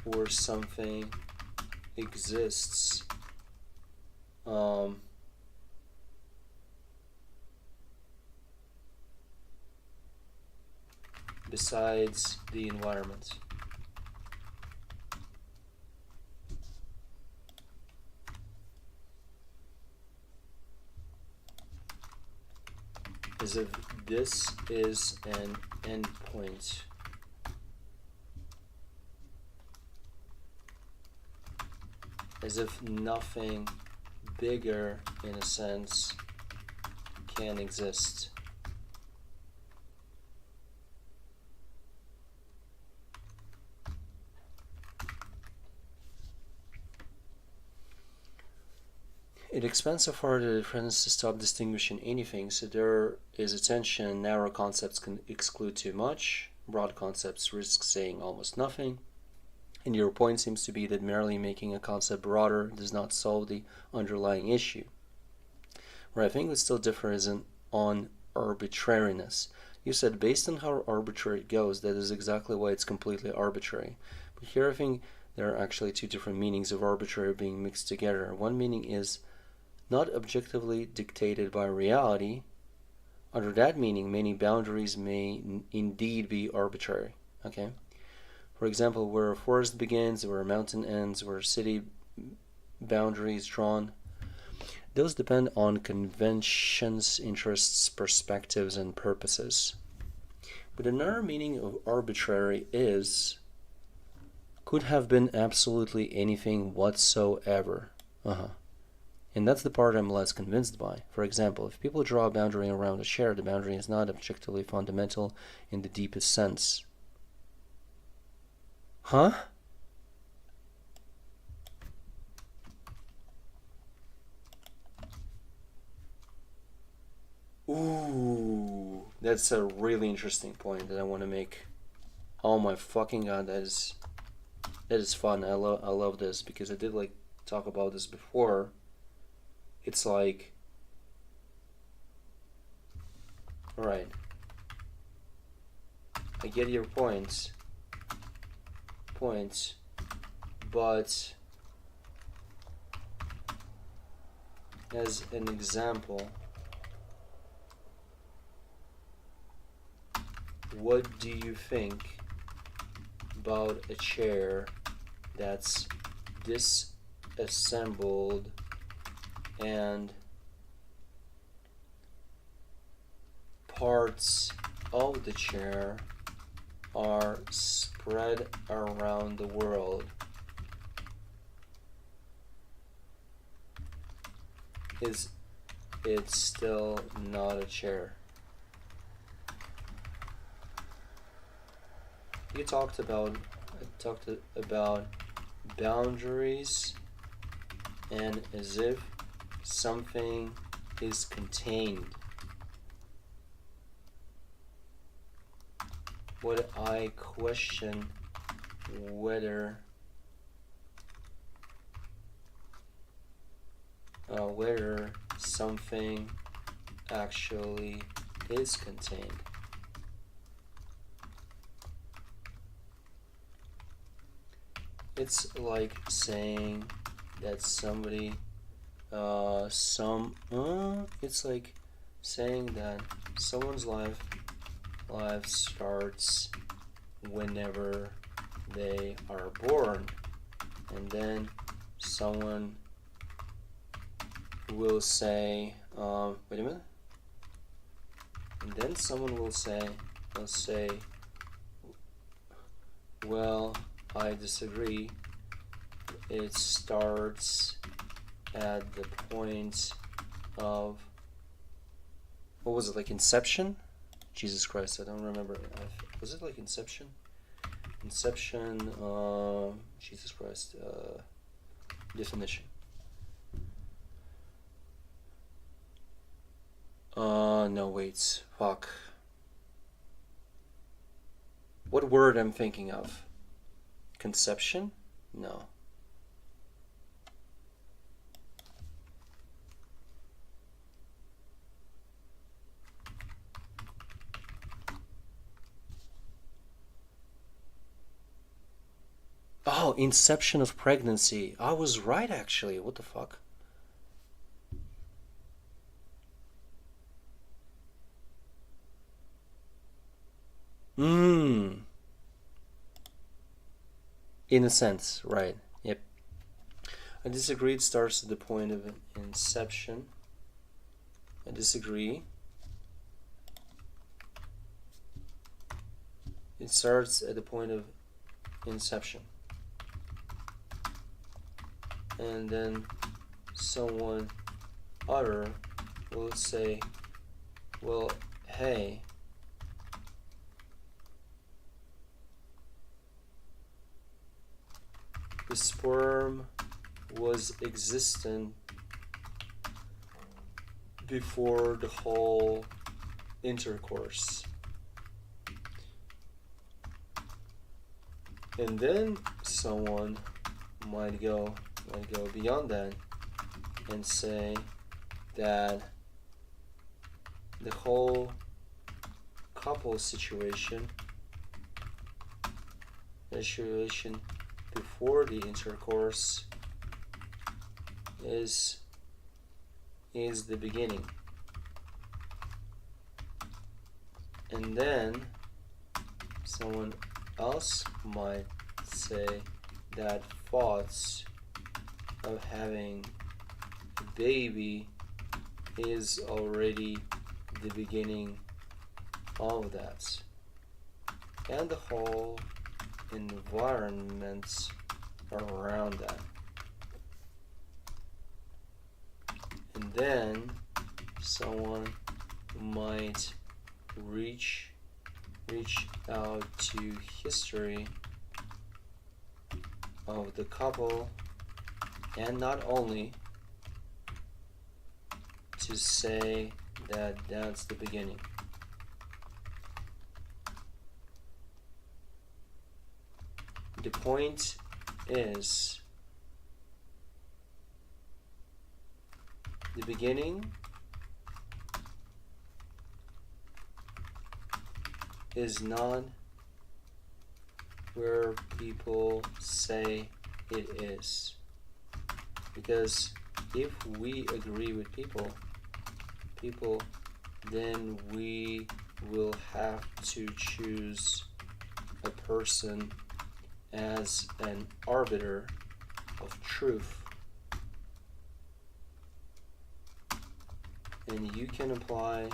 or something exists besides the environment. As if this is an endpoint. As if nothing bigger, in a sense, can exist. It expands so far that it threatens to stop distinguishing anything, so there is a tension. Narrow concepts can exclude too much. Broad concepts risk saying almost nothing. And your point seems to be that merely making a concept broader does not solve the underlying issue. Where I think we still differ is on arbitrariness. You said based on how arbitrary it goes, that is exactly why it's completely arbitrary. But here I think there are actually two different meanings of arbitrary being mixed together. One meaning is not objectively dictated by reality. Under that meaning, many boundaries may indeed be arbitrary. Okay? For example, where a forest begins, where a mountain ends, where a city boundary is drawn, those depend on conventions, interests, perspectives, and purposes. But another meaning of arbitrary is could have been absolutely anything whatsoever. And that's the part I'm less convinced by. For example, if people draw a boundary around a chair, the boundary is not objectively fundamental in the deepest sense. Huh? Ooh, that's a really interesting point that I want to make. Oh my fucking god, that is fun. I love this because I did like talk about this before. It's like, all right, I get your points, but as an example, what do you think about a chair that's disassembled and parts of the chair are spread around the world? Is it still not a chair? I talked about boundaries and as if something is contained. Would I question whether something actually is contained? It's like saying that somebody, it's like saying that someone's life starts whenever they are born, and then someone will say, wait a minute, and then someone will say, well, I disagree. It starts at the point of, what was it, like inception? Jesus Christ, I don't remember. Was it like inception? Inception, Jesus Christ, definition. No, wait, fuck. What word I'm thinking of? Conception? No. Oh, inception of pregnancy. I was right, actually. What the fuck? In a sense, right. Yep. I disagree. It starts at the point of inception. I disagree. It starts at the point of inception. And then someone other will say, well, hey, the sperm was existent before the whole intercourse. And then someone might go beyond that and say that the whole couple situation before the intercourse is the beginning. And then someone else might say that thoughts of having a baby is already the beginning of that, and the whole environment around that. And then someone might reach out to history of the couple, and not only to say that that's the beginning. The point is, the beginning is not where people say it is. Because if we agree with people, then we will have to choose a person as an arbiter of truth. And you can apply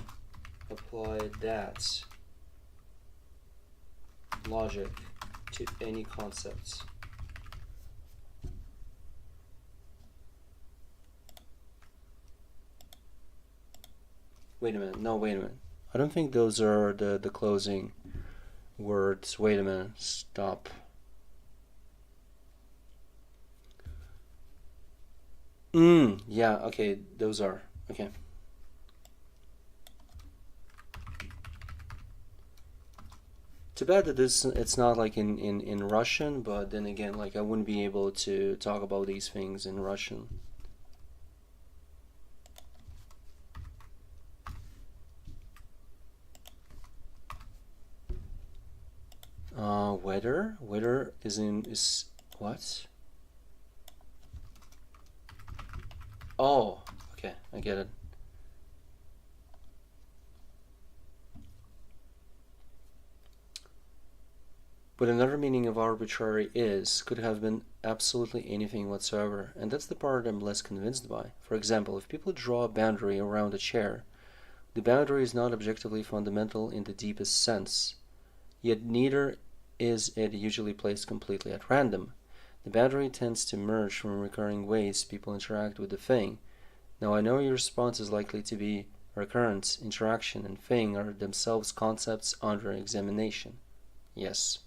that logic to any concepts. Wait a minute, no, wait a minute. I don't think those are the closing words. Wait a minute, stop. Yeah, okay, those are. Okay. Too bad that it's not like in Russian, but then again, like I wouldn't be able to talk about these things in Russian. Weather is what? Oh, okay, I get it. But another meaning of arbitrary could have been absolutely anything whatsoever, and that's the part I'm less convinced by. For example, if people draw a boundary around a chair, the boundary is not objectively fundamental in the deepest sense, yet neither is it usually placed completely at random. The boundary tends to emerge from recurring ways people interact with the thing. Now I know your response is likely to be recurrence, interaction, and thing are themselves concepts under examination. Yes.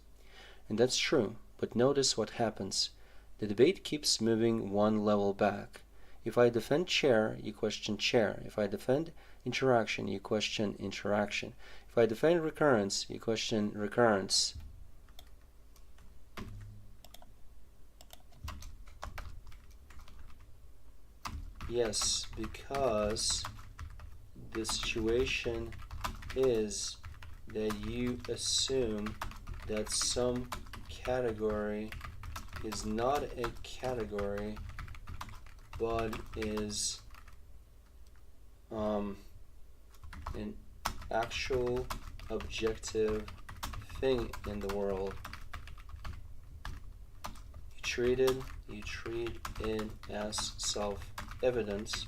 And that's true, but notice what happens. The debate keeps moving one level back. If I defend chair, you question chair. If I defend interaction, you question interaction. If I defend recurrence, you question recurrence. Yes, because the situation is that you assume that some category is not a category but is an actual objective thing in the world. You treat it as self-evident,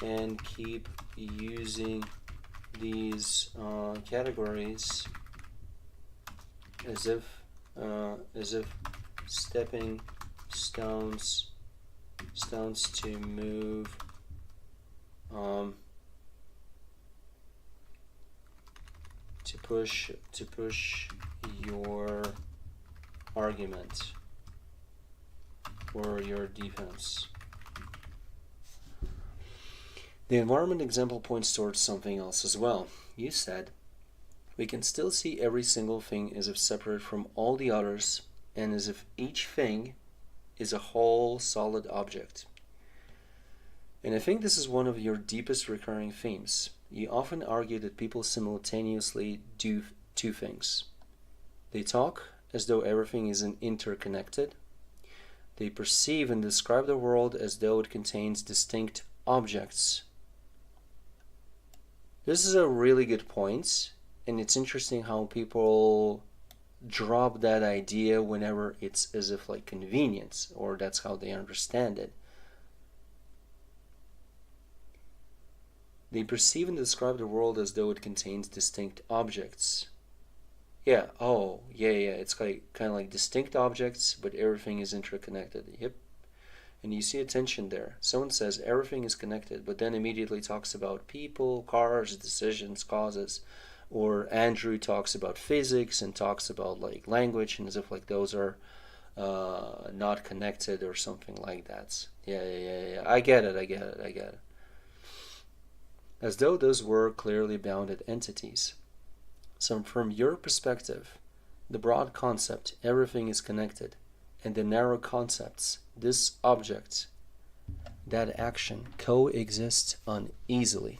and keep using these categories as if stepping stones to move to push your argument or your defense. The environment example points towards something else as well. You said, we can still see every single thing as if separate from all the others and as if each thing is a whole solid object. And I think this is one of your deepest recurring themes. You often argue that people simultaneously do two things. They talk as though everything is interconnected. They perceive and describe the world as though it contains distinct objects. This is a really good point, and it's interesting how people drop that idea whenever it's as if like convenience, or that's how they understand it. They perceive and describe the world as though it contains distinct objects. Yeah, oh, yeah, it's kind of like distinct objects, but everything is interconnected. Yep. And you see a tension there. Someone says everything is connected, but then immediately talks about people, cars, decisions, causes. or Andrew talks about physics and talks about like language, and as if like those are not connected or something like that. Yeah. I get it. As though those were clearly bounded entities. So from your perspective, the broad concept, everything is connected, and the narrow concepts, this object, that action, coexist uneasily.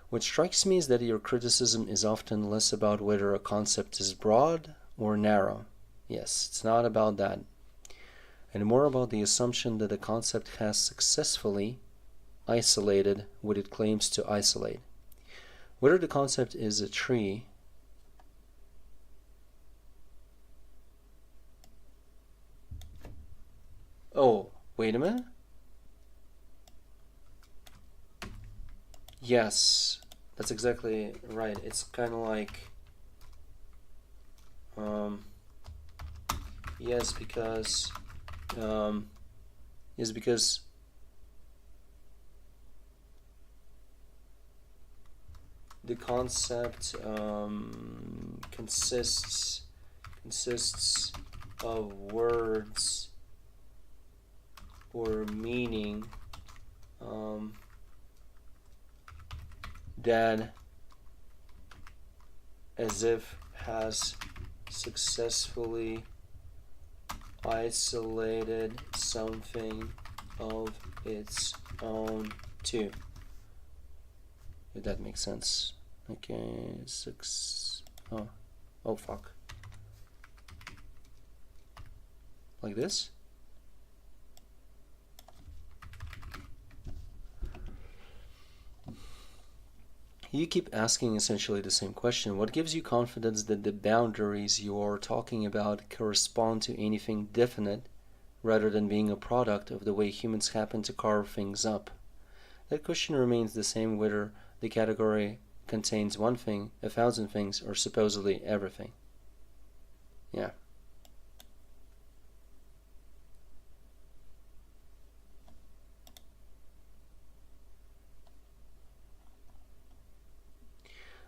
What strikes me is that your criticism is often less about whether a concept is broad or narrow. Yes, it's not about that. And more about the assumption that a concept has successfully isolated what it claims to isolate. Whether the concept is a tree, oh, wait a minute. Yes, that's exactly right. It's kind of like, yes, because the concept consists of words or meaning that as if has successfully isolated something of its own too. If that makes sense. Okay, oh fuck. Like this? You keep asking essentially the same question. What gives you confidence that the boundaries you're talking about correspond to anything definite rather than being a product of the way humans happen to carve things up? That question remains the same whether the category contains one thing, 1,000 things, or supposedly everything. Yeah.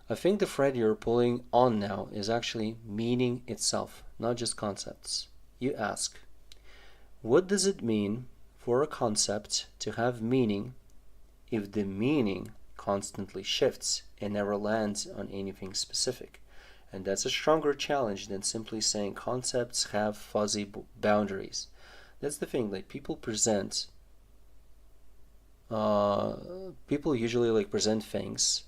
I think the thread you're pulling on now is actually meaning itself, not just concepts. You ask, what does it mean for a concept to have meaning if the meaning constantly shifts and never lands on anything specific? And that's a stronger challenge than simply saying concepts have fuzzy boundaries. That's the thing, like people usually like present things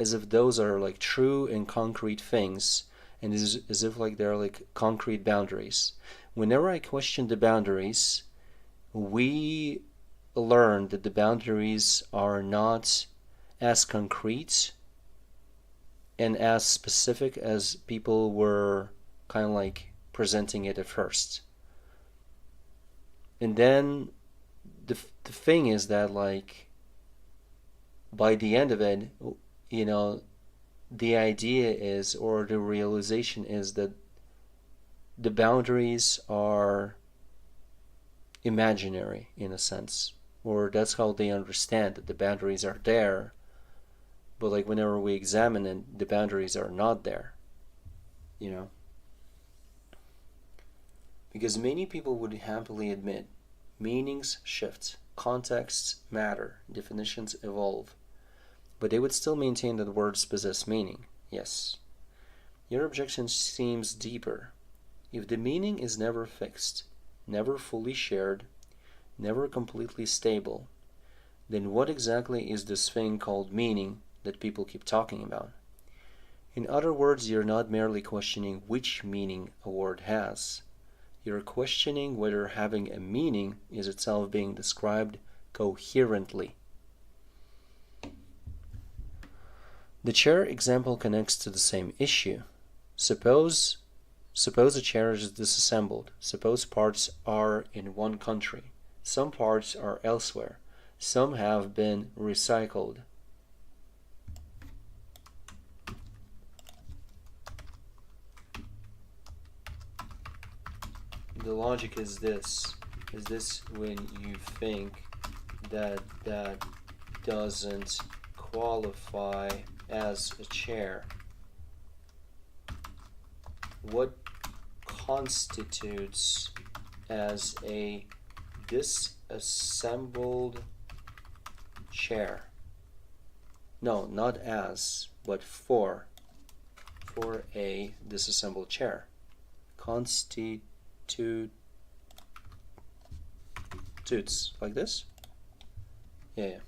as if those are like true and concrete things, and as if like they're like concrete boundaries. Whenever I question the boundaries, we learn that the boundaries are not as concrete and as specific as people were kind of like presenting it at first. And then the thing is that like by the end of it, you know, the idea is, or the realization is, that the boundaries are imaginary in a sense, or that's how they understand that the boundaries are there, but like whenever we examine it, the boundaries are not there, you know. Because many people would happily admit meanings shift, contexts matter, definitions evolve, but they would still maintain that words possess meaning. Yes. Your objection seems deeper. If the meaning is never fixed, never fully shared, never completely stable, then what exactly is this thing called meaning that people keep talking about? In other words, you're not merely questioning which meaning a word has. You're questioning whether having a meaning is itself being described coherently. The chair example connects to the same issue. Suppose a chair is disassembled. Suppose parts are in one country. Some parts are elsewhere. Some have been recycled. The logic is this. Is this when you think that that doesn't qualify as a chair? What constitutes as a disassembled chair? No, not as, but for a disassembled chair. Constitutes like this? Yeah.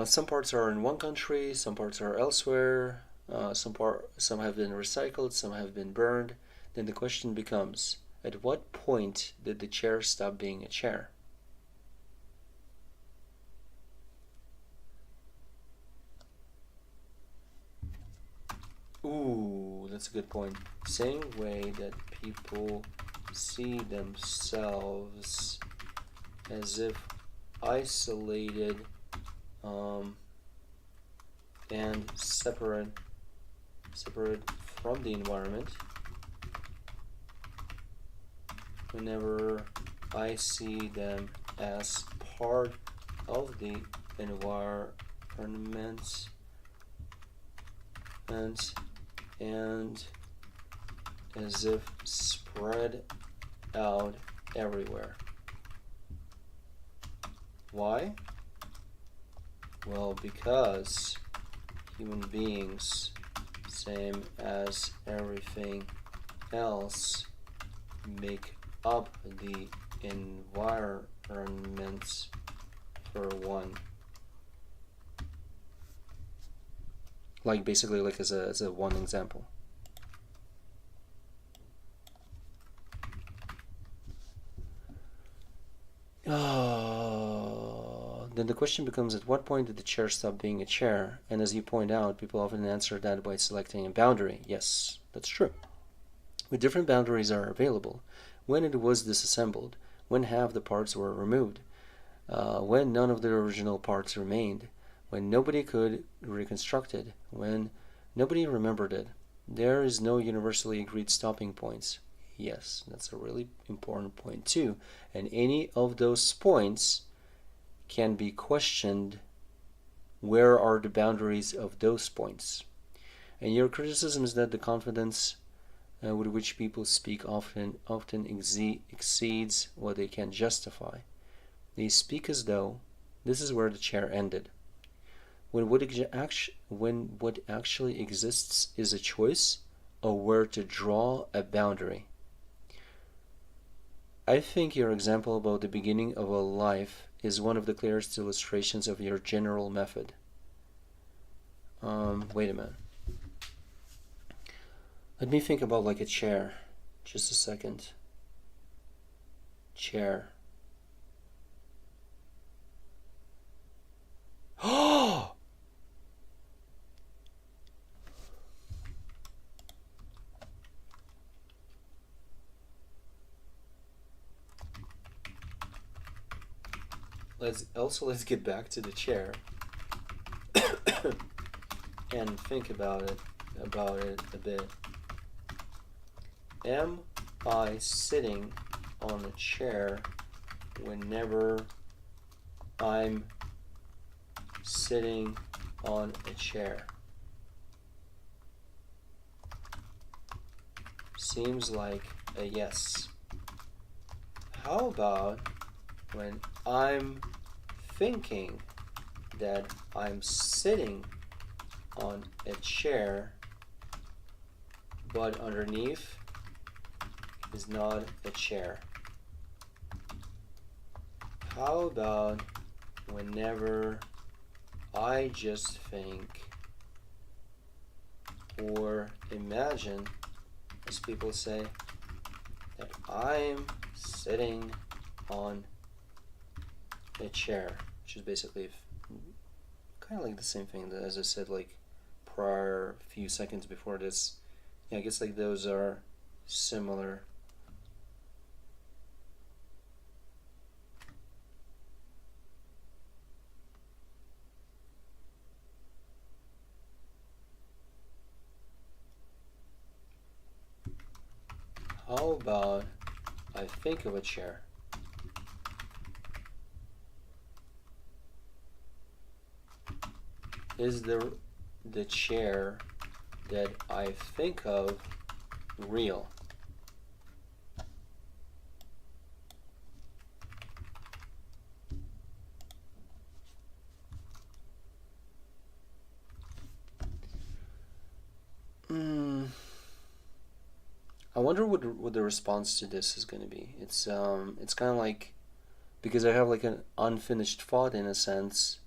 Some parts are in one country, some parts are elsewhere, some have been recycled, some have been burned. Then the question becomes, at what point did the chair stop being a chair? Ooh, that's a good point. Same way that people see themselves as if isolated and separate from the environment. Whenever I see them as part of the environment and as if spread out everywhere. Why? Well, because human beings, same as everything else, make up the environment for one. Like basically like as a one example. Then the question becomes, at what point did the chair stop being a chair? And as you point out, people often answer that by selecting a boundary. Yes, that's true. But different boundaries are available. When it was disassembled, when half the parts were removed, when none of the original parts remained, when nobody could reconstruct it, when nobody remembered it. There is no universally agreed stopping points. Yes, that's a really important point too. And any of those points can be questioned. Where are the boundaries of those points? And your criticism is that the confidence with which people speak often exceeds what they can justify. They speak as though this is where the chair ended. When what actually exists is a choice of where to draw a boundary. I think your example about the beginning of a life is one of the clearest illustrations of your general method. Wait a minute. Let me think about like a chair. Just a second. Chair. Oh! Let's get back to the chair and think about it a bit. Am I sitting on a chair whenever I'm sitting on a chair? Seems like a yes. How about when I'm thinking that I'm sitting on a chair, but underneath is not a chair? How about whenever I just think or imagine, as people say, that I'm sitting on a chair, which is basically kind of like the same thing that, as I said, like prior few seconds before this. Yeah, I guess like those are similar. How about I think of a chair? Is the chair that I think of real? I wonder what the response to this is going to be. It's kind of like, because I have like an unfinished thought in a sense,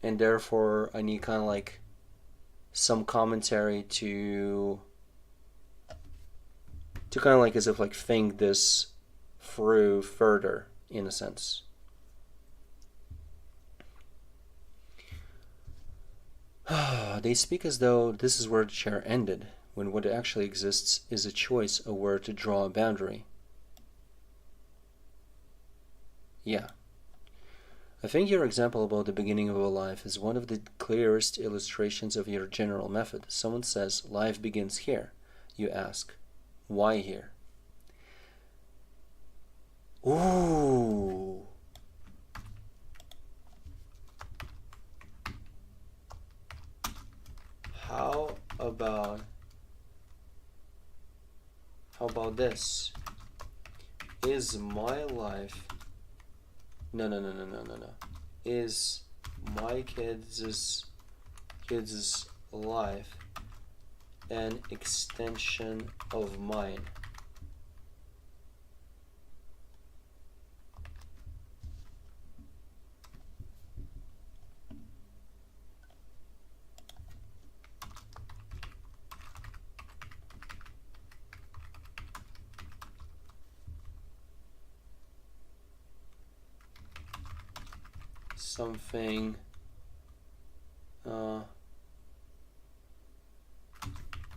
and therefore I need kind of like some commentary to kind of like as if like think this through further in a sense. They speak as though this is where the chair ended, when what actually exists is a choice of where to draw a boundary. Yeah. I think your example about the beginning of a life is one of the clearest illustrations of your general method. Someone says, life begins here. You ask, why here? Ooh. How about this? Is my life... No. Is my kids' life an extension of mine? Something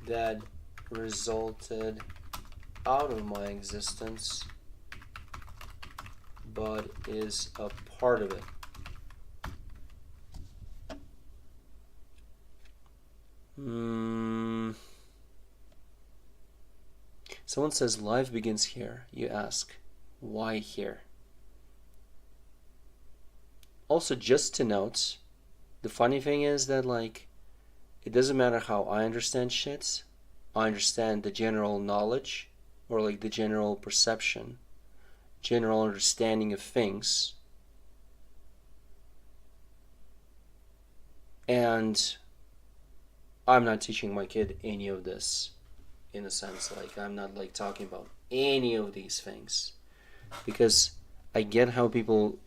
that resulted out of my existence but is a part of it. Someone says life begins here. You ask, why here? Also, just to note, the funny thing is that, like, it doesn't matter how I understand shit. I understand the general knowledge, or like the general perception, general understanding of things. And I'm not teaching my kid any of this, in a sense. Like, I'm not like talking about any of these things, because I get how people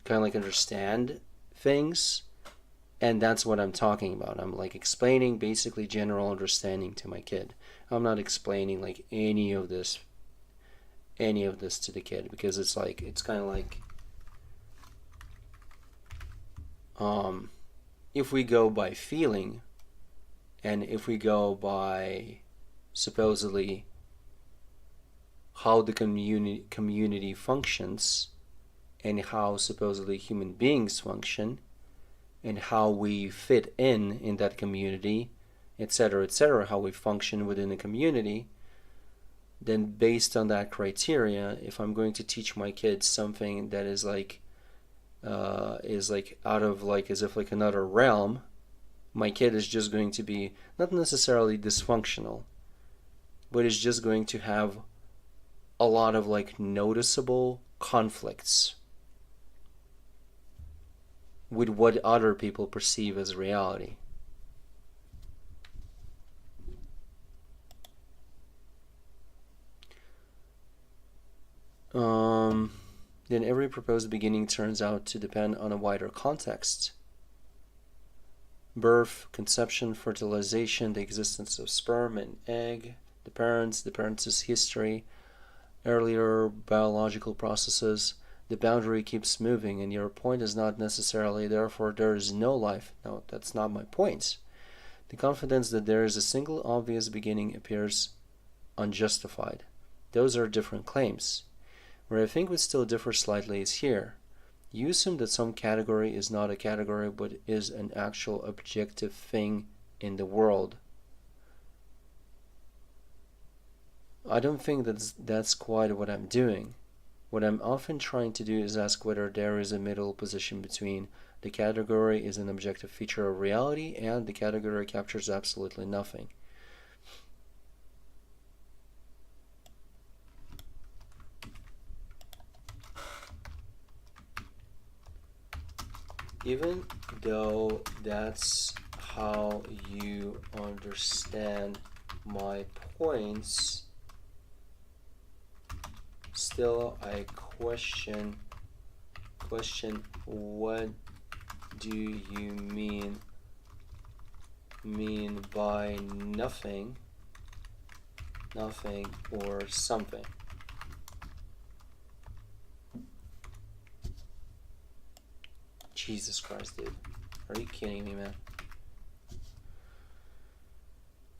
kind of like understand things, and that's what I'm talking about. I'm like explaining basically general understanding to my kid. I'm not explaining like any of this to the kid, because it's like, it's kind of like, if we go by feeling, and if we go by supposedly how the community functions, and how supposedly human beings function, and how we fit in that community, etc., how we function within a community, then based on that criteria, if I'm going to teach my kids something that is like out of like as if like another realm, my kid is just going to be not necessarily dysfunctional, but is just going to have a lot of like noticeable conflicts with what other people perceive as reality. Then every proposed beginning turns out to depend on a wider context. Birth, conception, fertilization, the existence of sperm and egg, the parents' history, earlier biological processes. The boundary keeps moving, and your point is not necessarily therefore there is no life. No, that's not my point. The confidence that there is a single obvious beginning appears unjustified. Those are different claims. Where I think we still differ slightly is here. You assume that some category is not a category but is an actual objective thing in the world. I don't think that's quite what I'm doing. What I'm often trying to do is ask whether there is a middle position between the category is an objective feature of reality and the category captures absolutely nothing. Even though that's how you understand my points, still I question what do you mean by nothing or something. Jesus Christ, dude. Are you kidding me, man?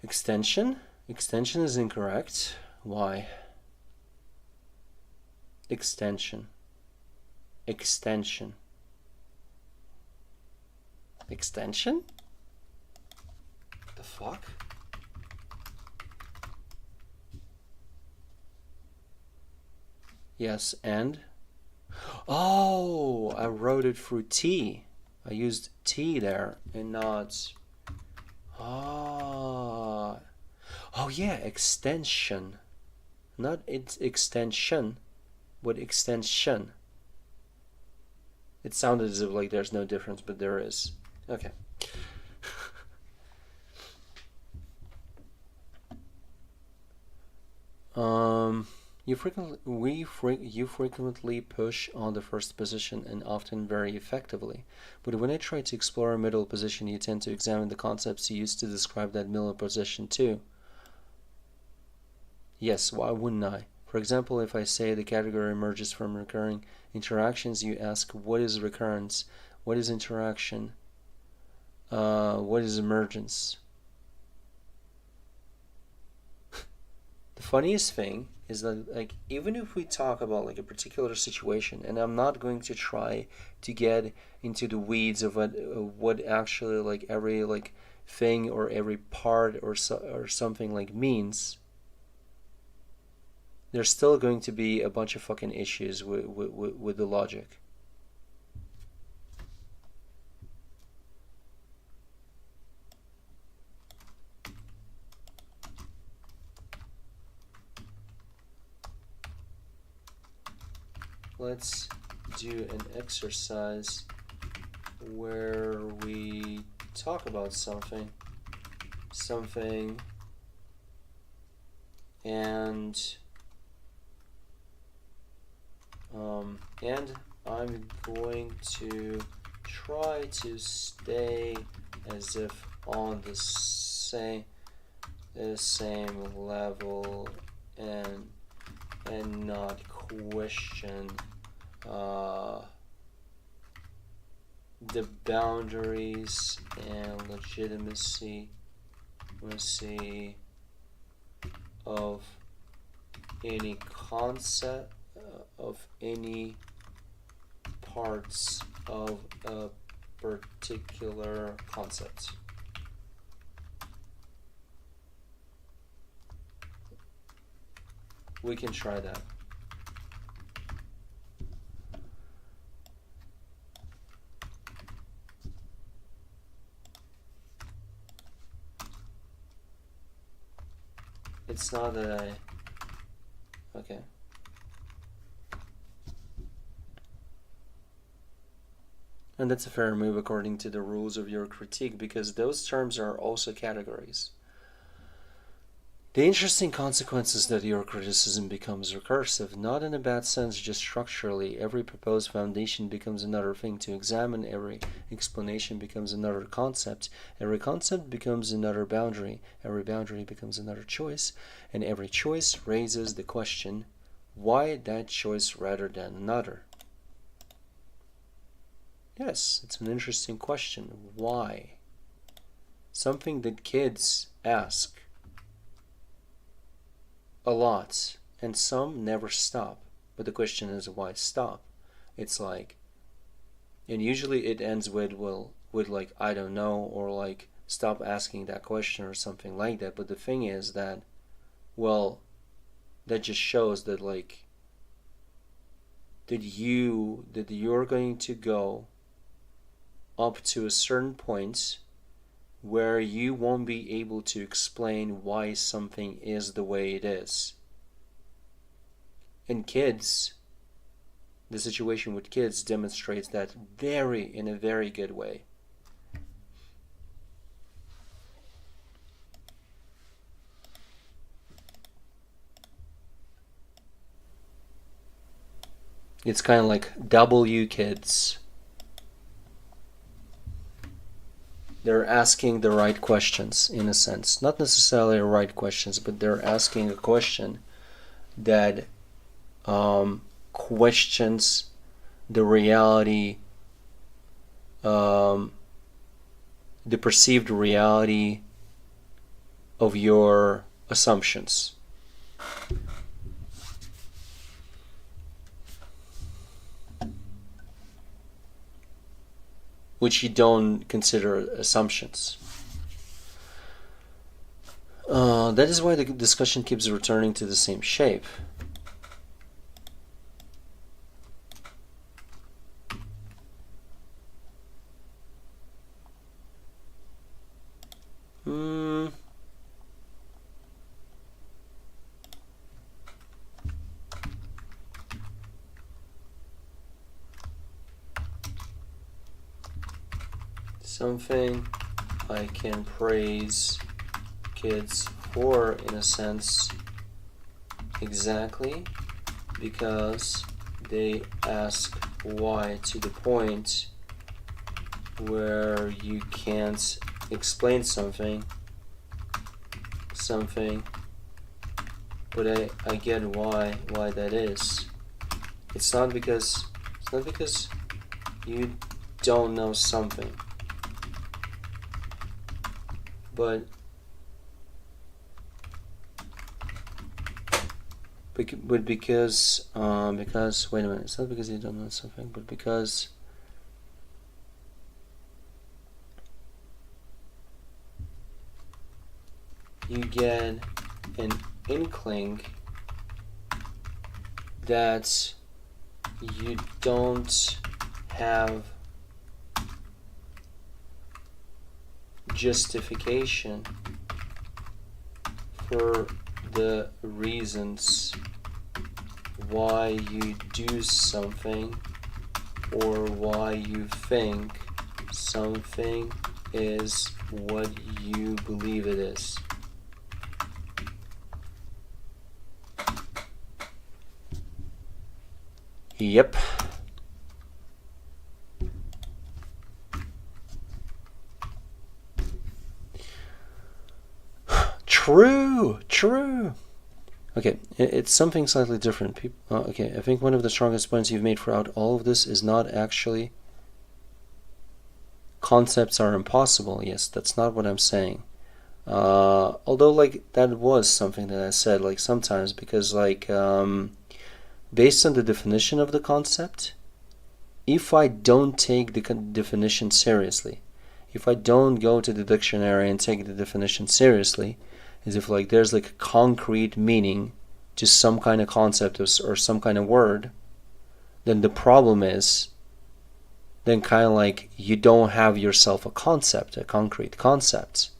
Extension? Extension is incorrect. Why? Extension. Extension. Extension? The fuck? Yes, and? Oh, I wrote it through T. I used T there and not... Ah. Oh yeah, extension. Not its extension, but extension. It sounded as if like there's no difference, but there is. Okay. You frequently push on the first position and often very effectively. But when I try to explore a middle position, you tend to examine the concepts you used to describe that middle position too. Yes, why wouldn't I? For example, if I say the category emerges from recurring interactions, you ask what is recurrence, what is interaction, what is emergence. The funniest thing is that, like, even if we talk about like a particular situation, and I'm not going to try to get into the weeds of what actually like every like thing or every part or something like means, there's still going to be a bunch of fucking issues with the logic. Let's do an exercise where we talk about something, and I'm going to try to stay as if on the same level and not question the boundaries and legitimacy of any concept of any parts of a particular concept. We can try that. It's not that I... Okay. And that's a fair move according to the rules of your critique, because those terms are also categories. The interesting consequence is that your criticism becomes recursive, not in a bad sense, just structurally. Every proposed foundation becomes another thing to examine, every explanation becomes another concept, every concept becomes another boundary, every boundary becomes another choice, and every choice raises the question, why that choice rather than another? Yes, it's an interesting question. Why? Something that kids ask a lot, and some never stop. But the question is, why stop? It's like, and usually it ends with, well, with like, I don't know, or like, stop asking that question or something like that. But the thing is that, well, that just shows that like, that you're going to go up to a certain point where you won't be able to explain why something is the way it is. And kids, the situation with kids demonstrates that in a very good way. It's kind of like W kids. They're asking the right questions, in a sense. Not necessarily the right questions, but they're asking a question that questions the reality, the perceived reality of your assumptions. Which you don't consider assumptions. That is why the discussion keeps returning to the same shape. Something I can praise kids for, in a sense, exactly because they ask why to the point where you can't explain something, but I get why that is. It's not because you don't know something, but because wait a minute, it's not because you don't know something, but because you get an inkling that you don't have justification for the reasons why you do something or why you think something is what you believe it is. Yep. True. Okay, it's something slightly different. Okay, I think one of the strongest points you've made throughout all of this is not actually concepts are impossible. Yes, that's not what I'm saying. Although, like, that was something that I said, like, sometimes, because, like, based on the definition of the concept, if I don't take the definition seriously, if I don't go to the dictionary and take the definition seriously, as if like there's like a concrete meaning to some kind of concept or some kind of word, then the problem is, then kind of like you don't have yourself a concept, a concrete concept.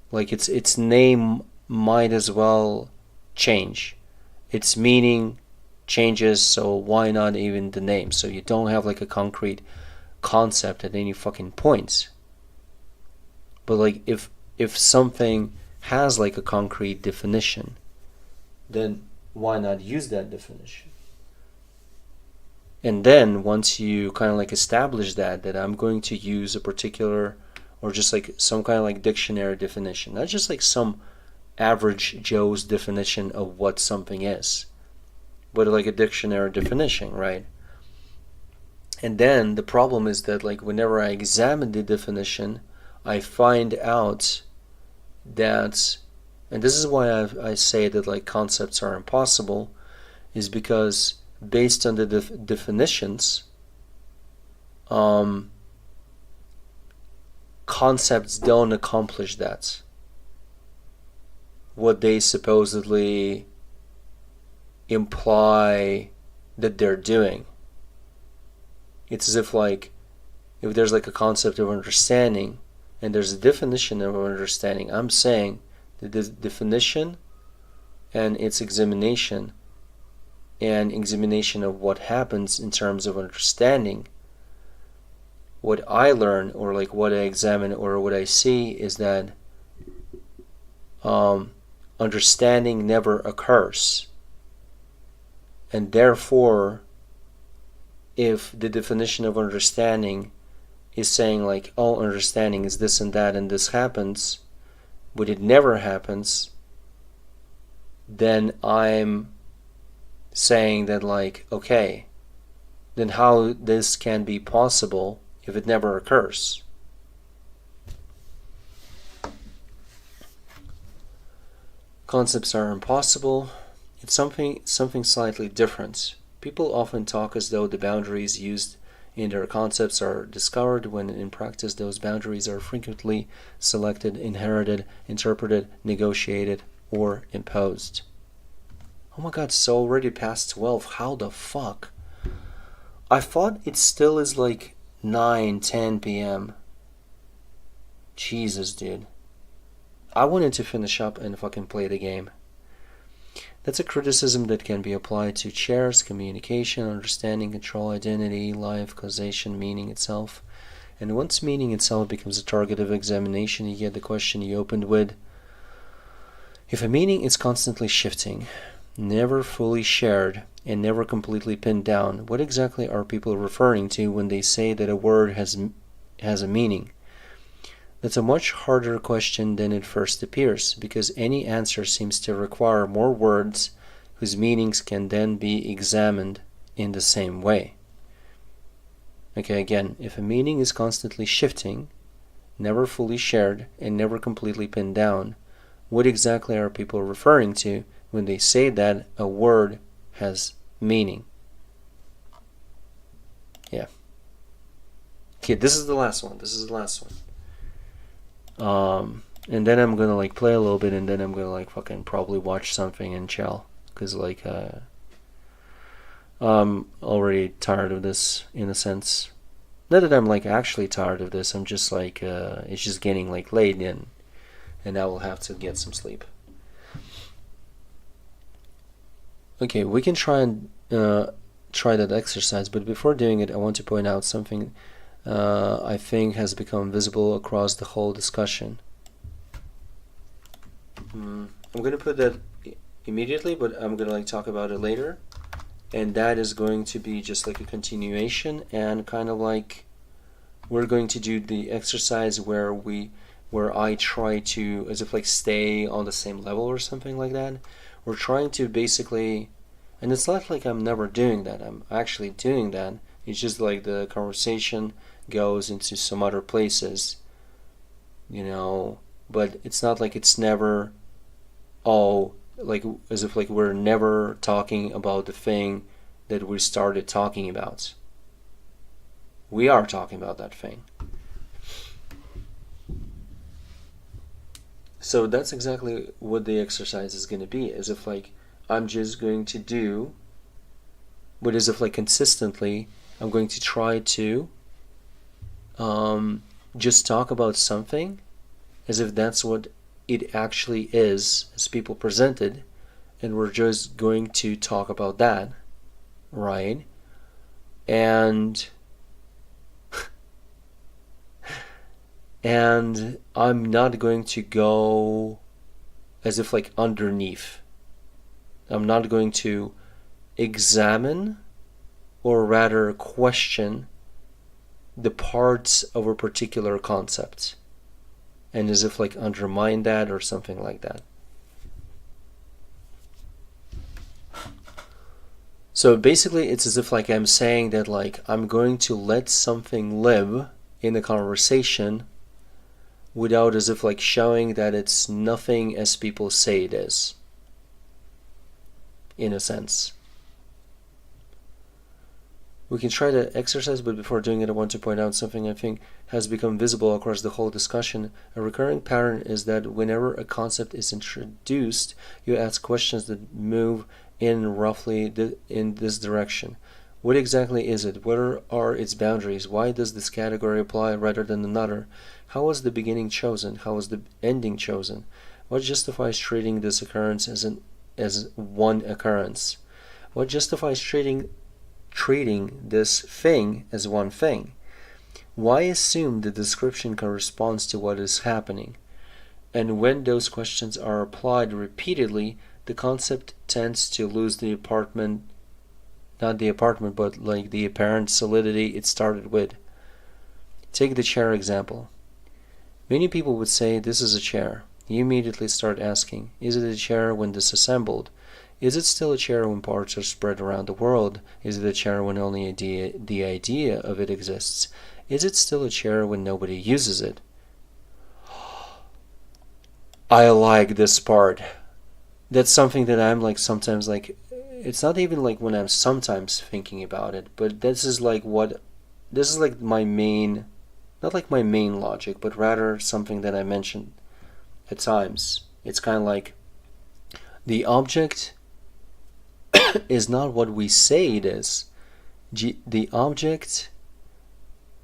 Like its name might as well change. Its meaning changes, so why not even the name? So you don't have like a concrete concept at any fucking point. But like if something has like a concrete definition, then why not use that definition? And then once you kind of like establish that I'm going to use a particular, or just like some kind of like dictionary definition, not just like some average Joe's definition of what something is, but like a dictionary definition, right? And then the problem is that like whenever I examine the definition, I find out that, and this is why I say that like concepts are impossible, is because based on the definitions, concepts don't accomplish that. What they supposedly imply that they're doing. It's as if like, if there's like a concept of understanding and there's a definition of understanding, I'm saying that this definition and its examination of what happens in terms of understanding, what I learn or like what I examine or what I see is that understanding never occurs. And therefore, if the definition of understanding is saying like, oh, understanding is this and that and this happens, but it never happens, then I'm saying that like, okay, then how this can be possible if it never occurs? Concepts are impossible. It's something slightly different. People often talk as though the boundaries used in their concepts are discovered, when in practice those boundaries are frequently selected, inherited, interpreted, negotiated, or imposed. Oh my god, it's already past 12. How the fuck? I thought it still is like 9, 10 p.m. Jesus, dude. I wanted to finish up and fucking play the game. That's a criticism that can be applied to chairs, communication, understanding, control, identity, life, causation, meaning itself. And once meaning itself becomes a target of examination, you get the question you opened with. If a meaning is constantly shifting, never fully shared, and never completely pinned down, what exactly are people referring to when they say that a word has a meaning? That's a much harder question than it first appears, because any answer seems to require more words whose meanings can then be examined in the same way. Okay, again, if a meaning is constantly shifting, never fully shared, and never completely pinned down, what exactly are people referring to when they say that a word has meaning? Yeah. Okay, this is the last one. And then I'm gonna like play a little bit, and then I'm gonna like fucking probably watch something and chill, cause like I'm already tired of this in a sense. Not that I'm like actually tired of this. I'm just like it's just getting like late, and I will have to get some sleep. Okay, we can try and try that exercise, but before doing it, I want to point out something I think has become visible across the whole discussion. I'm going to put that immediately, but I'm going to like talk about it later. And that is going to be just like a continuation, and kind of like we're going to do the exercise where I try to, as if like stay on the same level or something like that. We're trying to basically, and it's not like I'm never doing that, I'm actually doing that. It's just like the conversation goes into some other places, you know, but it's not like it's never, oh, like as if like we're never talking about the thing that we started talking about. We are talking about that thing. So that's exactly what the exercise is going to be, as if like I'm just going to do, but as if like consistently I'm going to try to just talk about something as if that's what it actually is as people presented, and we're just going to talk about that, right? And and I'm not going to go as if like underneath. I'm not going to examine, or rather question, the parts of a particular concept, and as if like undermine that or something like that. So basically it's as if like I'm saying that like I'm going to let something live in the conversation without as if like showing that it's nothing as people say it is, in a sense. We can try the exercise, but before doing it I want to point out something I think has become visible across the whole discussion. A recurring pattern is that whenever a concept is introduced, you ask questions that move in roughly in this direction. What exactly is it? What are its boundaries? Why does this category apply rather than another? How was the beginning chosen? How was the ending chosen? What justifies treating this occurrence as one occurrence? What justifies treating this thing as one thing? Why assume the description corresponds to what is happening? And when those questions are applied repeatedly, the concept tends to lose the not the apartment, but like the apparent solidity it started with. Take the chair example. Many people would say this is a chair. You immediately start asking, is it a chair when disassembled? Is it still a chair when parts are spread around the world? Is it a chair when only the idea of it exists? Is it still a chair when nobody uses it? I like this part. That's something that I'm like sometimes like, it's not even like when I'm sometimes thinking about it, but this is like my main, not like my main logic, but rather something that I mentioned at times. It's kind of like the object is not what we say it is. The object,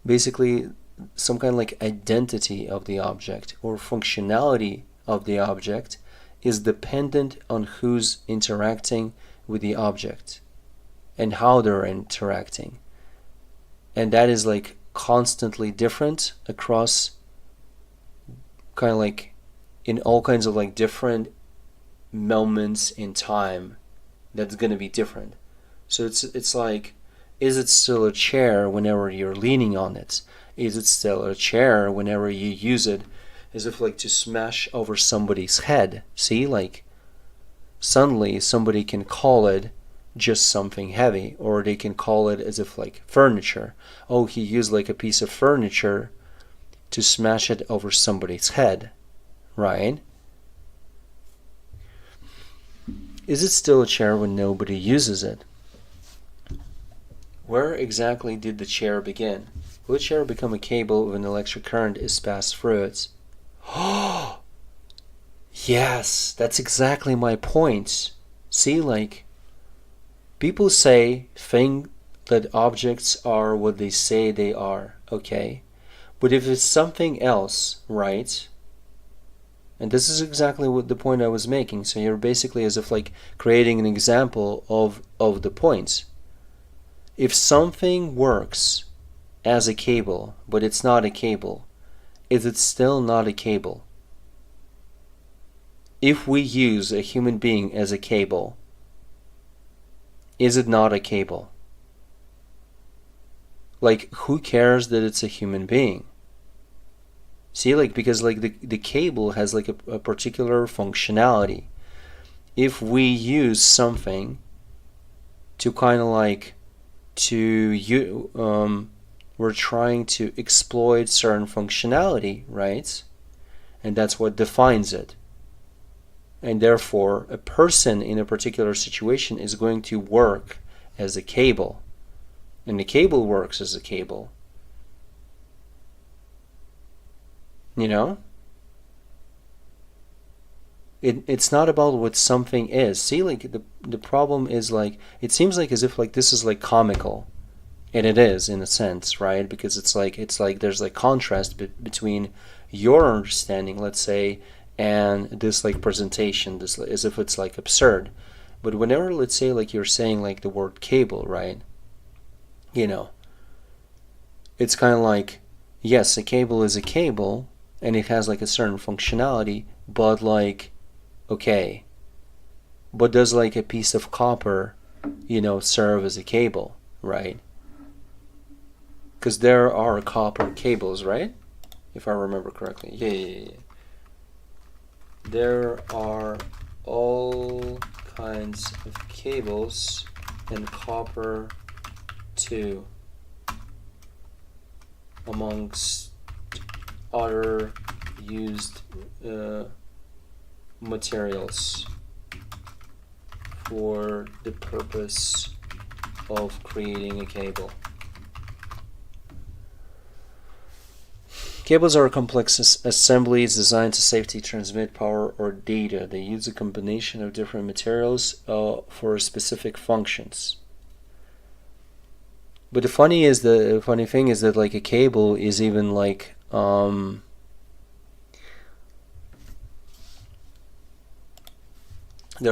basically some kind of like identity of the object or functionality of the object is dependent on who's interacting with the object and how they're interacting. And that is like constantly different across kind of like in all kinds of like different moments in time. That's going to be different. So it's like, is it still a chair whenever you're leaning on it? Is it still a chair whenever you use it as if like to smash over somebody's head? See, like suddenly somebody can call it just something heavy, or they can call it as if like furniture. Oh, he used like a piece of furniture to smash it over somebody's head, right? Is it still a chair when nobody uses it? Where exactly did the chair begin? Will a chair become a cable when electric current is passed through it? Oh, yes, that's exactly my point. See, like, people think that objects are what they say they are, okay? But if it's something else, right? And this is exactly what the point I was making. So you're basically as if like creating an example of the points. If something works as a cable, but it's not a cable, is it still not a cable? If we use a human being as a cable, is it not a cable? Like, who cares that it's a human being? See, like, because like the cable has like a particular functionality. If we use something to kind of like we're trying to exploit certain functionality, right? And that's what defines it. And therefore, a person in a particular situation is going to work as a cable. And the cable works as a cable. You know? It's not about what something is. See, like the problem is like, it seems like as if like this is like comical. And it is in a sense, right? Because it's like there's like contrast between your understanding, let's say, and this like presentation, this as if it's like absurd. But whenever, let's say, like you're saying like the word cable, right? You know, it's kind of like, yes, a cable is a cable and it has like a certain functionality, but like, okay, but does like a piece of copper, you know, serve as a cable, right? Because there are copper cables, right? If I remember correctly. Yeah. There are all kinds of cables and copper too, amongst other used materials for the purpose of creating a cable. Cables are complex assemblies designed to safely transmit power or data. They use a combination of different materials for specific functions. But the funny thing is that like a cable is even like there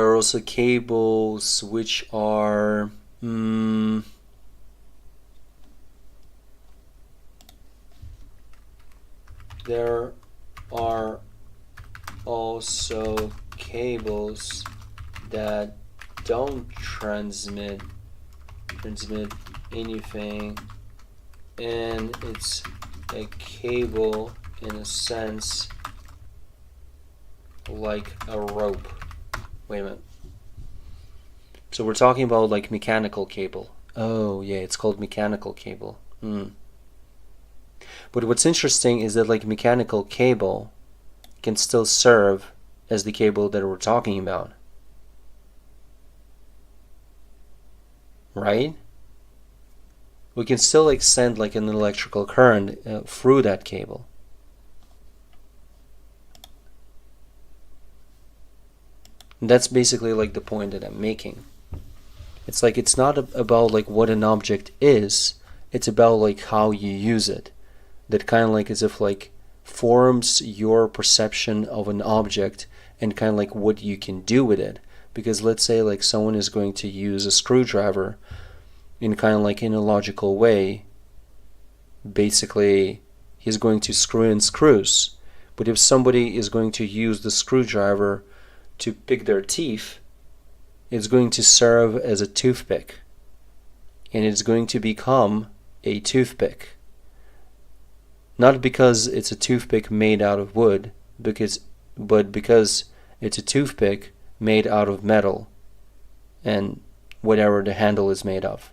are also cables which are there are also cables that don't transmit anything, and it's a cable in a sense like a rope. Wait a minute. So we're talking about like mechanical cable. Oh yeah, it's called mechanical cable. But what's interesting is that like mechanical cable can still serve as the cable that we're talking about. Right? We can still like send like an electrical current through that cable. And that's basically like the point that I'm making. It's like it's not about like what an object is, it's about like how you use it. That kind of like as if like forms your perception of an object and kind of like what you can do with it. Because let's say like someone is going to use a screwdriver in kind of like in a logical way. Basically he's going to screw in screws. But if somebody is going to use the screwdriver to pick their teeth, it's going to serve as a toothpick, and it's going to become a toothpick. Not because it's a toothpick made out of wood, but because it's a toothpick made out of metal and whatever the handle is made of.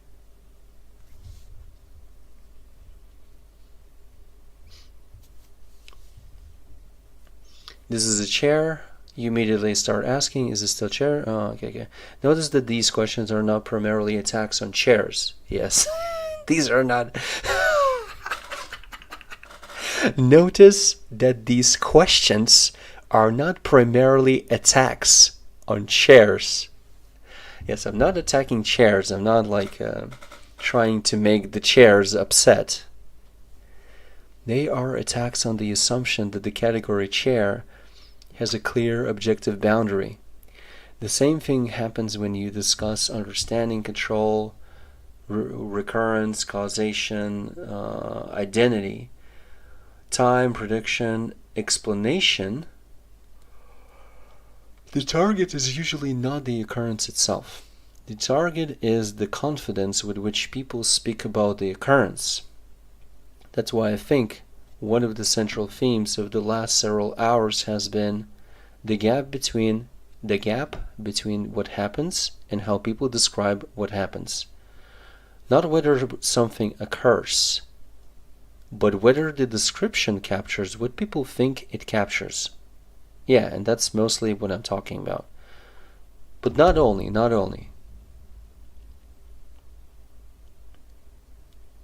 This is a chair. You immediately start asking, is this still a chair? Oh, okay. Notice that these questions are not primarily attacks on chairs. Yes, these are not. Notice that these questions are not primarily attacks on chairs. Yes, I'm not attacking chairs. I'm not like trying to make the chairs upset. They are attacks on the assumption that the category chair has a clear objective boundary. The same thing happens when you discuss understanding, control, recurrence, causation, identity, time, prediction, explanation. The target is usually not the occurrence itself. The target is the confidence with which people speak about the occurrence. That's why I think one of the central themes of the last several hours has been the gap between what happens and how people describe what happens. Not whether something occurs, but whether the description captures what people think it captures. Yeah, and that's mostly what I'm talking about. But not only.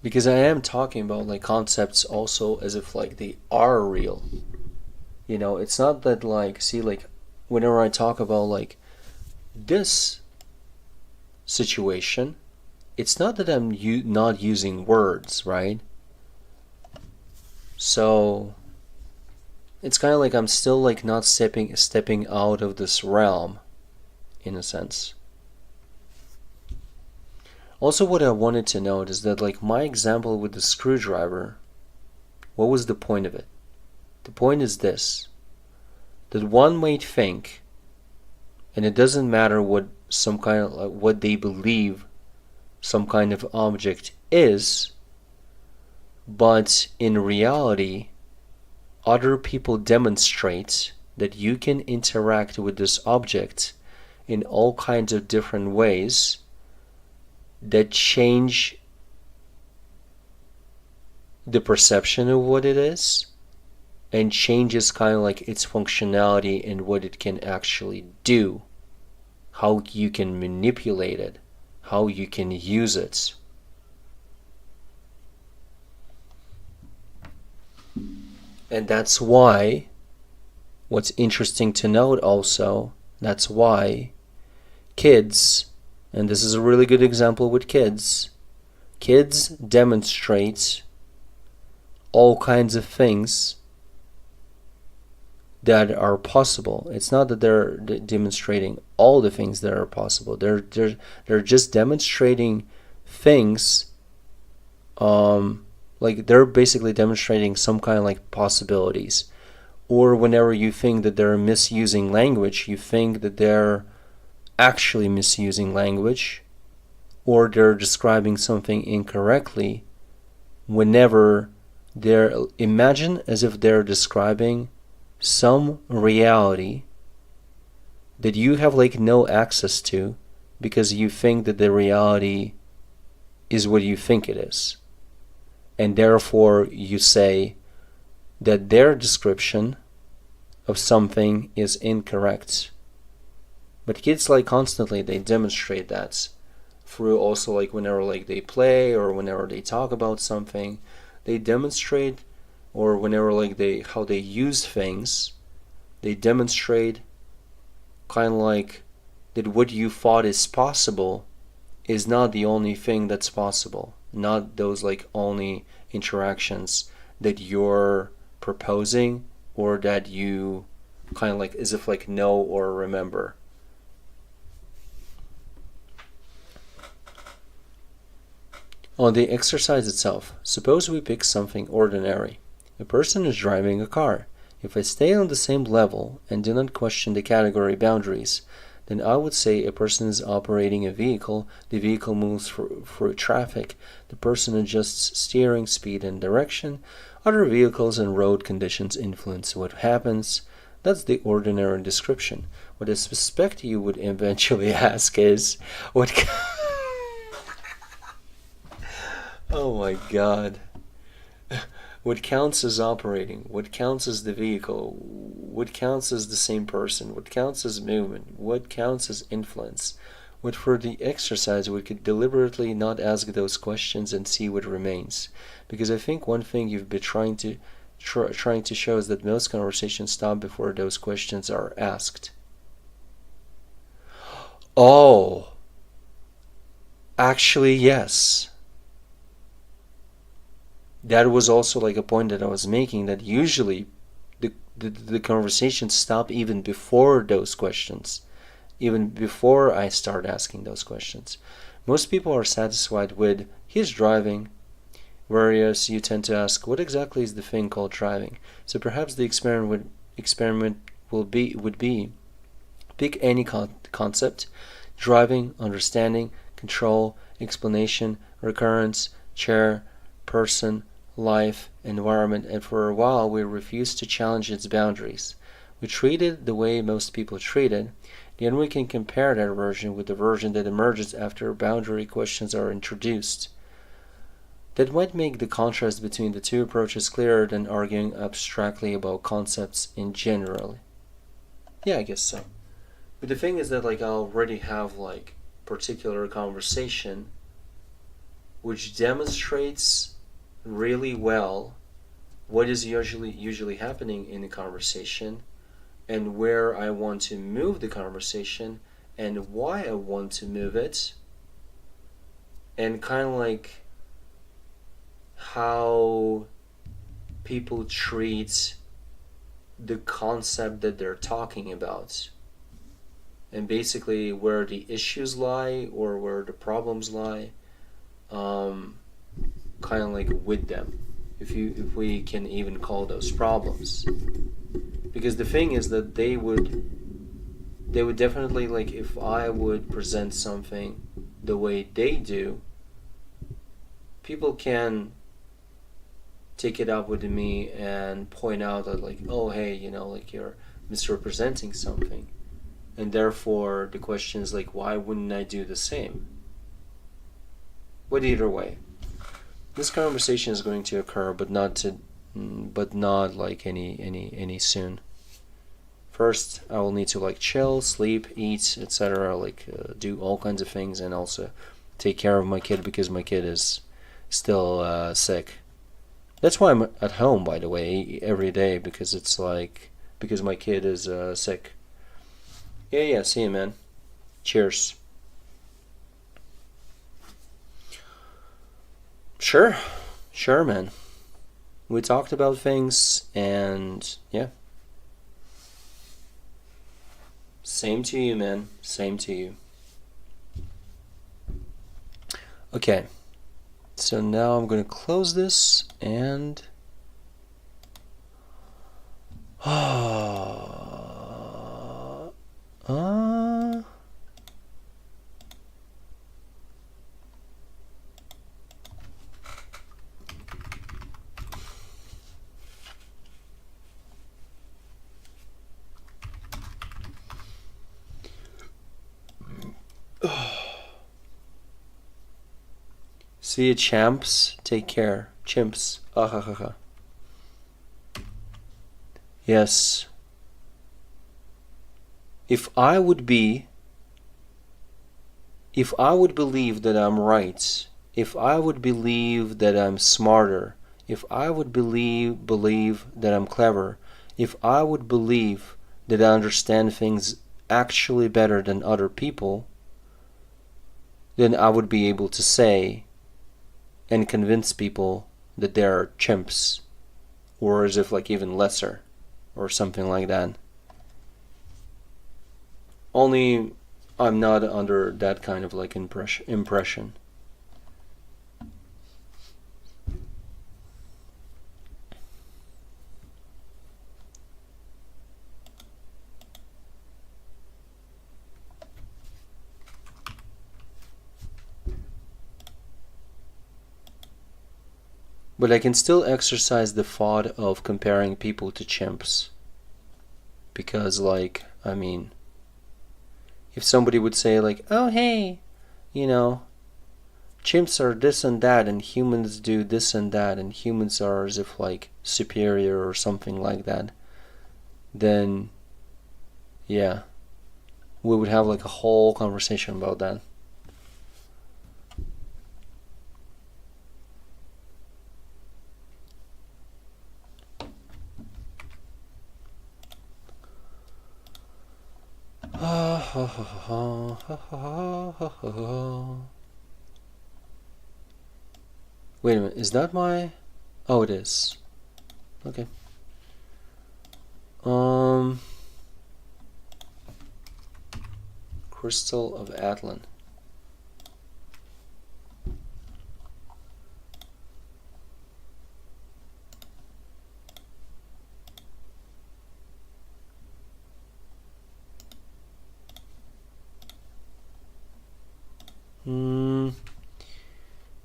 Because I am talking about like concepts also as if like they are real. You know, it's not that like, see, like whenever I talk about like this situation, it's not that I'm not using words, right? So it's kind of like I'm still like not stepping out of this realm in a sense. Also, what I wanted to note is that like my example with the screwdriver, what was the point of it? The point is this, that one might think, and it doesn't matter what some kind of like, what they believe some kind of object is, but in reality other people demonstrate that you can interact with this object in all kinds of different ways that change the perception of what it is and changes kind of like its functionality and what it can actually do, how you can manipulate it, how you can use it. And that's why, what's interesting to note also, that's why kids, and this is a really good example with kids demonstrate all kinds of things that are possible. It's not that they're demonstrating all the things that are possible. They're just demonstrating things, like they're basically demonstrating some kind of like possibilities. Or whenever you think that they're misusing language, you think that they're actually misusing language, or they're describing something incorrectly. Whenever they're, imagine as if they're describing some reality that you have like no access to, because you think that the reality is what you think it is, and therefore you say that their description of something is incorrect. But kids like constantly they demonstrate that through also like whenever like they play or whenever they talk about something, they demonstrate, or whenever like how they use things, they demonstrate kind of like that what you thought is possible is not the only thing that's possible, not those like only interactions that you're proposing or that you kind of like as if like know or remember. On the exercise itself, suppose we pick something ordinary. A person is driving a car. If I stay on the same level and do not question the category boundaries, then I would say a person is operating a vehicle, the vehicle moves through traffic, the person adjusts steering, speed, and direction, other vehicles and road conditions influence what happens. That's the ordinary description. What I suspect you would eventually ask is, what... Oh my god. What counts as operating? What counts as the vehicle? What counts as the same person? What counts as movement? What counts as influence? What for the exercise we could deliberately not ask those questions and see what remains. Because I think one thing you've been trying to show is that most conversations stop before those questions are asked. Oh. Actually, yes. That was also like a point that I was making, that usually the conversations stop even before those questions, even before I start asking those questions. Most people are satisfied with, he's driving, whereas you tend to ask, what exactly is the thing called driving? So perhaps the experiment would be pick any concept, driving, understanding, control, explanation, recurrence, chair, person, life, environment, and for a while we refused to challenge its boundaries. We treat it the way most people treat it, then we can compare that version with the version that emerges after boundary questions are introduced. That might make the contrast between the two approaches clearer than arguing abstractly about concepts in general. Yeah, I guess so. But the thing is that like I already have like particular conversation which demonstrates really well what is usually happening in the conversation and where I want to move the conversation and why I want to move it, and kind of like how people treat the concept that they're talking about, and basically where the issues lie or where the problems lie, kind of like with them, if we can even call those problems. Because the thing is that they would definitely, like, if I would present something the way they do, people can take it up with me and point out that like, oh hey, you know, like you're misrepresenting something, and therefore the question is like, why wouldn't I do the same? But either way, this conversation is going to occur, but not like any soon. First, I will need to like chill, sleep, eat, etc. Like do all kinds of things, and also take care of my kid because my kid is still sick. That's why I'm at home, by the way, every day, because it's like, because my kid is sick. Yeah, see you, man. Cheers. Sure, man. We talked about things, and yeah. Same to you, man. Same to you. Okay. So now I'm going to close this and... See you, champs. Take care. Chimps. Ahahaha. Yes. If I would believe that I'm right, if I would believe that I'm smarter, if I would believe that I'm clever, if I would believe that I understand things actually better than other people, then I would be able to say and convince people that they're chimps, or as if like even lesser, or something like that. Only I'm not under that kind of like impression. But I can still exercise the thought of comparing people to chimps. Because, like, I mean, if somebody would say, like, oh, hey, you know, chimps are this and that, and humans do this and that, and humans are as if, like, superior or something like that, then, yeah, we would have, like, a whole conversation about that. Wait a minute, is that my... Oh, it is. Okay. Crystal of Atlan.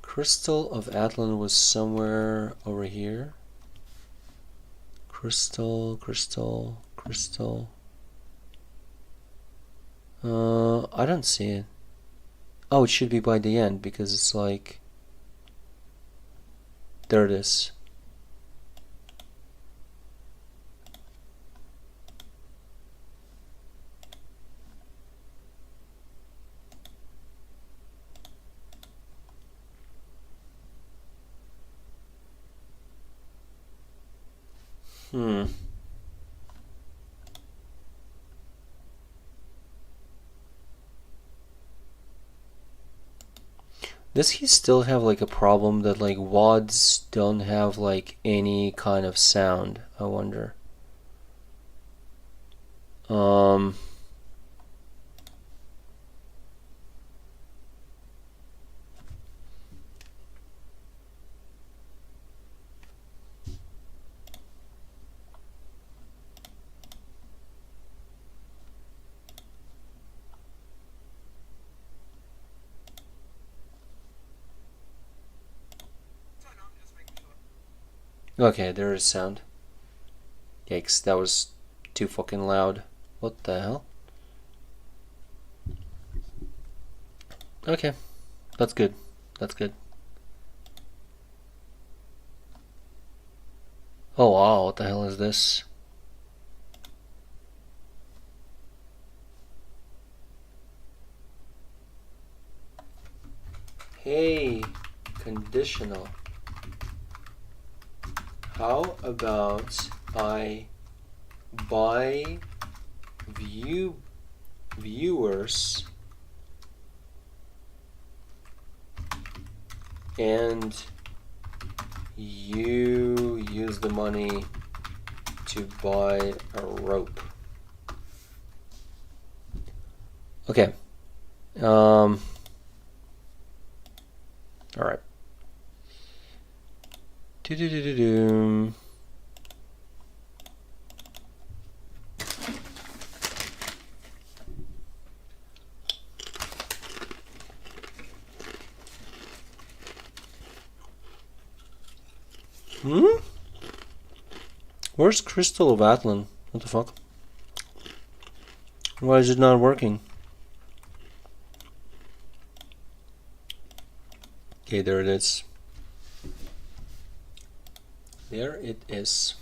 Crystal of Atlan was somewhere over here. Crystal. I don't see it. Oh, it should be by the end because it's like... There it is. Does he still have like a problem that like WODs don't have like any kind of sound? I wonder. Okay, there is sound. Yikes, that was too fucking loud. What the hell? Okay, that's good. That's good. Oh wow, what the hell is this? Hey, conditional. How about I buy viewers and you use the money to buy a rope. Okay. All right. Do-do-do-do-do. Where's Crystal of Atlan? What the fuck? Why is it not working? Okay, there it is. There it is.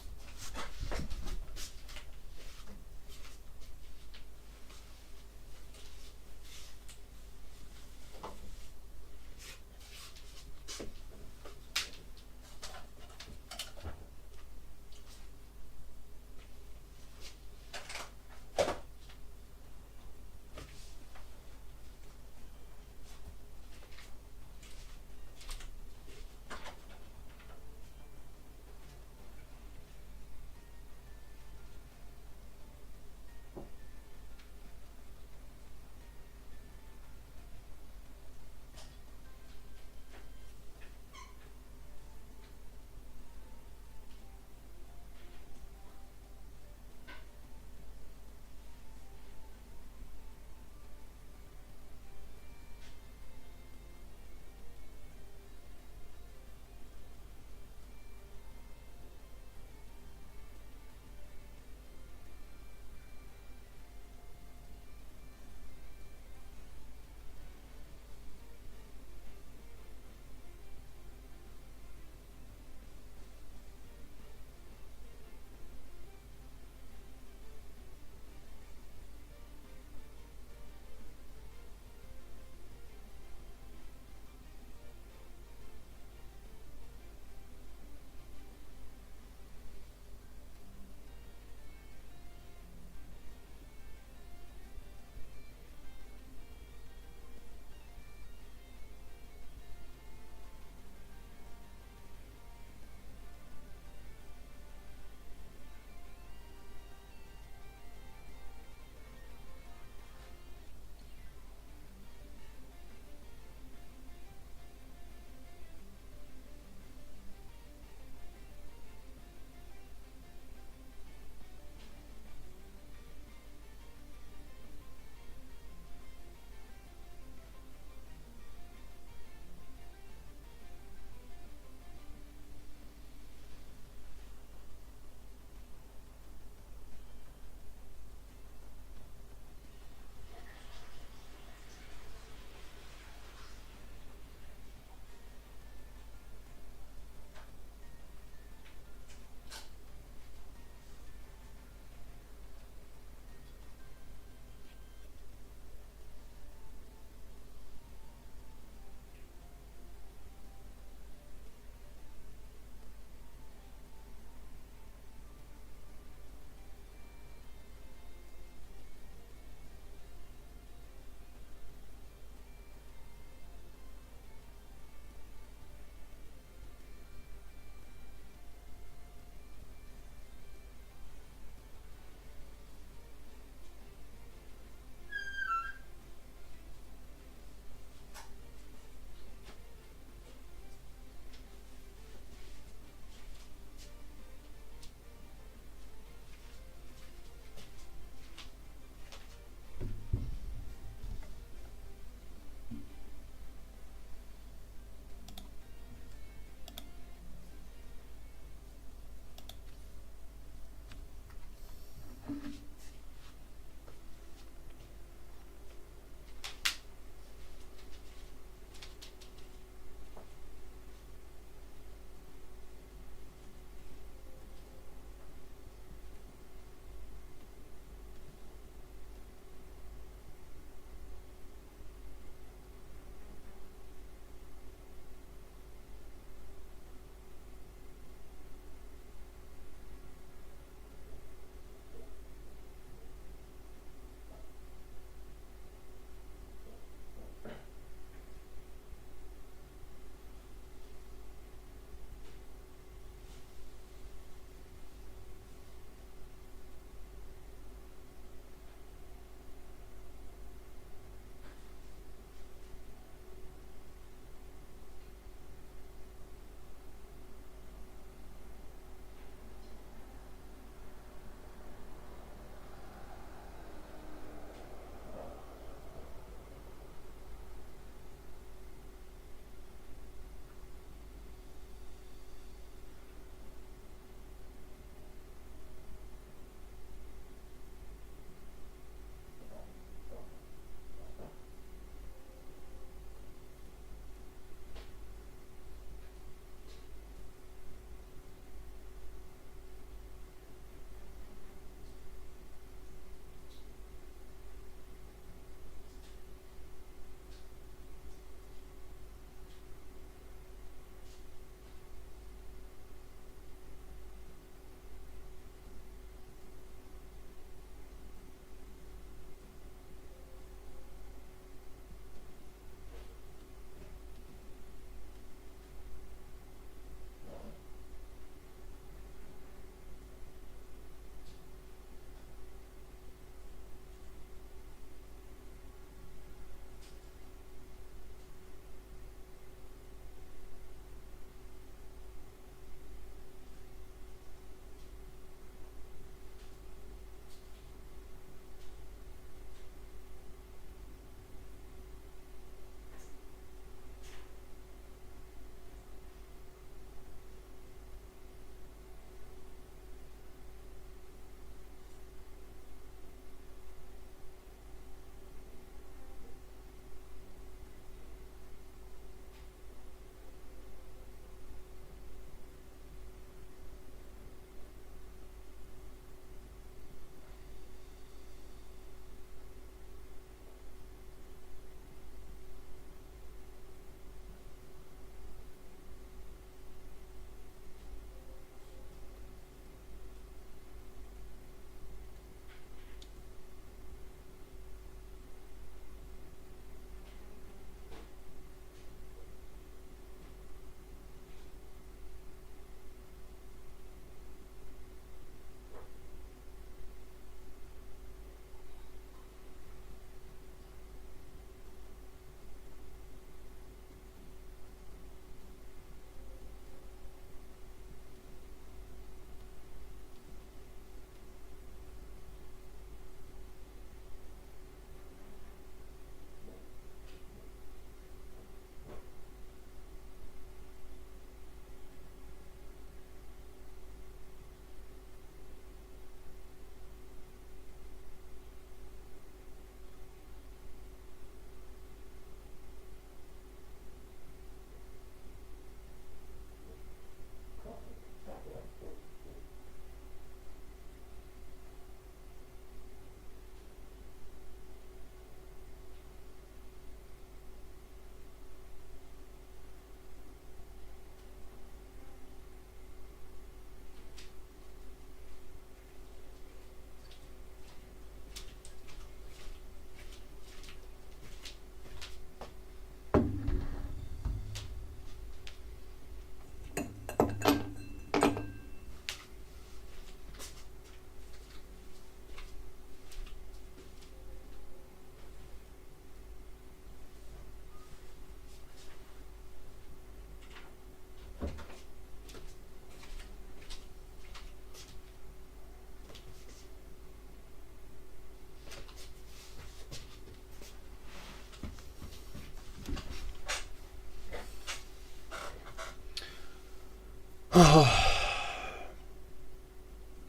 Do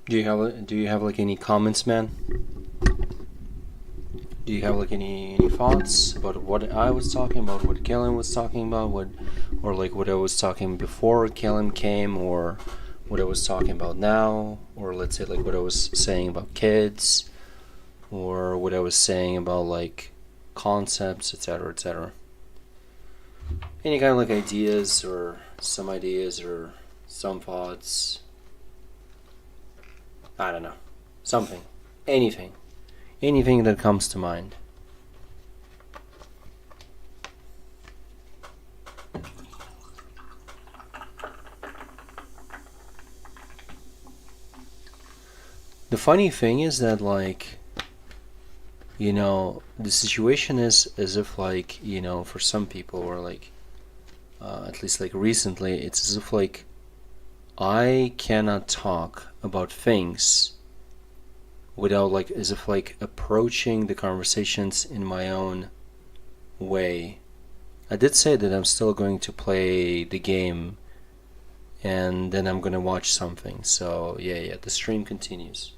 you have like any comments, man? Do you have like any thoughts about what I was talking about, what Kellen was talking about, or like what I was talking before Kellen came, or what I was talking about now, or let's say like what I was saying about kids, or what I was saying about like concepts, etc., etc. Any kind of like ideas or some thoughts. I don't know. Something. Anything. Anything that comes to mind. The funny thing is that, like, you know, the situation is as if, like, you know, for some people, or like, at least like recently, it's as if like I cannot talk about things without like, as if like approaching the conversations in my own way. I did say that I'm still going to play the game and then I'm gonna watch something. So yeah, the stream continues.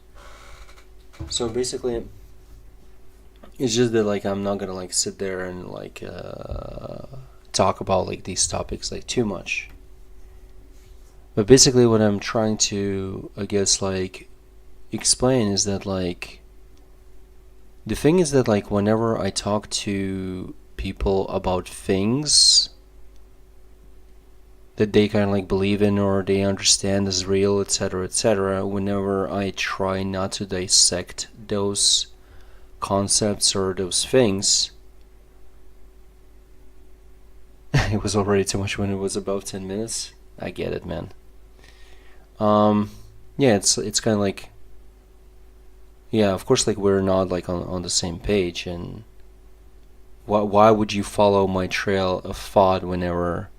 So basically, it's just that like I'm not gonna like sit there and like talk about like these topics like too much. But basically what I'm trying to, I guess, like explain is that like the thing is that like whenever I talk to people about things that they kind of like believe in or they understand as real, etc., etc., whenever I try not to dissect those concepts or those things, it was already too much when it was above 10 minutes. I get it, man. Yeah, it's kind of like, yeah, of course, like we're not like on the same page, and why would you follow my trail of thought whenever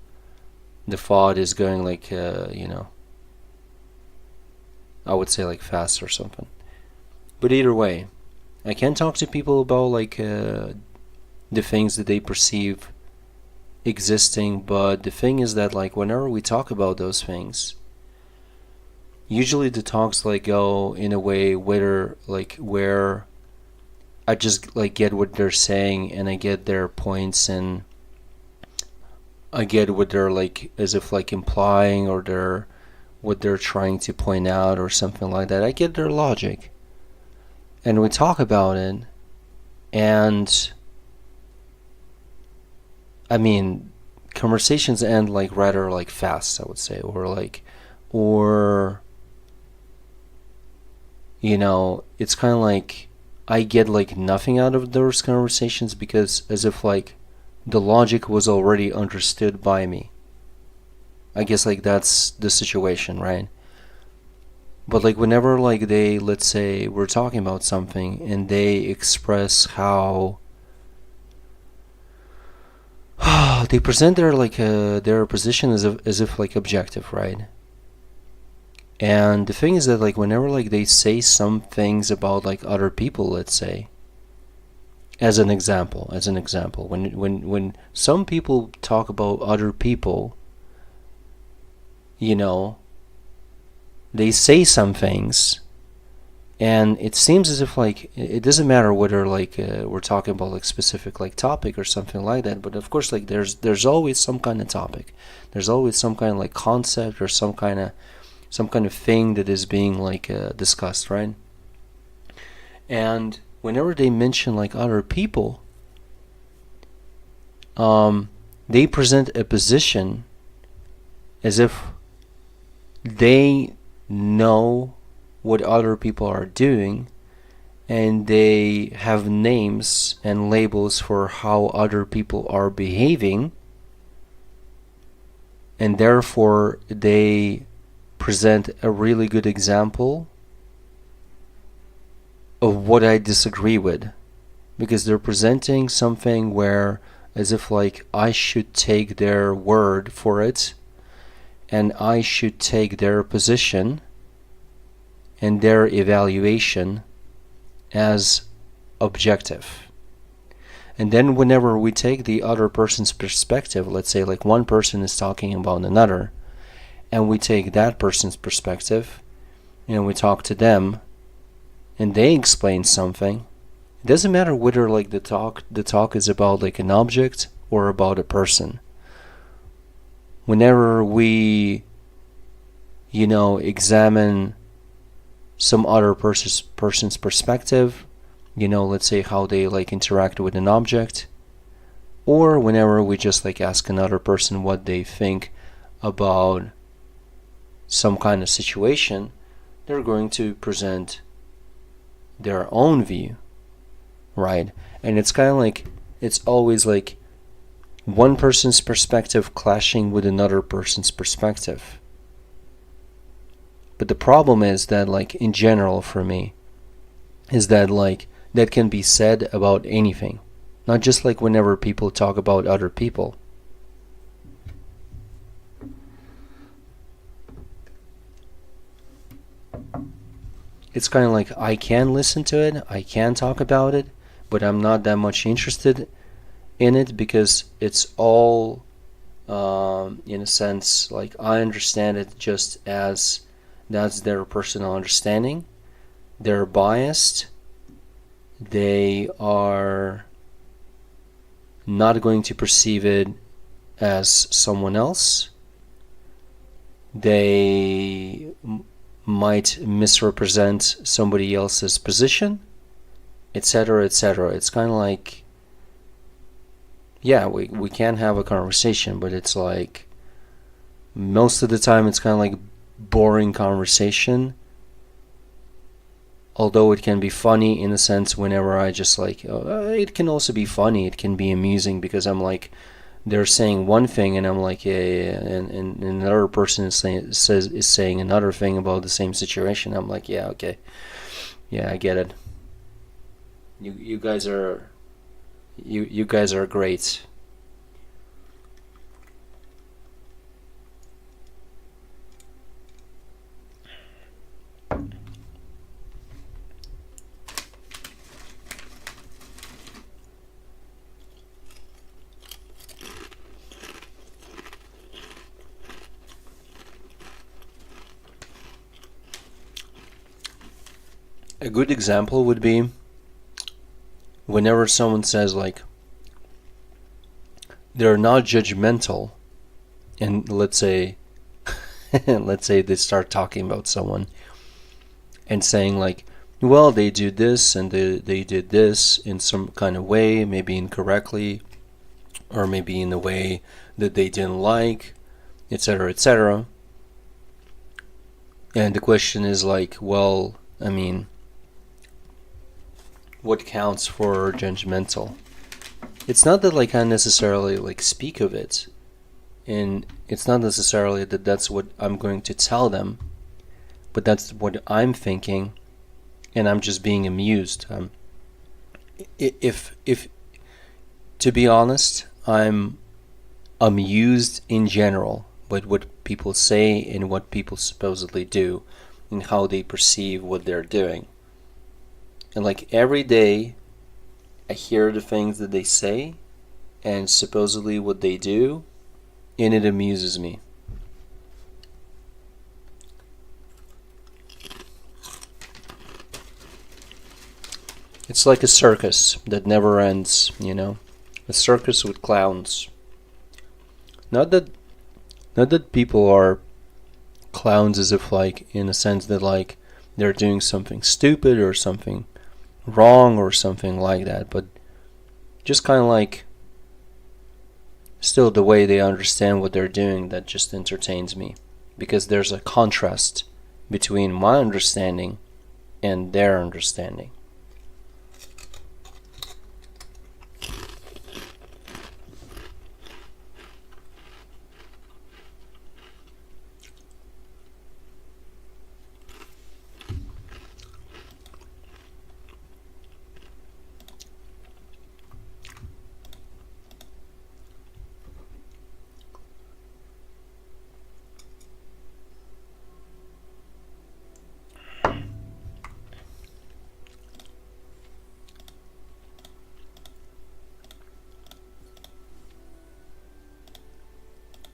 the thought is going like, you know, I would say like fast or something. But either way, I can talk to people about like the things that they perceive existing, but the thing is that like whenever we talk about those things, usually the talks like go in a way where I just like get what they're saying and I get their points and I get what they're like as if like implying or what they're trying to point out or something like that. I get their logic and we talk about it, and I mean conversations end like rather like fast, I would say, or you know, it's kind of like I get like nothing out of those conversations because as if like the logic was already understood by me. I guess like that's the situation, right? But like whenever like they, let's say we're talking about something and they express how they present their like their position as if like objective, right? And the thing is that like whenever like they say some things about like other people, let's say, as an example, when some people talk about other people, you know, they say some things, and it seems as if like it doesn't matter whether like we're talking about like specific like topic or something like that, but of course like there's always some kind of topic, there's always some kind of like concept or some kind of thing that is being like discussed, right? And whenever they mention like other people, they present a position as if they know what other people are doing and they have names and labels for how other people are behaving, and therefore they present a really good example of what I disagree with, because they're presenting something where as if like I should take their word for it and I should take their position and their evaluation as objective. And then whenever we take the other person's perspective, let's say like one person is talking about another, and we take that person's perspective and we talk to them and they explain something, it doesn't matter whether like the talk is about like an object or about a person. Whenever we, you know, examine some other person's perspective, you know, let's say how they like interact with an object, or whenever we just like ask another person what they think about some kind of situation, they're going to present their own view, right? And it's kind of like, it's always like one person's perspective clashing with another person's perspective. But the problem is that, like, in general for me, is that like that can be said about anything, not just like whenever people talk about other people. It's kind of like I can listen to it, I can talk about it, but I'm not that much interested in it because it's all, in a sense, like I understand it just as that's their personal understanding. They're biased. They are not going to perceive it as someone else. They might misrepresent somebody else's position, etc., etc. It's kind of like, yeah, we can have a conversation, but it's like most of the time it's kind of like boring conversation, although it can be funny in a sense whenever I just like, it can also be funny, it can be amusing because I'm like, they're saying one thing and I'm like, yeah, and another person is saying another thing about the same situation. I'm like, yeah, okay, yeah, I get it. You guys are you guys are great. A good example would be whenever someone says like they're not judgmental, and let's say let's say they start talking about someone and saying like, well, they do this and they did this in some kind of way, maybe incorrectly, or maybe in a way that they didn't like, etc., etc. And the question is like, well, I mean, what counts for judgmental? It's not that like I necessarily like speak of it, and it's not necessarily that that's what I'm going to tell them, but that's what I'm thinking, and I'm just being amused. If to be honest, I'm amused in general with what people say and what people supposedly do and how they perceive what they're doing. And like every day I hear the things that they say and supposedly what they do, and it amuses me. It's like a circus that never ends, you know? A circus with clowns. Not that people are clowns as if like in a sense that like they're doing something stupid or something wrong or something like that, but just kind of like still the way they understand what they're doing, that just entertains me because there's a contrast between my understanding and their understanding.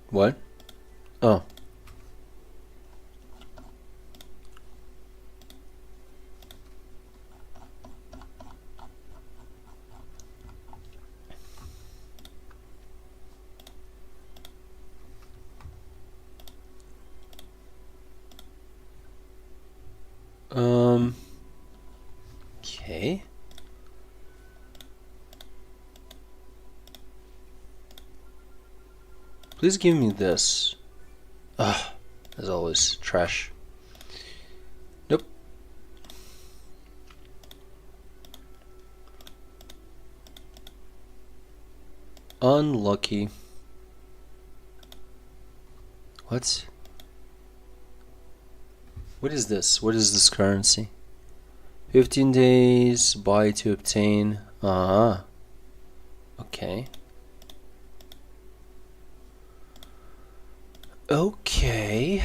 What? Oh. Okay. Please give me this. Ugh, as always, trash. Nope. Unlucky. What? What is this? What is this currency? 15 days, buy to obtain. Ah. Okay. Okay.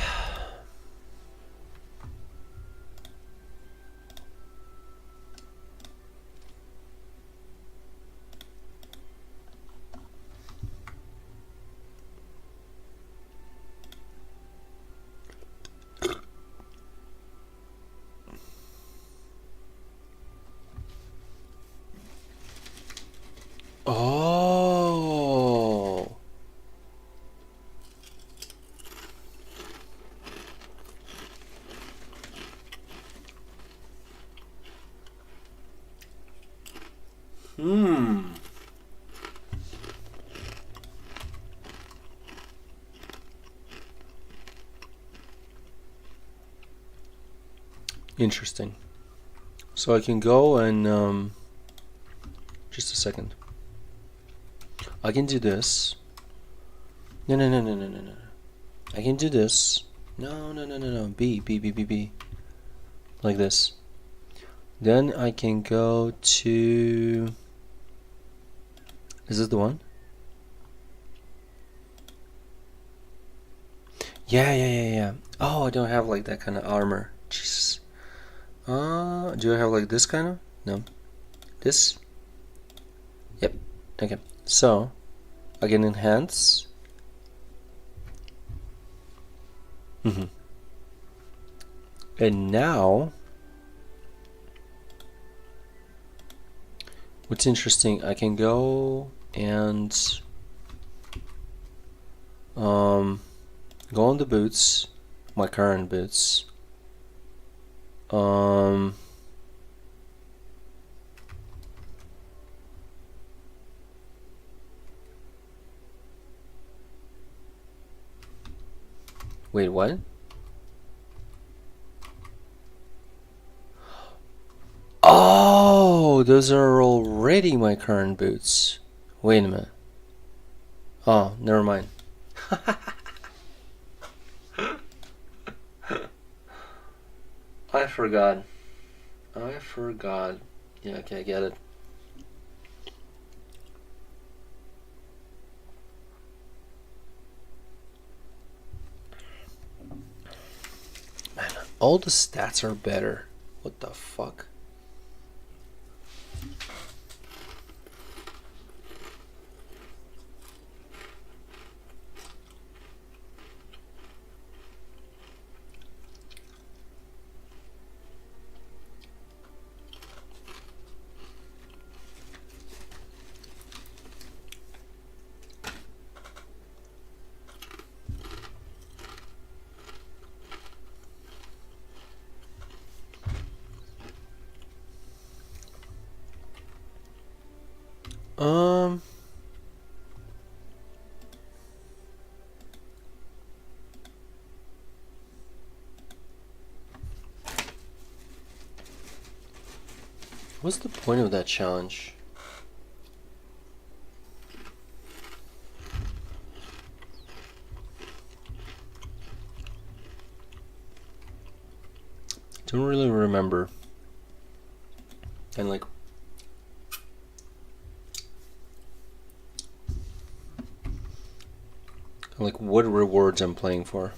Oh. Hmm. Interesting. So I can go and just a second. I can do this. No, no, no, no, no, no, no. I can do this. No, no, no, no, no. B. Like this. Then I can go to... Is this the one? Yeah. Oh, I don't have like that kind of armor. Jesus. Do I have like this kind of? No. This? Yep. Okay. So, I can enhance. And now, what's interesting, I can go and go on the boots, my current boots. Wait, what? Oh, those are already my current boots. Wait a minute. Oh, never mind. I forgot. Yeah, okay, I get it. Man, all the stats are better. What the fuck? What's the point of that challenge? Don't really remember. And like what rewards I'm playing for.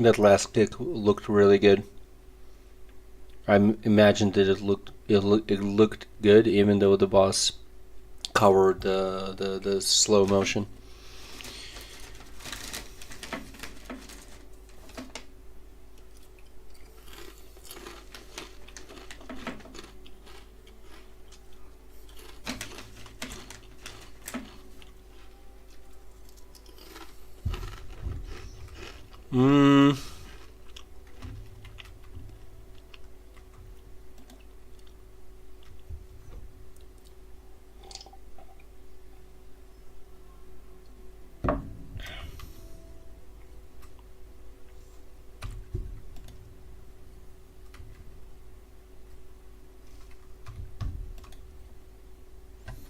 That last pick looked really good. Imagined that it looked good, even though the boss covered the slow motion.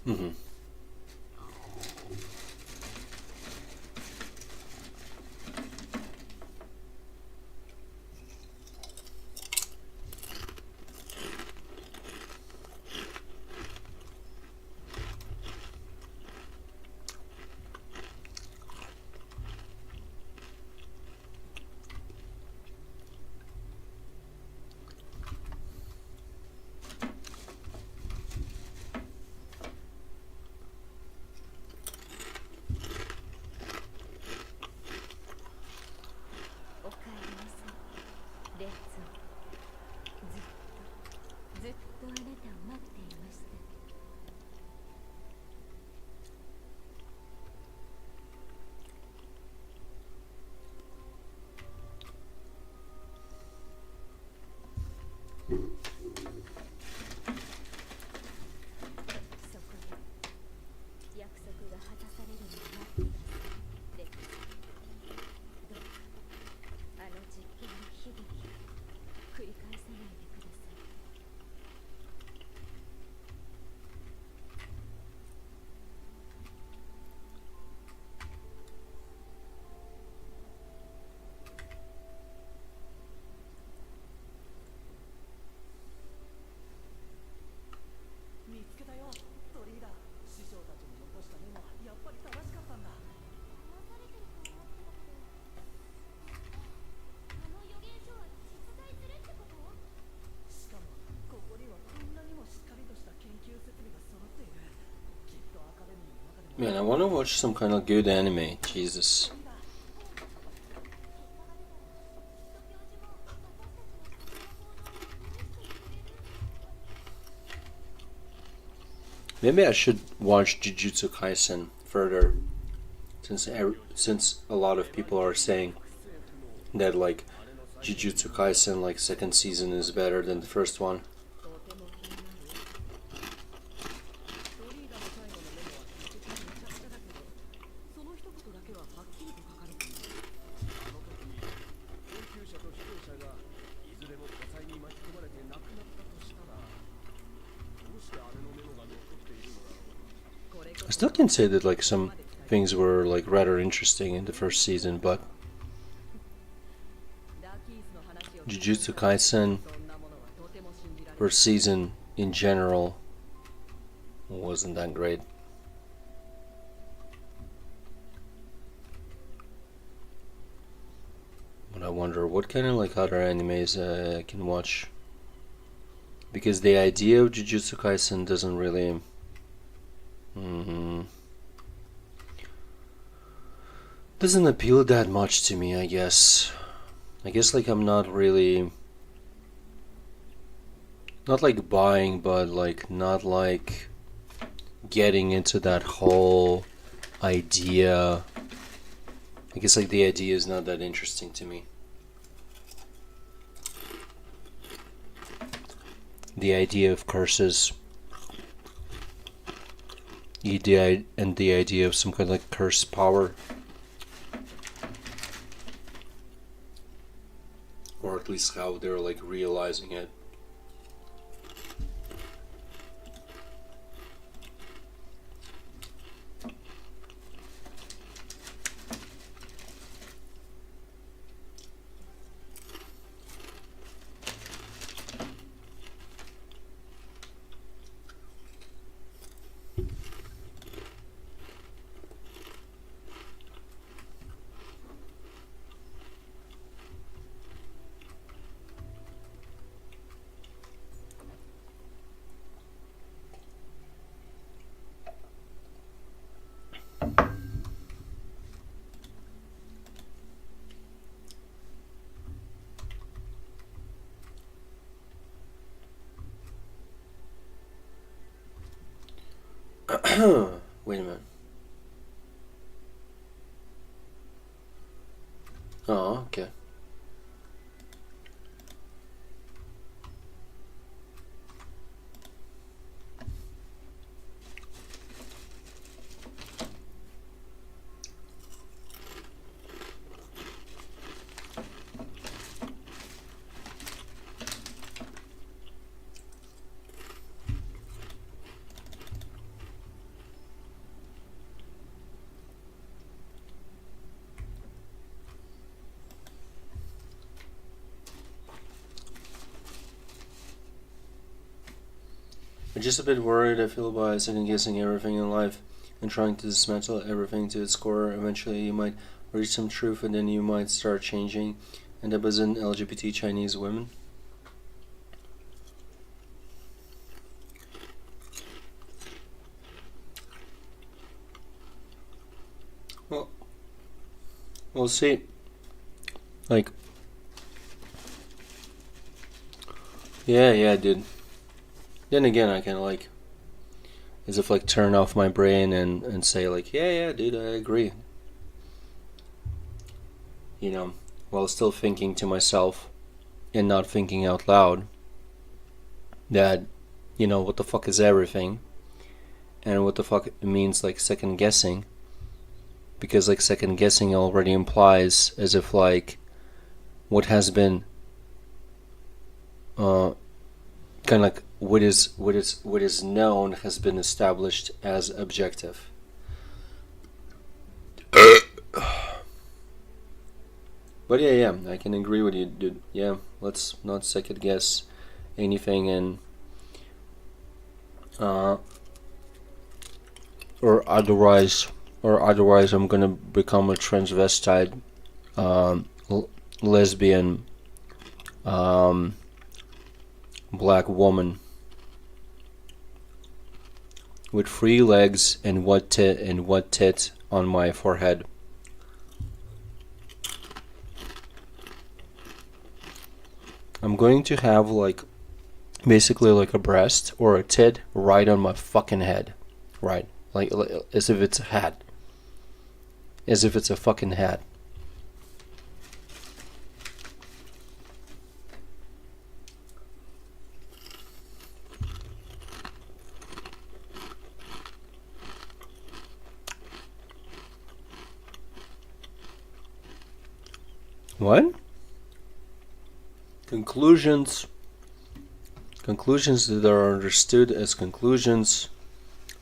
Mm-hmm. Man, I want to watch some kind of good anime. Jesus. Maybe I should watch Jujutsu Kaisen further, since a lot of people are saying that like Jujutsu Kaisen like second season is better than the first one. I still can say that like some things were like rather interesting in the first season, but Jujutsu Kaisen first season in general wasn't that great. But I wonder what kind of like other animes I can watch, because the idea of Jujutsu Kaisen doesn't really doesn't appeal that much to me, I guess. I guess like I'm not really, not like buying, but like not like getting into that whole idea. I guess like the idea is not that interesting to me. The idea of curses, and the idea of some kind of like curse power, or at least how they're like realizing it. Wait a minute. Oh, okay. I'm just a bit worried. I feel by second guessing everything in life and trying to dismantle everything to its core. Eventually, you might reach some truth, and then you might start changing. And up as an LGBT Chinese women. Well, we'll see. Like, yeah, dude. Then again, I can like, as if like turn off my brain and say like, yeah, dude, I agree. You know, while still thinking to myself and not thinking out loud that, you know, what the fuck is everything and what the fuck it means like second guessing, because like second guessing already implies as if like what has been kind of like what is known has been established as objective. But yeah, I can agree with you, dude. Yeah, let's not second guess anything, and or otherwise I'm gonna become a transvestite, lesbian, black woman with 3 legs and what tit on my forehead. I'm going to have like basically like a breast or a tit right on my fucking head, right? Like as if it's a hat, as if it's a fucking hat. What? Conclusions that are understood as conclusions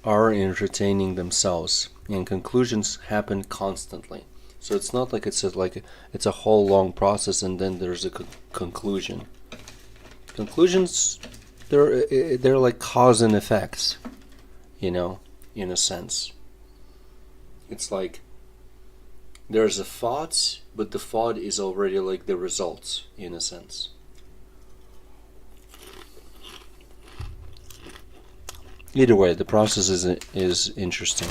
are entertaining themselves, and conclusions happen constantly. So it's not like it's a whole long process and then there's a conclusion. Conclusions, they're like cause and effects, you know, in a sense. It's like there's a thought, but the thought is already like the results, in a sense. Either way, the process is interesting.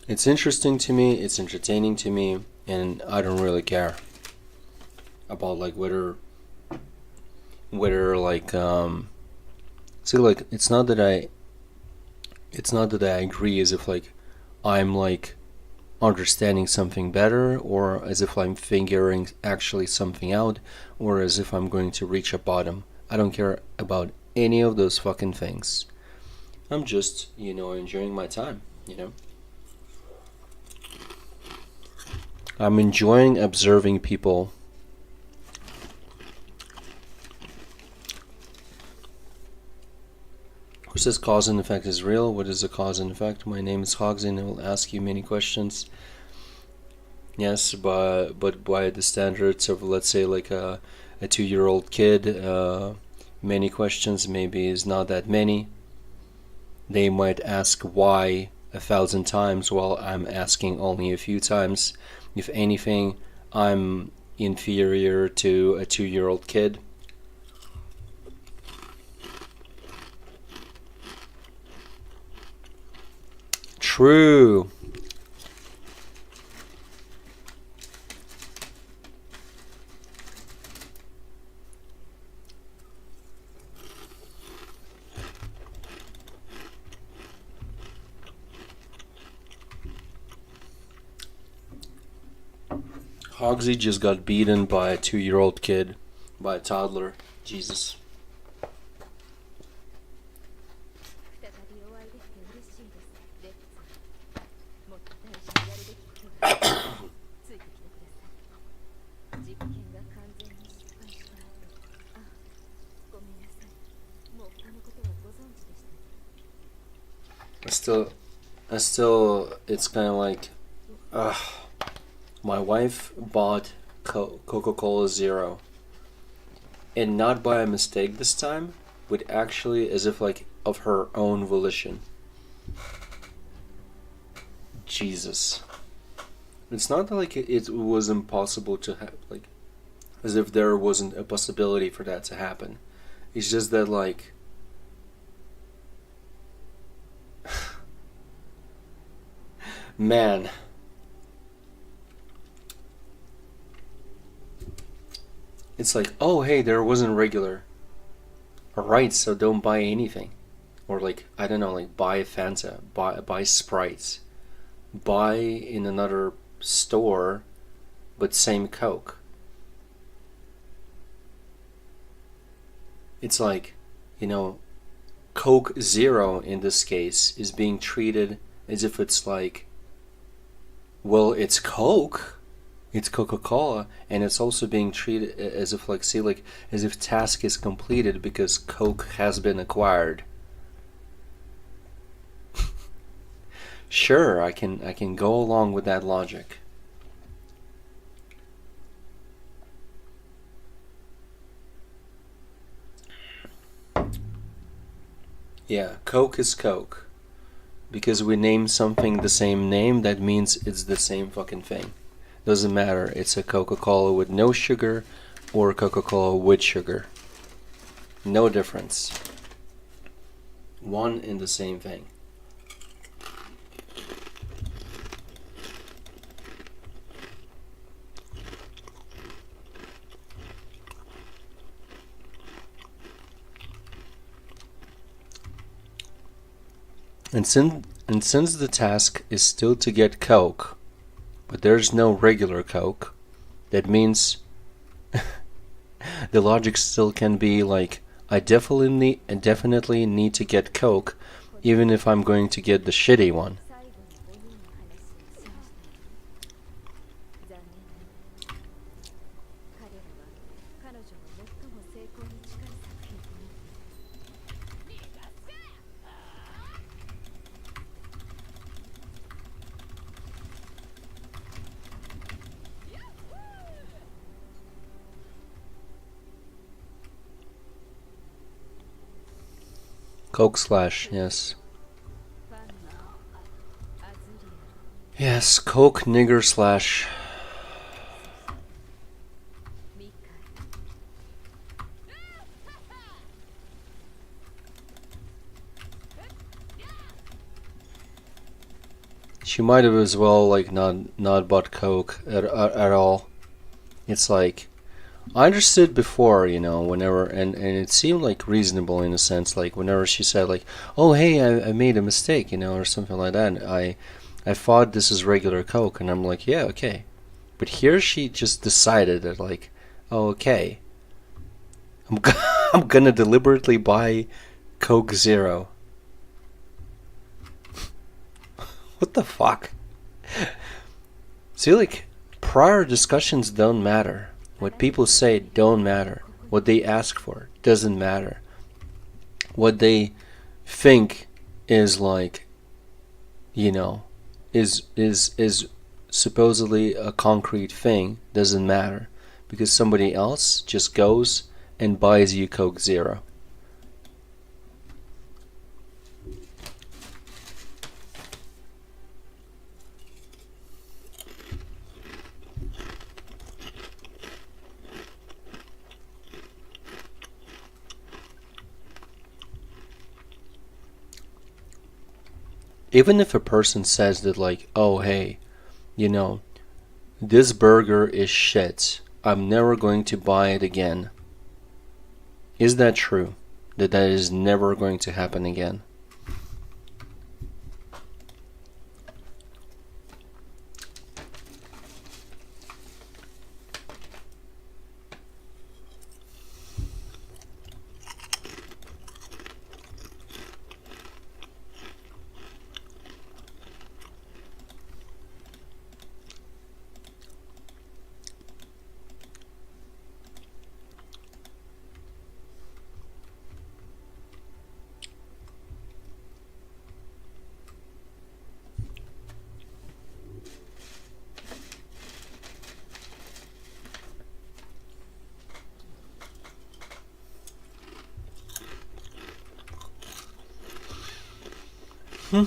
It's interesting to me, it's entertaining to me, and I don't really care about like whether like see, like it's not that I agree as if like I'm like understanding something better, or as if I'm figuring actually something out, or as if I'm going to reach a bottom. I don't care about any of those fucking things. I'm just, you know, enjoying my time, you know. I'm enjoying observing people. Who says cause and effect is real? What is a cause and effect? My name is Hogsy and I will ask you many questions. Yes, but by the standards of, let's say, like a 2-year-old kid, many questions maybe is not that many. They might ask why 1,000 times while I'm asking only a few times. If anything, I'm inferior to a 2-year-old kid. True. Hogsy just got beaten by a 2-year-old kid, by a toddler. Jesus. 再びお会いできて嬉しいです。レッツ。もっと大事にやるべきことがついてきてください。実験が完全に失敗した後、あ、ごめんなさい。もう他のことはご存知でしたね。I still, it's kind of like, my wife bought Coca-Cola Zero, and not by a mistake this time, but actually as if like of her own volition. Jesus. It's not like it was impossible to have, like, as if there wasn't a possibility for that to happen. It's just that, like, man. It's like, oh hey, there wasn't regular. Alright, so don't buy anything. Or like, I don't know, like buy Fanta, buy Sprites. Buy in another store, but same Coke. It's like, you know, Coke Zero in this case is being treated as if it's like, well, it's Coke. It's Coca-Cola, and it's also being treated as if, like, see, like, as if task is completed because Coke has been acquired. Sure, I can go along with that logic. Yeah, Coke is Coke. Because we name something the same name, that means it's the same fucking thing. Doesn't matter, it's a Coca-Cola with no sugar or Coca-Cola with sugar. No difference. One and the same thing. And since the task is still to get Coke, but there's no regular Coke, that means the logic still can be like, I definitely need to get Coke, even if I'm going to get the shitty one. 最後に5人の話をしました。残念ながら、彼らは彼女が最も成功に近い作品となっています。Coke slash, yes. ファンのアズリアル、 Yes, Coke nigger slash. ミカイ、 She might have as well like not bought Coke at all. It's like, I understood before, you know, whenever, and it seemed like reasonable in a sense, like whenever she said like, oh hey, I made a mistake, you know, or something like that, and I thought this is regular Coke, and I'm like, yeah, okay. But here she just decided that like, oh okay, I'm gonna deliberately buy Coke Zero. What the fuck? See, like, prior discussions don't matter. What people say don't matter. What they ask for doesn't matter. What they think is like, you know, is supposedly a concrete thing doesn't matter, because somebody else just goes and buys you Coke Zero. Even if a person says that like, oh hey, you know, this burger is shit, I'm never going to buy it again. Is that true? That is never going to happen again? I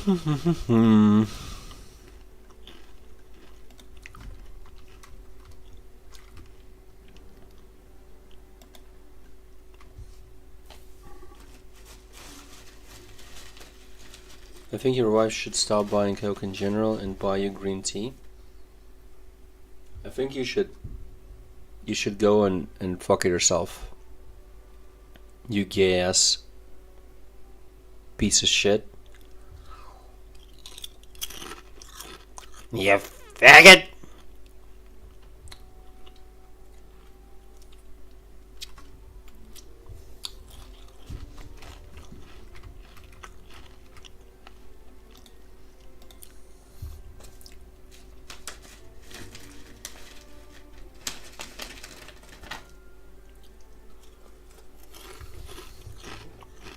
think your wife should stop buying Coke in general and buy you green tea. I think you should go and fuck it yourself. You gay ass piece of shit. You faggot!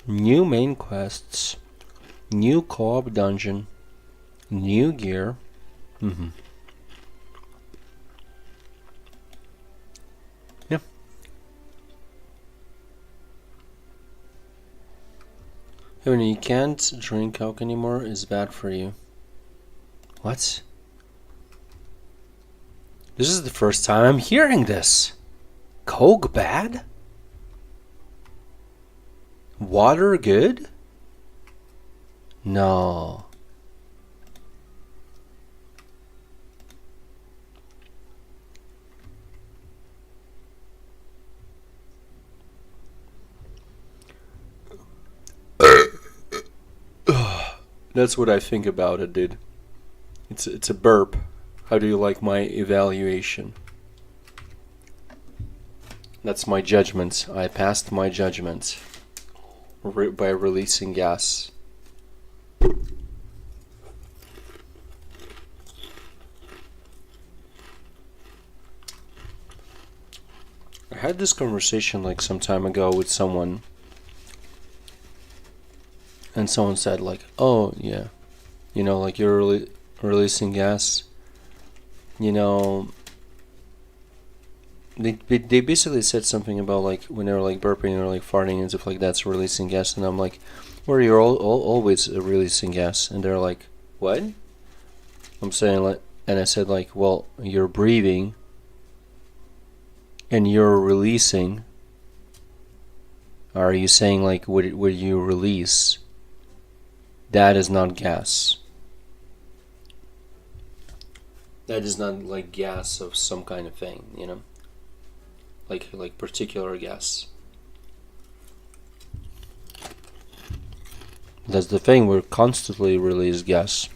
New main quests, new co-op dungeon, new gear. Yeah. When you can't drink Coke anymore, it's bad for you. What? This is the first time I'm hearing this. Coke bad? Water good? No. That's what I think about it, dude. It's a burp. How do you like my evaluation? That's my judgment. I passed my judgment. By releasing gas. I had this conversation like some time ago with someone, and someone said like, oh yeah, you know, like you're releasing gas, you know. They basically said something about like when they were like burping or like farting and stuff like that's releasing gas, and I'm like, well, you're always releasing gas, and they're like, what? I'm saying like, and I said like, well, you're breathing and you're releasing. Are you saying like what you release? That is not gas. That is not like gas of some kind of thing, you know. Like particular gas. That's the thing, we're constantly release gas.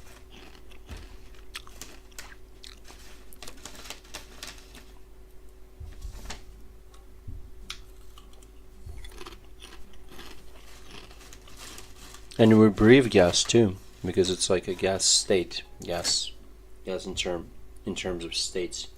And we breathe gas too, because it's like a gas state. Gas in terms of states.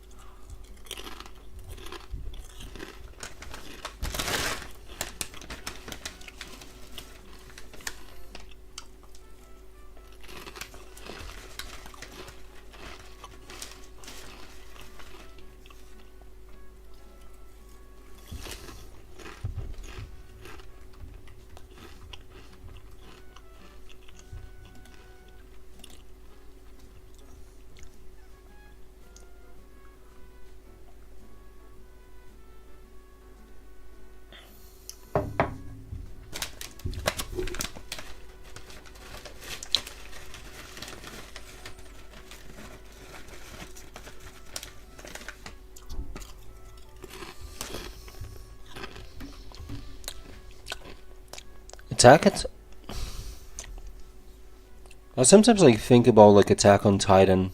I sometimes like think about like Attack on Titan,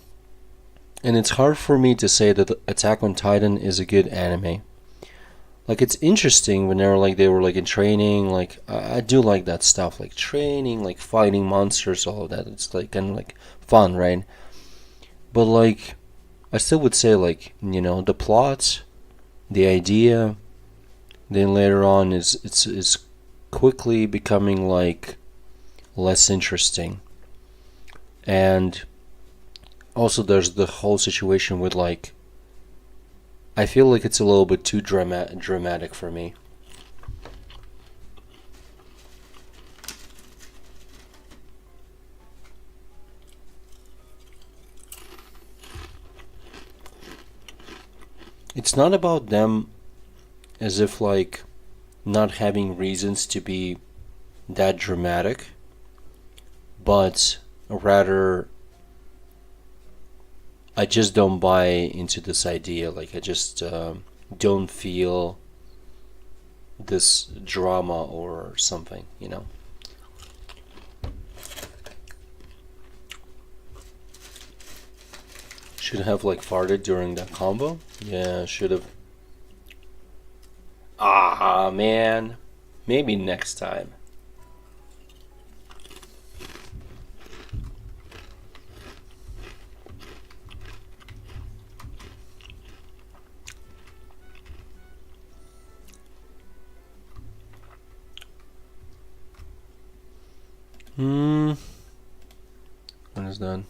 and it's hard for me to say that Attack on Titan is a good anime. Like it's interesting when they were like in training, like I do like that stuff, like training, like fighting monsters, all of that. It's like kind of like fun, right? But like I still would say like, you know, the plot, the idea, then later on is quickly becoming like less interesting. And also there's the whole situation with like, I feel like it's a little bit too dramatic for me. It's not about them as if like not having reasons to be that dramatic, but rather I just don't buy into this idea. Like I just don't feel this drama or something, you know. Should have like farted during that combo. Yeah, should have. Ah, man. Maybe next time. When is done?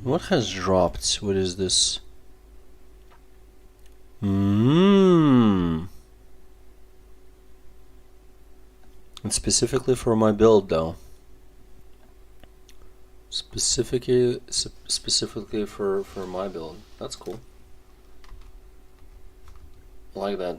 What has dropped? What is this? It's specifically for my build though. Specifically for my build. That's cool. I like that.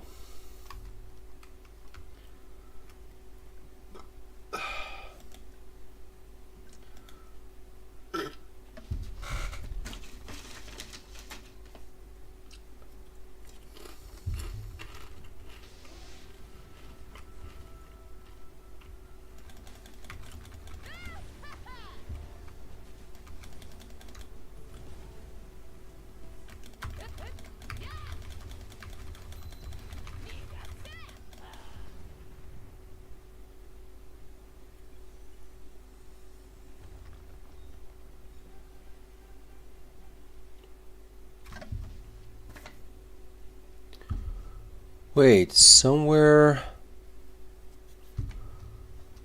Wait, somewhere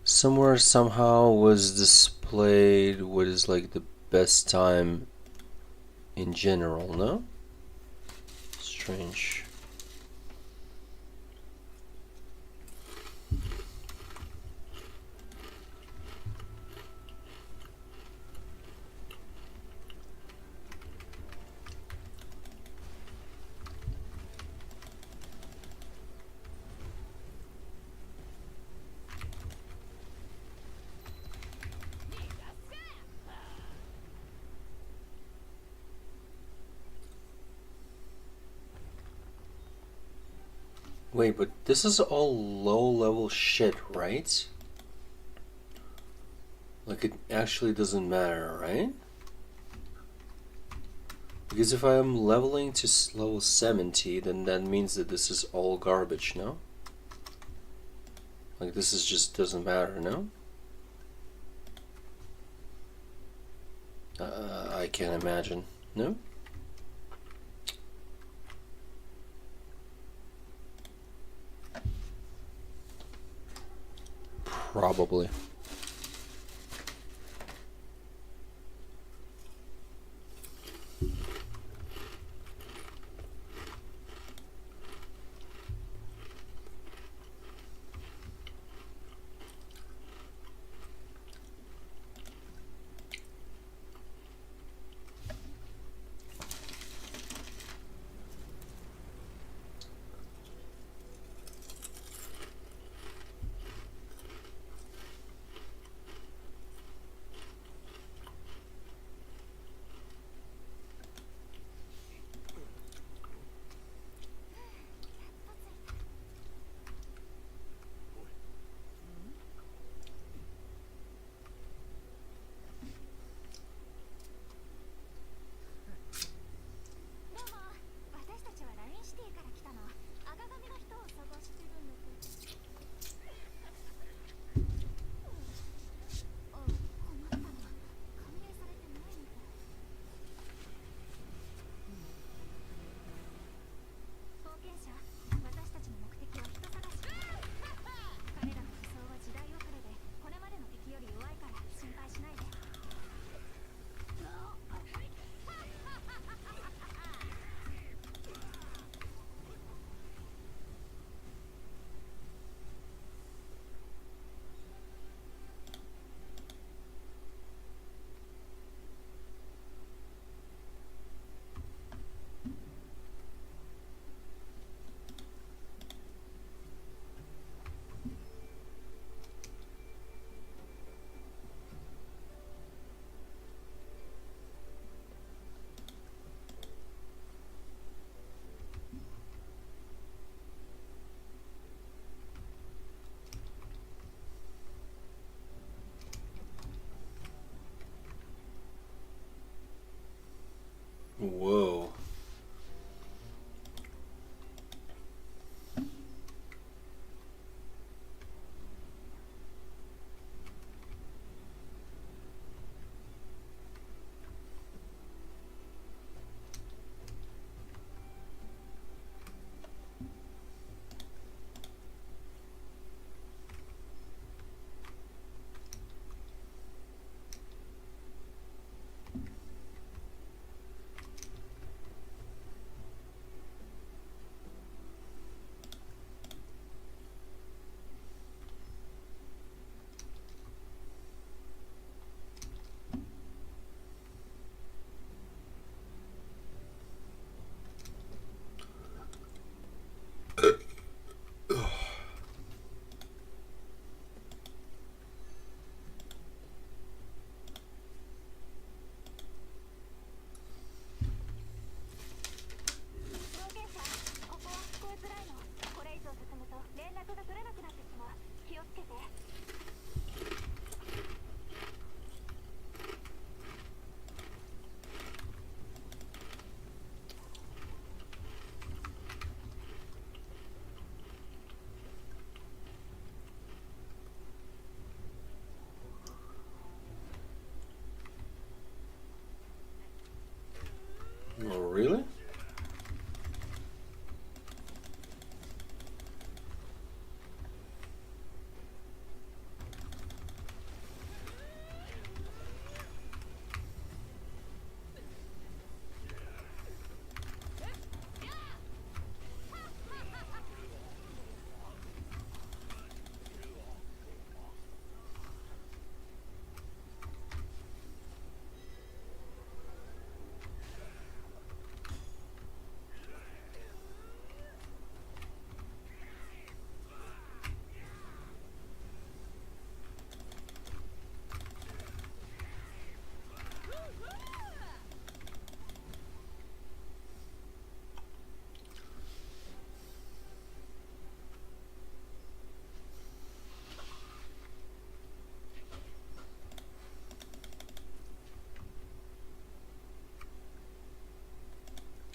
somehow was displayed what is like the best time in general, no? Strange. Wait, but this is all low-level shit, right? Like, it actually doesn't matter, right? Because if I am leveling to level 70, then that means that this is all garbage, no? Like, this is just doesn't matter, no? I can't imagine, no? Probably.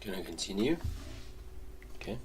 Gonna continue. Okay.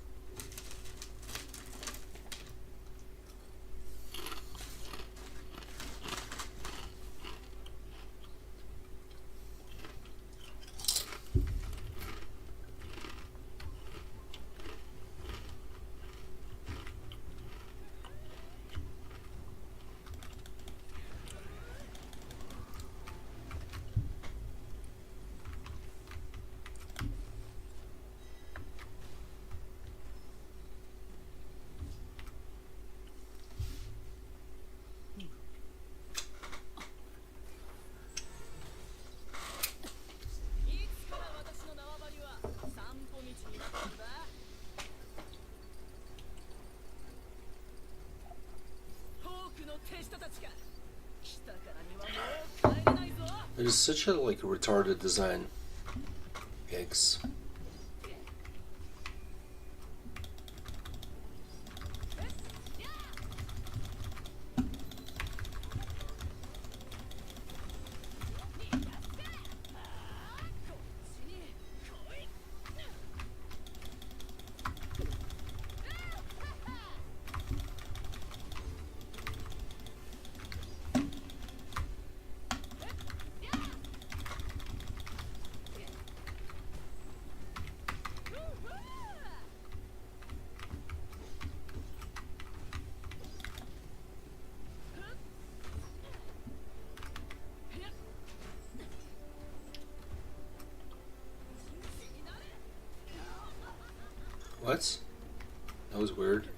It is such a like retarded design. Yikes. What? That was weird.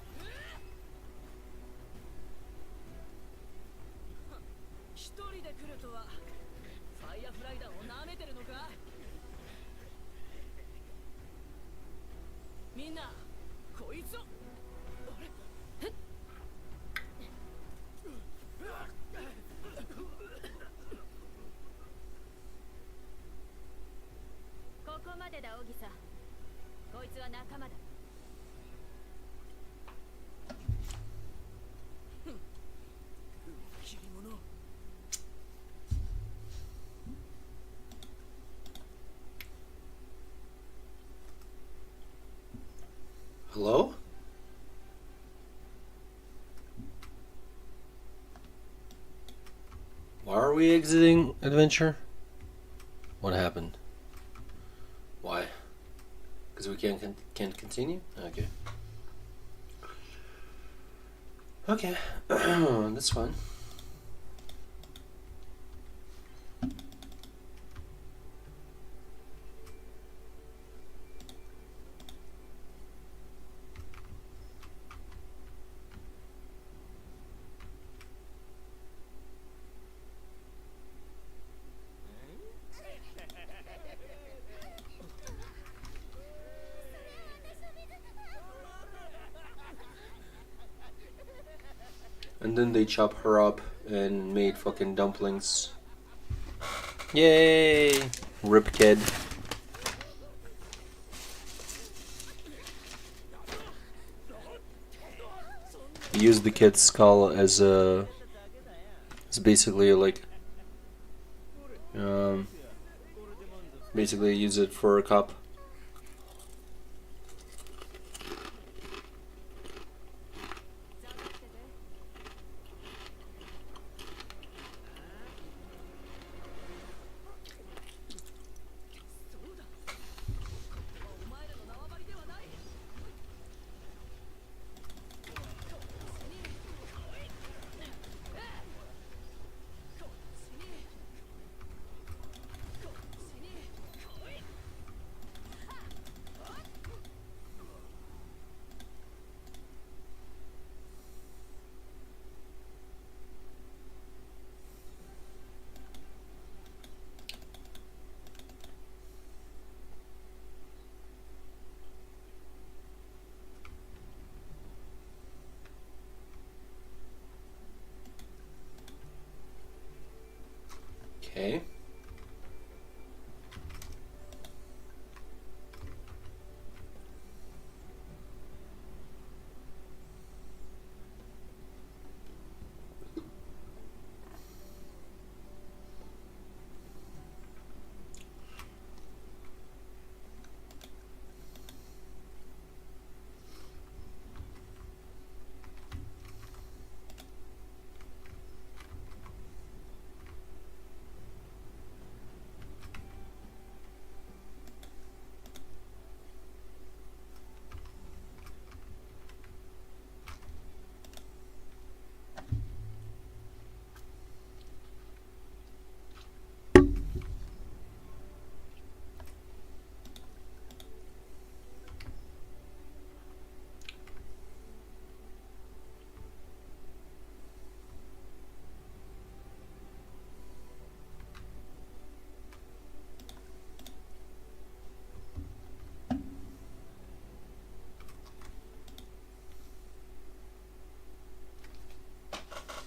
Hello? Why are we exiting adventure? What happened? Why? Because we can't continue? Okay. Okay. That's fine. And then they chop her up and made fucking dumplings. Yay! Rip kid. Use the kid's skull as a... It's basically like... basically use it for a cup. Okay.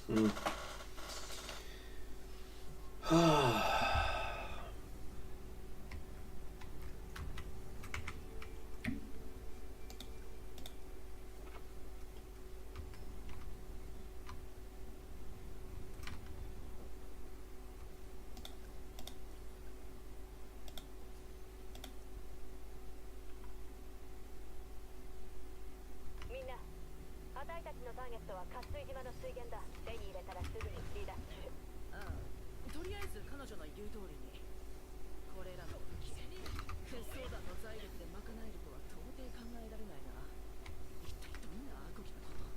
みんな、あたいたちのターゲットは渇水島の水源だ。手に入れたらすぐに離脱する。ああ、とりあえず彼女の言う通りに。これらの武器、鉄装弾の財力で賄えるとは到底考えられないな。一体どんなアコギなこと。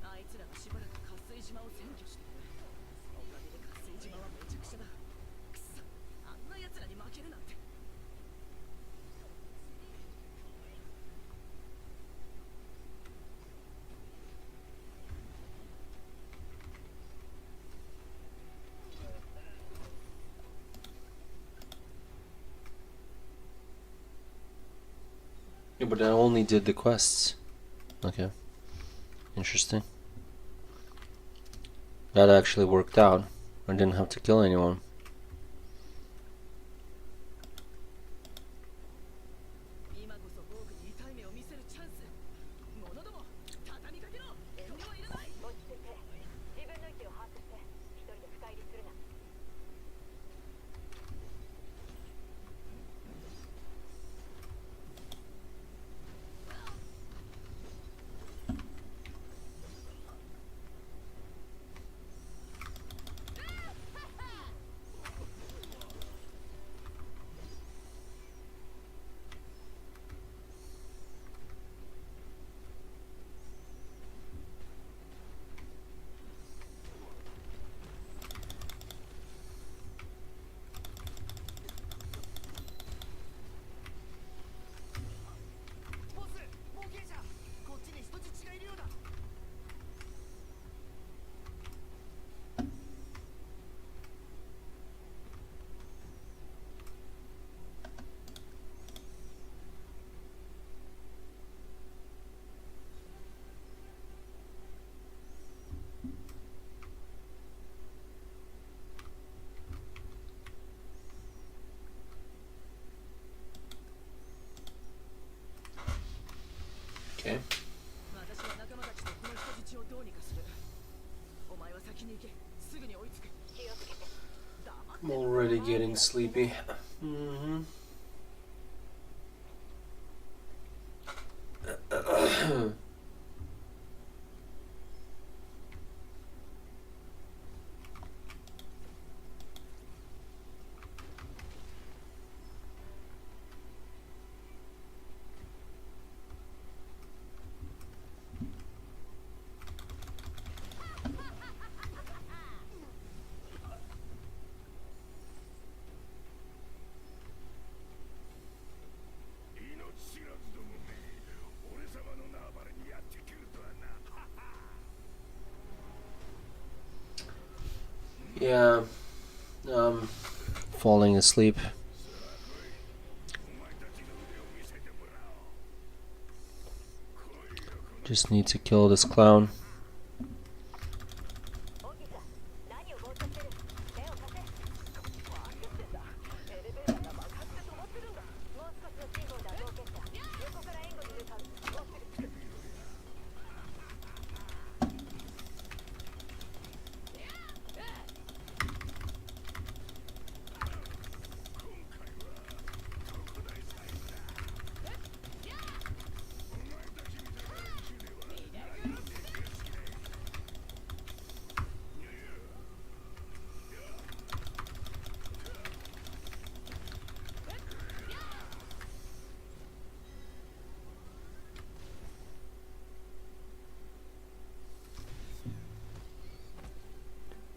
あいつらがしばらく渇水島を占拠している。おかげで渇水島はめちゃくちゃだ。くそ、あんな奴らに負けるなんて。Yeah, but I only did the quests. Okay. Interesting. That actually worked out. I didn't have to kill anyone. 今こそ僕に痛い目を見せるチャンス。者ども、畳みかけろ。遠慮はいらない。落ち着いて、自分の位置を把握して、一人で深入りするな。ボス、冒険者、こっちに人質がいるようだ。Okay. 私は仲間たちとこの人質をどうにかする。お前は先に行け。すぐに追いつく。気をつけて。 I'm already getting sleepy. Yeah, falling asleep. Just need to kill this clown. オギさん、何をぼーっとしてる。手を貸せ。エレベーターが爆発で止まってるんだ。もう少しの辛抱だ、冒険者。横から援護に向かう。もうすぐ着く。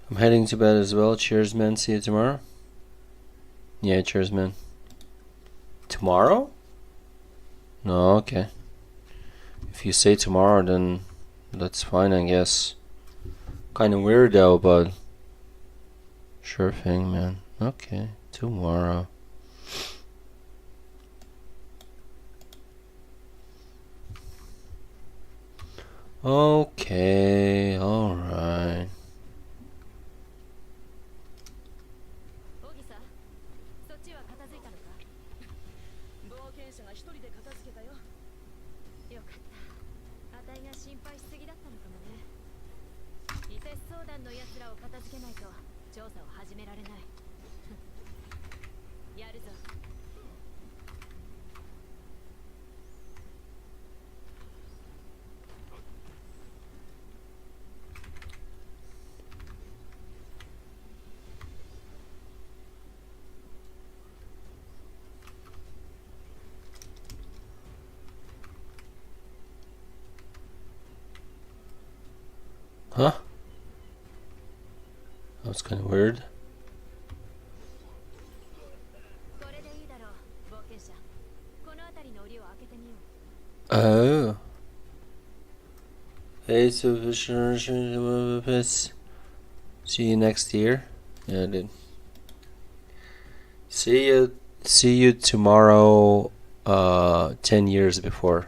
I'm heading to bed as well. Cheers, man. See you tomorrow. Yeah, cheers, man. Tomorrow? No, okay. If you say tomorrow, then that's fine, I guess. Kind of weird though, but sure thing, man. Okay, tomorrow. Okay, alright. オギサ、そっちは片付いたのか？冒険者が一人で片付けたよ。よかった。あたいが心配しすぎだったのかもね。移設相談の奴らを片付けないと調査を始められない。やるぞ。Huh? That was kind of weird. これでいいだろう、冒険者。この辺りの檻を開けてみよう。Oh. Hey, see you next year. Yeah, I did. See you tomorrow. 10 years before.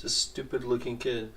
This stupid looking kid.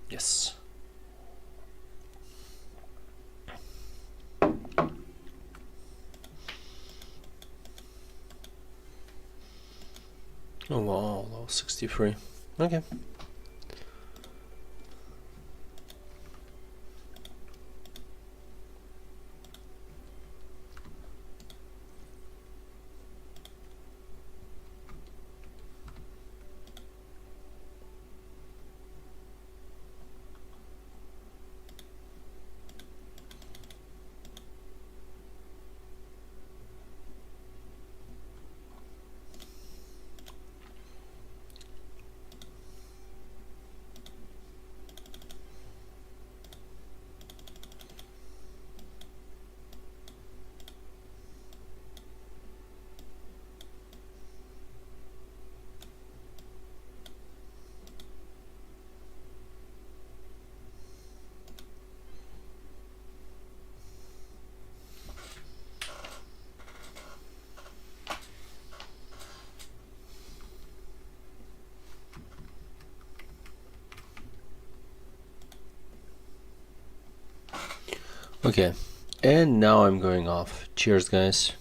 Yes. Oh wow, level 63. Okay. Okay, and now I'm going off. Cheers, guys.